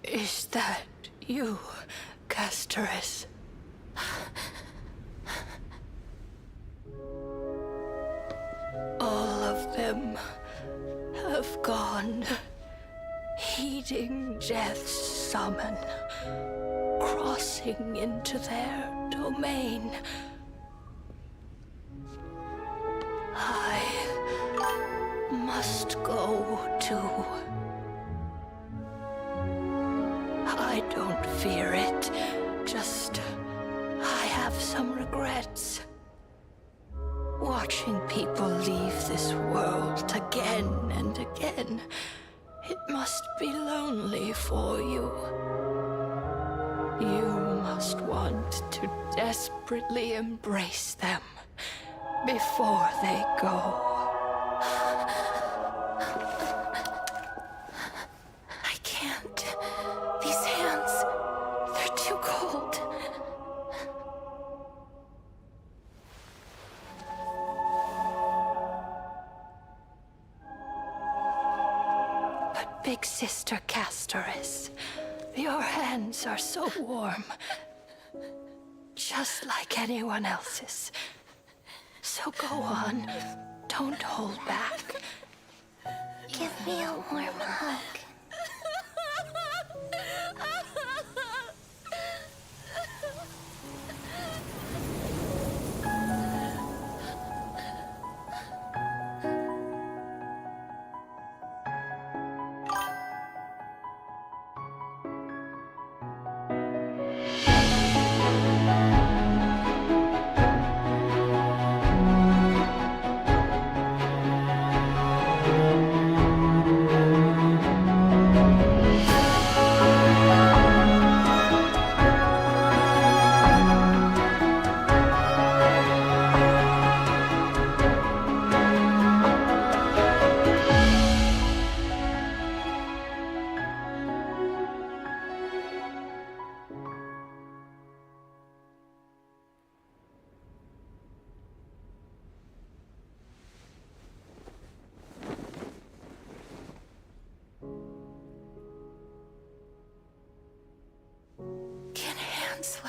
Is that you, Castoris? All of them have gone, heeding death's summon, crossing into their domain. I must go too. I don't fear it, just I have some regrets. Watching people leave this world again and again, it must be lonely for you. You must want to desperately embrace them before they go. I can't. These hands, they're too cold. But Big Sister Castoris, your hands are so warm. Just like anyone else's. So go on. Don't hold back. Give me a warm hug.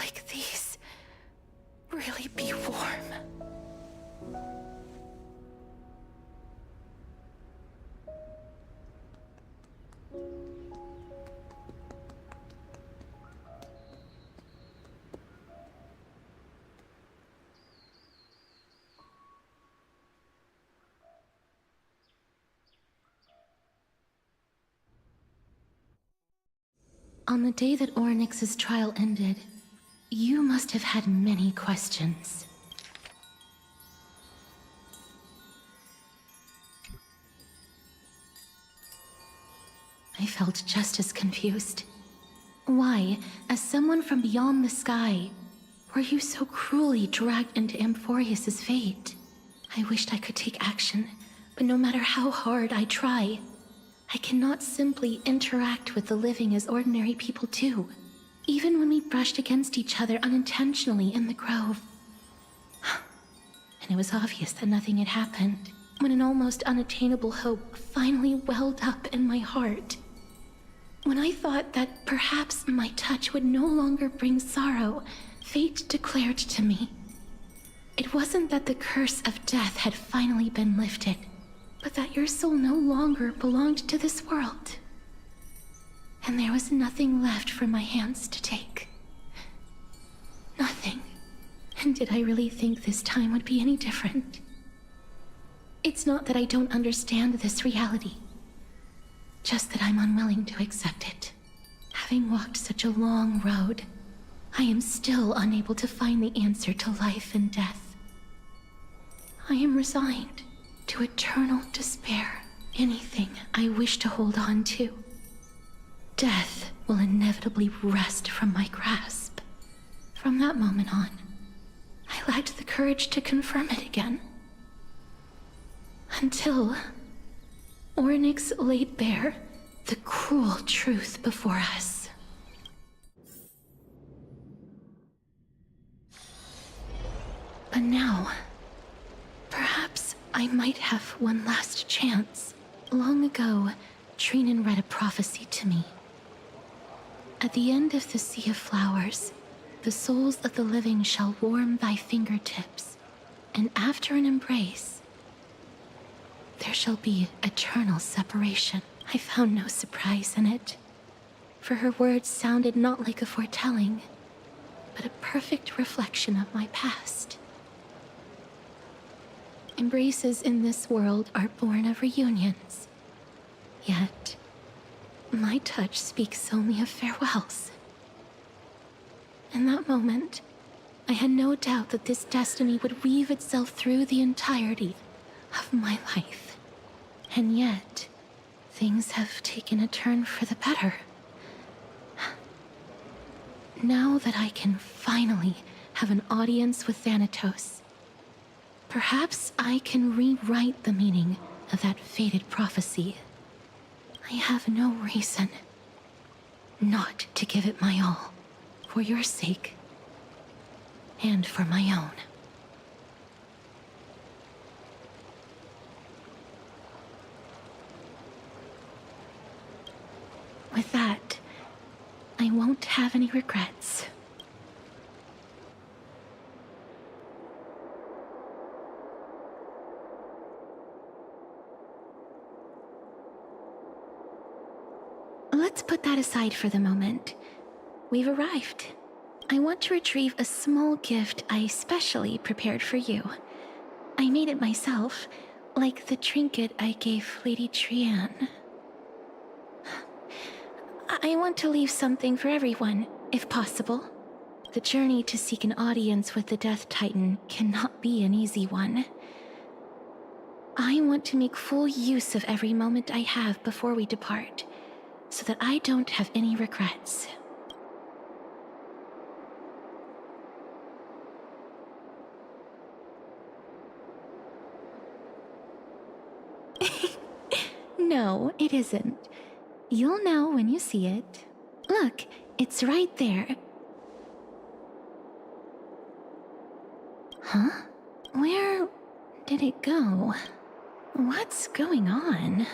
like these really be warm? On the day that Ornyx's trial ended, you must have had many questions. I felt just as confused. Why, as someone from beyond the sky, were you so cruelly dragged into Amphorius's fate? I wished I could take action, but no matter how hard I try, I cannot simply interact with the living as ordinary people do, even when we brushed against each other unintentionally in the grove. And it was obvious that nothing had happened, when an almost unattainable hope finally welled up in my heart. When I thought that perhaps my touch would no longer bring sorrow, fate declared to me. It wasn't that the curse of death had finally been lifted, but that your soul no longer belonged to this world. And there was nothing left for my hands to take. Nothing. And did I really think this time would be any different? It's not that I don't understand this reality, just that I'm unwilling to accept it. Having walked such a long road, I am still unable to find the answer to life and death. I am resigned to eternal despair. Anything I wish to hold on to, death will inevitably wrest from my grasp. From that moment on, I lacked the courage to confirm it again. Until Ornyx laid bare the cruel truth before us. But now, perhaps I might have one last chance. Long ago, Trinan read a prophecy to me. At the end of the Sea of Flowers, the souls of the living shall warm thy fingertips, and after an embrace, there shall be eternal separation. I found no surprise in it, for her words sounded not like a foretelling, but a perfect reflection of my past. Embraces in this world are born of reunions, yet my touch speaks only of farewells. In that moment, I had no doubt that this destiny would weave itself through the entirety of my life. And yet, things have taken a turn for the better. Now that I can finally have an audience with Thanatos, perhaps I can rewrite the meaning of that fated prophecy. I have no reason not to give it my all, for your sake, and for my own. With that, I won't have any regrets. Let's put that aside for the moment. We've arrived. I want to retrieve a small gift I specially prepared for you. I made it myself, like the trinket I gave Lady Trian. I want to leave something for everyone, if possible. The journey to seek an audience with the Death Titan cannot be an easy one. I want to make full use of every moment I have before we depart, so that I don't have any regrets. No, it isn't. You'll know when you see it. Look, it's right there. Huh? Where did it go? What's going on?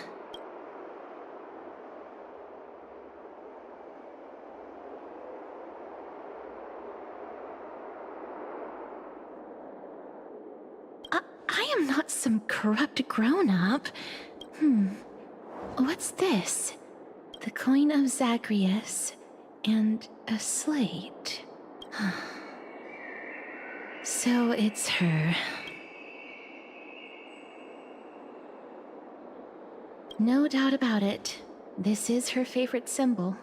I am not some corrupt grown-up. What's this? The coin of Zagreus and a slate. So it's her. No doubt about it. This is her favorite symbol.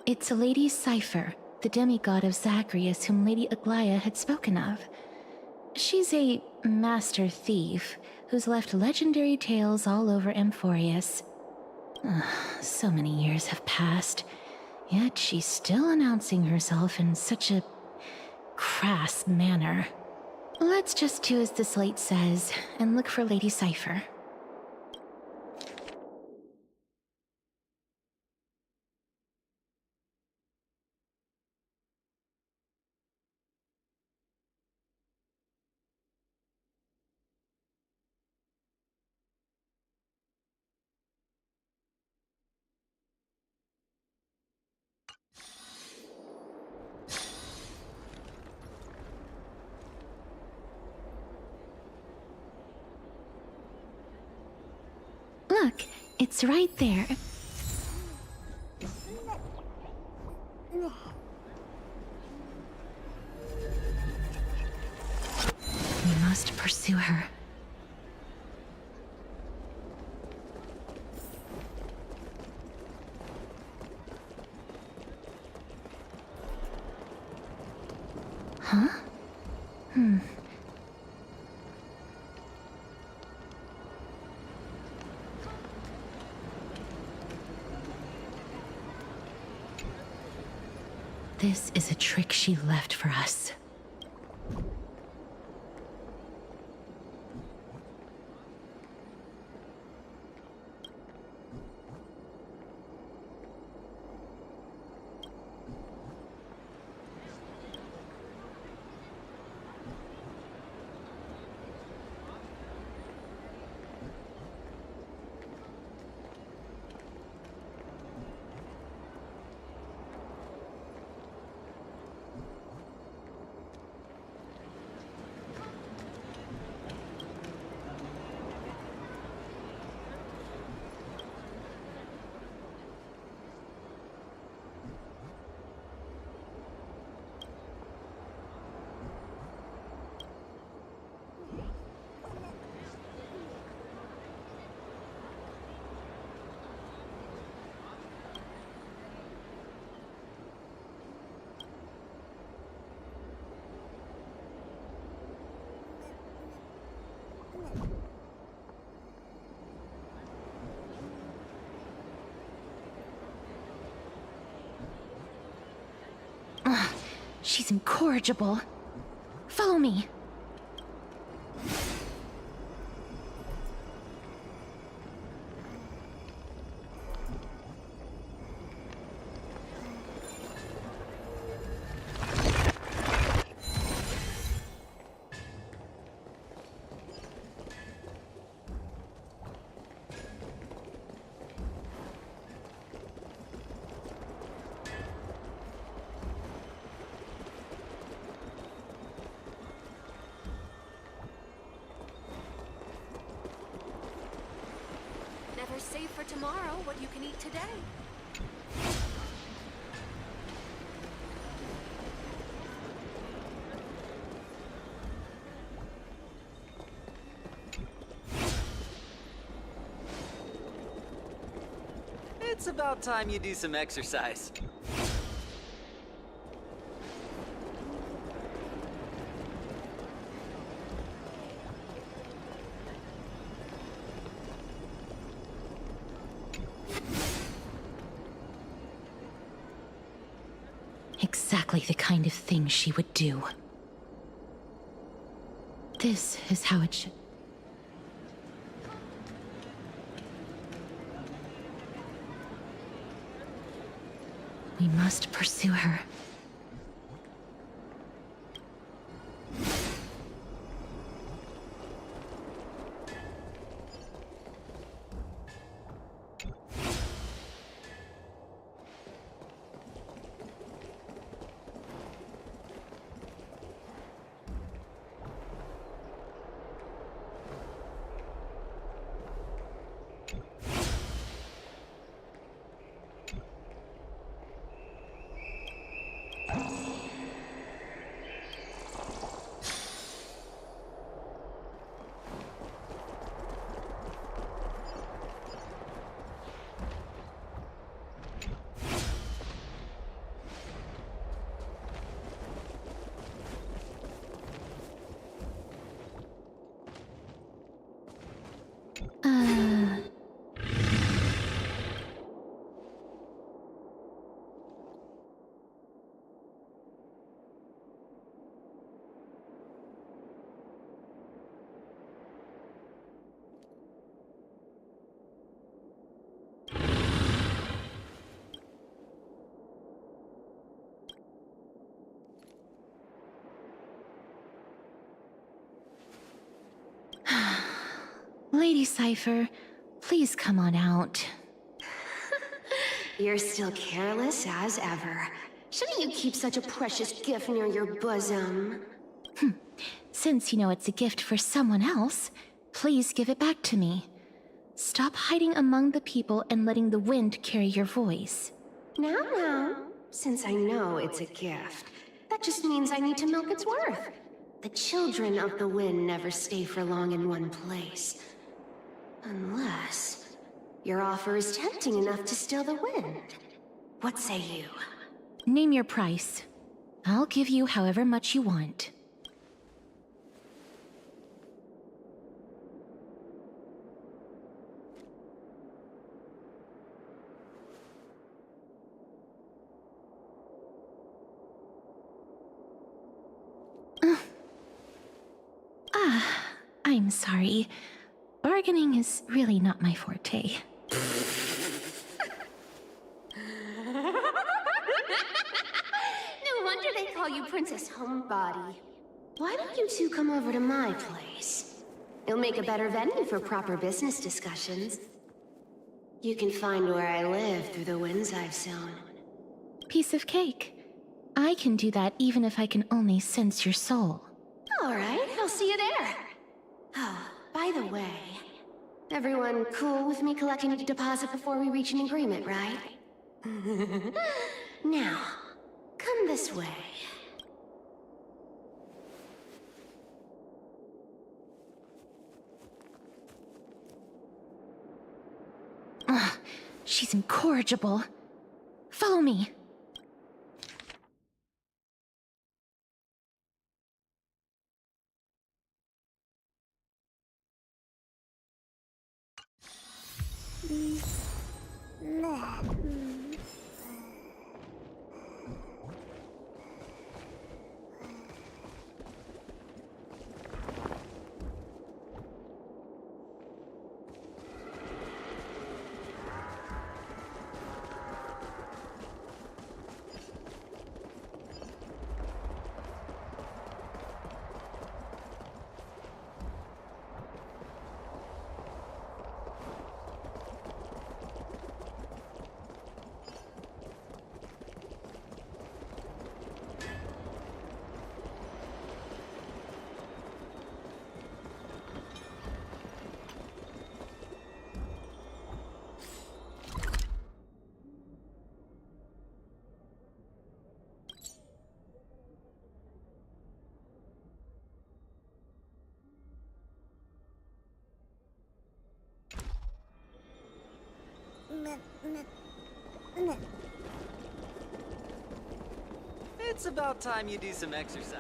It's Lady Cypher, the demigod of Zagreus whom Lady Aglaia had spoken of. She's a master thief who's left legendary tales all over Amphorius. So many years have passed, yet she's still announcing herself in such a crass manner. Let's just do as the slate says and look for Lady Cypher. Look, it's right there. We must pursue her. Huh? This is a trick she left for us. She's incorrigible. Follow me. Never save for tomorrow what you can eat today. It's about time you do some exercise. Exactly the kind of thing she would do. This is how it should... We must pursue her. Lady Cypher, please come on out. You're still careless as ever. Shouldn't you keep such a precious gift near your bosom? Since you know it's a gift for someone else, please give it back to me. Stop hiding among the people and letting the wind carry your voice. Now, since I know it's a gift, that just means I need to milk its worth. The children of the wind never stay for long in one place. Unless your offer is tempting enough to steal the wind. What say you? Name your price. I'll give you however much you want. I'm sorry. Bargaining is really not my forte. No wonder they call you Princess Homebody. Why don't you two come over to my place? It'll make a better venue for proper business discussions. You can find where I live through the winds I've sown. Piece of cake. I can do that even if I can only sense your soul. Alright, I'll see you there. Oh, by the way, everyone cool with me collecting a deposit before we reach an agreement, right? Now, come this way. Ugh, she's incorrigible. Follow me. It's about time you do some exercise.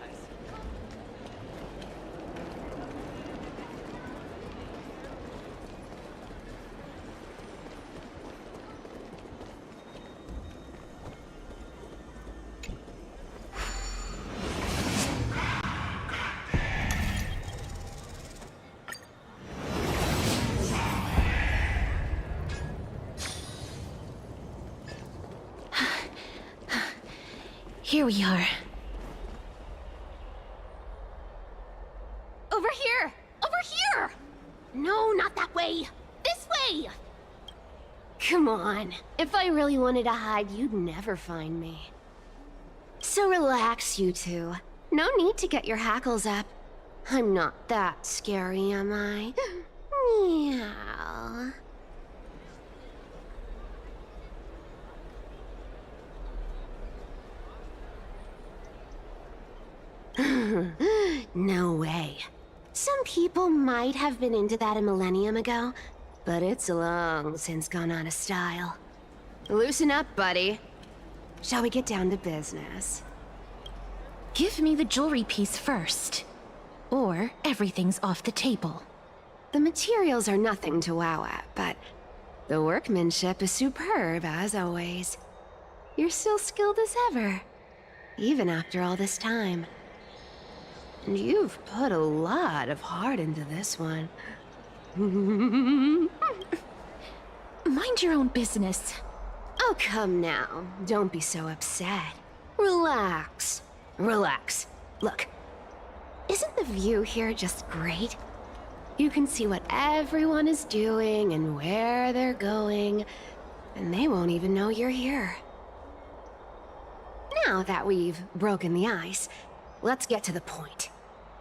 Here we are. Over here! Over here! No, not that way! This way! Come on. If I really wanted to hide, you'd never find me. So relax, you two. No need to get your hackles up. I'm not that scary, am I? Meow. No way. Some people might have been into that a millennium ago, but it's long since gone out of style. Loosen up, buddy. Shall we get down to business? Give me the jewelry piece first, or everything's off the table. The materials are nothing to wow at, but the workmanship is superb as always. You're still skilled as ever, even after all this time. And you've put a lot of heart into this one. Mind your own business. Oh, come now. Don't be so upset. Relax. Relax. Look, isn't the view here just great? You can see what everyone is doing and where they're going, and they won't even know you're here. Now that we've broken the ice, let's get to the point.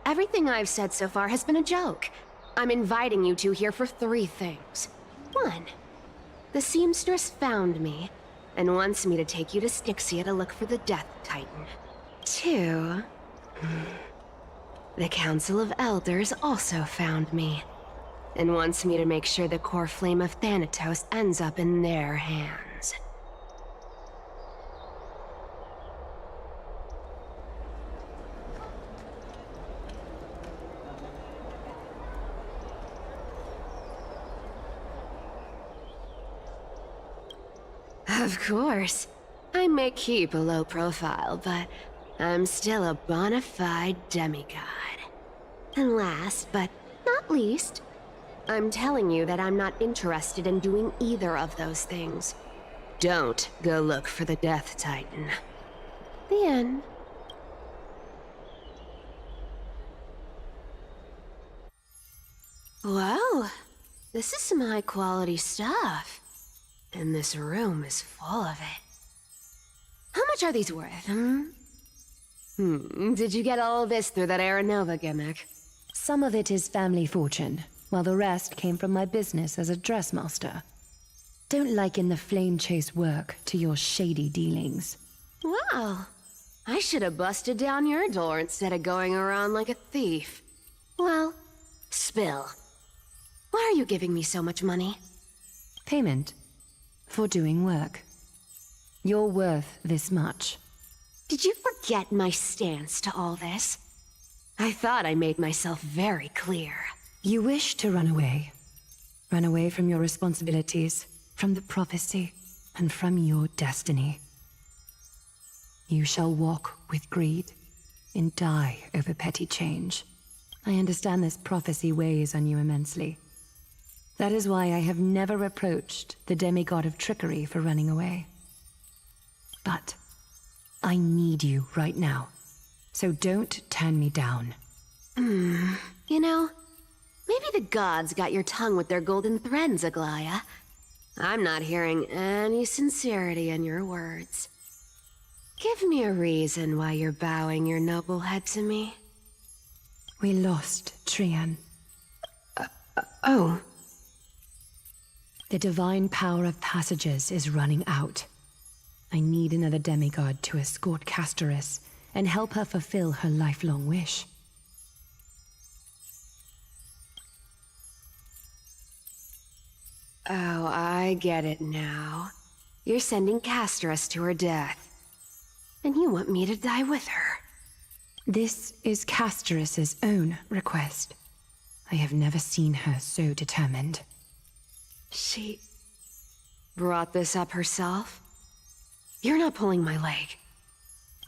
Everything I've said so far has been a joke. I'm inviting you two here for 3 things. 1, the seamstress found me and wants me to take you to Styxia to look for the Death Titan. 2, the Council of Elders also found me and wants me to make sure the core flame of Thanatos ends up in their hands. Of course. I may keep a low profile, but I'm still a bona fide demigod. And last, but not least, I'm telling you that I'm not interested in doing either of those things. Don't go look for the Death Titan. The end. Wow, this is some high-quality stuff. And this room is full of it. How much are these worth, Did you get all this through that Aranova gimmick? Some of it is family fortune, while the rest came from my business as a dressmaster. Don't liken the flame chase work to your shady dealings. Wow. I should have busted down your door instead of going around like a thief. Well, spill. Why are you giving me so much money? Payment. For doing work. You're worth this much. Did you forget my stance to all this? I thought I made myself very clear. You wish to run away. Run away from your responsibilities, from the prophecy, and from your destiny. You shall walk with greed and die over petty change. I understand this prophecy weighs on you immensely. That is why I have never reproached the demigod of trickery for running away. But I need you right now, so don't turn me down. You know, maybe the gods got your tongue with their golden threads, Aglaya. I'm not hearing any sincerity in your words. Give me a reason why you're bowing your noble head to me. We lost Trian. Oh. The divine power of passages is running out. I need another demigod to escort Castoris and help her fulfill her lifelong wish. Oh, I get it now. You're sending Castoris to her death. And you want me to die with her. This is Castoris's own request. I have never seen her so determined. She brought this up herself? You're not pulling my leg.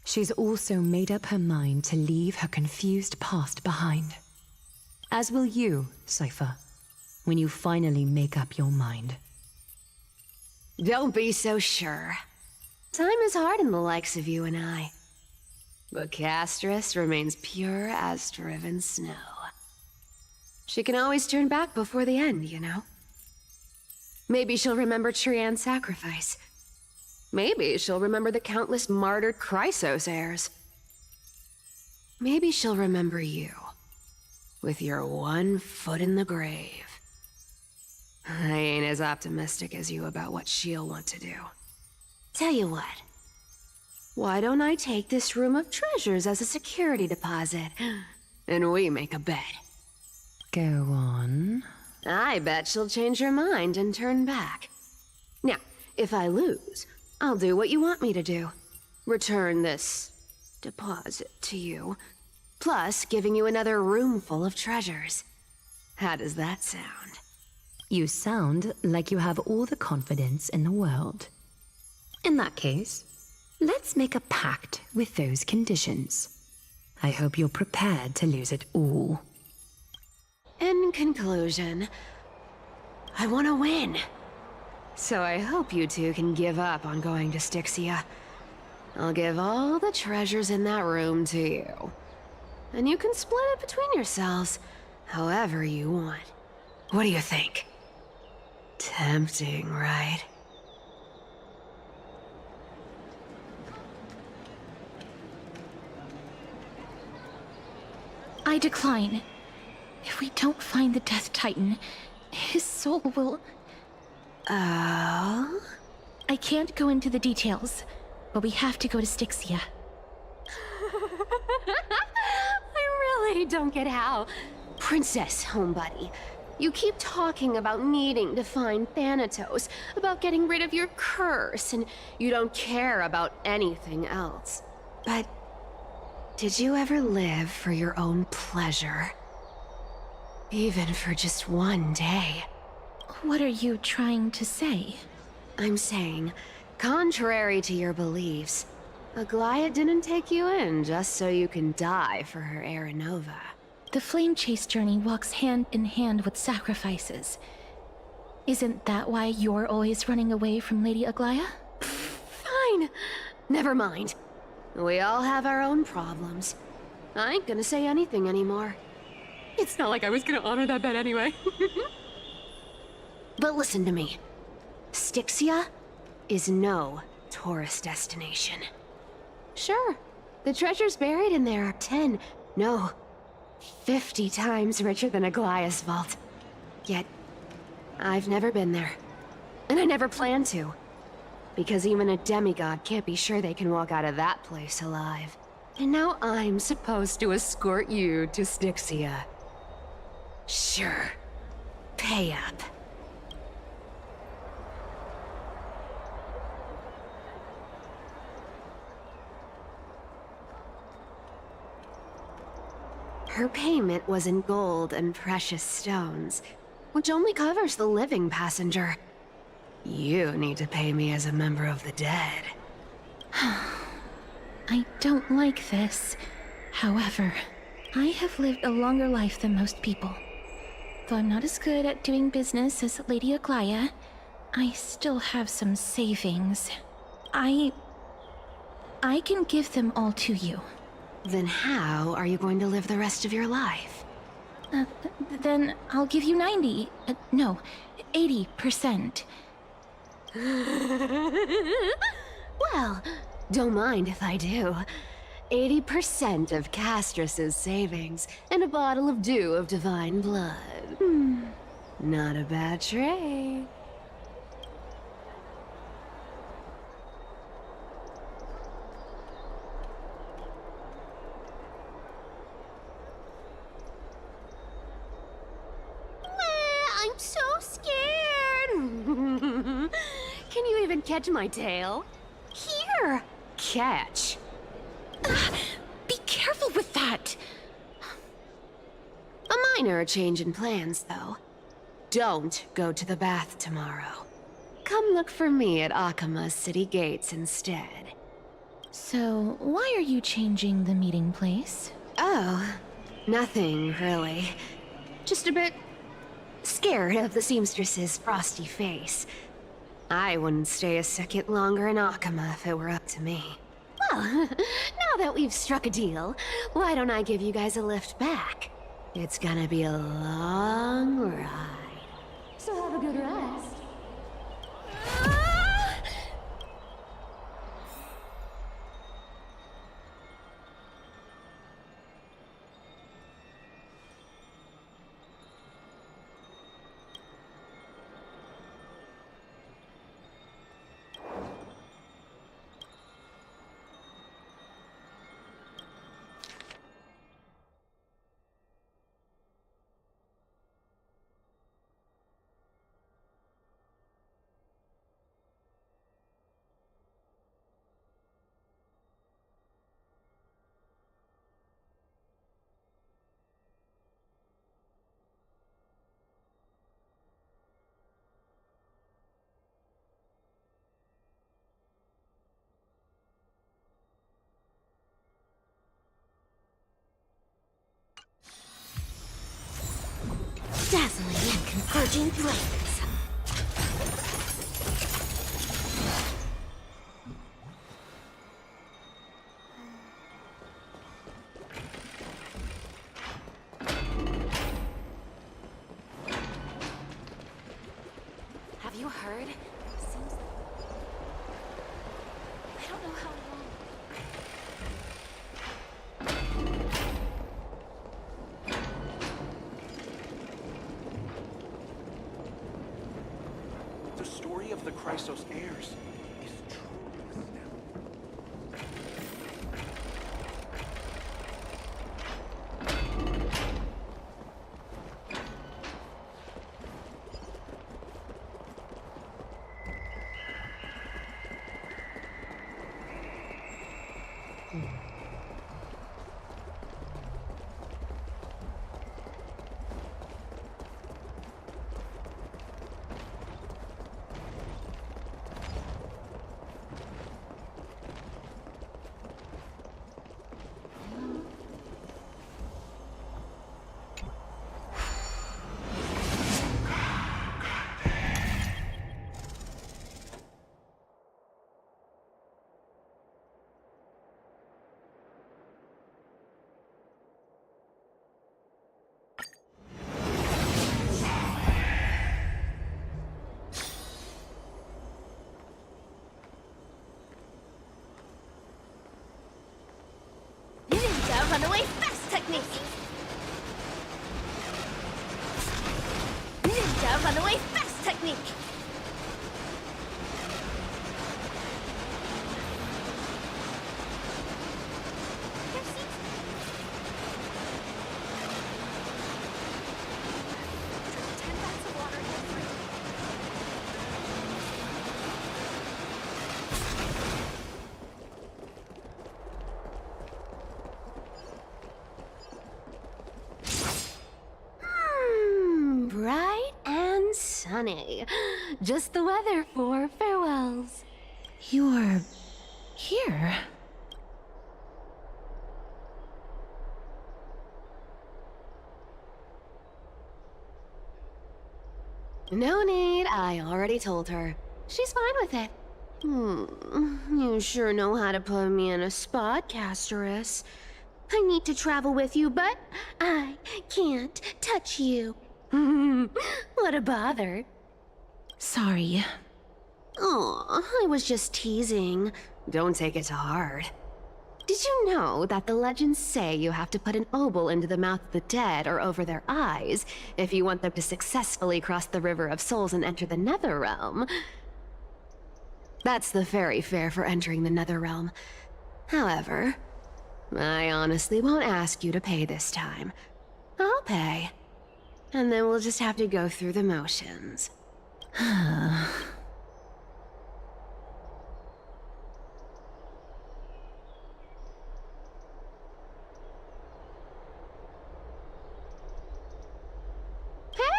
She's also made up her mind to leave her confused past behind. As will you, Cypher, when you finally make up your mind. Don't be so sure. Time is hard in the likes of you and I. But Castoris remains pure as driven snow. She can always turn back before the end, you know? Maybe she'll remember Trian's sacrifice. Maybe she'll remember the countless martyred Chrysos heirs. Maybe she'll remember you, with your one foot in the grave. I ain't as optimistic as you about what she'll want to do. Tell you what. Why don't I take this room of treasures as a security deposit, and we make a bet? Go on. I bet she'll change her mind and turn back. Now, if I lose, I'll do what you want me to do. Return this deposit to you, plus giving you another room full of treasures. How does that sound? You sound like you have all the confidence in the world. In that case, let's make a pact with those conditions. I hope you're prepared to lose it all. In conclusion, I want to win. So I hope you two can give up on going to Styxia. I'll give all the treasures in that room to you. And you can split it between yourselves, however you want. What do you think? Tempting, right? I decline. If we don't find the Death Titan, his soul will... Oh? I can't go into the details, but we have to go to Styxia. I really don't get how. Princess, homebuddy, you keep talking about needing to find Thanatos, about getting rid of your curse, and you don't care about anything else. But did you ever live for your own pleasure? Even for just one day? What are you trying to say? I'm saying, contrary to your beliefs, Aglaia didn't take you in just so you can die for her Aranova. The flame chase journey walks hand in hand with sacrifices. Isn't that why you're always running away from Lady Aglaia? Fine. Never mind. We all have our own problems. I ain't gonna say anything anymore. It's not like I was gonna honor that bet anyway. But listen to me. Styxia is no tourist destination. Sure, the treasures buried in there are 10, no, 50 times richer than Aglaia's vault. Yet, I've never been there. And I never plan to. Because even a demigod can't be sure they can walk out of that place alive. And now I'm supposed to escort you to Styxia. Sure. Pay up. Her payment was in gold and precious stones, which only covers the living passenger. You need to pay me as a member of the dead. I don't like this. However, I have lived a longer life than most people. Though I'm not as good at doing business as Lady Aglaia, I still have some savings. I can give them all to you. Then how are you going to live the rest of your life? Then I'll give you 90. No, 80%. Well, don't mind if I do. 80% of Castrus's savings and a bottle of dew of divine blood. Not a bad trade. I'm so scared. Can you even catch my tail? Here! Catch. Be careful with that! A minor change in plans, though. Don't go to the bath tomorrow. Come look for me at Akama's city gates instead. So, why are you changing the meeting place? Oh, nothing, really. Just a bit scared of the seamstress's frosty face. I wouldn't stay a second longer in Akama if it were up to me. Well, now that we've struck a deal, why don't I give you guys a lift back? It's gonna be a long ride. So have a good rest. Dazzling and converging flames. know how long. The story of the Chrysos heirs is truly astounding. Ninja runaway fast technique! Ninja runaway fast technique! Bright and sunny. Just the weather for farewells. You're here. No need, I already told her. She's fine with it. You sure know how to put me in a spot, Castorus. I need to travel with you, but I can't touch you. What a bother. Sorry. Aw, I was just teasing. Don't take it to heart. Did you know that the legends say you have to put an obol into the mouth of the dead or over their eyes if you want them to successfully cross the River of Souls and enter the Netherrealm? That's the fairy fare for entering the Netherrealm. However, I honestly won't ask you to pay this time. I'll pay. And then we'll just have to go through the motions.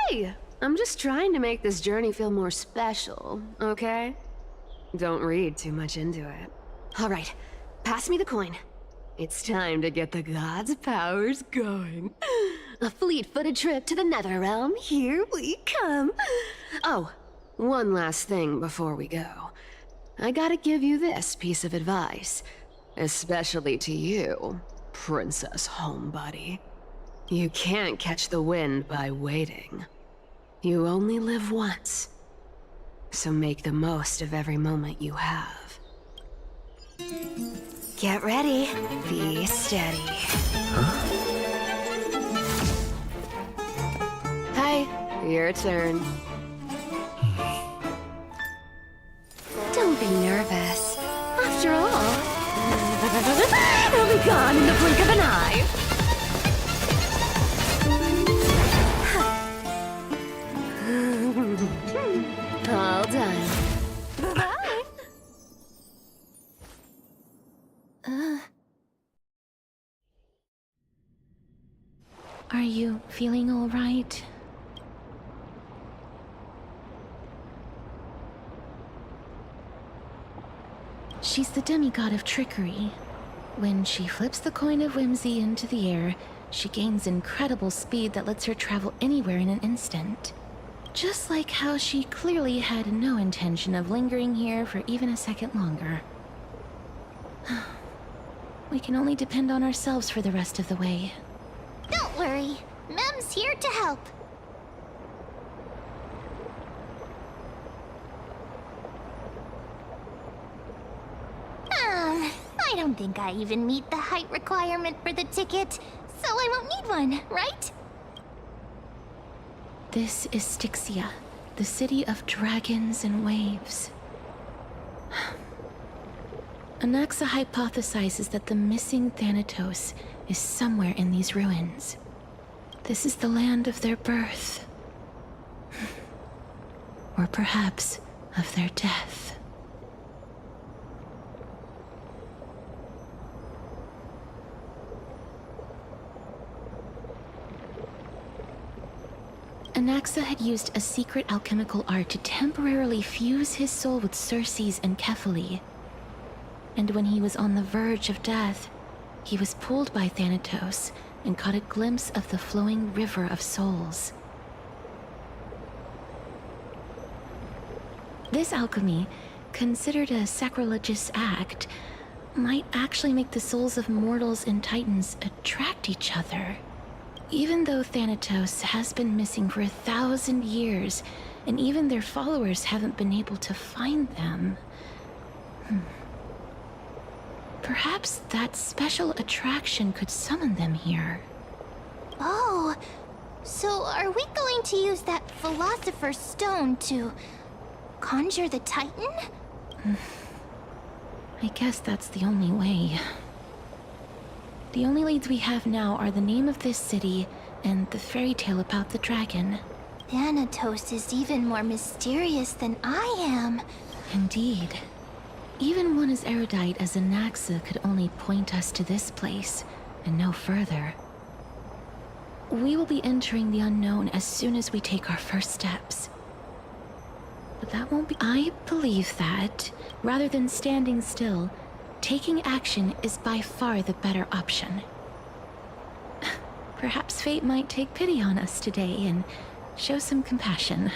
Hey! I'm just trying to make this journey feel more special, okay? Don't read too much into it. Alright, pass me the coin. It's time to get the gods' powers going. A fleet-footed trip to the Netherrealm, here we come. Oh, one last thing before we go. I gotta give you this piece of advice. Especially to you, Princess Homebody. You can't catch the wind by waiting. You only live once. So make the most of every moment you have. Get ready. Be steady. Hi, your turn. Don't be nervous. After all, they'll be gone in the blink of an eye. All done. Bye-bye. Are you feeling all right? She's the demigod of trickery. When she flips the coin of whimsy into the air, she gains incredible speed that lets her travel anywhere in an instant. Just like how she clearly had no intention of lingering here for even a second longer. We can only depend on ourselves for the rest of the way. Don't worry. Mem's here to help. don't think I even meet the height requirement for the ticket, so I won't need one, right? This is Styxia, the city of dragons and waves. Anaxa hypothesizes that the missing Thanatos is somewhere in these ruins. This is the land of their birth. Or perhaps of their death. Anaxa had used a secret alchemical art to temporarily fuse his soul with Circe's and Kephale. And when he was on the verge of death, he was pulled by Thanatos and caught a glimpse of the flowing river of souls. This alchemy, considered a sacrilegious act, might actually make the souls of mortals and titans attract each other. Even though Thanatos has been missing for 1,000 years, and even their followers haven't been able to find them. Perhaps that special attraction could summon them here. Oh, so are we going to use that Philosopher's Stone to conjure the Titan? I guess that's the only way. The only leads we have now are the name of this city and the fairy tale about the dragon. Thanatos is even more mysterious than I am. Indeed. Even one as erudite as Anaxa could only point us to this place, and no further. We will be entering the unknown as soon as we take our first steps. But that won't be— I believe that, rather than standing still, taking action is by far the better option. Perhaps fate might take pity on us today and show some compassion.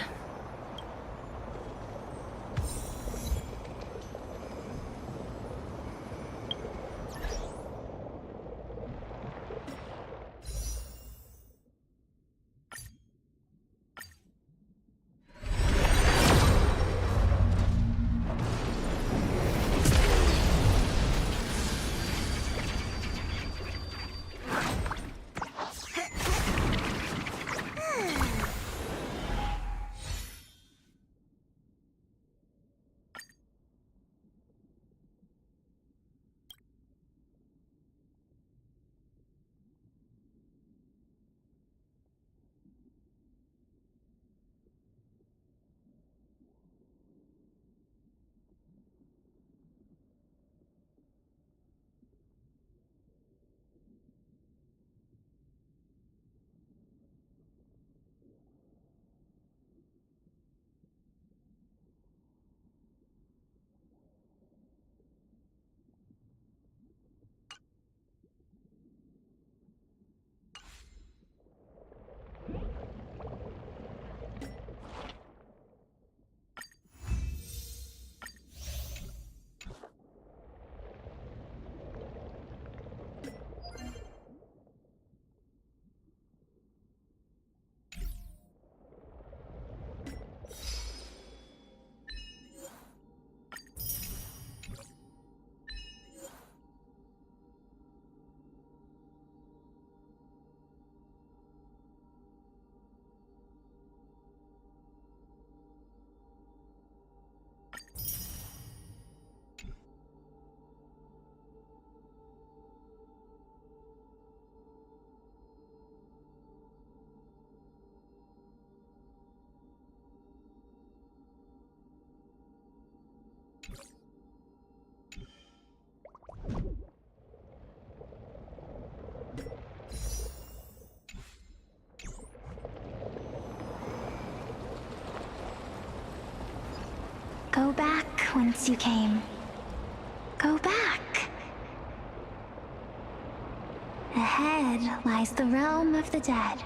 Go back whence you came. Go back. Ahead lies the realm of the dead.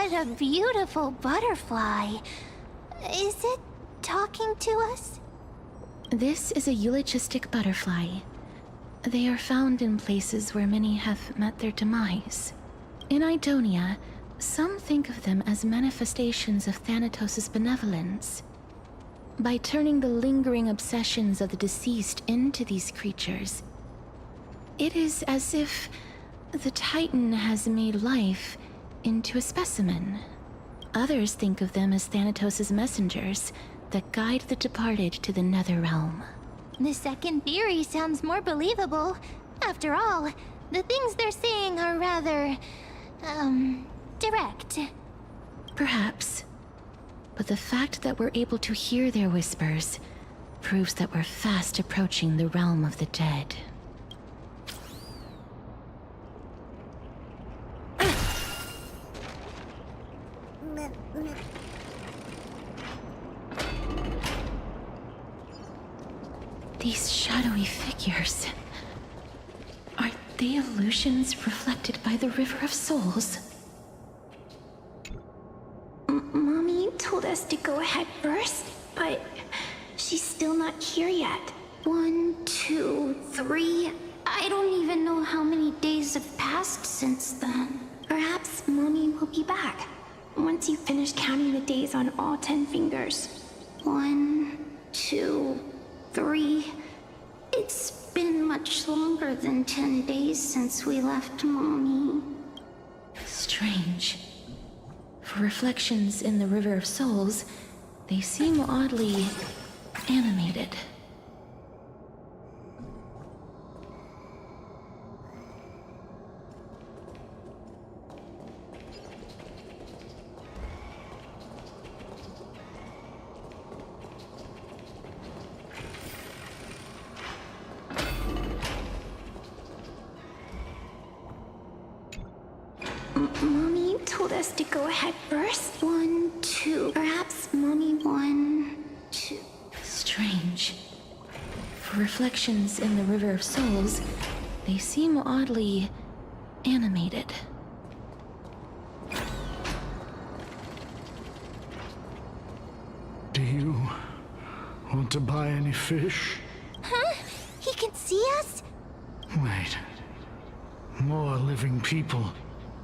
What a beautiful butterfly. Is it talking to us? This is a eulogistic butterfly. They are found in places where many have met their demise. In Idonia, some think of them as manifestations of Thanatos' benevolence. By turning the lingering obsessions of the deceased into these creatures, it is as if the Titan has made life into a specimen. Others think of them as Thanatos' messengers that guide the departed to the nether realm. The second theory sounds more believable. After all, the things they're saying are rather, direct. Perhaps. But the fact that we're able to hear their whispers proves that we're fast approaching the realm of the dead. These shadowy figures... are they illusions reflected by the River of Souls? Mommy told us to go ahead first, but she's still not here yet. 1, 2, 3... I don't even know how many days have passed since then. Perhaps Mommy will be back once you finish counting the days on all 10 fingers. 1, 2, 3... It's been much longer than 10 days since we left Mommy. Strange. For reflections in the River of Souls, they seem oddly animated. Mommy told us to go ahead first. 1, 2... Perhaps Mommy 1, 2... Strange. For reflections in the River of Souls, they seem oddly animated. Do you want to buy any fish? Huh? He can see us? Wait. More living people.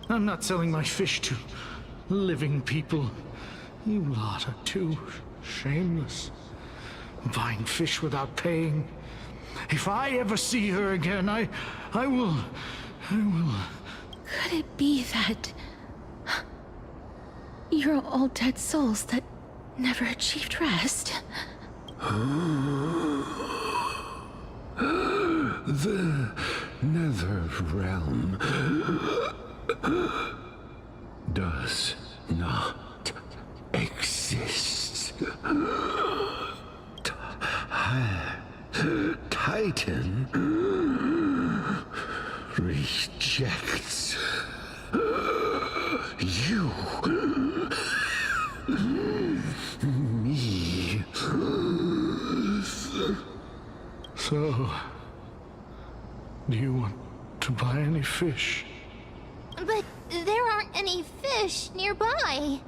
I'm not selling my fish to living people. You lot are too shameless. Buying fish without paying. If I ever see her again, I will... Could it be that... you're all dead souls that never achieved rest? The nether realm does not exist. Titan rejects you. Me. So, do you want to buy any fish? But there aren't any fish nearby.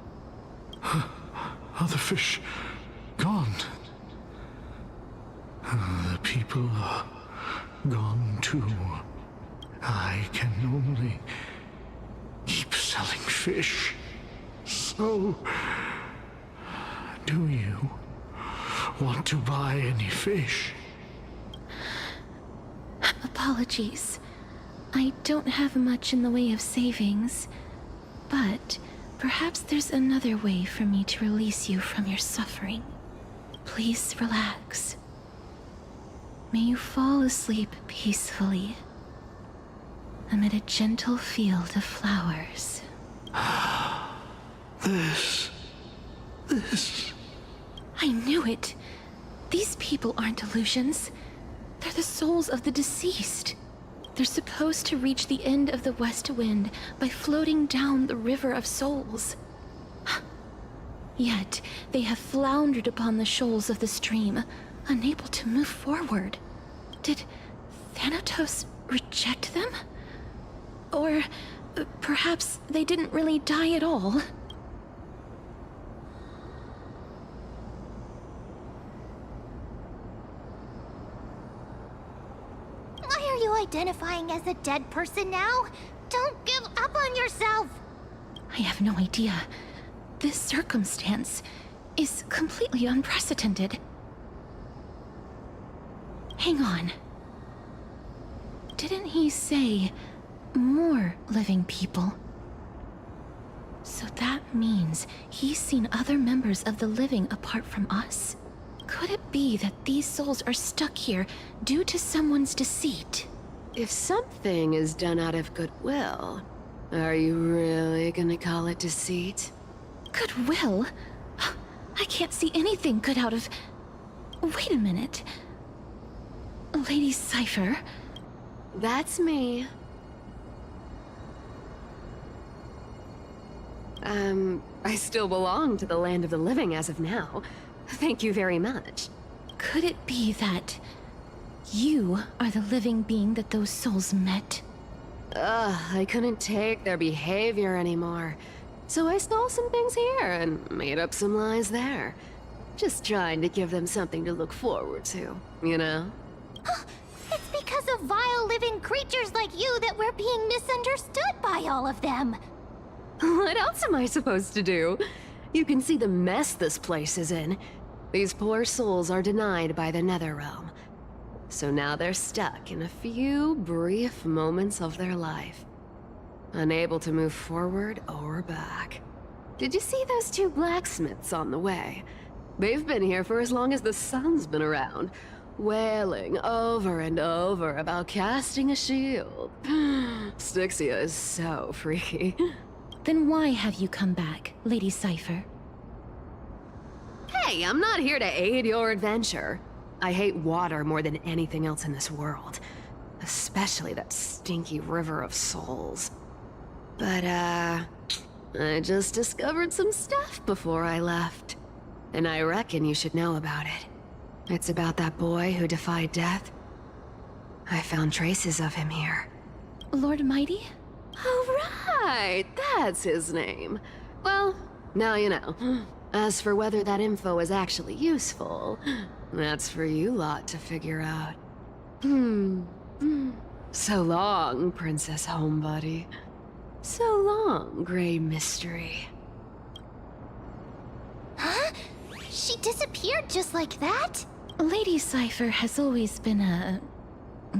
Are the fish gone? The people are gone too. I can only keep selling fish. So, do you want to buy any fish? Apologies. I don't have much in the way of savings, but perhaps there's another way for me to release you from your suffering. Please relax. May you fall asleep peacefully amid a gentle field of flowers. This... I knew it! These people aren't illusions. They're the souls of the deceased. They're supposed to reach the end of the West Wind by floating down the River of Souls. Yet, they have floundered upon the shoals of the stream, unable to move forward. Did Thanatos reject them? Or perhaps they didn't really die at all? are you identifying as a dead person now? Don't give up on yourself! I have no idea. This circumstance is completely unprecedented. Hang on. Didn't he say more living people? So that means he's seen other members of the living apart from us? Could it be that these souls are stuck here due to someone's deceit? If something is done out of goodwill, are you really gonna call it deceit? Goodwill? I can't see anything good out of... Wait a minute. Lady Cypher? That's me. I still belong to the Land of the Living as of now. Thank you very much. Could it be that you are the living being that those souls met? I couldn't take their behavior anymore. So I stole some things here and made up some lies there. Just trying to give them something to look forward to, you know? It's because of vile living creatures like you that we're being misunderstood by all of them. What else am I supposed to do? You can see the mess this place is in. These poor souls are denied by the Netherrealm. So now they're stuck in a few brief moments of their life. Unable to move forward or back. Did you see those two blacksmiths on the way? They've been here for as long as the sun's been around, wailing over and over about casting a shield. Styxia is so freaky. Then why have you come back, Lady Cypher? Hey, I'm not here to aid your adventure. I hate water more than anything else in this world. Especially that stinky river of souls. But, I just discovered some stuff before I left. And I reckon you should know about it. It's about that boy who defied death. I found traces of him here. Lord Mighty? Oh, right! That's his name. Well, now you know. As for whether that info is actually useful, that's for you lot to figure out. So long, Princess Homebody. So long, Grey Mystery. Huh? She disappeared just like that? Lady Cypher has always been a...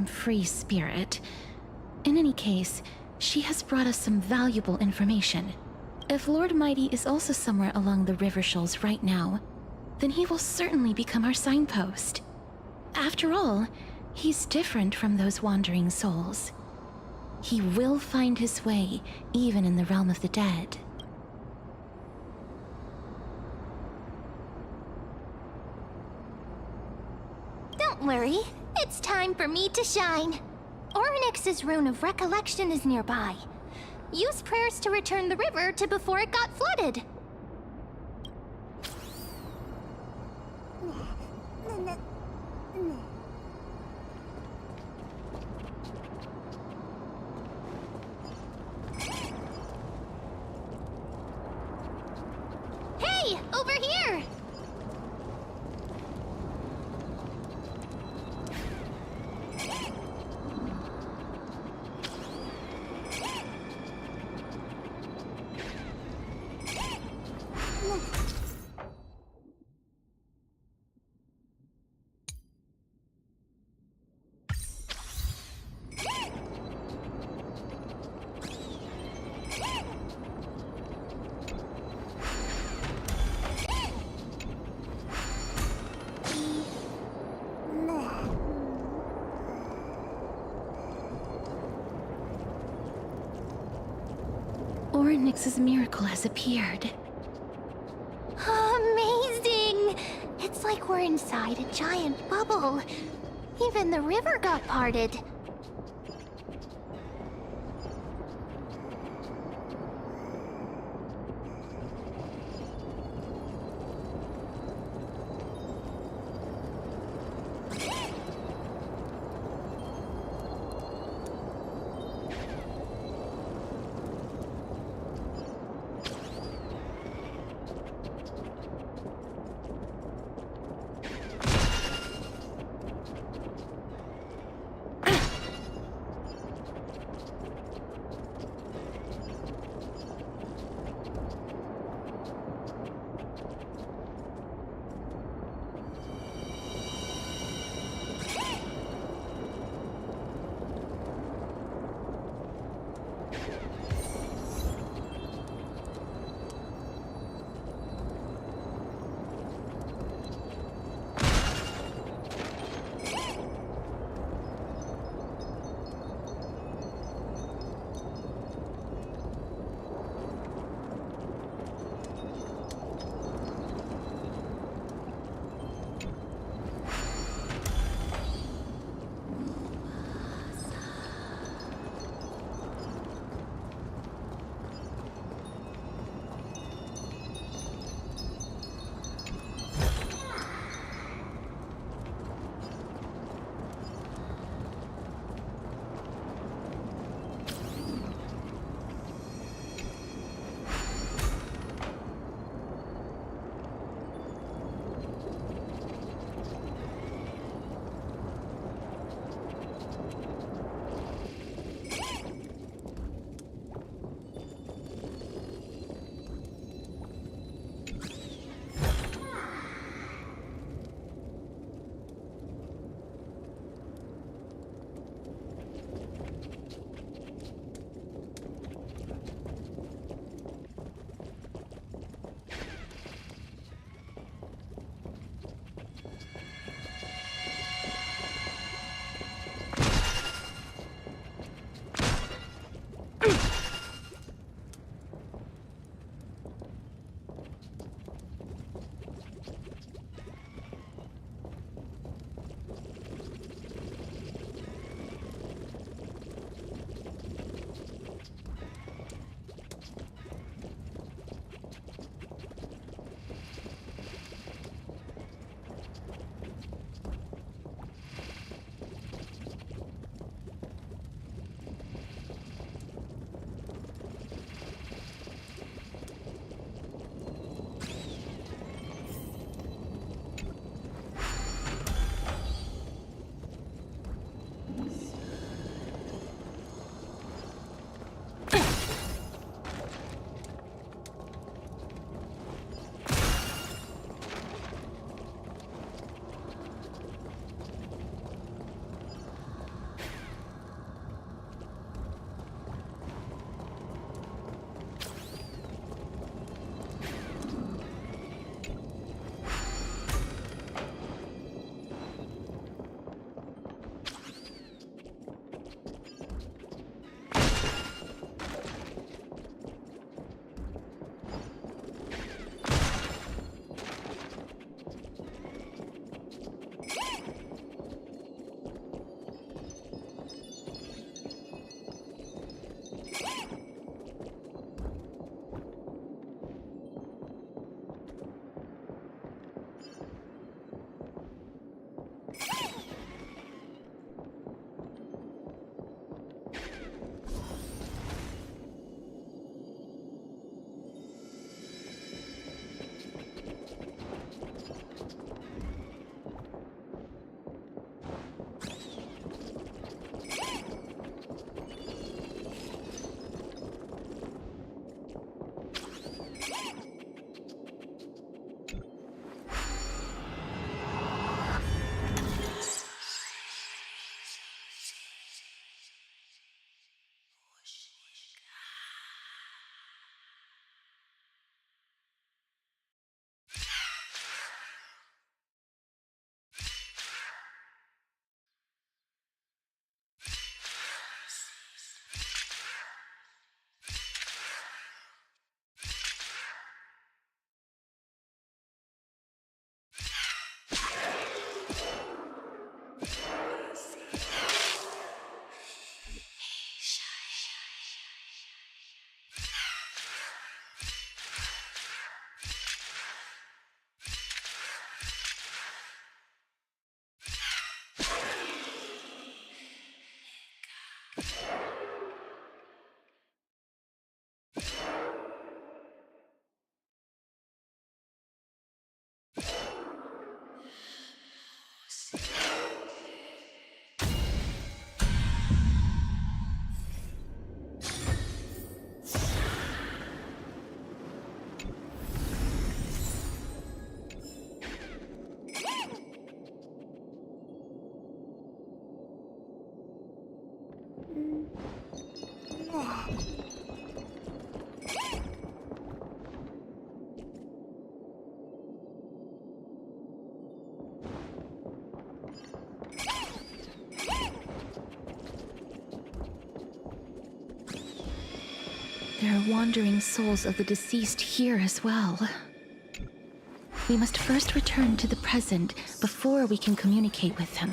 free spirit. In any case, she has brought us some valuable information. If Lord Mighty is also somewhere along the river shoals right now, then he will certainly become our signpost. After all, he's different from those wandering souls. He will find his way, even in the realm of the dead. Don't worry, it's time for me to shine. Ornyx's rune of recollection is nearby. Use prayers to return the river to before it got flooded. Hey, over here! Ornyx's miracle has appeared. Amazing! It's like we're inside a giant bubble. Even the river got parted. There are wandering souls of the deceased here as well. We must first return to the present before we can communicate with them.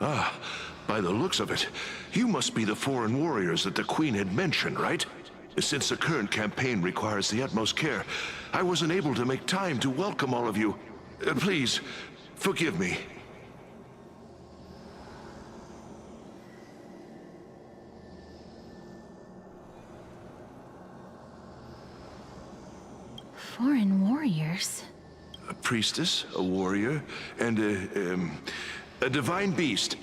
Ah, by the looks of it, you must be the foreign warriors that the Queen had mentioned, right? Since the current campaign requires the utmost care, I wasn't able to make time to welcome all of you. Please, forgive me. Foreign warriors? A priestess, a warrior, and a divine beast.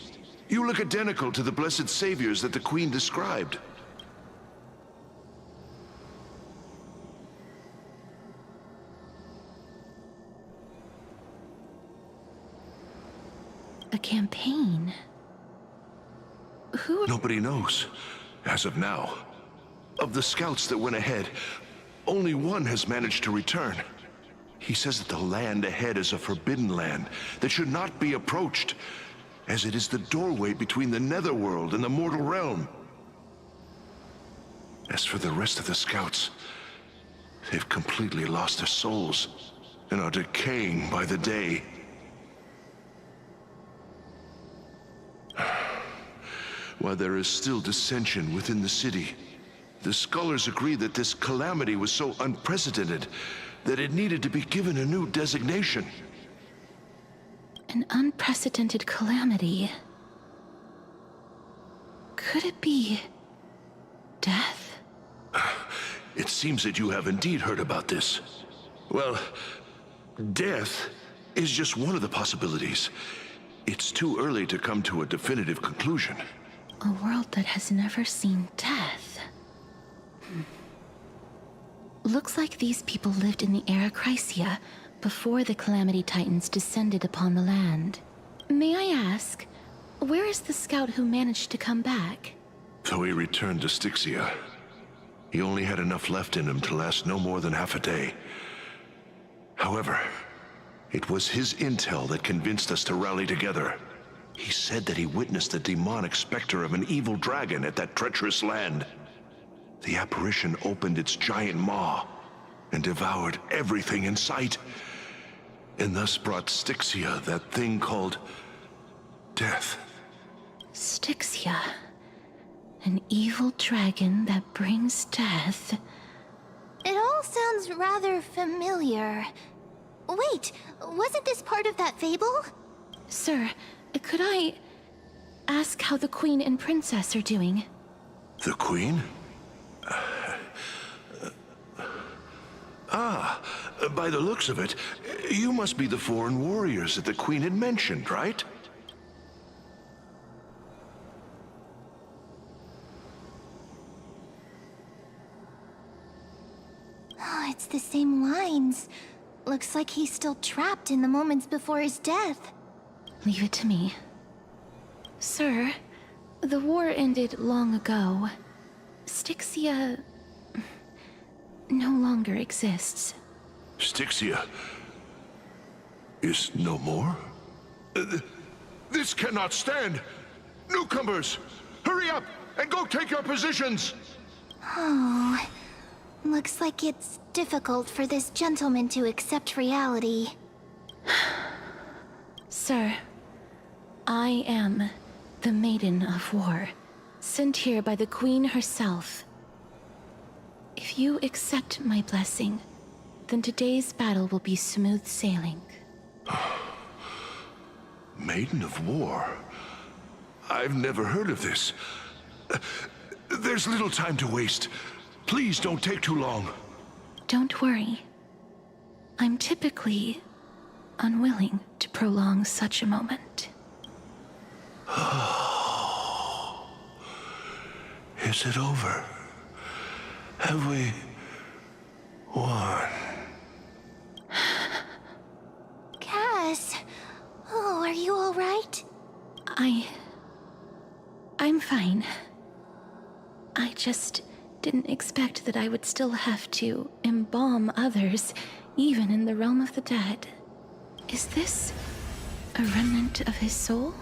You look identical to the blessed saviors that the Queen described. A campaign? Who? Nobody knows, as of now. Of the scouts that went ahead, only one has managed to return. He says that the land ahead is a forbidden land that should not be approached, as it is the doorway between the netherworld and the mortal realm. As for the rest of the scouts, they've completely lost their souls and are decaying by the day. While there is still dissension within the city, the scholars agree that this calamity was so unprecedented that it needed to be given a new designation. An unprecedented calamity. Could it be death? It seems that you have indeed heard about this. Well, death is just one of the possibilities. It's too early to come to a definitive conclusion. A world that has never seen death. Looks like these people lived in the era Chrysia before the Calamity Titans descended upon the land. May I ask, where is the scout who managed to come back? So he returned to Styxia. He only had enough left in him to last no more than half a day. However, it was his intel that convinced us to rally together. He said that he witnessed the demonic specter of an evil dragon at that treacherous land. The apparition opened its giant maw and devoured everything in sight, and thus brought Styxia that thing called death. Styxia. An evil dragon that brings death. It all sounds rather familiar. Wait, wasn't this part of that fable? Sir, could I ask how the Queen and Princess are doing? The Queen? By the looks of it, you must be the foreign warriors that the Queen had mentioned, right? Oh, it's the same lines. Looks like he's still trapped in the moments before his death. Leave it to me. Sir, the war ended long ago. Styxia no longer exists. Styxia is no more? This cannot stand! Newcomers, hurry up and go take your positions! Oh, looks like it's difficult for this gentleman to accept reality. Sir, I am the Maiden of War, sent here by the Queen herself. If you accept my blessing, then today's battle will be smooth sailing. Maiden of War? I've never heard of this. There's little time to waste. Please don't take too long. Don't worry. I'm typically unwilling to prolong such a moment. Is it over? Have we won? Cass, oh, are you all right? I'm fine. I just didn't expect that I would still have to embalm others, even in the realm of the dead. Is this a remnant of his soul?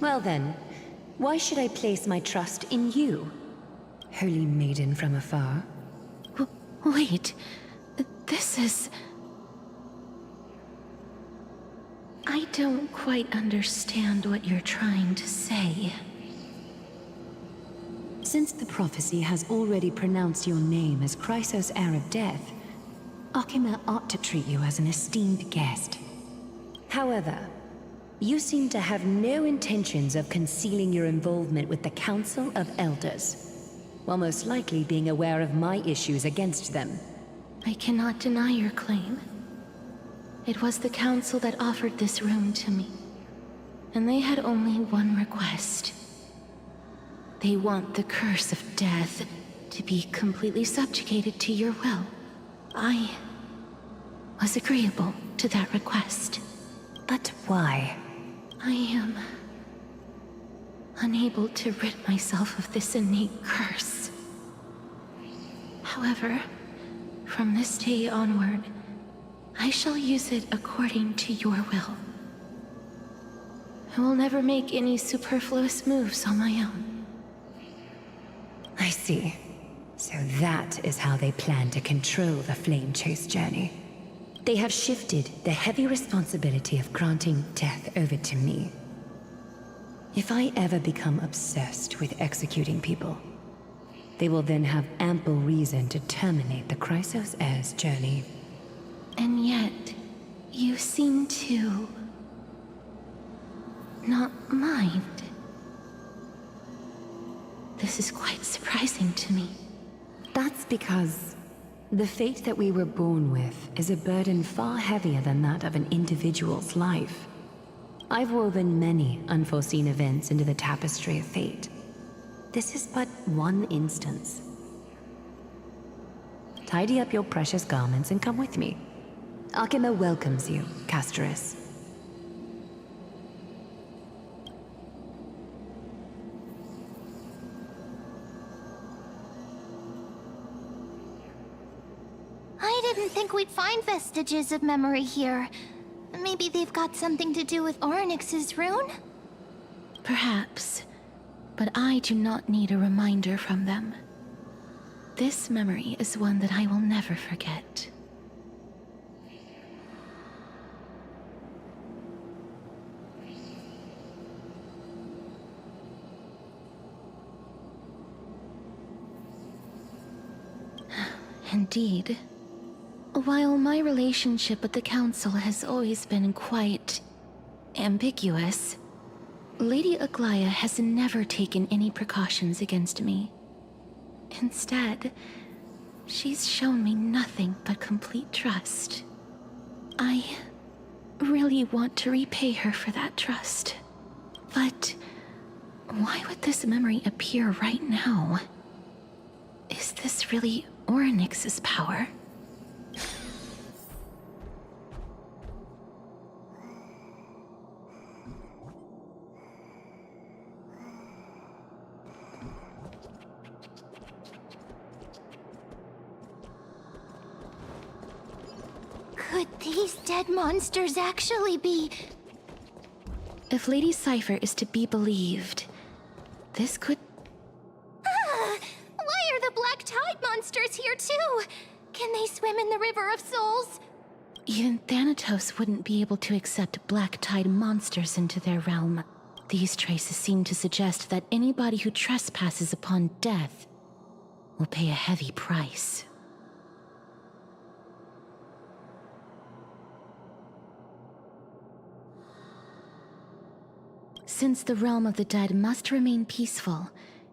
Well then, why should I place my trust in you, holy maiden from afar? Wait, this is... I don't quite understand what you're trying to say. Since the prophecy has already pronounced your name as Chrysos, heir of death, Akima ought to treat you as an esteemed guest. However, you seem to have no intentions of concealing your involvement with the Council of Elders, while most likely being aware of my issues against them. I cannot deny your claim. It was the Council that offered this room to me, and they had only one request. They want the curse of death to be completely subjugated to your will. I was agreeable to that request. But why? I am unable to rid myself of this innate curse. However, from this day onward, I shall use it according to your will. I will never make any superfluous moves on my own. I see. So that is how they plan to control the Flame Chase journey. They have shifted the heavy responsibility of granting death over to me. If I ever become obsessed with executing people, they will then have ample reason to terminate the Chrysos heir's journey. And yet, you seem to... not mind. This is quite surprising to me. That's because the fate that we were born with is a burden far heavier than that of an individual's life. I've woven many unforeseen events into the tapestry of fate. This is but one instance. Tidy up your precious garments and come with me. Akima welcomes you, Castoris. I didn't think we'd find vestiges of memory here. Maybe they've got something to do with Orynyx's rune? Perhaps, but I do not need a reminder from them. This memory is one that I will never forget. Indeed. While my relationship with the Council has always been quite ambiguous, Lady Aglaya has never taken any precautions against me. Instead, she's shown me nothing but complete trust. I really want to repay her for that trust. But why would this memory appear right now? Is this really Orynyx's power? Could these dead monsters actually be... If Lady Cypher is to be believed, this could... Ah! Why are the Black Tide monsters here too? Can they swim in the River of Souls? Even Thanatos wouldn't be able to accept Black Tide monsters into their realm. These traces seem to suggest that anybody who trespasses upon death will pay a heavy price. Since the realm of the dead must remain peaceful,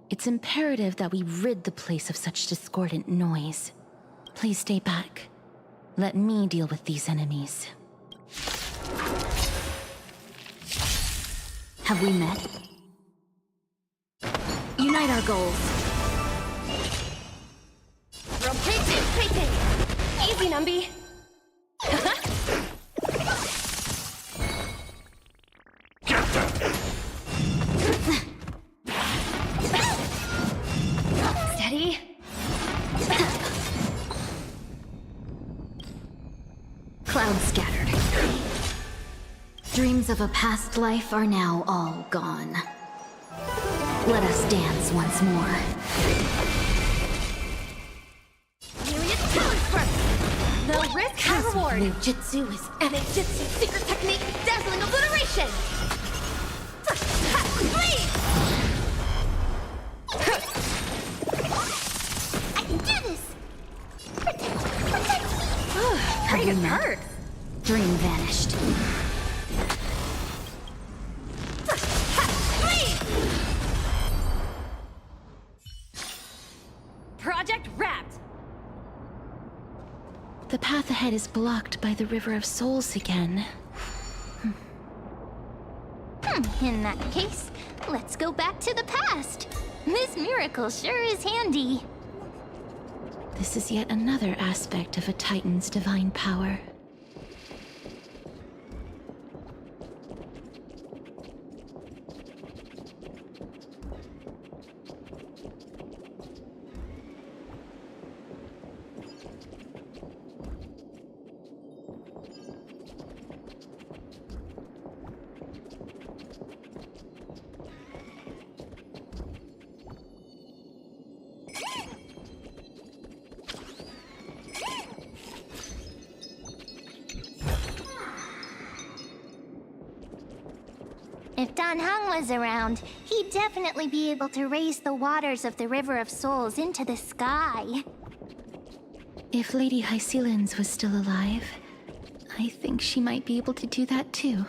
it's imperative that we rid the place of such discordant noise. Please stay back. Let me deal with these enemies. Have we met? Unite our goals. Easy, Numby. Steady. Cloud scattered. Dreams of a past life are now all gone. Let us dance once more. Myriad talent burst! The risk and reward! New Jitsu is any Jitsu secret technique, dazzling obliteration! Please! I can do this! Protect me! Have you met? Dream vanished. Project wrapped! The path ahead is blocked by the River of Souls again. In that case, let's go back to the past. This miracle sure is handy. This is yet another aspect of a Titan's divine power. If Dan Heng was around, he'd definitely be able to raise the waters of the River of Souls into the sky. If Lady Hycelens was still alive, I think she might be able to do that too.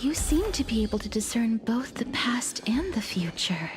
You seem to be able to discern both the past and the future.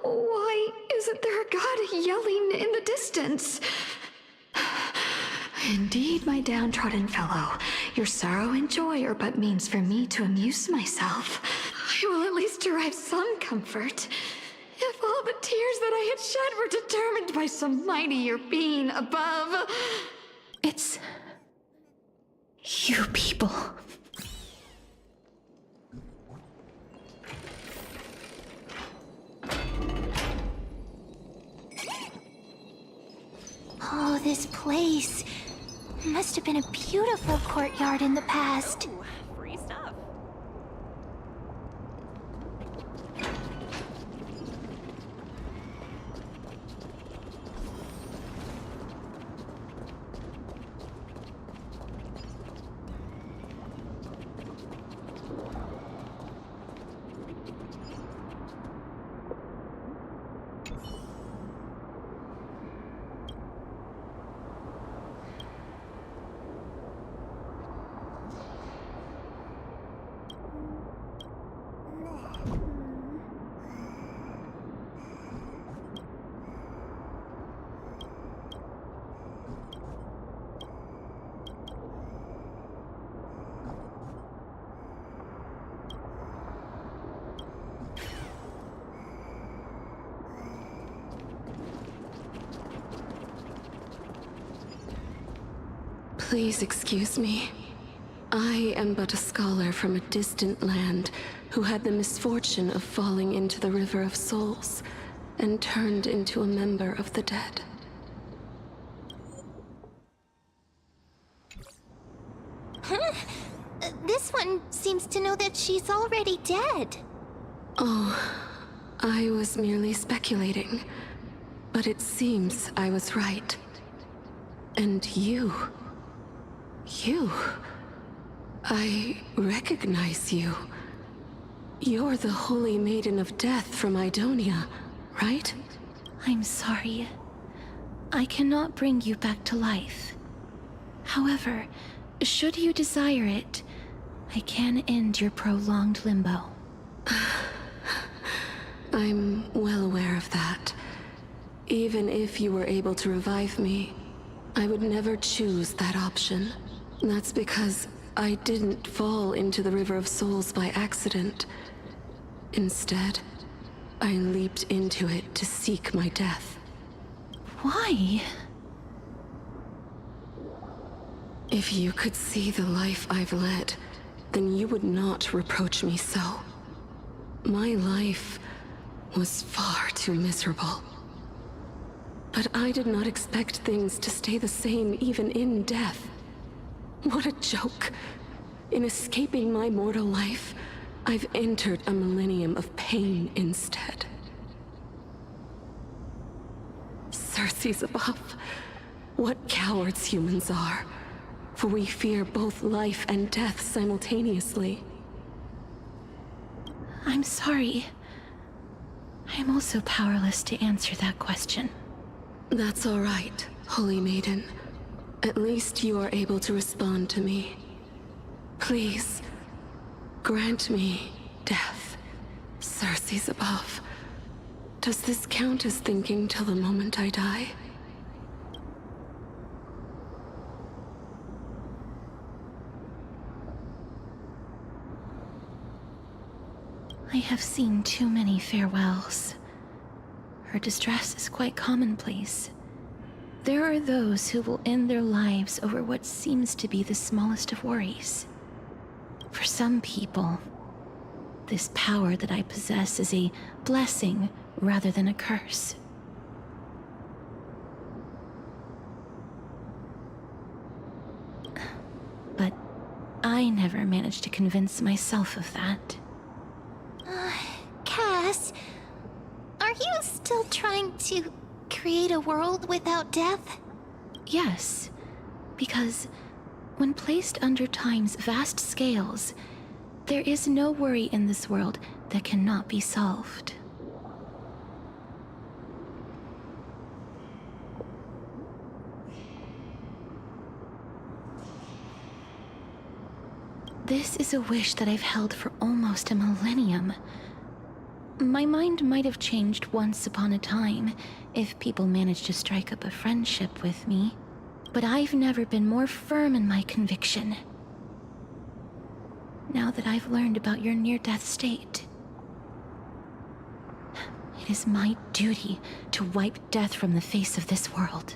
Why isn't there a god yelling in the distance? Indeed, my downtrodden fellow, your sorrow and joy are but means for me to amuse myself. I will at least derive some comfort. If all the tears that I had shed were determined by some mightier being above. It's you people. Oh, this place must have been a beautiful courtyard in the past. Ooh, free stuff. Please excuse me. I am but a scholar from a distant land who had the misfortune of falling into the River of Souls and turned into a member of the dead. Huh? This one seems to know that she's already dead. Oh, I was merely speculating, but it seems I was right. And you... I recognize you. You're the Holy Maiden of Death from Idonia, right? I'm sorry. I cannot bring you back to life. However, Should you desire it, I can end your prolonged limbo. I'm well aware of that. Even if you were able to revive me, I would never choose that option. That's because I didn't fall into the River of Souls by accident. Instead, I leaped into it to seek my death. Why? If you could see the life I've led, then you would not reproach me so. My life was far too miserable. But I did not expect things to stay the same even in death. What a joke. In escaping my mortal life, I've entered a millennium of pain instead. Circe's above. What cowards humans are. For we fear both life and death simultaneously. I'm sorry. I am also powerless to answer that question. That's all right, Holy Maiden. At least you are able to respond to me. Please, grant me death. Circe's above. Does this count as thinking till the moment I die? I have seen too many farewells. Her distress is quite commonplace. There are those who will end their lives over what seems to be the smallest of worries. For some people, this power that I possess is a blessing rather than a curse. But I never managed to convince myself of that. Cass, are you still trying to create a world without death? Yes, because when placed under time's vast scales, there is no worry in this world that cannot be solved. This is a wish that I've held for almost a millennium. My mind might have changed once upon a time if people managed to strike up a friendship with me, but I've never been more firm in my conviction. Now that I've learned about your near-death state, it is my duty to wipe death from the face of this world.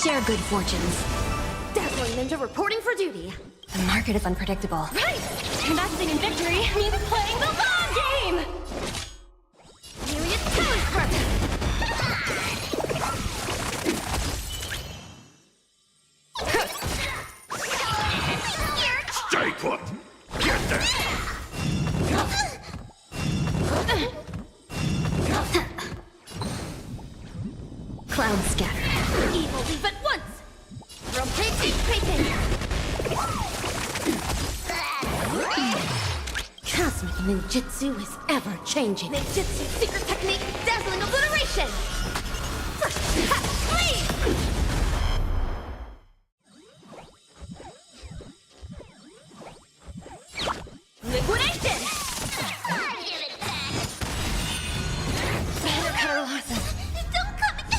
Share good fortunes. Dazzling ninja reporting for duty. The market is unpredictable. Right! Investing in victory means playing the long game! Period telescope! Stay put! Get there! Cloud scatter. Evil leave at once! From picking! Cosmic ninjutsu is ever-changing. Ninjutsu secret technique, dazzling obliteration! First, leave!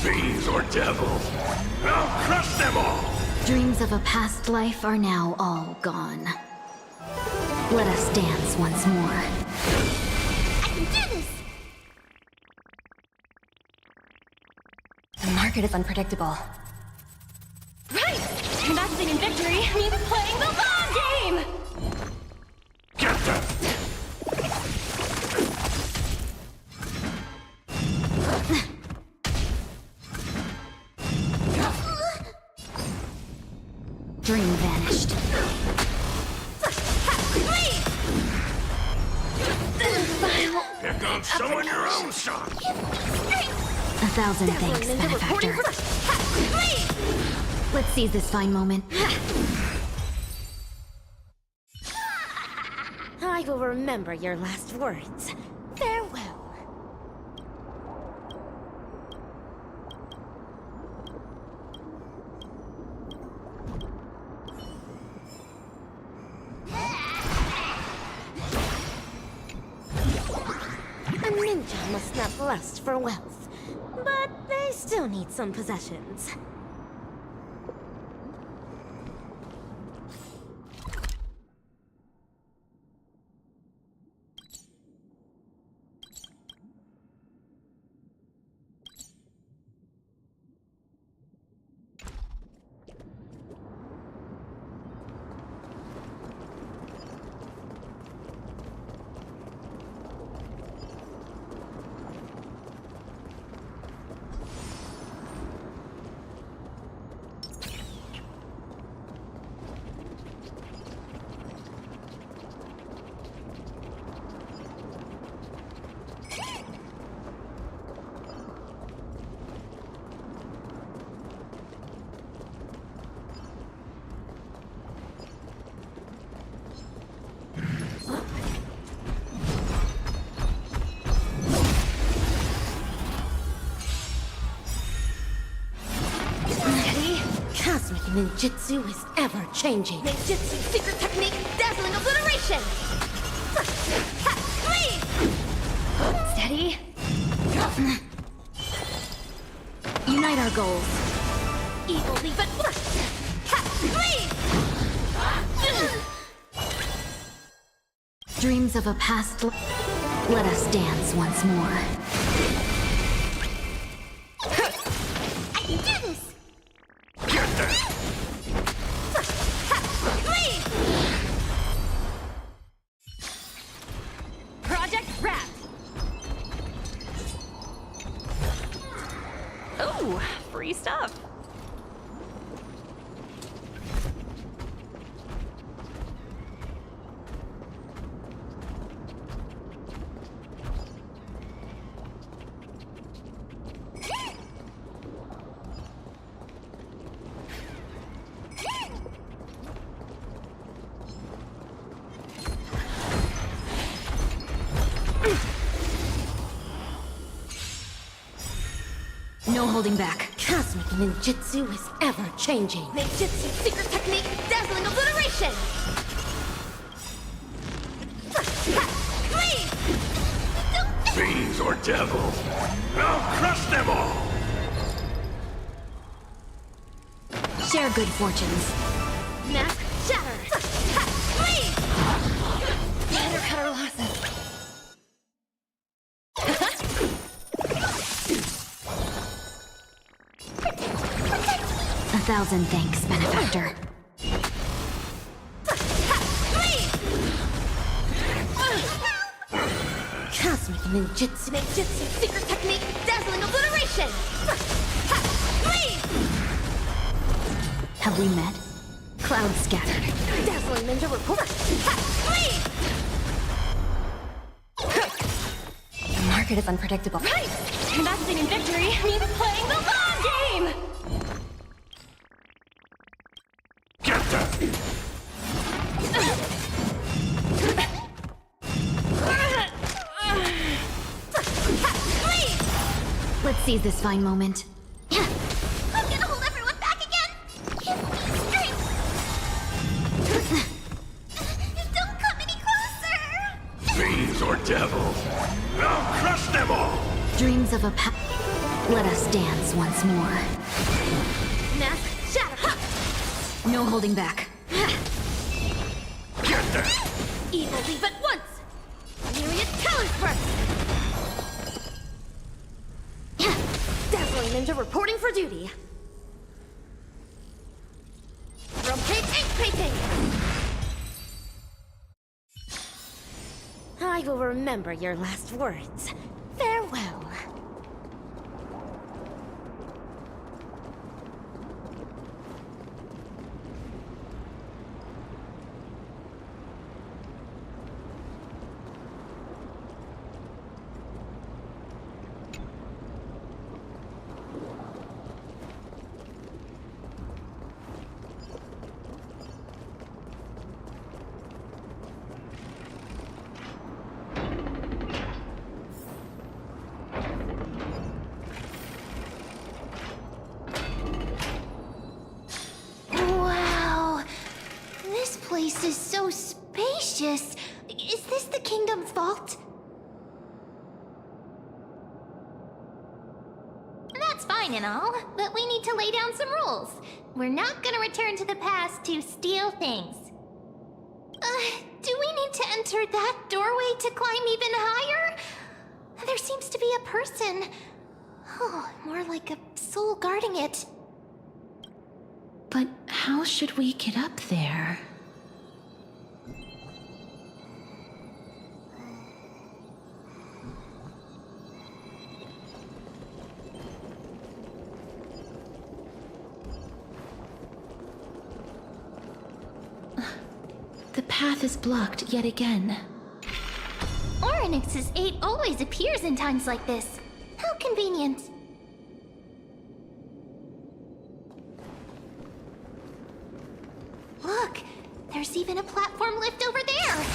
Fiends or devils, I'll crush them all! Dreams of a past life are now all gone. Let us dance once more. I can do this! The market is unpredictable. Right! Investing in victory means playing the long game! Get them! Dream vanished. Here comes someone your own son! 1,000 thanks, benefactor. Let's seize this fine moment. I will remember your last words. Farewell. A ninja must not lust for wealth, but they still need some possessions. Cosmic ninjutsu is ever-changing. Ninjutsu secret technique, dazzling obliteration! Steady. Unite our goals. Evilly but... Dreams of a past let us dance once more. I can do this! Project Wrap! Oh, free stuff. No holding back. Cosmic ninjutsu is ever-changing. Ninjutsu secret technique, dazzling obliteration! Fiends or devils, I'll crush them all! Share good fortunes. Mask shatter! Better cut our losses. 1,000 thanks, benefactor. Cosmic ninjutsu secret technique, dazzling obliteration! Have we met? Cloud scattered. Dazzling ninja report! The market is unpredictable. Right! Investing in victory means playing the long game! Get them! Let's seize this fine moment. I'm gonna hold everyone back again! Give me strength! Don't come any closer! Fiends or devils, I'll crush them all! Dreams of a Let us dance once more. Mask shatter! No holding back. Get there! Evil leave at once! Myriad talent burst! Dazzling ninja reporting for duty. Rotate ink painting! I will remember your last words. Farewell. Wow! This place is so spacious. Is this the kingdom's vault? That's fine and all, but we need to lay down some rules. We're not gonna return to the past to steal things. Do we need to enter that doorway to climb even higher? There seems to be a person. Oh, more like a soul guarding it. But how should we get up there? The path is blocked yet again. Orynyx's 8 always appears in times like this. How convenient. Look, there's even a platform lift over there.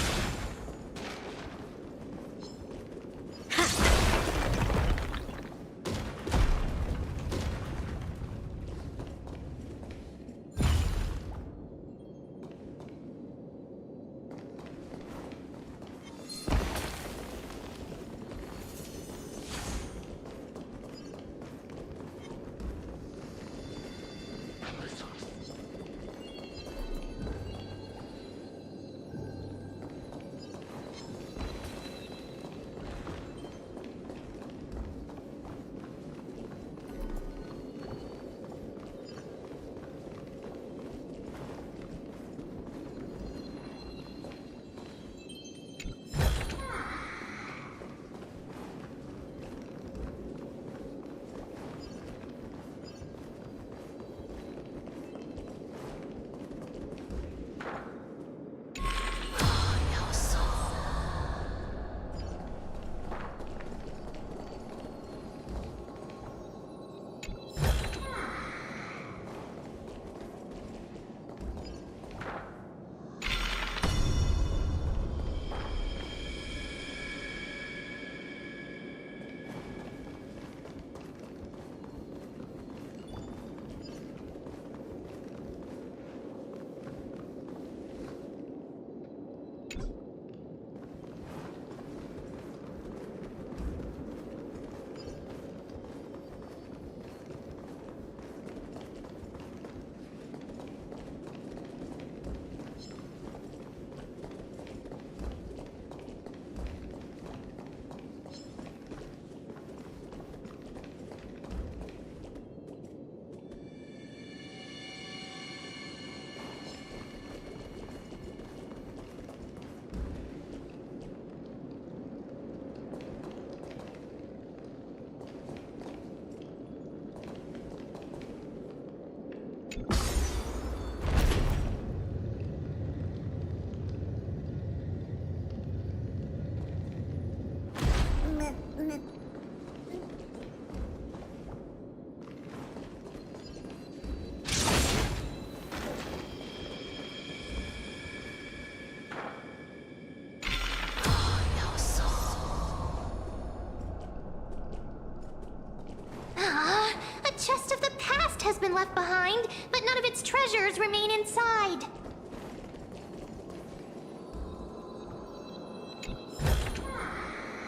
chest of the past has been left behind, but none of its treasures remain inside.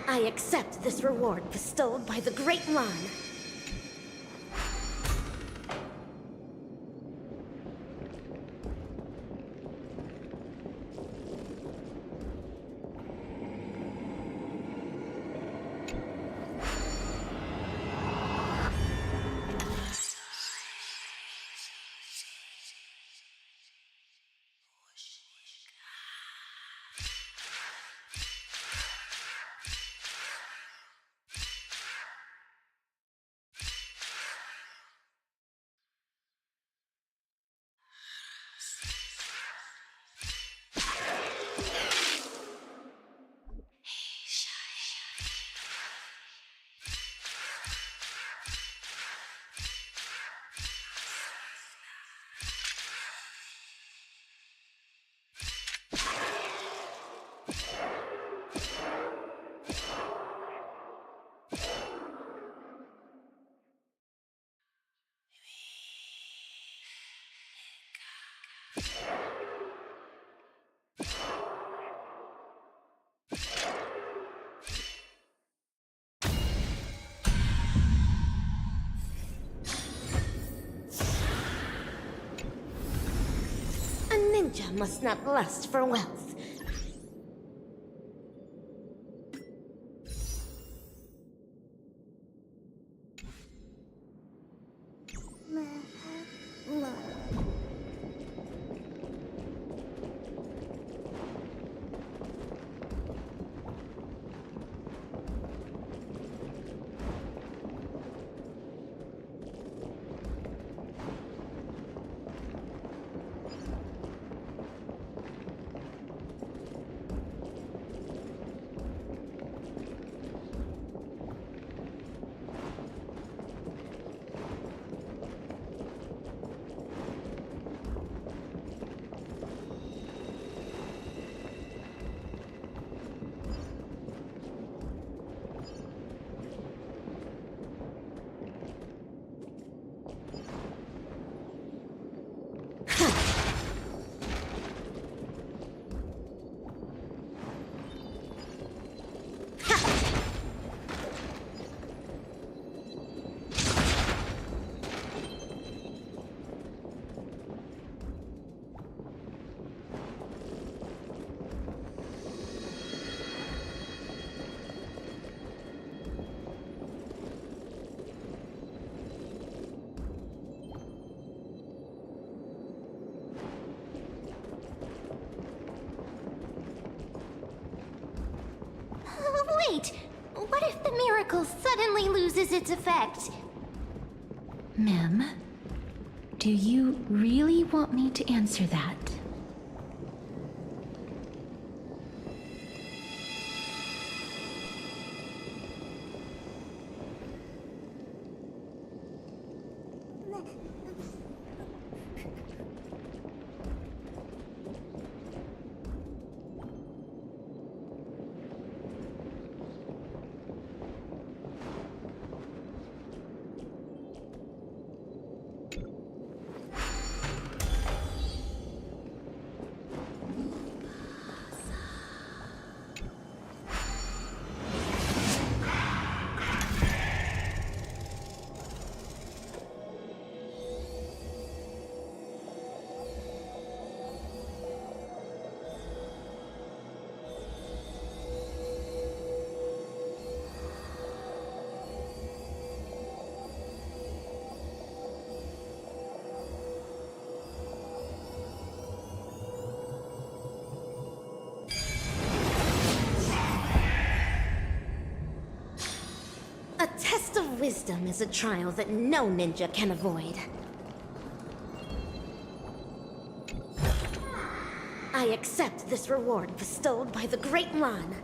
I accept this reward bestowed by the Great Lan. A ninja must not lust for wealth. Wait! What if the miracle suddenly loses its effect? Mem, do you really want me to answer that? A test of wisdom is a trial that no ninja can avoid. I accept this reward bestowed by the Great Lan.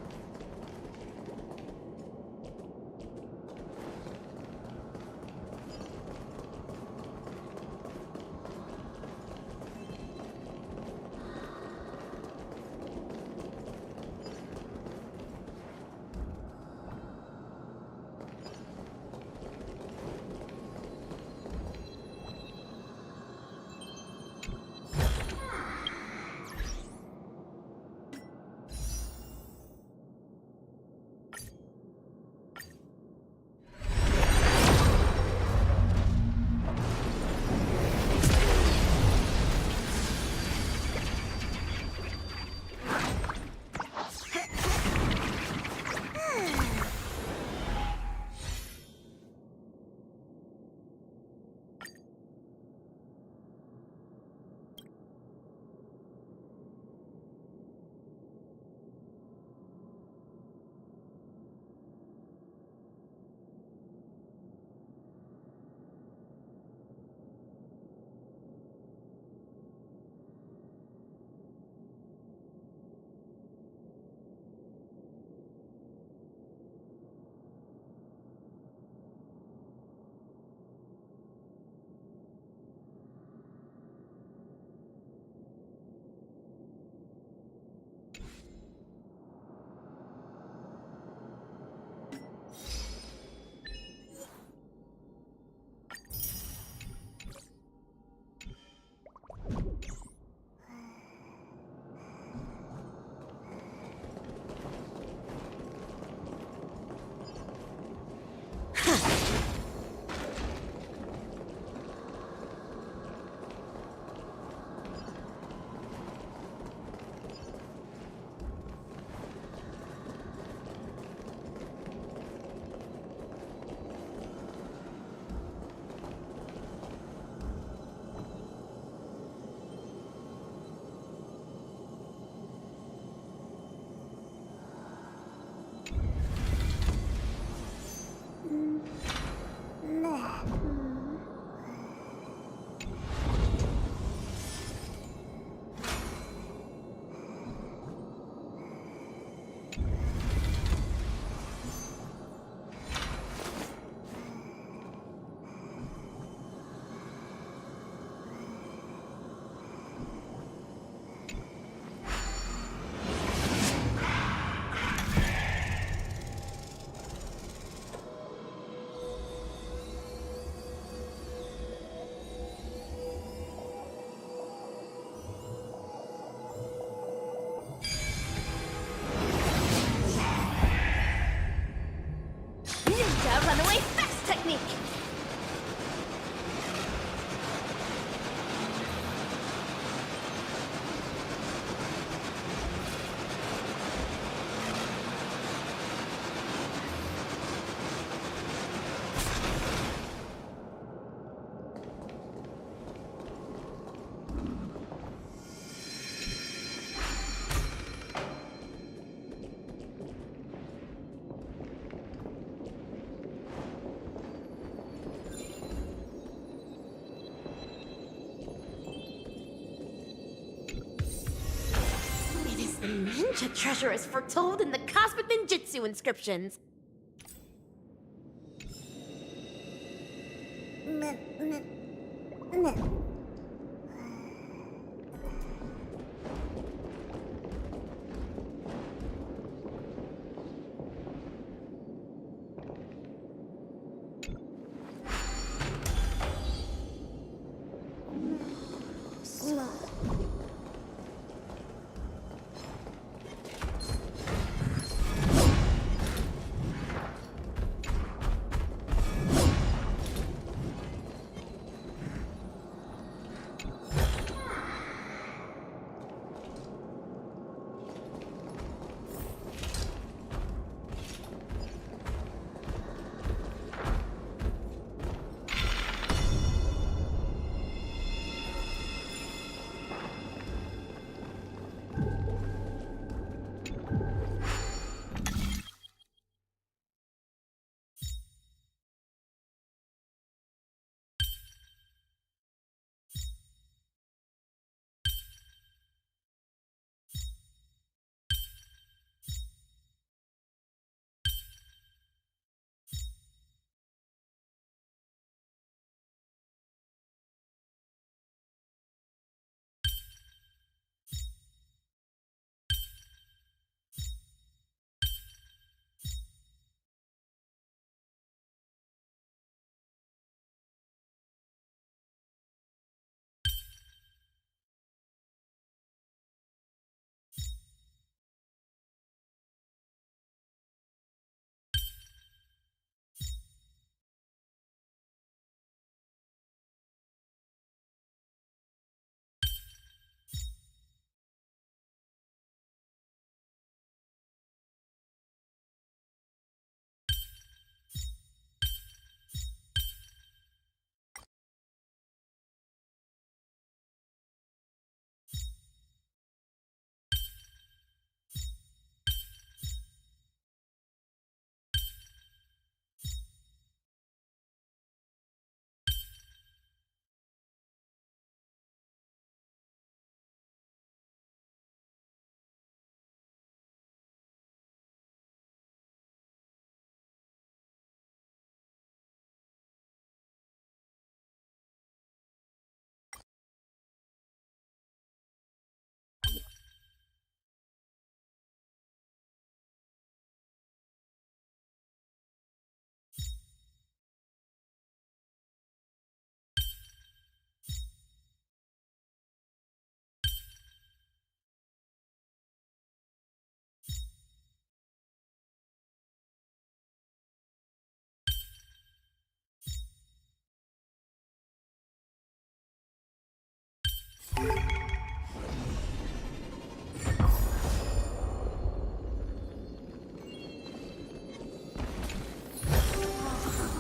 Such a treasure is foretold in the cosmic ninjutsu inscriptions.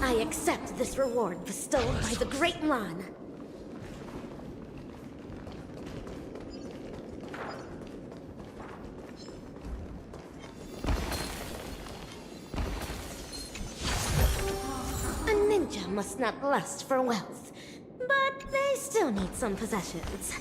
I accept this reward bestowed by the Great Lan. A ninja must not lust for wealth, but they still need some possessions.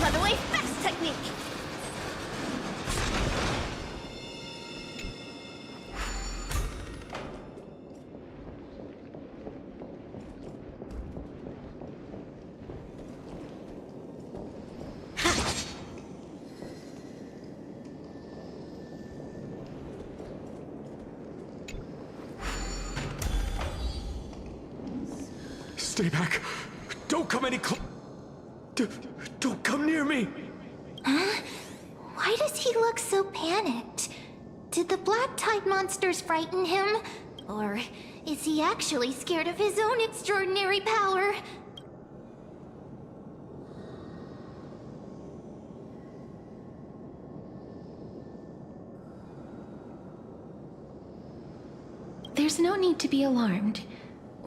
By the way, fast technique! Stay back. Don't come any close. Don't come near me. Huh? Why does he look so panicked? Did the black tide monsters frighten him? Or is he actually scared of his own extraordinary power? There's no need to be alarmed.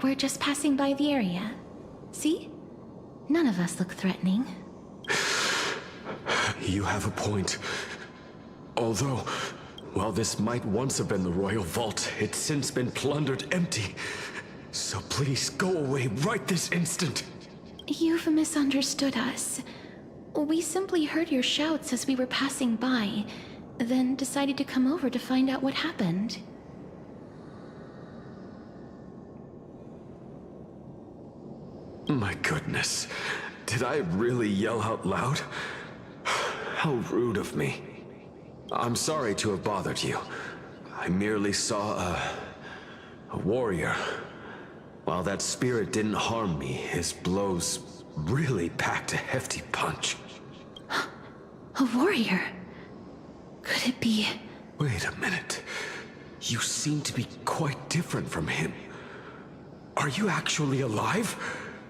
We're just passing by the area. See? None of us look threatening. You have a point. Although, while this might once have been the royal vault, it's since been plundered empty. So please go away right this instant. You've misunderstood us. We simply heard your shouts as we were passing by, then decided to come over to find out what happened. My goodness. Did I really yell out loud? How rude of me. I'm sorry to have bothered you. I merely saw a warrior. While that spirit didn't harm me, his blows really packed a hefty punch. A warrior? Could it be... Wait a minute. You seem to be quite different from him. Are you actually alive?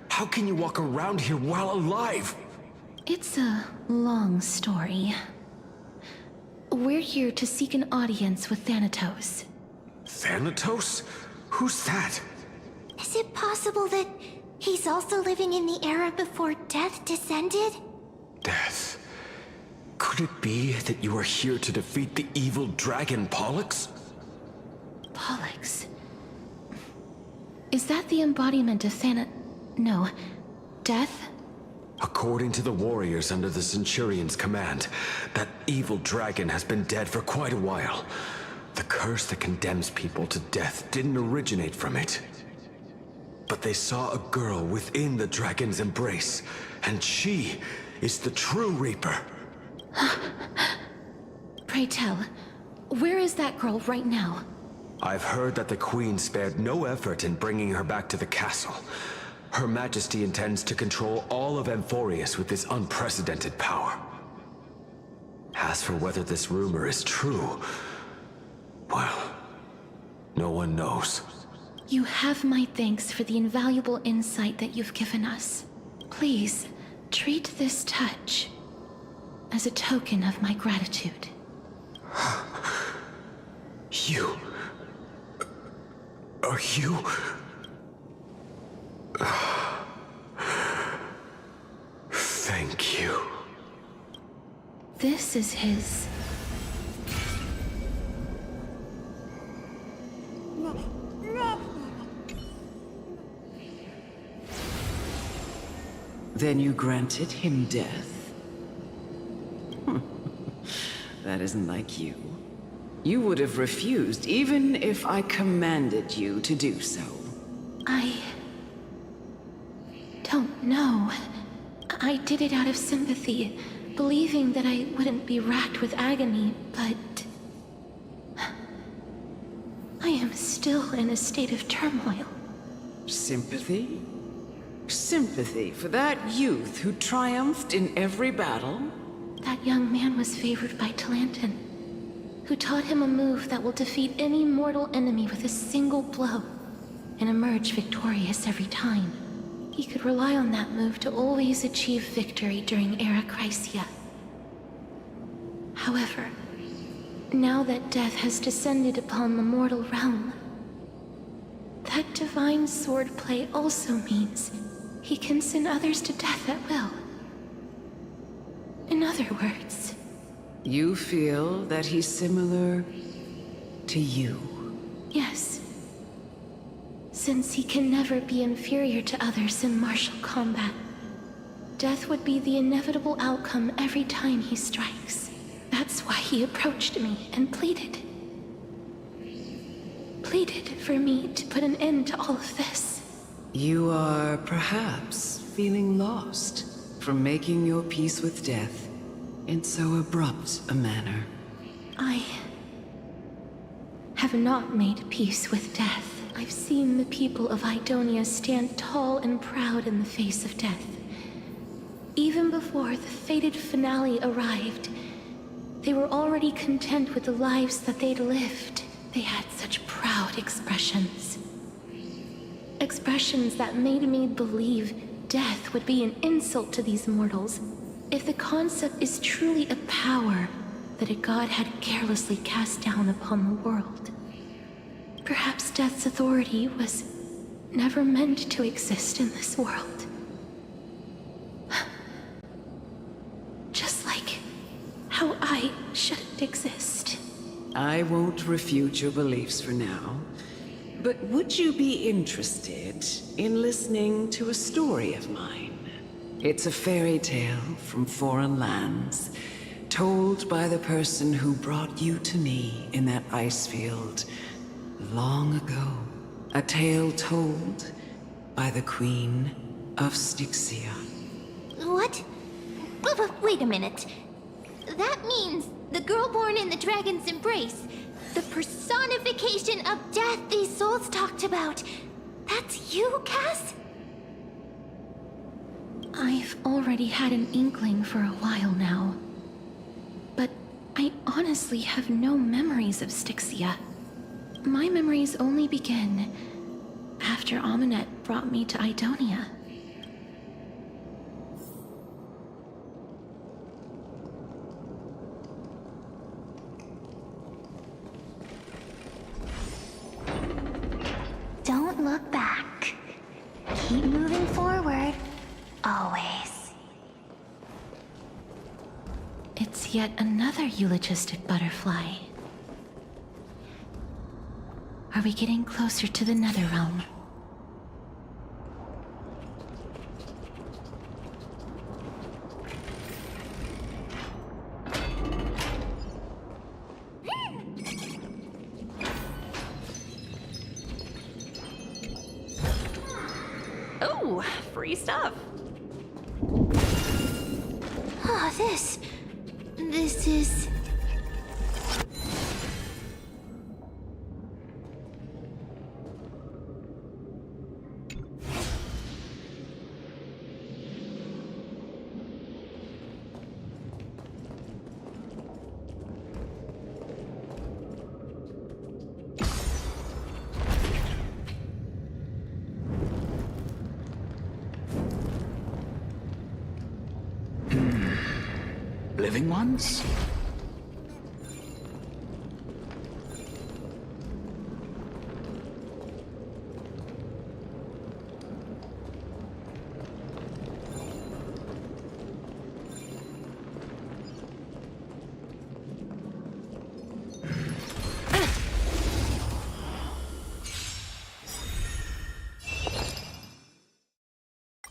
How can you walk around here while alive? It's a long story. We're here to seek an audience with Thanatos. Thanatos? Who's that? Is it possible that he's also living in the era before death descended? Death? Could it be that you are here to defeat the evil dragon Pollux? Pollux? Is that the embodiment of No. Death? According to the warriors under the Centurion's command, that evil dragon has been dead for quite a while. The curse that condemns people to death didn't originate from it. But they saw a girl within the dragon's embrace, and she is the true Reaper. Pray tell, where is that girl right now? I've heard that the Queen spared no effort in bringing her back to the castle. Her Majesty intends to control all of Amphorius with this unprecedented power. As for whether this rumor is true, well, no one knows. You have my thanks for the invaluable insight that you've given us. Please, treat this touch as a token of my gratitude. You... Are you... Thank you. This is his... Then you granted him death? That isn't like you. You would have refused even if I commanded you to do so. I don't know. I did it out of sympathy, believing that I wouldn't be racked with agony, but... I am still in a state of turmoil. Sympathy? Sympathy for that youth who triumphed in every battle? That young man was favored by Talantin, who taught him a move that will defeat any mortal enemy with a single blow, and emerge victorious every time. He could rely on that move to always achieve victory during Era Chrysia. However, now that death has descended upon the mortal realm, that divine swordplay also means he can send others to death at will. In other words... You feel that he's similar to you? Yes. Since he can never be inferior to others in martial combat. death would be the inevitable outcome every time he strikes. That's why he approached me and pleaded. Pleaded for me to put an end to all of this. You are perhaps feeling lost from making your peace with death in so abrupt a manner. I have not made peace with death. I've seen the people of Idonia stand tall and proud in the face of death. Even before the fated finale arrived, they were already content with the lives that they'd lived. They had such proud expressions. Expressions that made me believe death would be an insult to these mortals if the concept is truly a power that a god had carelessly cast down upon the world. Perhaps death's authority was never meant to exist in this world. Just like how I shouldn't exist. I won't refute your beliefs for now, but would you be interested in listening to a story of mine? It's a fairy tale from foreign lands, told by the person who brought you to me in that ice field long ago. A tale told by the Queen of Styxia. What? Wait a minute. That means the girl born in the dragon's embrace, the personification of death these souls talked about. That's you, Cass? I've already had an inkling for a while now. But I honestly have no memories of Styxia. My memories only begin after Amunet brought me to Idonia. Don't look back. Keep moving forward. Always. It's yet another eulogistic butterfly. Are we getting closer to the Netherrealm? Oh, free stuff. Oh, this is... Living ones?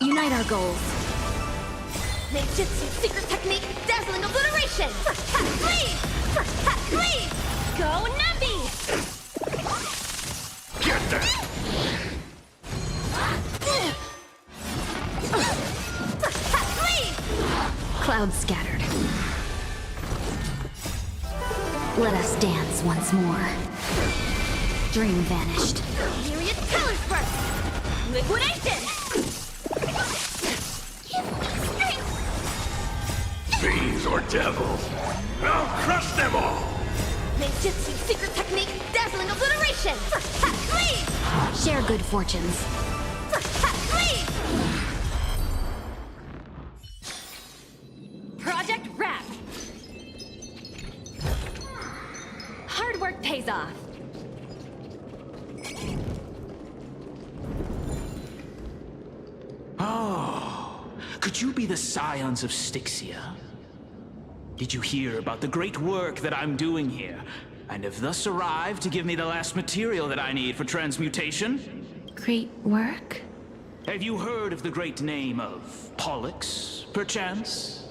Unite our goals. Ninjutsu secret technique, dazzling obliteration! Please! Please! Go Nabi! Get that! Please! Clouds scattered. Let us dance once more. Dream vanished. Myriad color burst! Liquidation! Fiends or devils, I'll crush them all! Ninjutsu secret technique, dazzling obliteration! Please! Share good fortunes. Please! Project Wrap. Hard work pays off. Oh, could you be the scions of Styxia? Did you hear about the great work that I'm doing here, and have thus arrived to give me the last material that I need for transmutation? Great work? Have you heard of the great name of Pollux, perchance?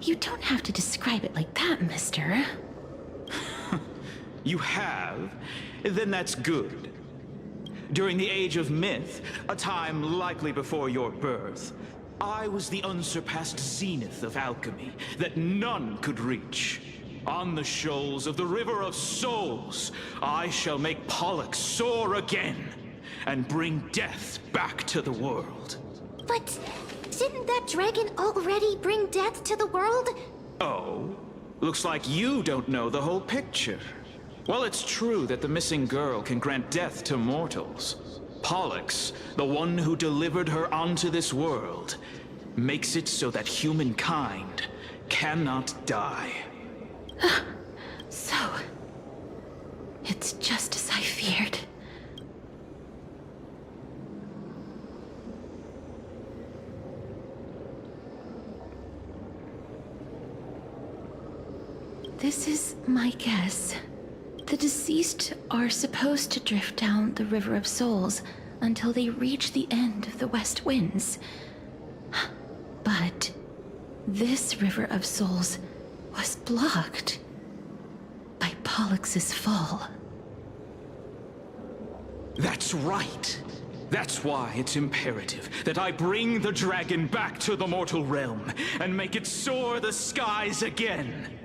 You don't have to describe it like that, mister. You have? Then that's good. During the Age of Myth, a time likely before your birth, I was the unsurpassed zenith of alchemy that none could reach. On the shoals of the River of Souls, I shall make Pollux soar again and bring death back to the world. But didn't that dragon already bring death to the world? Oh? Looks like you don't know the whole picture. Well, it's true that the missing girl can grant death to mortals. Pollux, the one who delivered her onto this world, makes it so that humankind cannot die. So, it's just as I feared. This is my guess. The deceased are supposed to drift down the River of Souls until they reach the end of the West Winds. But this River of Souls was blocked by Pollux's fall. That's right. That's why it's imperative that I bring the dragon back to the mortal realm and make it soar the skies again.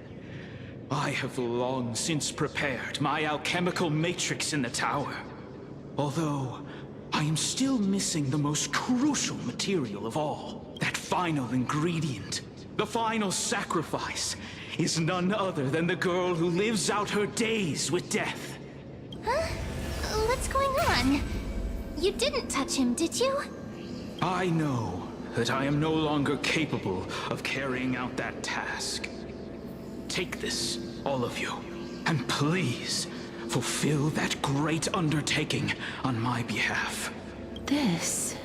I have long since prepared my alchemical matrix in the tower. Although, I am still missing the most crucial material of all. That final ingredient, the final sacrifice, is none other than the girl who lives out her days with death. Huh? What's going on? You didn't touch him, did you? I know that I am no longer capable of carrying out that task. Take this, all of you, and please fulfill that great undertaking on my behalf. This...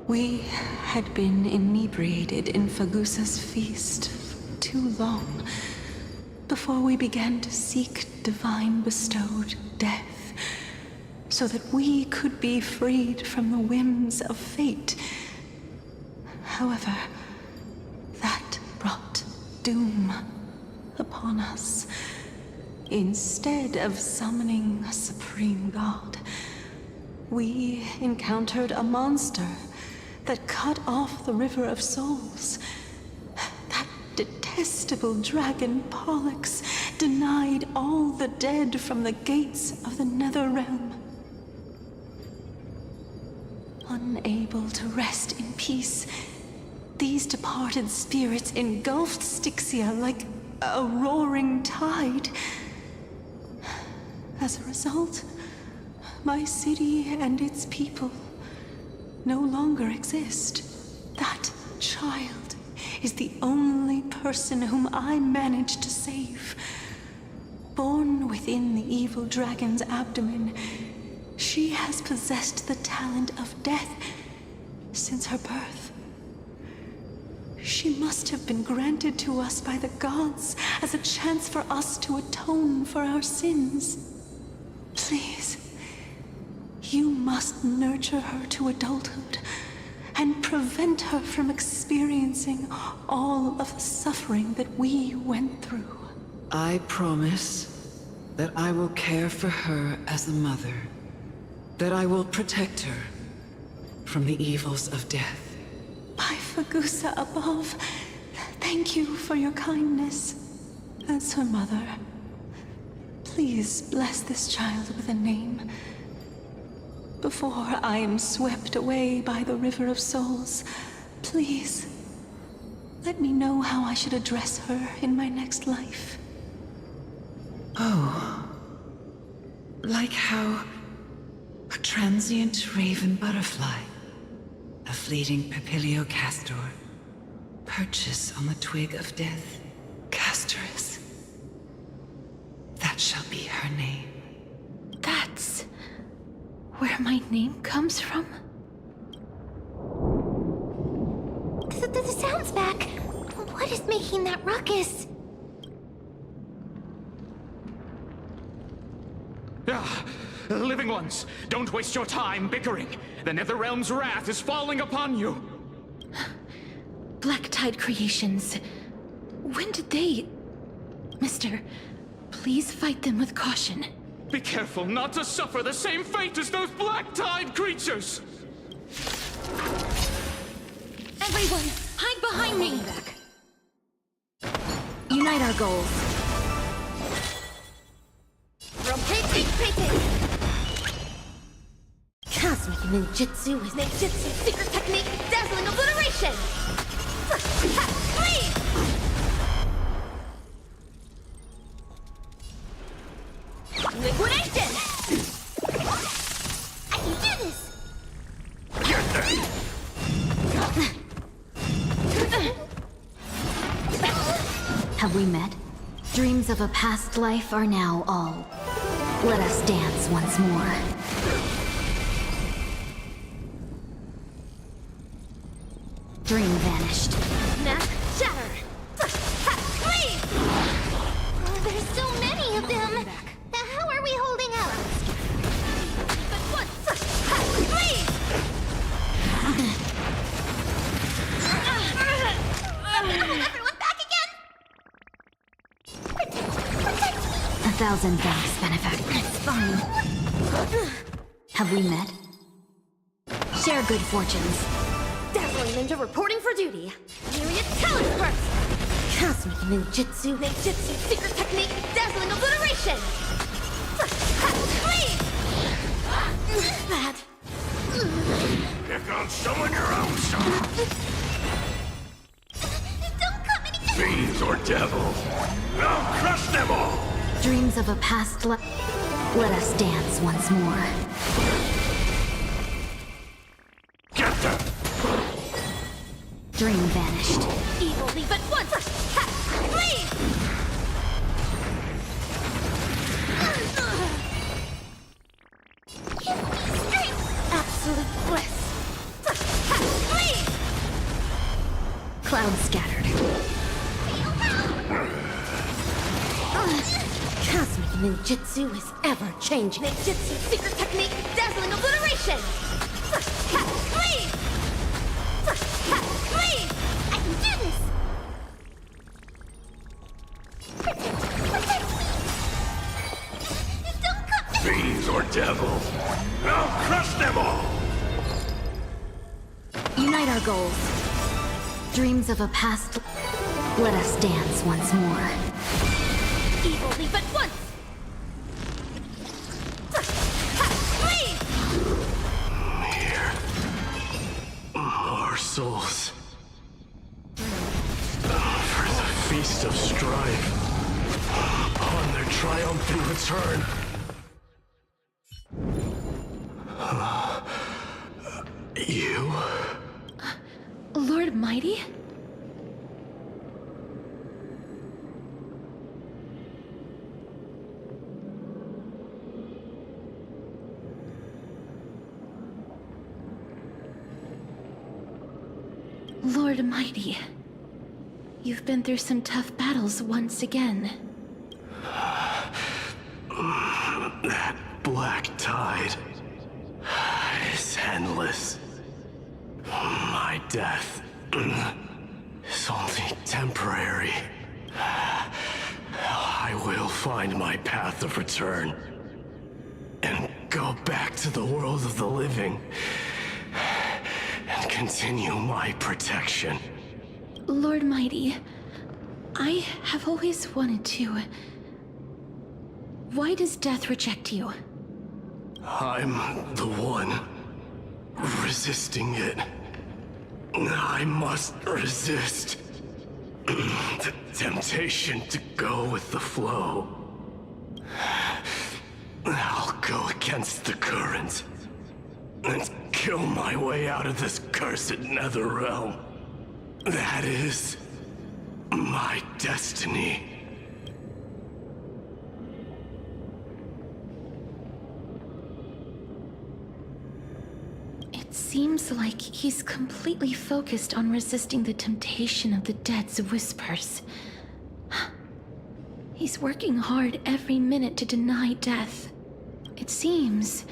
We had been inebriated in Fagusa's feast for too long before we began to seek divine-bestowed death, so that we could be freed from the whims of fate. However, that brought doom upon us. Instead of summoning a supreme god, we encountered a monster that cut off the River of Souls. That detestable dragon Pollux denied all the dead from the gates of the Nether Realm. Unable to rest in peace, these departed spirits engulfed Styxia like a roaring tide. As a result, my city and its people no longer exist. That child is the only person whom I managed to save. Born within the evil dragon's abdomen, she has possessed the talent of death since her birth. She must have been granted to us by the gods as a chance for us to atone for our sins. Please, you must nurture her to adulthood and prevent her from experiencing all of the suffering that we went through. I promise that I will care for her as a mother, that I will protect her from the evils of death. By Fagusa above, thank you for your kindness. As her mother, please bless this child with a name before I am swept away by the River of Souls. Please, let me know how I should address her in my next life. Oh, like how a transient raven butterfly, a fleeting papilio castor, perches on the twig of death. Castorus. That shall be her name. That's where my name comes from? The sound's back. What is making that ruckus? Living ones, don't waste your time bickering. The Netherrealm's wrath is falling upon you. Black Tide creations. When did they... Mister, please fight them with caution. Be careful not to suffer the same fate as those Black Tide creatures! Everyone, hide behind me! Unite our goals. Rotating, Cosmic ninjutsu is ninjutsu secret technique, dazzling obliteration! Please! Liquidation! I can do this! Get them! Have we met? Dreams of a past life are now all. Let us dance once more. Dream vanished. Snap, shatter! Please! Oh, there's so many of them! How are we holding out? But once! Please! Everyone back again? 1,000 thanks, benefactor. It's fine. Have we met? Share good fortunes. Dazzling ninja reporting for duty. Myriad talent burst! Cosmic ninjutsu, secret technique, dazzling obliteration! Please! That... Pick on someone your own, son. Don't come any... Fiends or devils. I'll crush them all. Dreams of a past life. Let us dance once more. Get them. Dream vanished. Evil leave at once! Please! Give me strength! Absolute bliss! Please! Cloud scattered. Cosmic ninjutsu is ever-changing. Ninjutsu secret technique, dazzling obliteration! Please! Please! I can do this! Protect me! Don't come... Fiends or devils. I'll crush them all. Unite our goals. Dreams of a past. Let us dance once more. Evil leave at once! Please! Here. More souls. For the feast of strife. On their triumphant return. You? Lord Mighty? Lord Mighty, you've been through some tough battles once again. That black tide is endless. My death is only temporary. I will find my path of return and go back to the world of the living and continue my protection. Lord Mighty, I have always wanted to... Why does death reject you? I'm the one resisting it. I must resist the temptation to go with the flow. I'll go against the current and kill my way out of this cursed nether realm. That is my destiny. It seems like he's completely focused on resisting the temptation of the dead's whispers. He's working hard every minute to deny death. It seems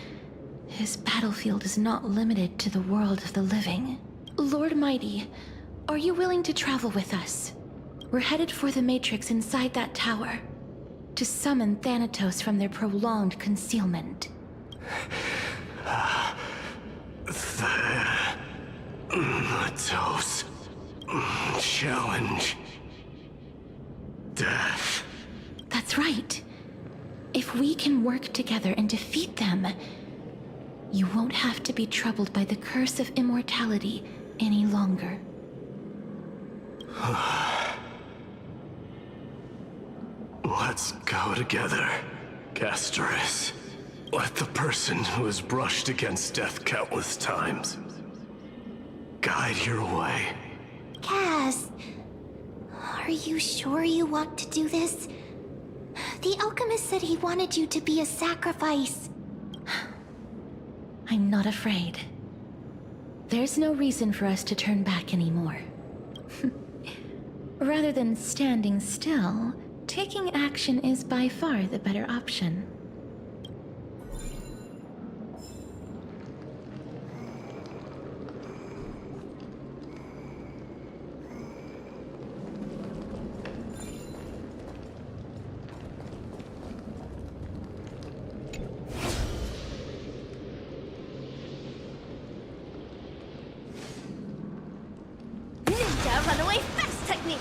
his battlefield is not limited to the world of the living. Lord Mighty, are you willing to travel with us? We're headed for the Matrix inside that tower, to summon Thanatos from their prolonged concealment. Thanatos. Challenge. Death. That's right. If we can work together and defeat them, you won't have to be troubled by the curse of immortality any longer. Let's go together, Castoris. Let the person who has brushed against death countless times guide your way. Cass, are you sure you want to do this? The alchemist said he wanted you to be a sacrifice. I'm not afraid. There's no reason for us to turn back anymore. Rather than standing still, taking action is by far the better option. Ninja runaway fast technique!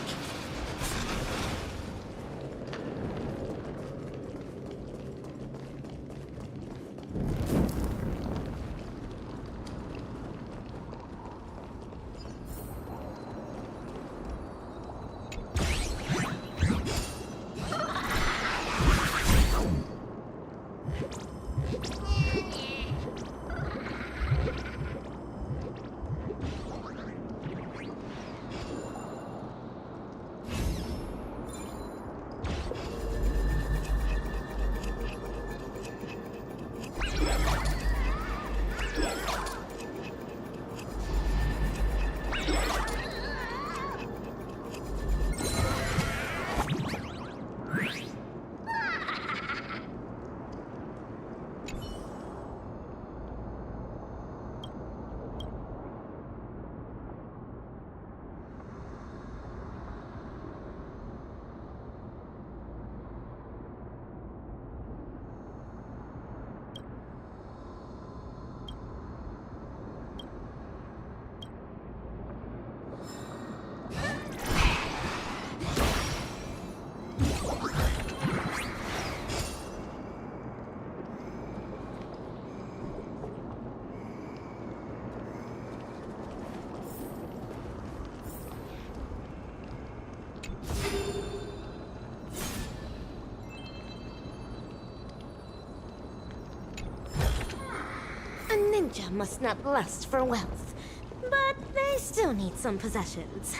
A ninja must not lust for wealth, but they still need some possessions.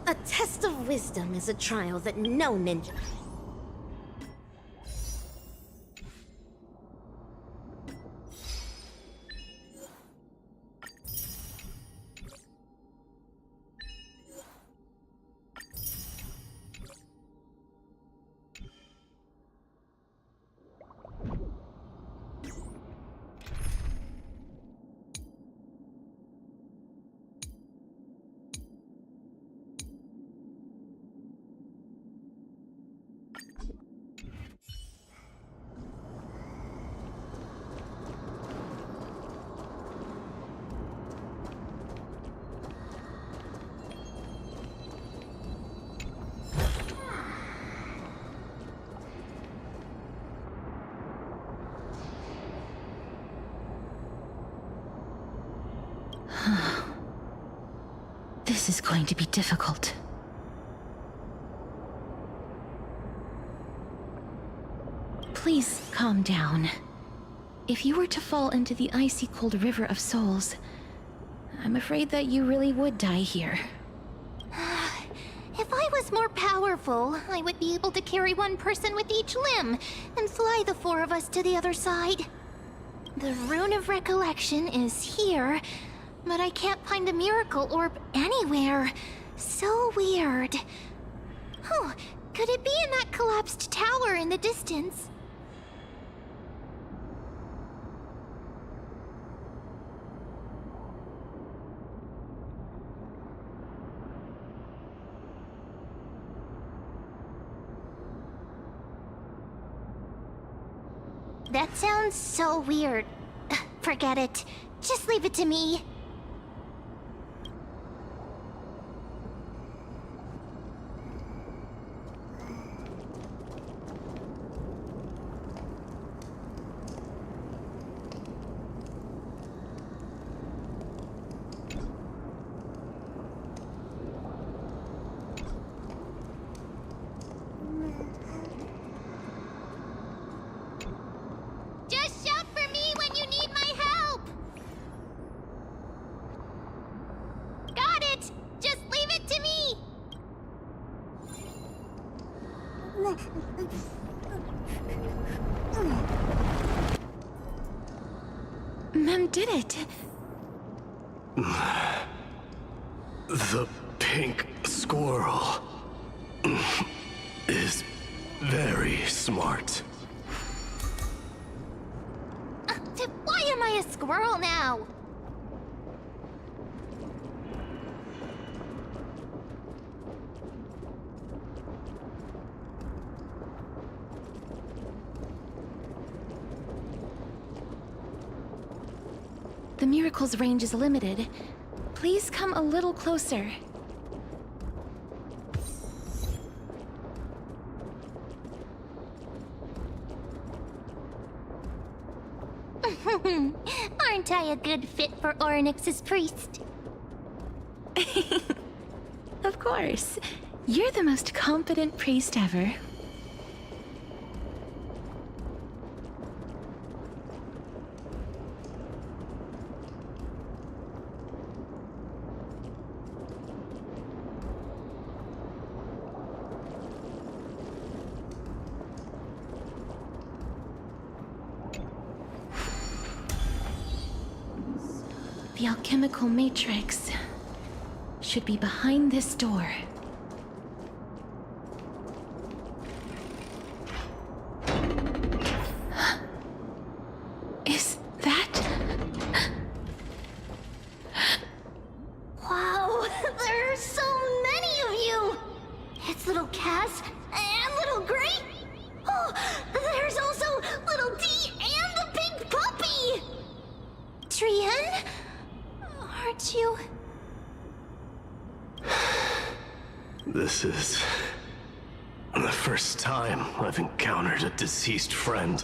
A test of wisdom is a trial that no ninja... This is going to be difficult. Please calm down. If you were to fall into the icy cold river of souls, I'm afraid that you really would die here. If I was was more powerful, I would be able to carry one person with each limb and fly the four of us to the other side. The Rune of Recollection is here, but I can't find a miracle orb anywhere. So weird. Oh, could it be in that collapsed tower in the distance? That sounds so weird. Forget it. Just leave it to me. Just shout for me when you need my help! Got it! Just leave it to me! Mem did it. The pink squirrel is very smart. Why am I a squirrel now? The miracle's range is limited. Please come a little closer. Aren't I a good fit for Ornyx's priest? Of course. You're the most competent priest ever. The alchemical matrix should be behind this door. Is that... Wow, there are so many of you! It's little Cass and little Gray. Oh, there's also little D and the big puppy! Trian? Aren't you... This is the first time I've encountered a deceased friend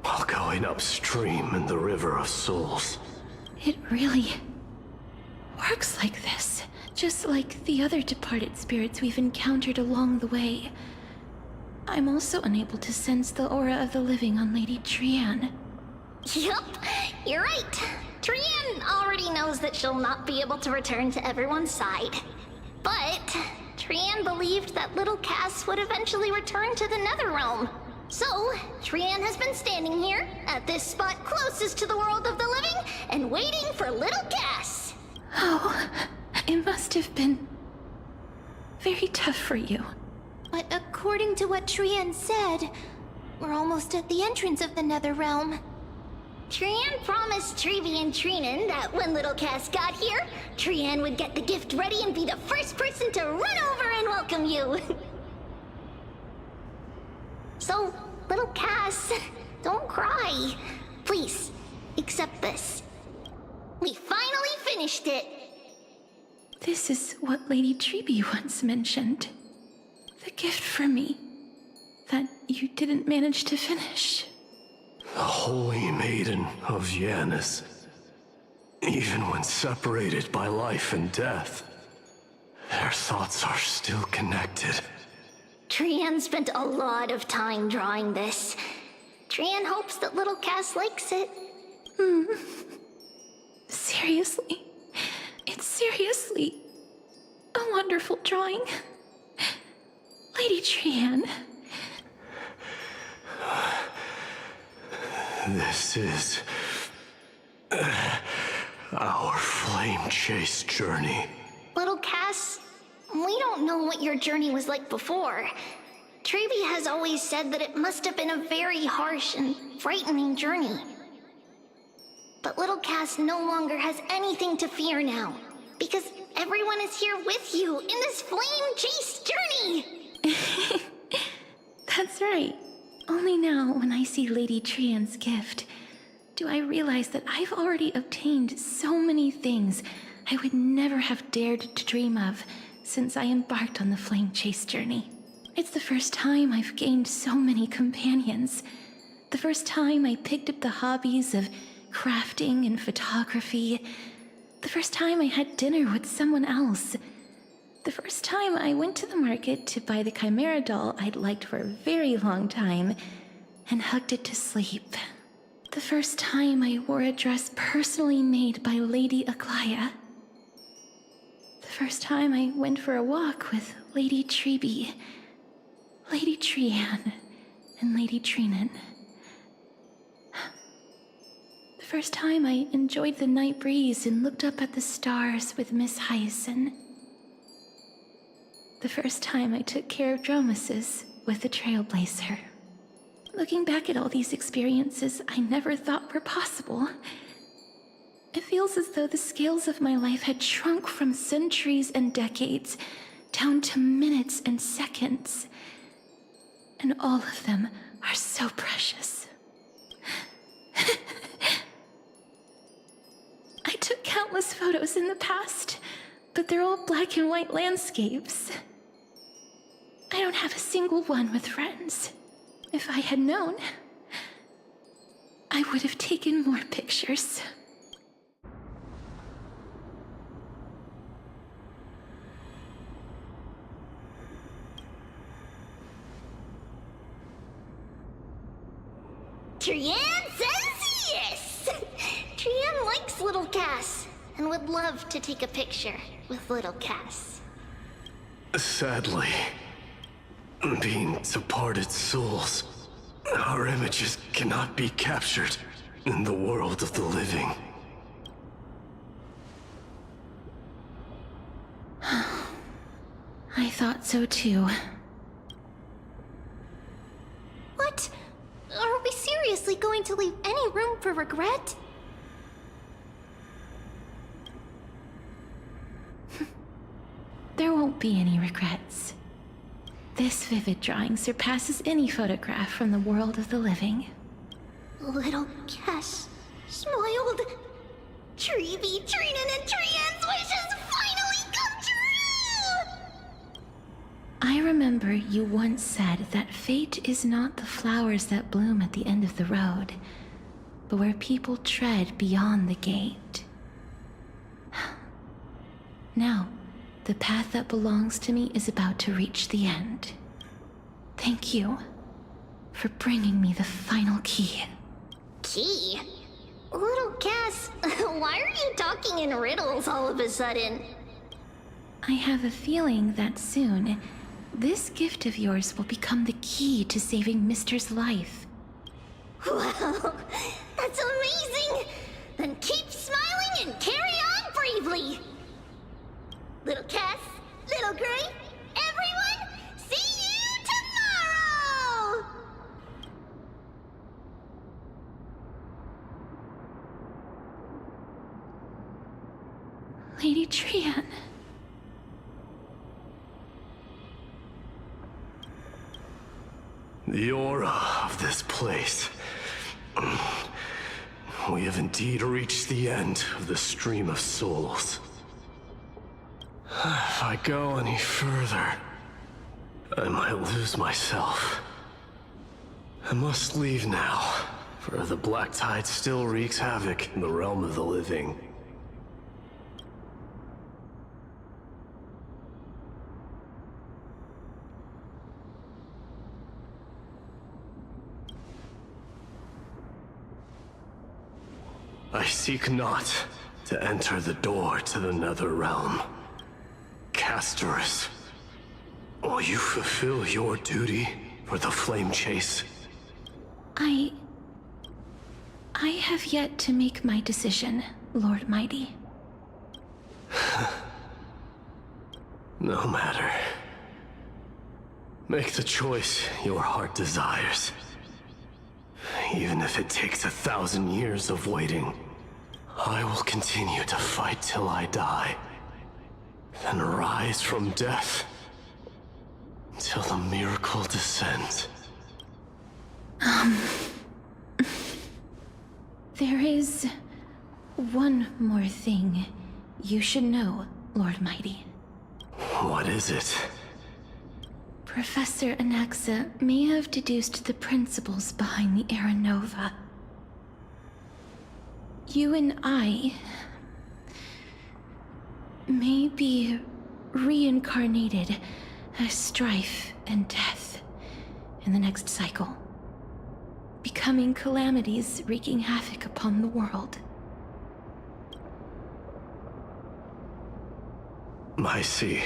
while going upstream in the River of Souls. It really works like this. Just like the other departed spirits we've encountered along the way. I'm also unable to sense the aura of the living on Lady Trian. Yup, you're right. Trian already knows that she'll not be able to return to everyone's side. But Trian believed that little Cass would eventually return to the Netherrealm. So, Trian has been standing here, at this spot closest to the world of the living, and waiting for little Cass. Oh, it must have been very tough for you. But according to what Trian said, we're almost at the entrance of the Netherrealm. Trian promised Trevi and Trinan that when little Cass got here, Trian would get the gift ready and be the first person to run over and welcome you. So, little Cass, don't cry. Please, accept this. We finally finished it. This is what Lady Trevi once mentioned. The gift for me that you didn't manage to finish. The Holy Maiden of Janus. Even when separated by life and death, their thoughts are still connected. Trian spent a lot of time drawing this. Trian hopes that little Cass likes it. Seriously? It's seriously a wonderful drawing. Lady Trian. This is our flame chase journey. Little Cass, we don't know what your journey was like before. Trevi has always said that it must have been a very harsh and frightening journey. But little Cass no longer has anything to fear now, because everyone is here with you in this flame chase journey! That's right. Only now, when I see Lady Trian's gift, do I realize that I've already obtained so many things I would never have dared to dream of since I embarked on the flame chase journey. It's the first time I've gained so many companions. The first time I picked up the hobbies of crafting and photography. The first time I had dinner with someone else. The first time I went to the market to buy the Chimera doll I'd liked for a very long time and hugged it to sleep. The first time I wore a dress personally made by Lady Aglaya. The first time I went for a walk with Lady Trebi, Lady Trian, and Lady Trinan. The first time I enjoyed the night breeze and looked up at the stars with Miss Hyacinth. The first time I took care of Dromesis with the Trailblazer. Looking back at all these experiences I never thought were possible, it feels as though the scales of my life had shrunk from centuries and decades down to minutes and seconds. And all of them are so precious. I took countless photos in the past, but they're all black and white landscapes. I don't have a single one with friends. If I had known, I would have taken more pictures. Trian says yes! Trian likes little Cass and would love to take a picture with little Cass. Sadly, being departed souls, our images cannot be captured in the world of the living. I thought so too. What? Are we seriously going to leave any room for regret? There won't be any regrets. This vivid drawing surpasses any photograph from the world of the living. Little Cass smiled. Trevi, Trinan, and Trian's wishes finally come true! I remember you once said that fate is not the flowers that bloom at the end of the road, but where people tread beyond the gate. Now, the path that belongs to me is about to reach the end. Thank you for bringing me the final key. Key? Little Cass, why are you talking in riddles all of a sudden? I have a feeling that soon, this gift of yours will become the key to saving Mister's life. Wow, that's amazing! Then keep smiling and carry on bravely! Little Cass, Little Gray, everyone, see you tomorrow! Lady Trian. The aura of this place. We have indeed reached the end of the stream of souls. If I go any further, I might lose myself. I must leave now, for the black tide still wreaks havoc in the realm of the living. I seek not to enter the door to the nether realm. Castorus, Will you fulfill your duty for the flame chase? I have yet to make my decision, Lord Mighty. No matter. Make the choice your heart desires. Even if it takes 1,000 years of waiting, I will continue to fight till I die. Then rise from death till the miracle descends. There is one more thing you should know, Lord Mighty. What is it? Professor Anaxa may have deduced the principles behind the Era Nova. You and I may be reincarnated as strife and death in the next cycle, becoming calamities wreaking havoc upon the world. I see.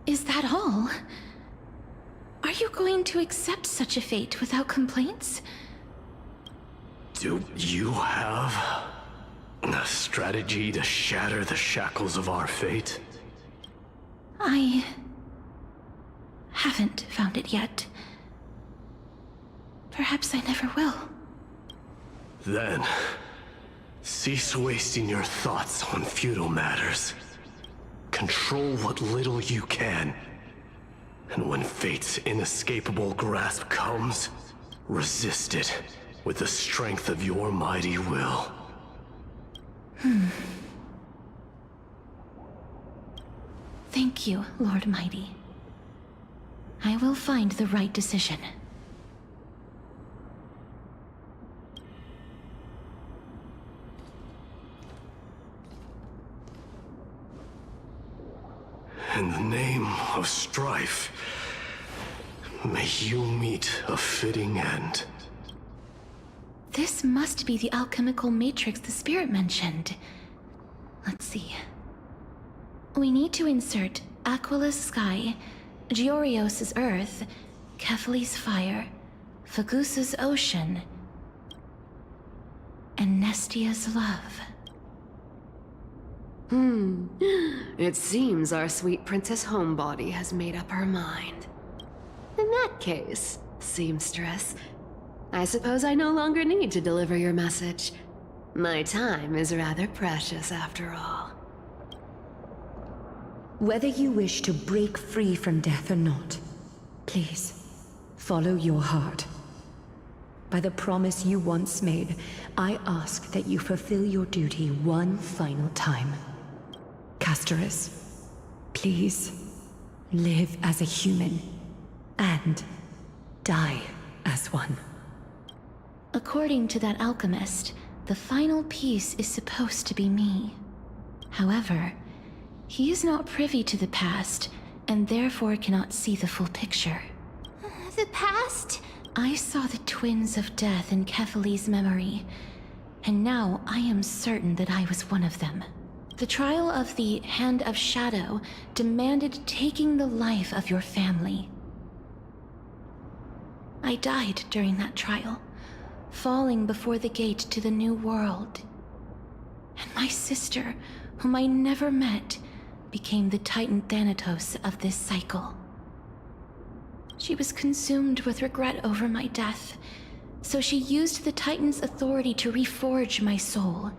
Is that all? Are you going to accept such a fate without complaints? Do you have a strategy to shatter the shackles of our fate? I haven't found it yet. Perhaps I never will. Then, cease wasting your thoughts on futile matters. Control what little you can. And when fate's inescapable grasp comes, resist it with the strength of your mighty will. Thank you, Lord Mighty. I will find the right decision. In the name of strife, may you meet a fitting end. This must be the alchemical matrix the spirit mentioned. Let's see. We need to insert Aquila's sky, Giorios' earth, Kephali's fire, Fagusa's ocean, and Nestia's love. It seems our sweet Princess Homebody has made up her mind. In that case, seamstress, I suppose I no longer need to deliver your message. My time is rather precious after all. Whether you wish to break free from death or not, please, follow your heart. By the promise you once made, I ask that you fulfill your duty one final time. Castorus, please, live as a human, and die as one. According to that alchemist, the final piece is supposed to be me. However, he is not privy to the past, and therefore cannot see the full picture. The past? I saw the twins of death in Kephali's memory, and now I am certain that I was one of them. The trial of the Hand of Shadow demanded taking the life of your family. I died during that trial, falling before the gate to the new world. And my sister, whom I never met, became the Titan Thanatos of this cycle. She was consumed with regret over my death, so she used the Titan's authority to reforge my soul.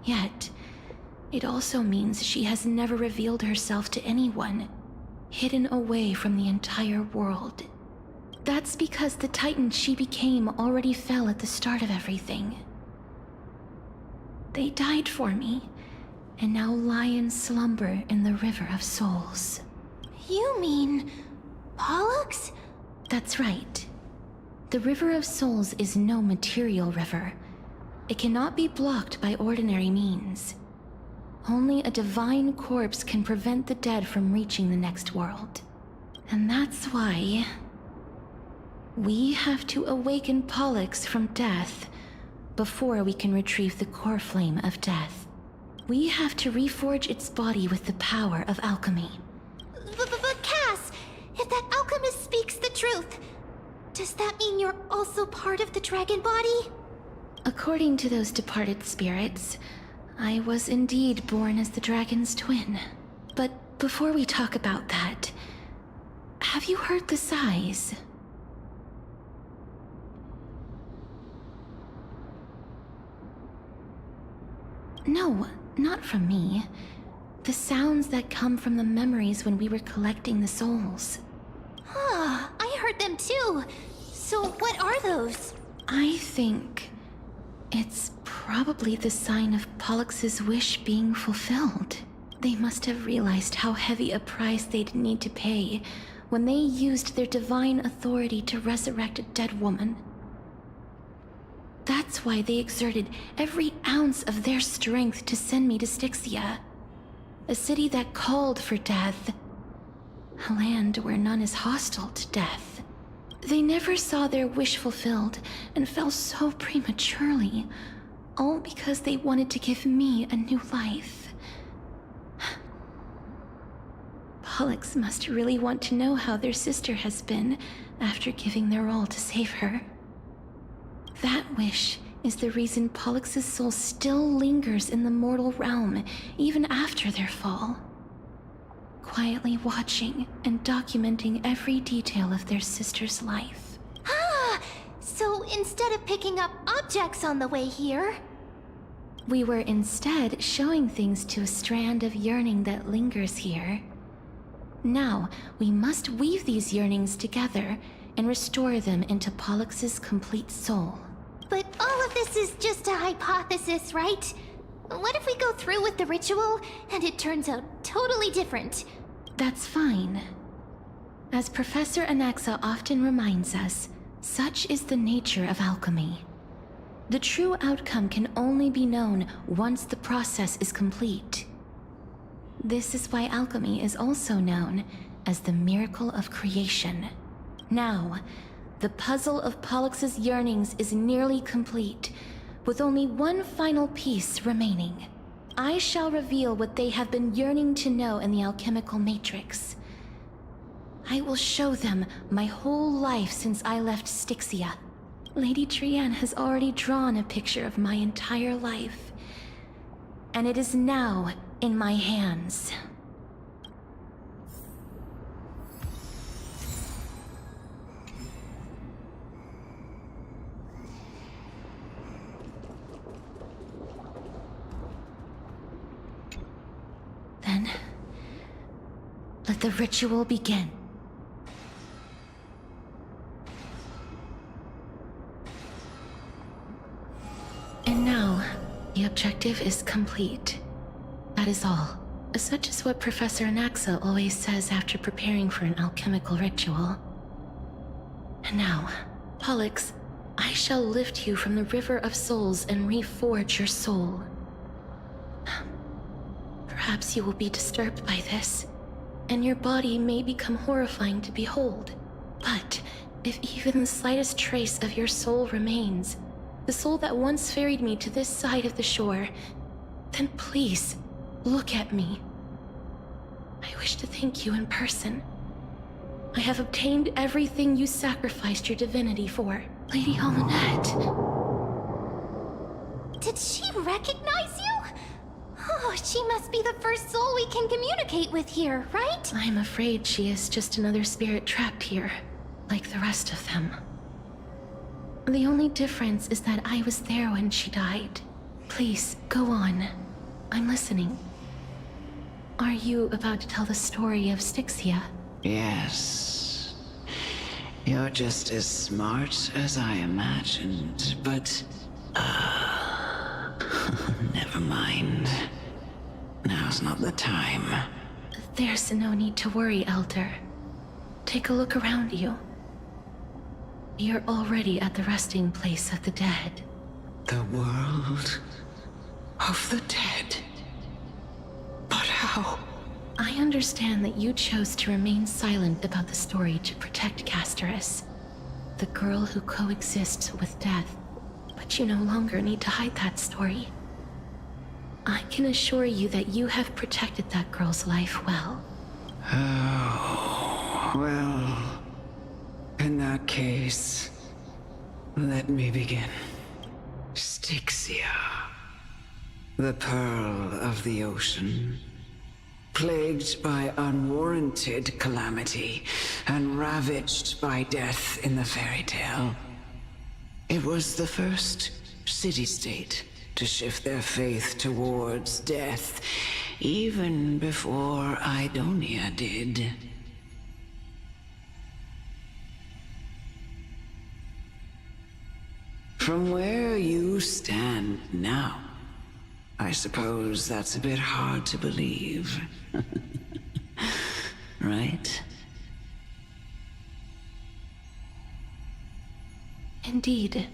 Yet, it also means she has never revealed herself to anyone, hidden away from the entire world. That's because the Titan she became already fell at the start of everything. They died for me, and now lie in slumber in the River of Souls. You mean Pollux? That's right. The River of Souls is no material river. It cannot be blocked by ordinary means. Only a divine corpse can prevent the dead from reaching the next world. And that's why we have to awaken Pollux from death before we can retrieve the core flame of death. We have to reforge its body with the power of alchemy. But Cass, if that alchemist speaks the truth, does that mean you're also part of the dragon body? According to those departed spirits, I was indeed born as the dragon's twin. But before we talk about that, have you heard the sighs? No, not from me. The sounds that come from the memories when we were collecting the souls. Ah, I heard them too. So what are those? I think it's probably the sign of Pollux's wish being fulfilled. They must have realized how heavy a price they'd need to pay when they used their divine authority to resurrect a dead woman. That's why they exerted every ounce of their strength to send me to Styxia, a city that called for death, a land where none is hostile to death. They never saw their wish fulfilled and fell so prematurely, all because they wanted to give me a new life. Pollux must really want to know how their sister has been after giving their all to save her. That wish is the reason Pollux's soul still lingers in the mortal realm even after their fall, quietly watching and documenting every detail of their sister's life. Ah, so instead of picking up objects on the way here, we were instead showing things to a strand of yearning that lingers here. Now, we must weave these yearnings together and restore them into Pollux's complete soul. but all of this is just a hypothesis, right? What if we go through with the ritual and it turns out totally different? That's fine. As Professor Anaxa often reminds us, such is the nature of alchemy. The true outcome can only be known once the process is complete. This is why alchemy is also known as the miracle of creation. Now, the puzzle of Pollux's yearnings is nearly complete, with only one final piece remaining. I shall reveal what they have been yearning to know in the alchemical matrix. I will show them my whole life since I left Styxia. Lady Trianne has already drawn a picture of my entire life, and it is now in my hands. Then, let the ritual begin. And now, the objective is complete. That is all. Such is what Professor Anaxa always says after preparing for an alchemical ritual. And now, Pollux, I shall lift you from the River of Souls and reforge your soul. Perhaps you will be disturbed by this, and your body may become horrifying to behold. But if even the slightest trace of your soul remains, the soul that once ferried me to this side of the shore, then please, look at me. I wish to thank you in person. I have obtained everything you sacrificed your divinity for, Lady Almanette. Did she recognize you? Oh, she must be the first soul we can communicate with here, right? I'm afraid she is just another spirit trapped here, like the rest of them. The only difference is that I was there when she died. Please, go on. I'm listening. Are you about to tell the story of Styxia? Yes. You're just as smart as I imagined, but... never mind. Now's not the time. There's no need to worry, Elder. Take a look around you. You're already at the resting place of the dead. The world of the dead? But how? I understand that you chose to remain silent about the story to protect Castorus, the girl who coexists with death. But But you no longer need to hide that story. I can assure you that you have protected that girl's life well. Oh, well, in that case, let me begin. Styxia, the pearl of the ocean, plagued by unwarranted calamity and ravaged by death in the fairy tale. It was the first city-state to shift their faith towards death, even before Idonia did. From where you stand now, I suppose that's a bit hard to believe. Right? Indeed.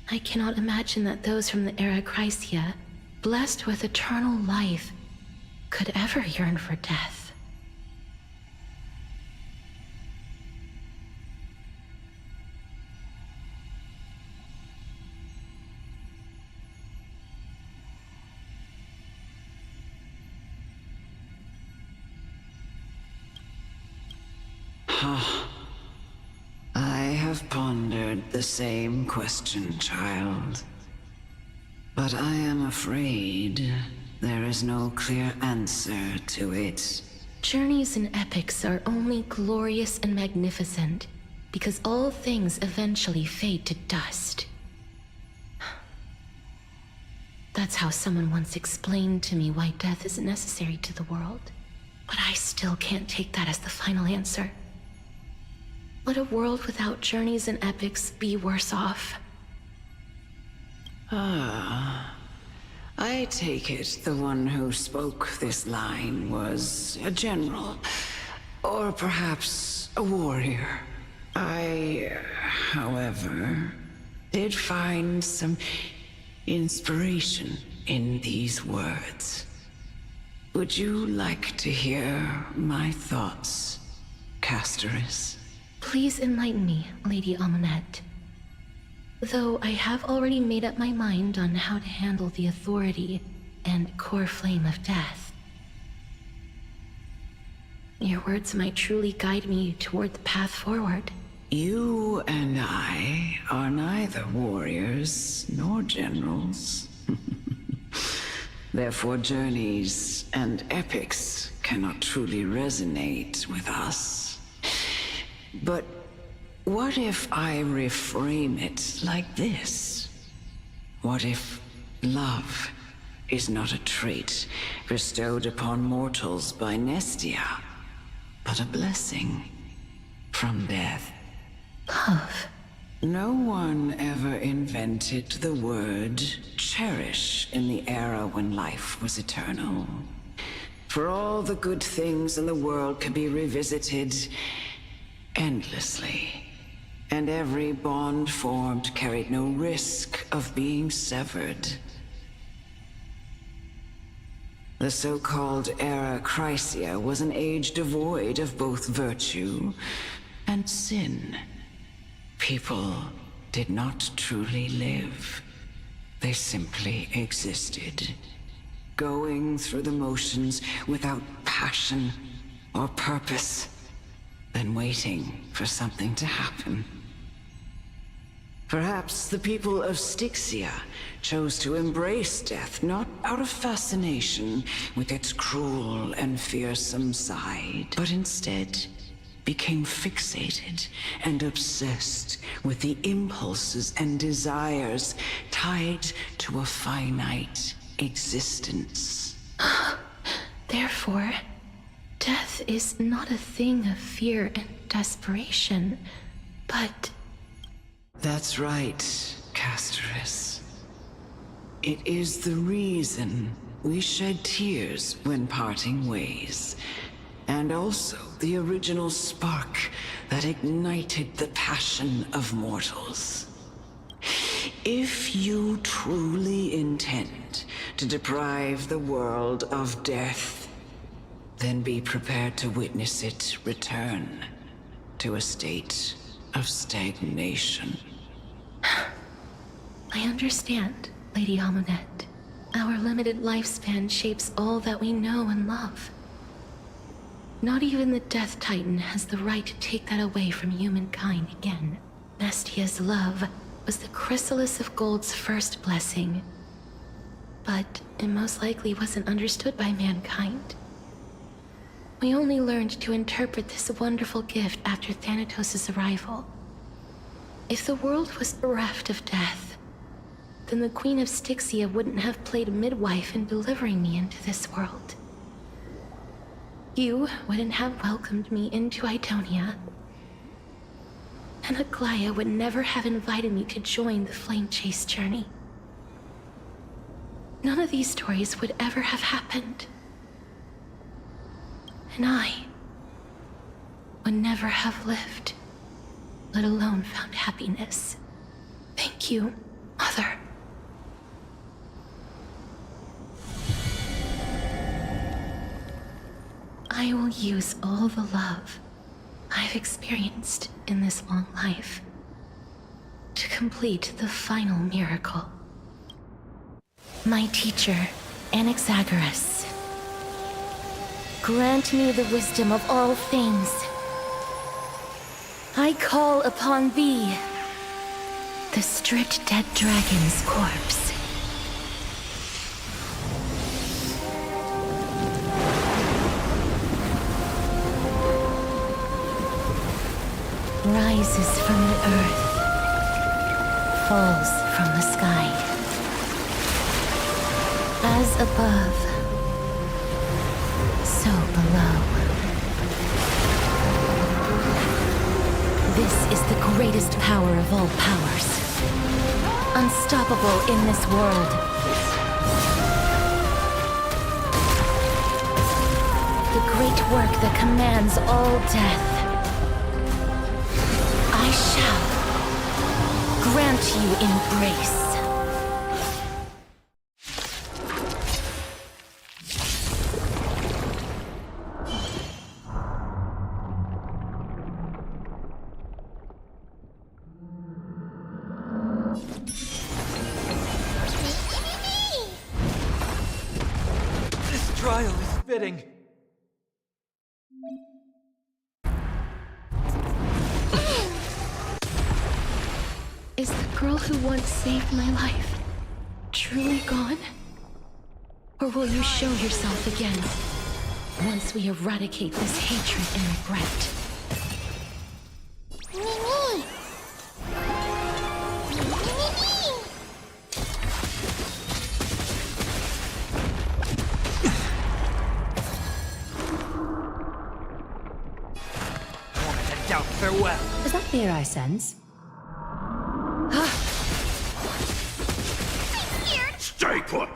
I cannot imagine that those from the Era Chrysia, blessed with eternal life, could ever yearn for death. I have pondered the same question, child. But I am afraid there is no clear answer to it. Journeys and epics are only glorious and magnificent because all things eventually fade to dust. That's how someone once explained to me why death is necessary to the world. But I still can't take that as the final answer. Would a world without journeys and epics be worse off? I take it the one who spoke this line was a general, or perhaps a warrior. I, however, did find some inspiration in these words. Would you like to hear my thoughts, Castoris? Please enlighten me, Lady Amonette. Though I have already made up my mind on how to handle the authority and core flame of death. Your words might truly guide me toward the path forward. You and I are neither warriors nor generals. Therefore, journeys and epics cannot truly resonate with us. But what if I reframe it like this? What if love is not a trait bestowed upon mortals by Nestia, but a blessing from death? Love. No one ever invented the word cherish in the era when life was eternal. For all the good things in the world could be revisited endlessly, and every bond formed carried no risk of being severed. The so-called Era Chrysia was an age devoid of both virtue and sin. People did not truly live. They simply existed, going through the motions without passion or purpose, then waiting for something to happen. Perhaps the people of Styxia chose to embrace death not out of fascination with its cruel and fearsome side, but instead became fixated and obsessed with the impulses and desires tied to a finite existence. Therefore, death is not a thing of fear and desperation, but... That's right, Castoris. It is the reason we shed tears when parting ways, and also the original spark that ignited the passion of mortals. If you truly intend to deprive the world of death, then be prepared to witness it return to a state of stagnation. I understand, Lady Amunet. Our limited lifespan shapes all that we know and love. Not even the Death Titan has the right to take that away from humankind again. Nestia's love was the chrysalis of Gold's first blessing, but it most likely wasn't understood by mankind. We only learned to interpret this wonderful gift after Thanatos' arrival. If the world was bereft of death, then the Queen of Styxia wouldn't have played a midwife in delivering me into this world. You wouldn't have welcomed me into Idonia, and Aglaya would never have invited me to join the Flame Chase journey. None of these stories would ever have happened. And I would never have lived, let alone found happiness. Thank you, Mother. I will use all the love I've experienced in this long life to complete the final miracle. My teacher, Anaxagoras, grant me the wisdom of all things. I call upon thee, the stripped dead dragon's corpse. Rises from the earth, falls from the sky. As above, so below. This is the greatest power of all powers. Unstoppable in this world. The great work that commands all death. I shall grant you embrace. This trial is fitting. Is the girl who once saved my life truly gone? Or will you show yourself again once we eradicate this hatred and regret? Mimi! Moment and doubt, farewell. Is that fear I sense? Stay put!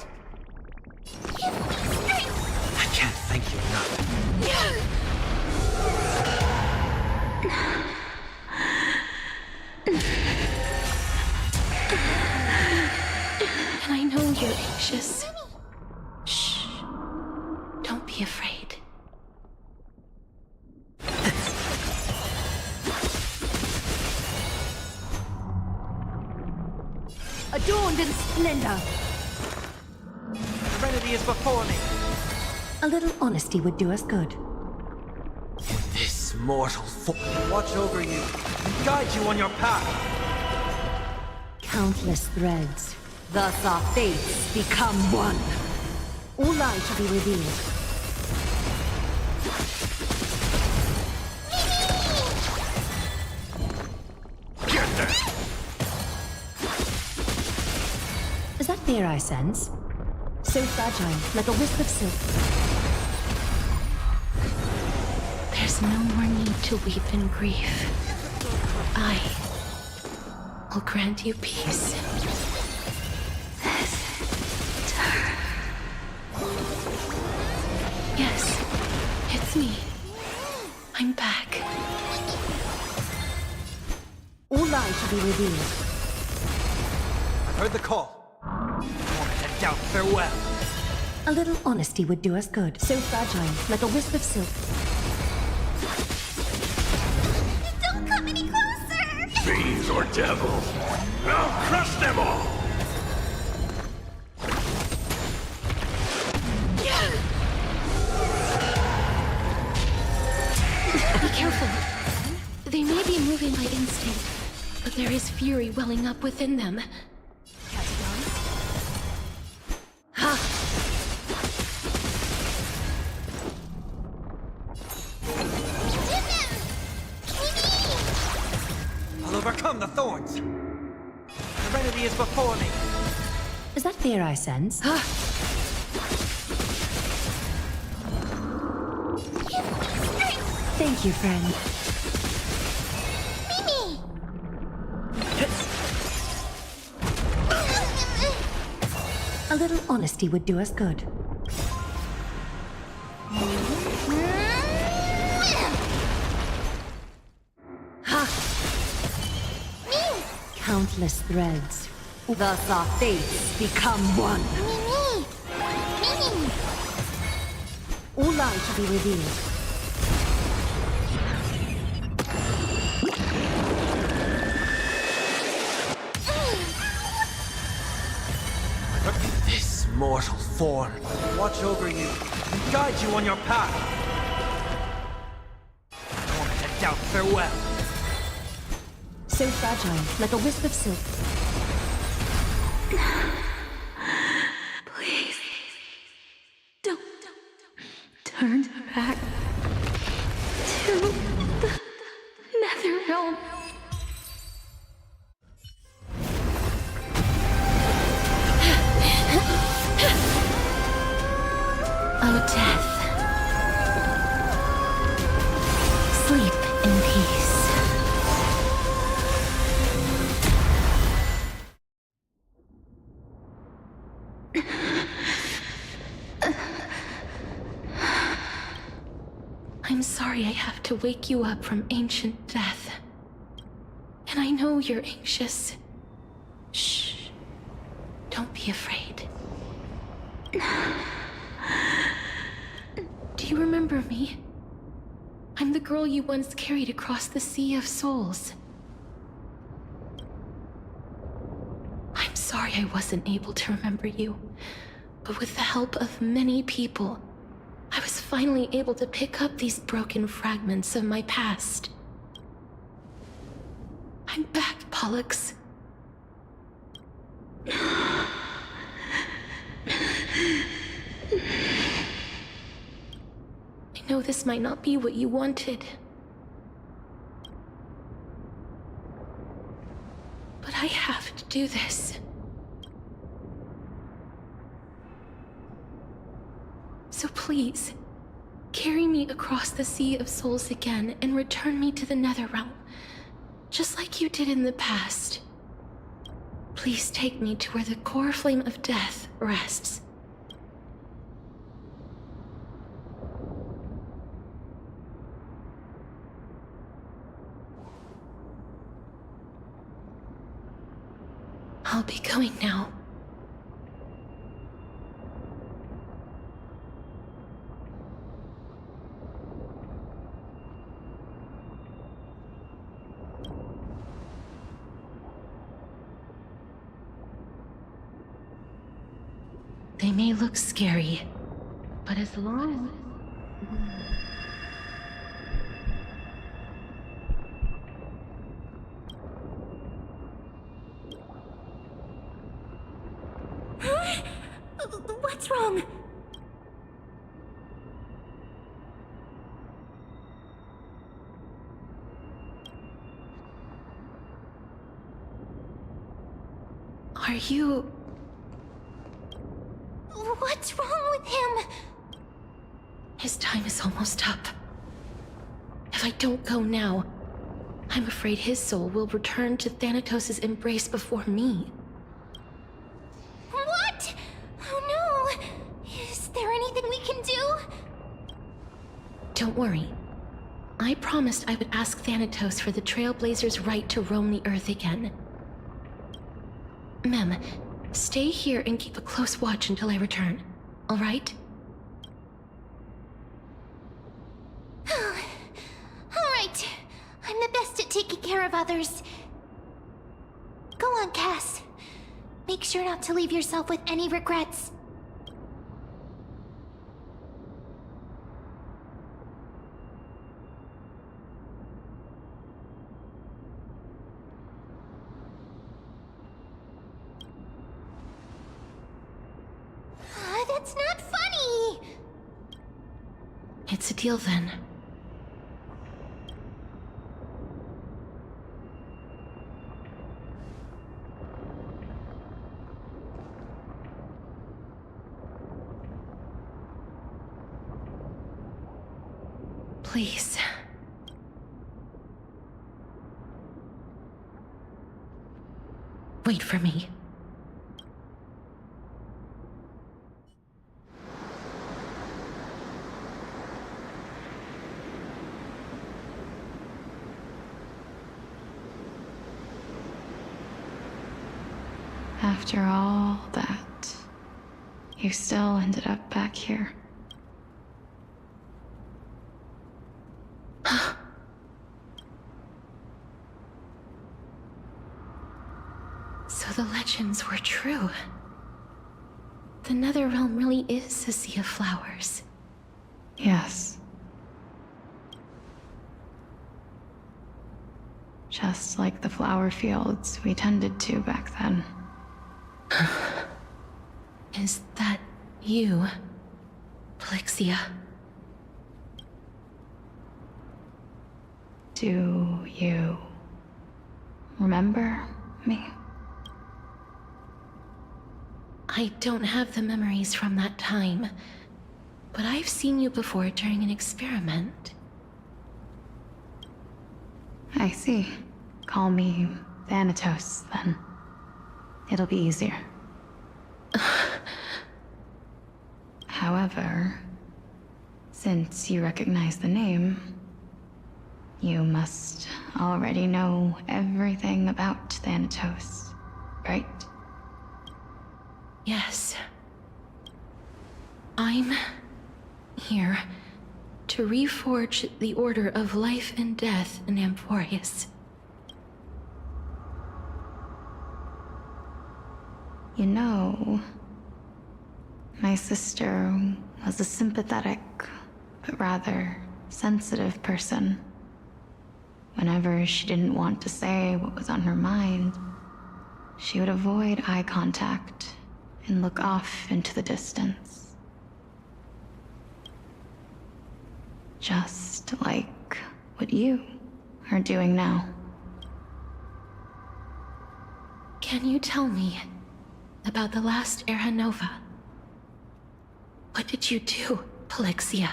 I can't thank you enough. And I know you're anxious. Shh. Don't be afraid. Adorned in splendor. Serenity is before me. A little honesty would do us good. This mortal form watch over you and guide you on your path. Countless threads. Thus our fates become one. All lies shall be revealed. Get there! Is that fear I sense? So fragile, like a wisp of silk. There's no more need to weep in grief. I will grant you peace. Yes, it's me. I'm back. All lies shall be revealed. I've heard the call. Moment and doubt, farewell. A little honesty would do us good. So fragile, like a wisp of silk. Don't come any closer! Fiends or devils, I'll crush them all! may be moving by instinct, but there is fury welling up within them. I'll overcome the thorns. Serenity is before me. Is that fear I sense? Thank you, friend. Mimi! A little honesty would do us good. Countless threads. Thus our fates become one. Mimi! Mimi! All light to be revealed. This mortal form will watch over you and guide you on your path. Born to doubt farewell. So fragile, like a wisp of silk. Please, don't turn back to the Nether Realm. Oh, death. Sleep in peace. I'm sorry I have to wake you up from ancient death. And I know you're anxious. Shh. Don't be afraid. Do you remember me? I'm the girl you once carried across the Sea of Souls. I'm sorry I wasn't able to remember you, but with the help of many people, I was finally able to pick up these broken fragments of my past. I'm back, Pollux. I know this might not be what you wanted. But I have to do this. So please, carry me across the Sea of Souls again and return me to the Netherrealm, just like you did in the past. Please take me to where the core flame of death rests. I'll be going now. They may look scary, but as long What's wrong? Are you... What's wrong with him? His time is almost up. If I don't go now, I'm afraid his soul will return to Thanatos' embrace before me. What? Oh no! Is there anything we can do? Don't worry. I promised I would ask Thanatos for the Trailblazers' right to roam the Earth again. Mem, stay here and keep a close watch until I return, all right? Alright. I'm the best at taking care of others. Go on, Cass. Make sure not to leave yourself with any regrets. feel then? Please. Wait for me. After all that, you still ended up back here. So the legends were true. The Netherrealm really is a sea of flowers. Yes. Just like the flower fields we tended to back then. Is that you, Plixia? Do you remember me? I don't have the memories from that time, but I've seen you before during an experiment. I see. Call me Thanatos, then. It'll be easier. However, since you recognize the name, you must already know everything about Thanatos, right? Yes. I'm here to reforge the order of life and death in Amphorius. You know, my sister was a sympathetic, but rather sensitive person. Whenever she didn't want to say what was on her mind, she would avoid eye contact and look off into the distance. Just like what you are doing now. Can you tell me about the last Era Nova? What did you do, Plixia?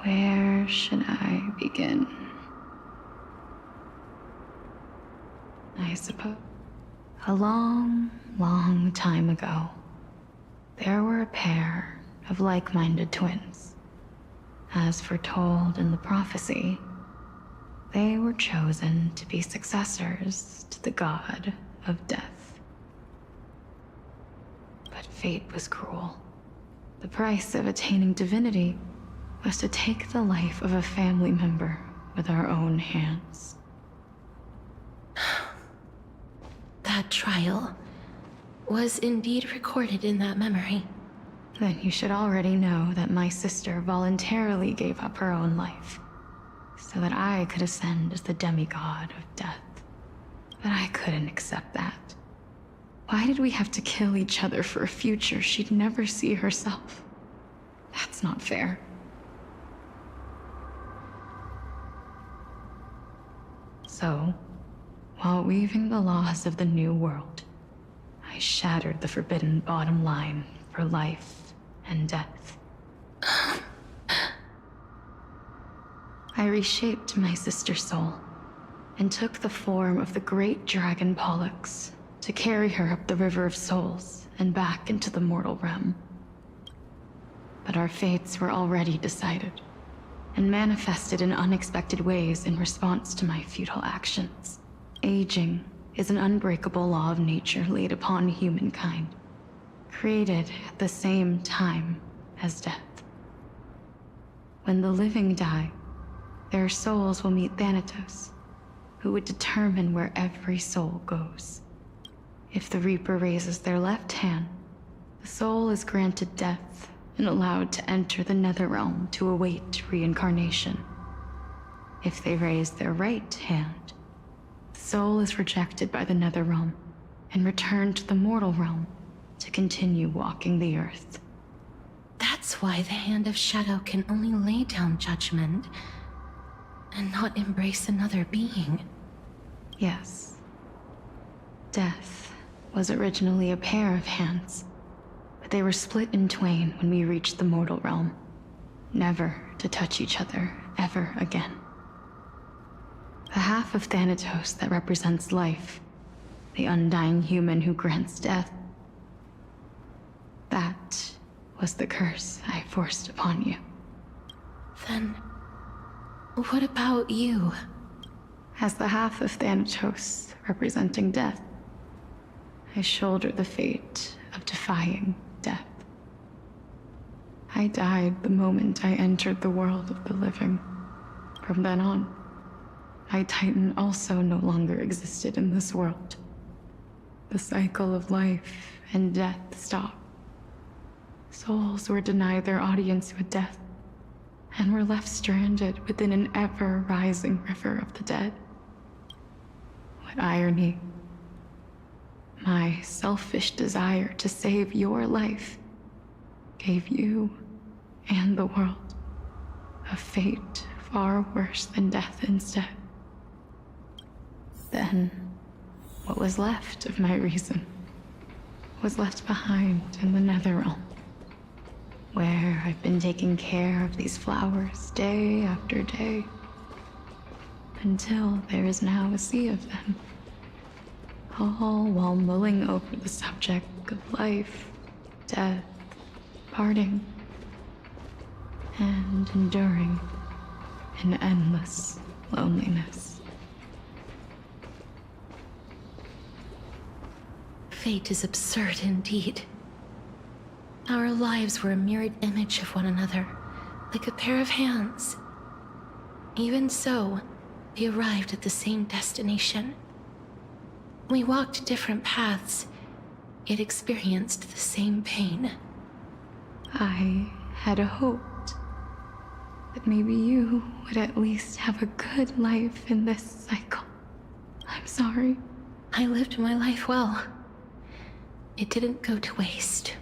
Where should I begin? I suppose. A long, long time ago, there were a pair of like-minded twins. As foretold in the prophecy, they were chosen to be successors to the god of death. But fate was cruel. The price of attaining divinity was to take the life of a family member with our own hands. That trial was indeed recorded in that memory. Then you should already know that my sister voluntarily gave up her own life, so that I could ascend as the demigod of death. But I couldn't accept that. Why did we have to kill each other for a future she'd never see herself? That's not fair. So, while weaving the laws of the new world, I shattered the forbidden bottom line for life and death. I reshaped my sister's soul and took the form of the great dragon Pollux to carry her up the River of Souls and back into the mortal realm. But our fates were already decided and manifested in unexpected ways in response to my futile actions. Aging is an unbreakable law of nature laid upon humankind, created at the same time as death. When the living die, their souls will meet Thanatos, who would determine where every soul goes. If the Reaper raises their left hand, the soul is granted death and allowed to enter the Netherrealm to await reincarnation. If they raise their right hand, the soul is rejected by the Netherrealm and returned to the mortal realm to continue walking the earth. That's why the Hand of Shadow can only lay down judgment and not embrace another being. Yes. Death was originally a pair of hands, but they were split in twain when we reached the mortal realm, never to touch each other ever again. The half of Thanatos that represents life, the undying human who grants death, that was the curse I forced upon you. Then, what about you? As the half of Thanatos representing death, I shoulder the fate of defying death. I died the moment I entered the world of the living. From then on, my Titan also no longer existed in this world. The cycle of life and death stopped. Souls were denied their audience with death, and were left stranded within an ever-rising river of the dead. What irony. My selfish desire to save your life gave you and the world a fate far worse than death instead. Then, what was left of my reason was left behind in the Netherrealm, where I've been taking care of these flowers day after day, until there is now a sea of them, all while mulling over the subject of life, death, parting, and enduring an endless loneliness. Fate is absurd indeed. Our lives were a mirrored image of one another, like a pair of hands. Even so, we arrived at the same destination. We walked different paths, yet experienced the same pain. I had hoped that maybe you would at least have a good life in this cycle. I'm sorry. I lived my life well. It didn't go to waste.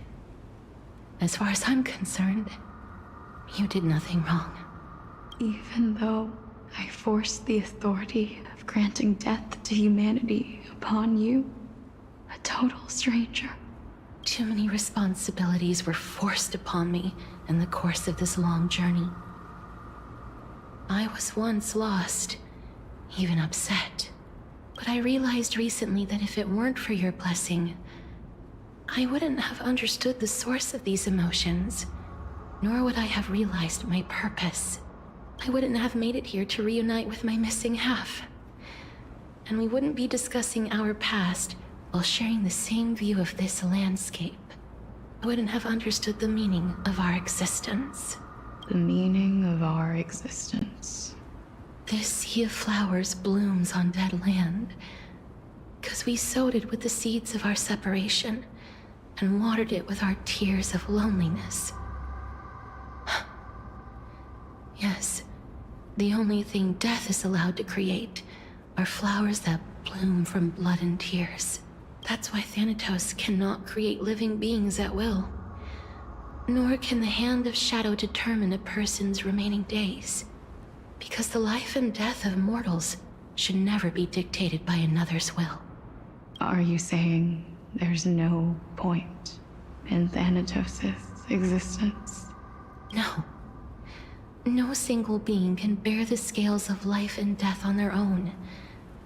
As far as I'm concerned, you did nothing wrong. Even though I forced the authority of granting death to humanity upon you, a total stranger. Too many responsibilities were forced upon me in the course of this long journey. I was once lost, even upset. But I realized recently that if it weren't for your blessing, I wouldn't have understood the source of these emotions, nor would I have realized my purpose. I wouldn't have made it here to reunite with my missing half. And we wouldn't be discussing our past while sharing the same view of this landscape. I wouldn't have understood the meaning of our existence. The meaning of our existence. This sea of flowers blooms on dead land, because we sowed it with the seeds of our separation, and watered it with our tears of loneliness. Yes, the only thing death is allowed to create are flowers that bloom from blood and tears. That's why Thanatos cannot create living beings at will. Nor can the Hand of Shadow determine a person's remaining days. Because the life and death of mortals should never be dictated by another's will. Are you saying there's no point in Thanatos' existence? No. No single being can bear the scales of life and death on their own.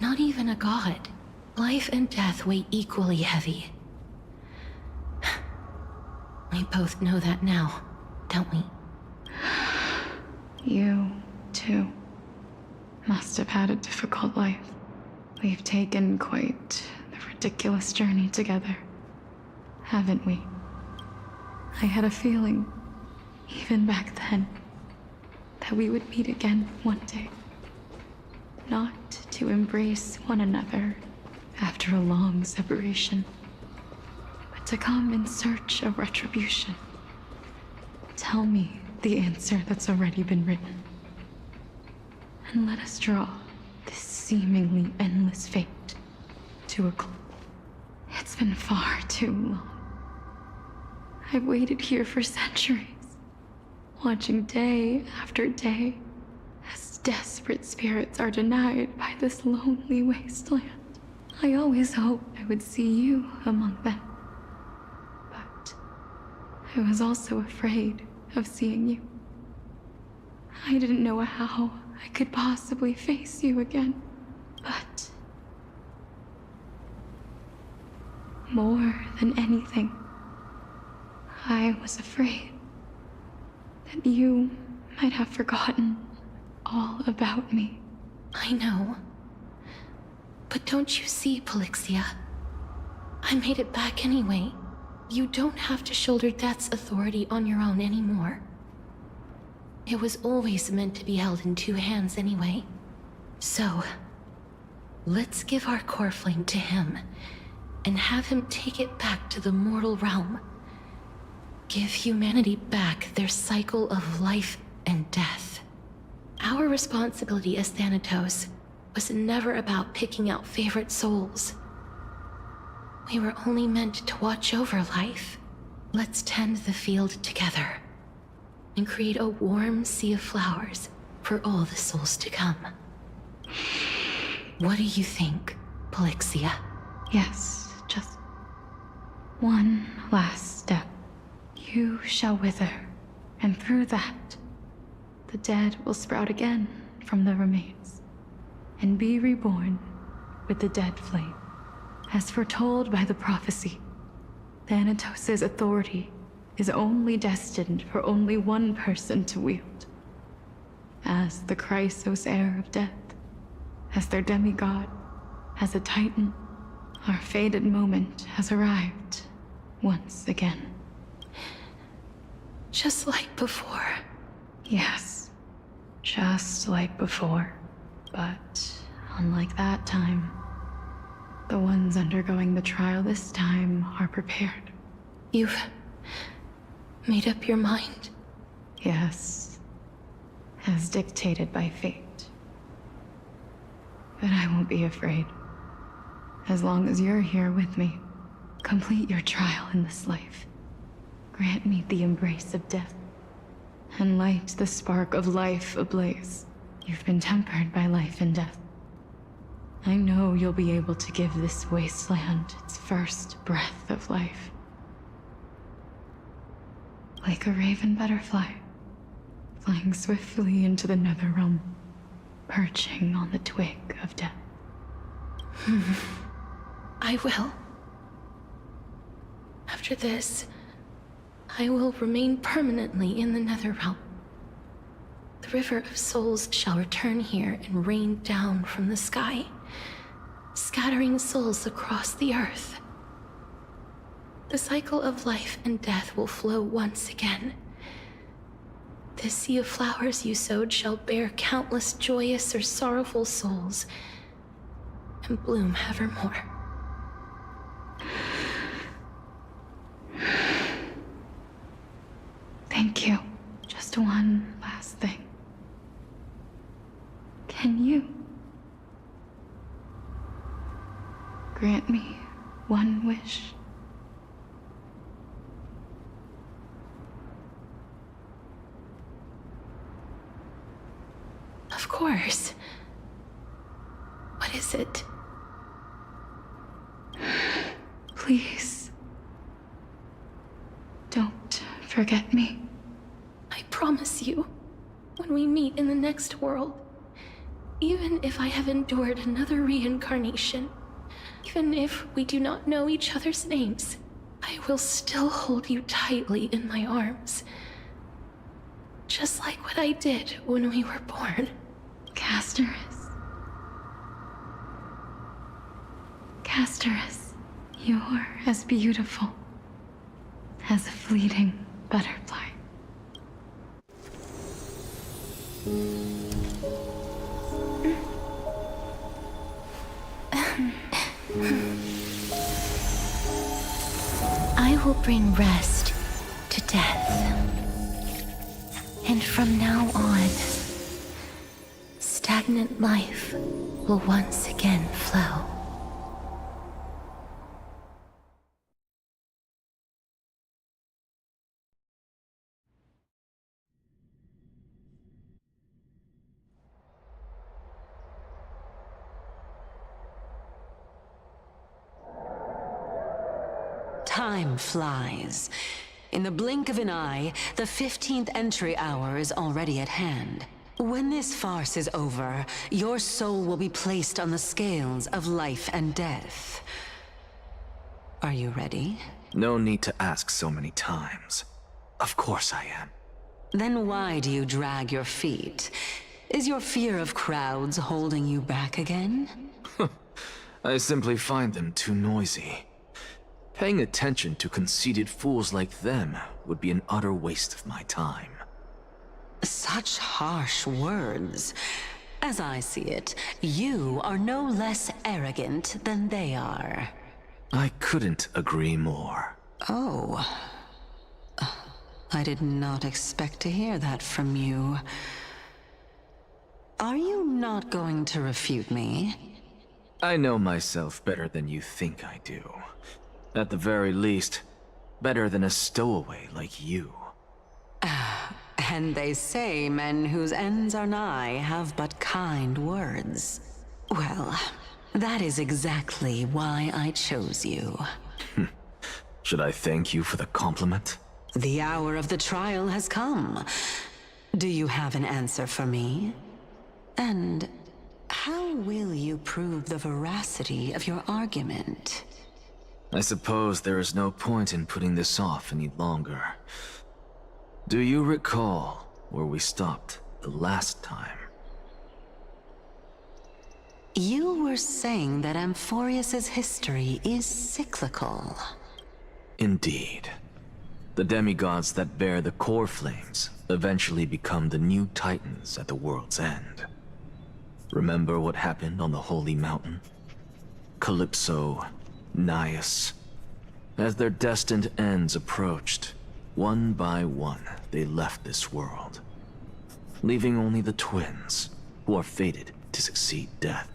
Not even a god. Life and death weigh equally heavy. We both know that now, don't we? You, too, must have had a difficult life. We've taken quite the ridiculous journey together, haven't we? I had a feeling, even back then, that we would meet again one day. Not to embrace one another after a long separation, but to come in search of retribution. Tell me the answer that's already been written, and let us draw this seemingly endless fate to a close. It's been far too long. I've waited here for centuries, watching day after day as desperate spirits are denied by this lonely wasteland. I always hoped I would see you among them. But I was also afraid of seeing you. I didn't know how I could possibly face you again. But more than anything, I was afraid that you might have forgotten all about me. I know. But don't you see, Polixia? I made it back anyway. You don't have to shoulder Death's authority on your own anymore. It was always meant to be held in two hands anyway. So, let's give our core flame to him, and have him take it back to the mortal realm. Give humanity back their cycle of life and death. Our responsibility as Thanatos was never about picking out favorite souls. We were only meant to watch over life. Let's tend the field together, and create a warm sea of flowers for all the souls to come. What do you think, Polixia? Yes, just one last step. You shall wither, and through that, the dead will sprout again from the remains, and be reborn with the dead flame. As foretold by the prophecy, Thanatos' authority is only destined for only one person to wield. As the Chrysos heir of death, as their demigod, as a titan, our fated moment has arrived once again. Just like before. Yes, just like before. But unlike that time, the ones undergoing the trial this time are prepared. You've made up your mind? Yes, as dictated by fate. But I won't be afraid. As long as you're here with me, complete your trial in this life. Grant me the embrace of death, and light the spark of life ablaze. You've been tempered by life and death. I know you'll be able to give this wasteland its first breath of life. Like a raven butterfly, flying swiftly into the netherrealm, perching on the twig of death. I will. After this, I will remain permanently in the netherrealm. The River of Souls shall return here and rain down from the sky, scattering souls across the earth. The cycle of life and death will flow once again. This sea of flowers you sowed shall bear countless joyous or sorrowful souls, and bloom evermore. Thank you. Just one last thing. Can you grant me one wish? Of course. What is it? Please, don't forget me. I promise you, when we meet in the next world, even if I have endured another reincarnation, even if we do not know each other's names, I will still hold you tightly in my arms. Just like what I did when we were born. Casterus. Casterus, you're as beautiful as a fleeting butterfly. I will bring rest to death. And from now on, stagnant life will once again flow. Time flies. In the blink of an eye, the 15th entry hour is already at hand. When this farce is over, your soul will be placed on the scales of life and death. Are you ready? No need to ask so many times. Of course I am. Then why do you drag your feet? Is your fear of crowds holding you back again? I simply find them too noisy. Paying attention to conceited fools like them would be an utter waste of my time. Such harsh words. As I see it, you are no less arrogant than they are. I couldn't agree more. Oh. I did not expect to hear that from you. Are you not going to refute me? I know myself better than you think I do. At the very least, better than a stowaway like you. And they say men whose ends are nigh have but kind words. Well, that is exactly why I chose you. Should I thank you for the compliment? The hour of the trial has come. Do you have an answer for me? And how will you prove the veracity of your argument? I suppose there is no point in putting this off any longer. Do you recall where we stopped the last time? You were saying that Amphorius's history is cyclical. Indeed. The demigods that bear the core flames eventually become the new titans at the world's end. Remember what happened on the Holy Mountain? Calypso, Naias. As their destined ends approached, one by one they left this world, leaving only the twins, who are fated to succeed death.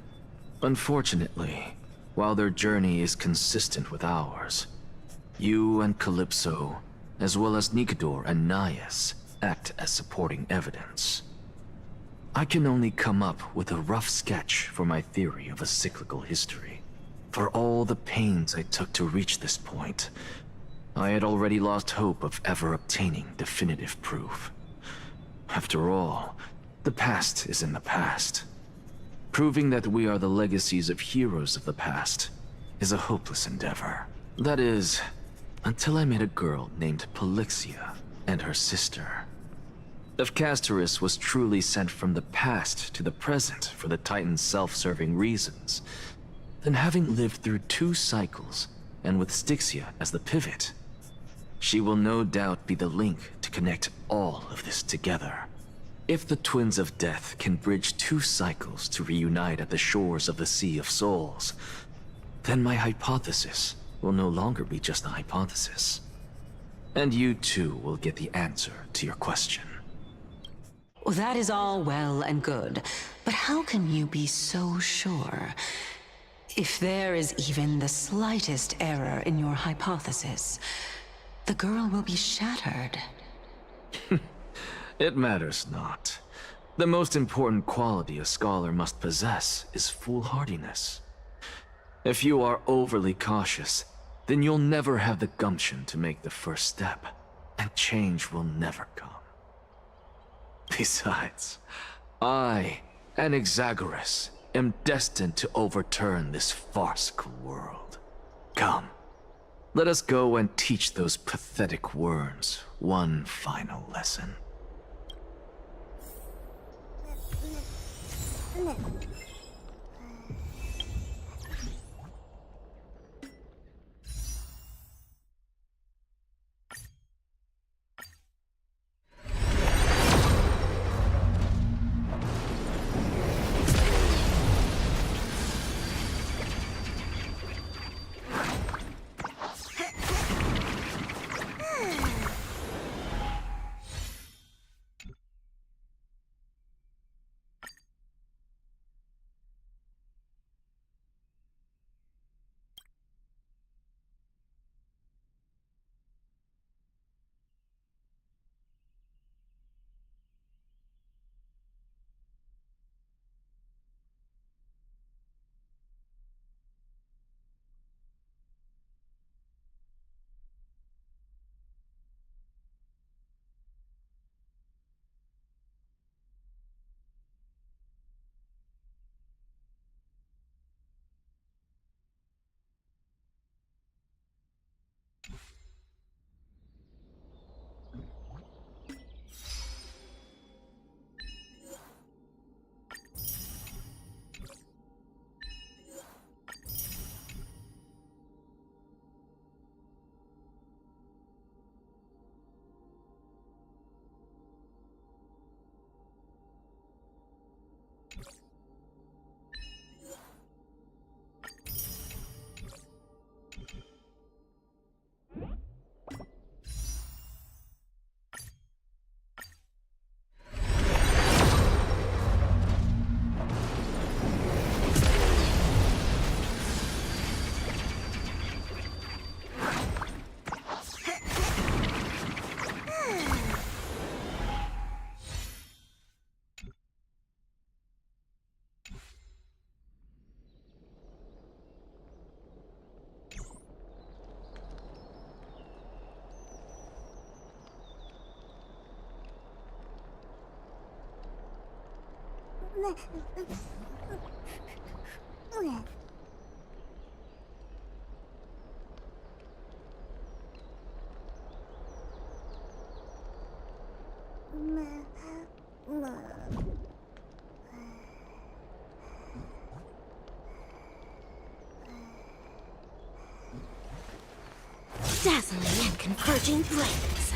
Unfortunately, while their journey is consistent with ours, you and Calypso, as well as Nikador and Naias, act as supporting evidence. I can only come up with a rough sketch for my theory of a cyclical history. For all the pains I took to reach this point, I had already lost hope of ever obtaining definitive proof. After all, the past is in the past. Proving that we are the legacies of heroes of the past is a hopeless endeavor. That is, until I met a girl named Polixia and her sister. If Castorus was truly sent from the past to the present for the Titan's self-serving reasons, then having lived through 2 cycles, and with Styxia as the pivot, she will no doubt be the link to connect all of this together. If the Twins of Death can bridge 2 cycles to reunite at the shores of the Sea of Souls, then my hypothesis will no longer be just a hypothesis. And you too will get the answer to your question. Well, that is all well and good, but how can you be so sure? If there is even the slightest error in your hypothesis, the girl will be shattered. It matters not. The most important quality a scholar must possess is foolhardiness. If you are overly cautious, then you'll never have the gumption to make the first step, and change will never come. Besides, I, Anaxagoras, am destined to overturn this farcical world. Come, let us go and teach those pathetic worms one final lesson. Dazzling and converging flames.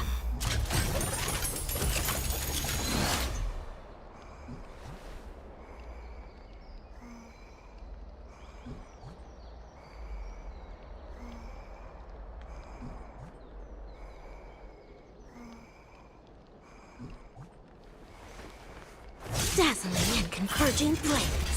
Dazzling and converging flames.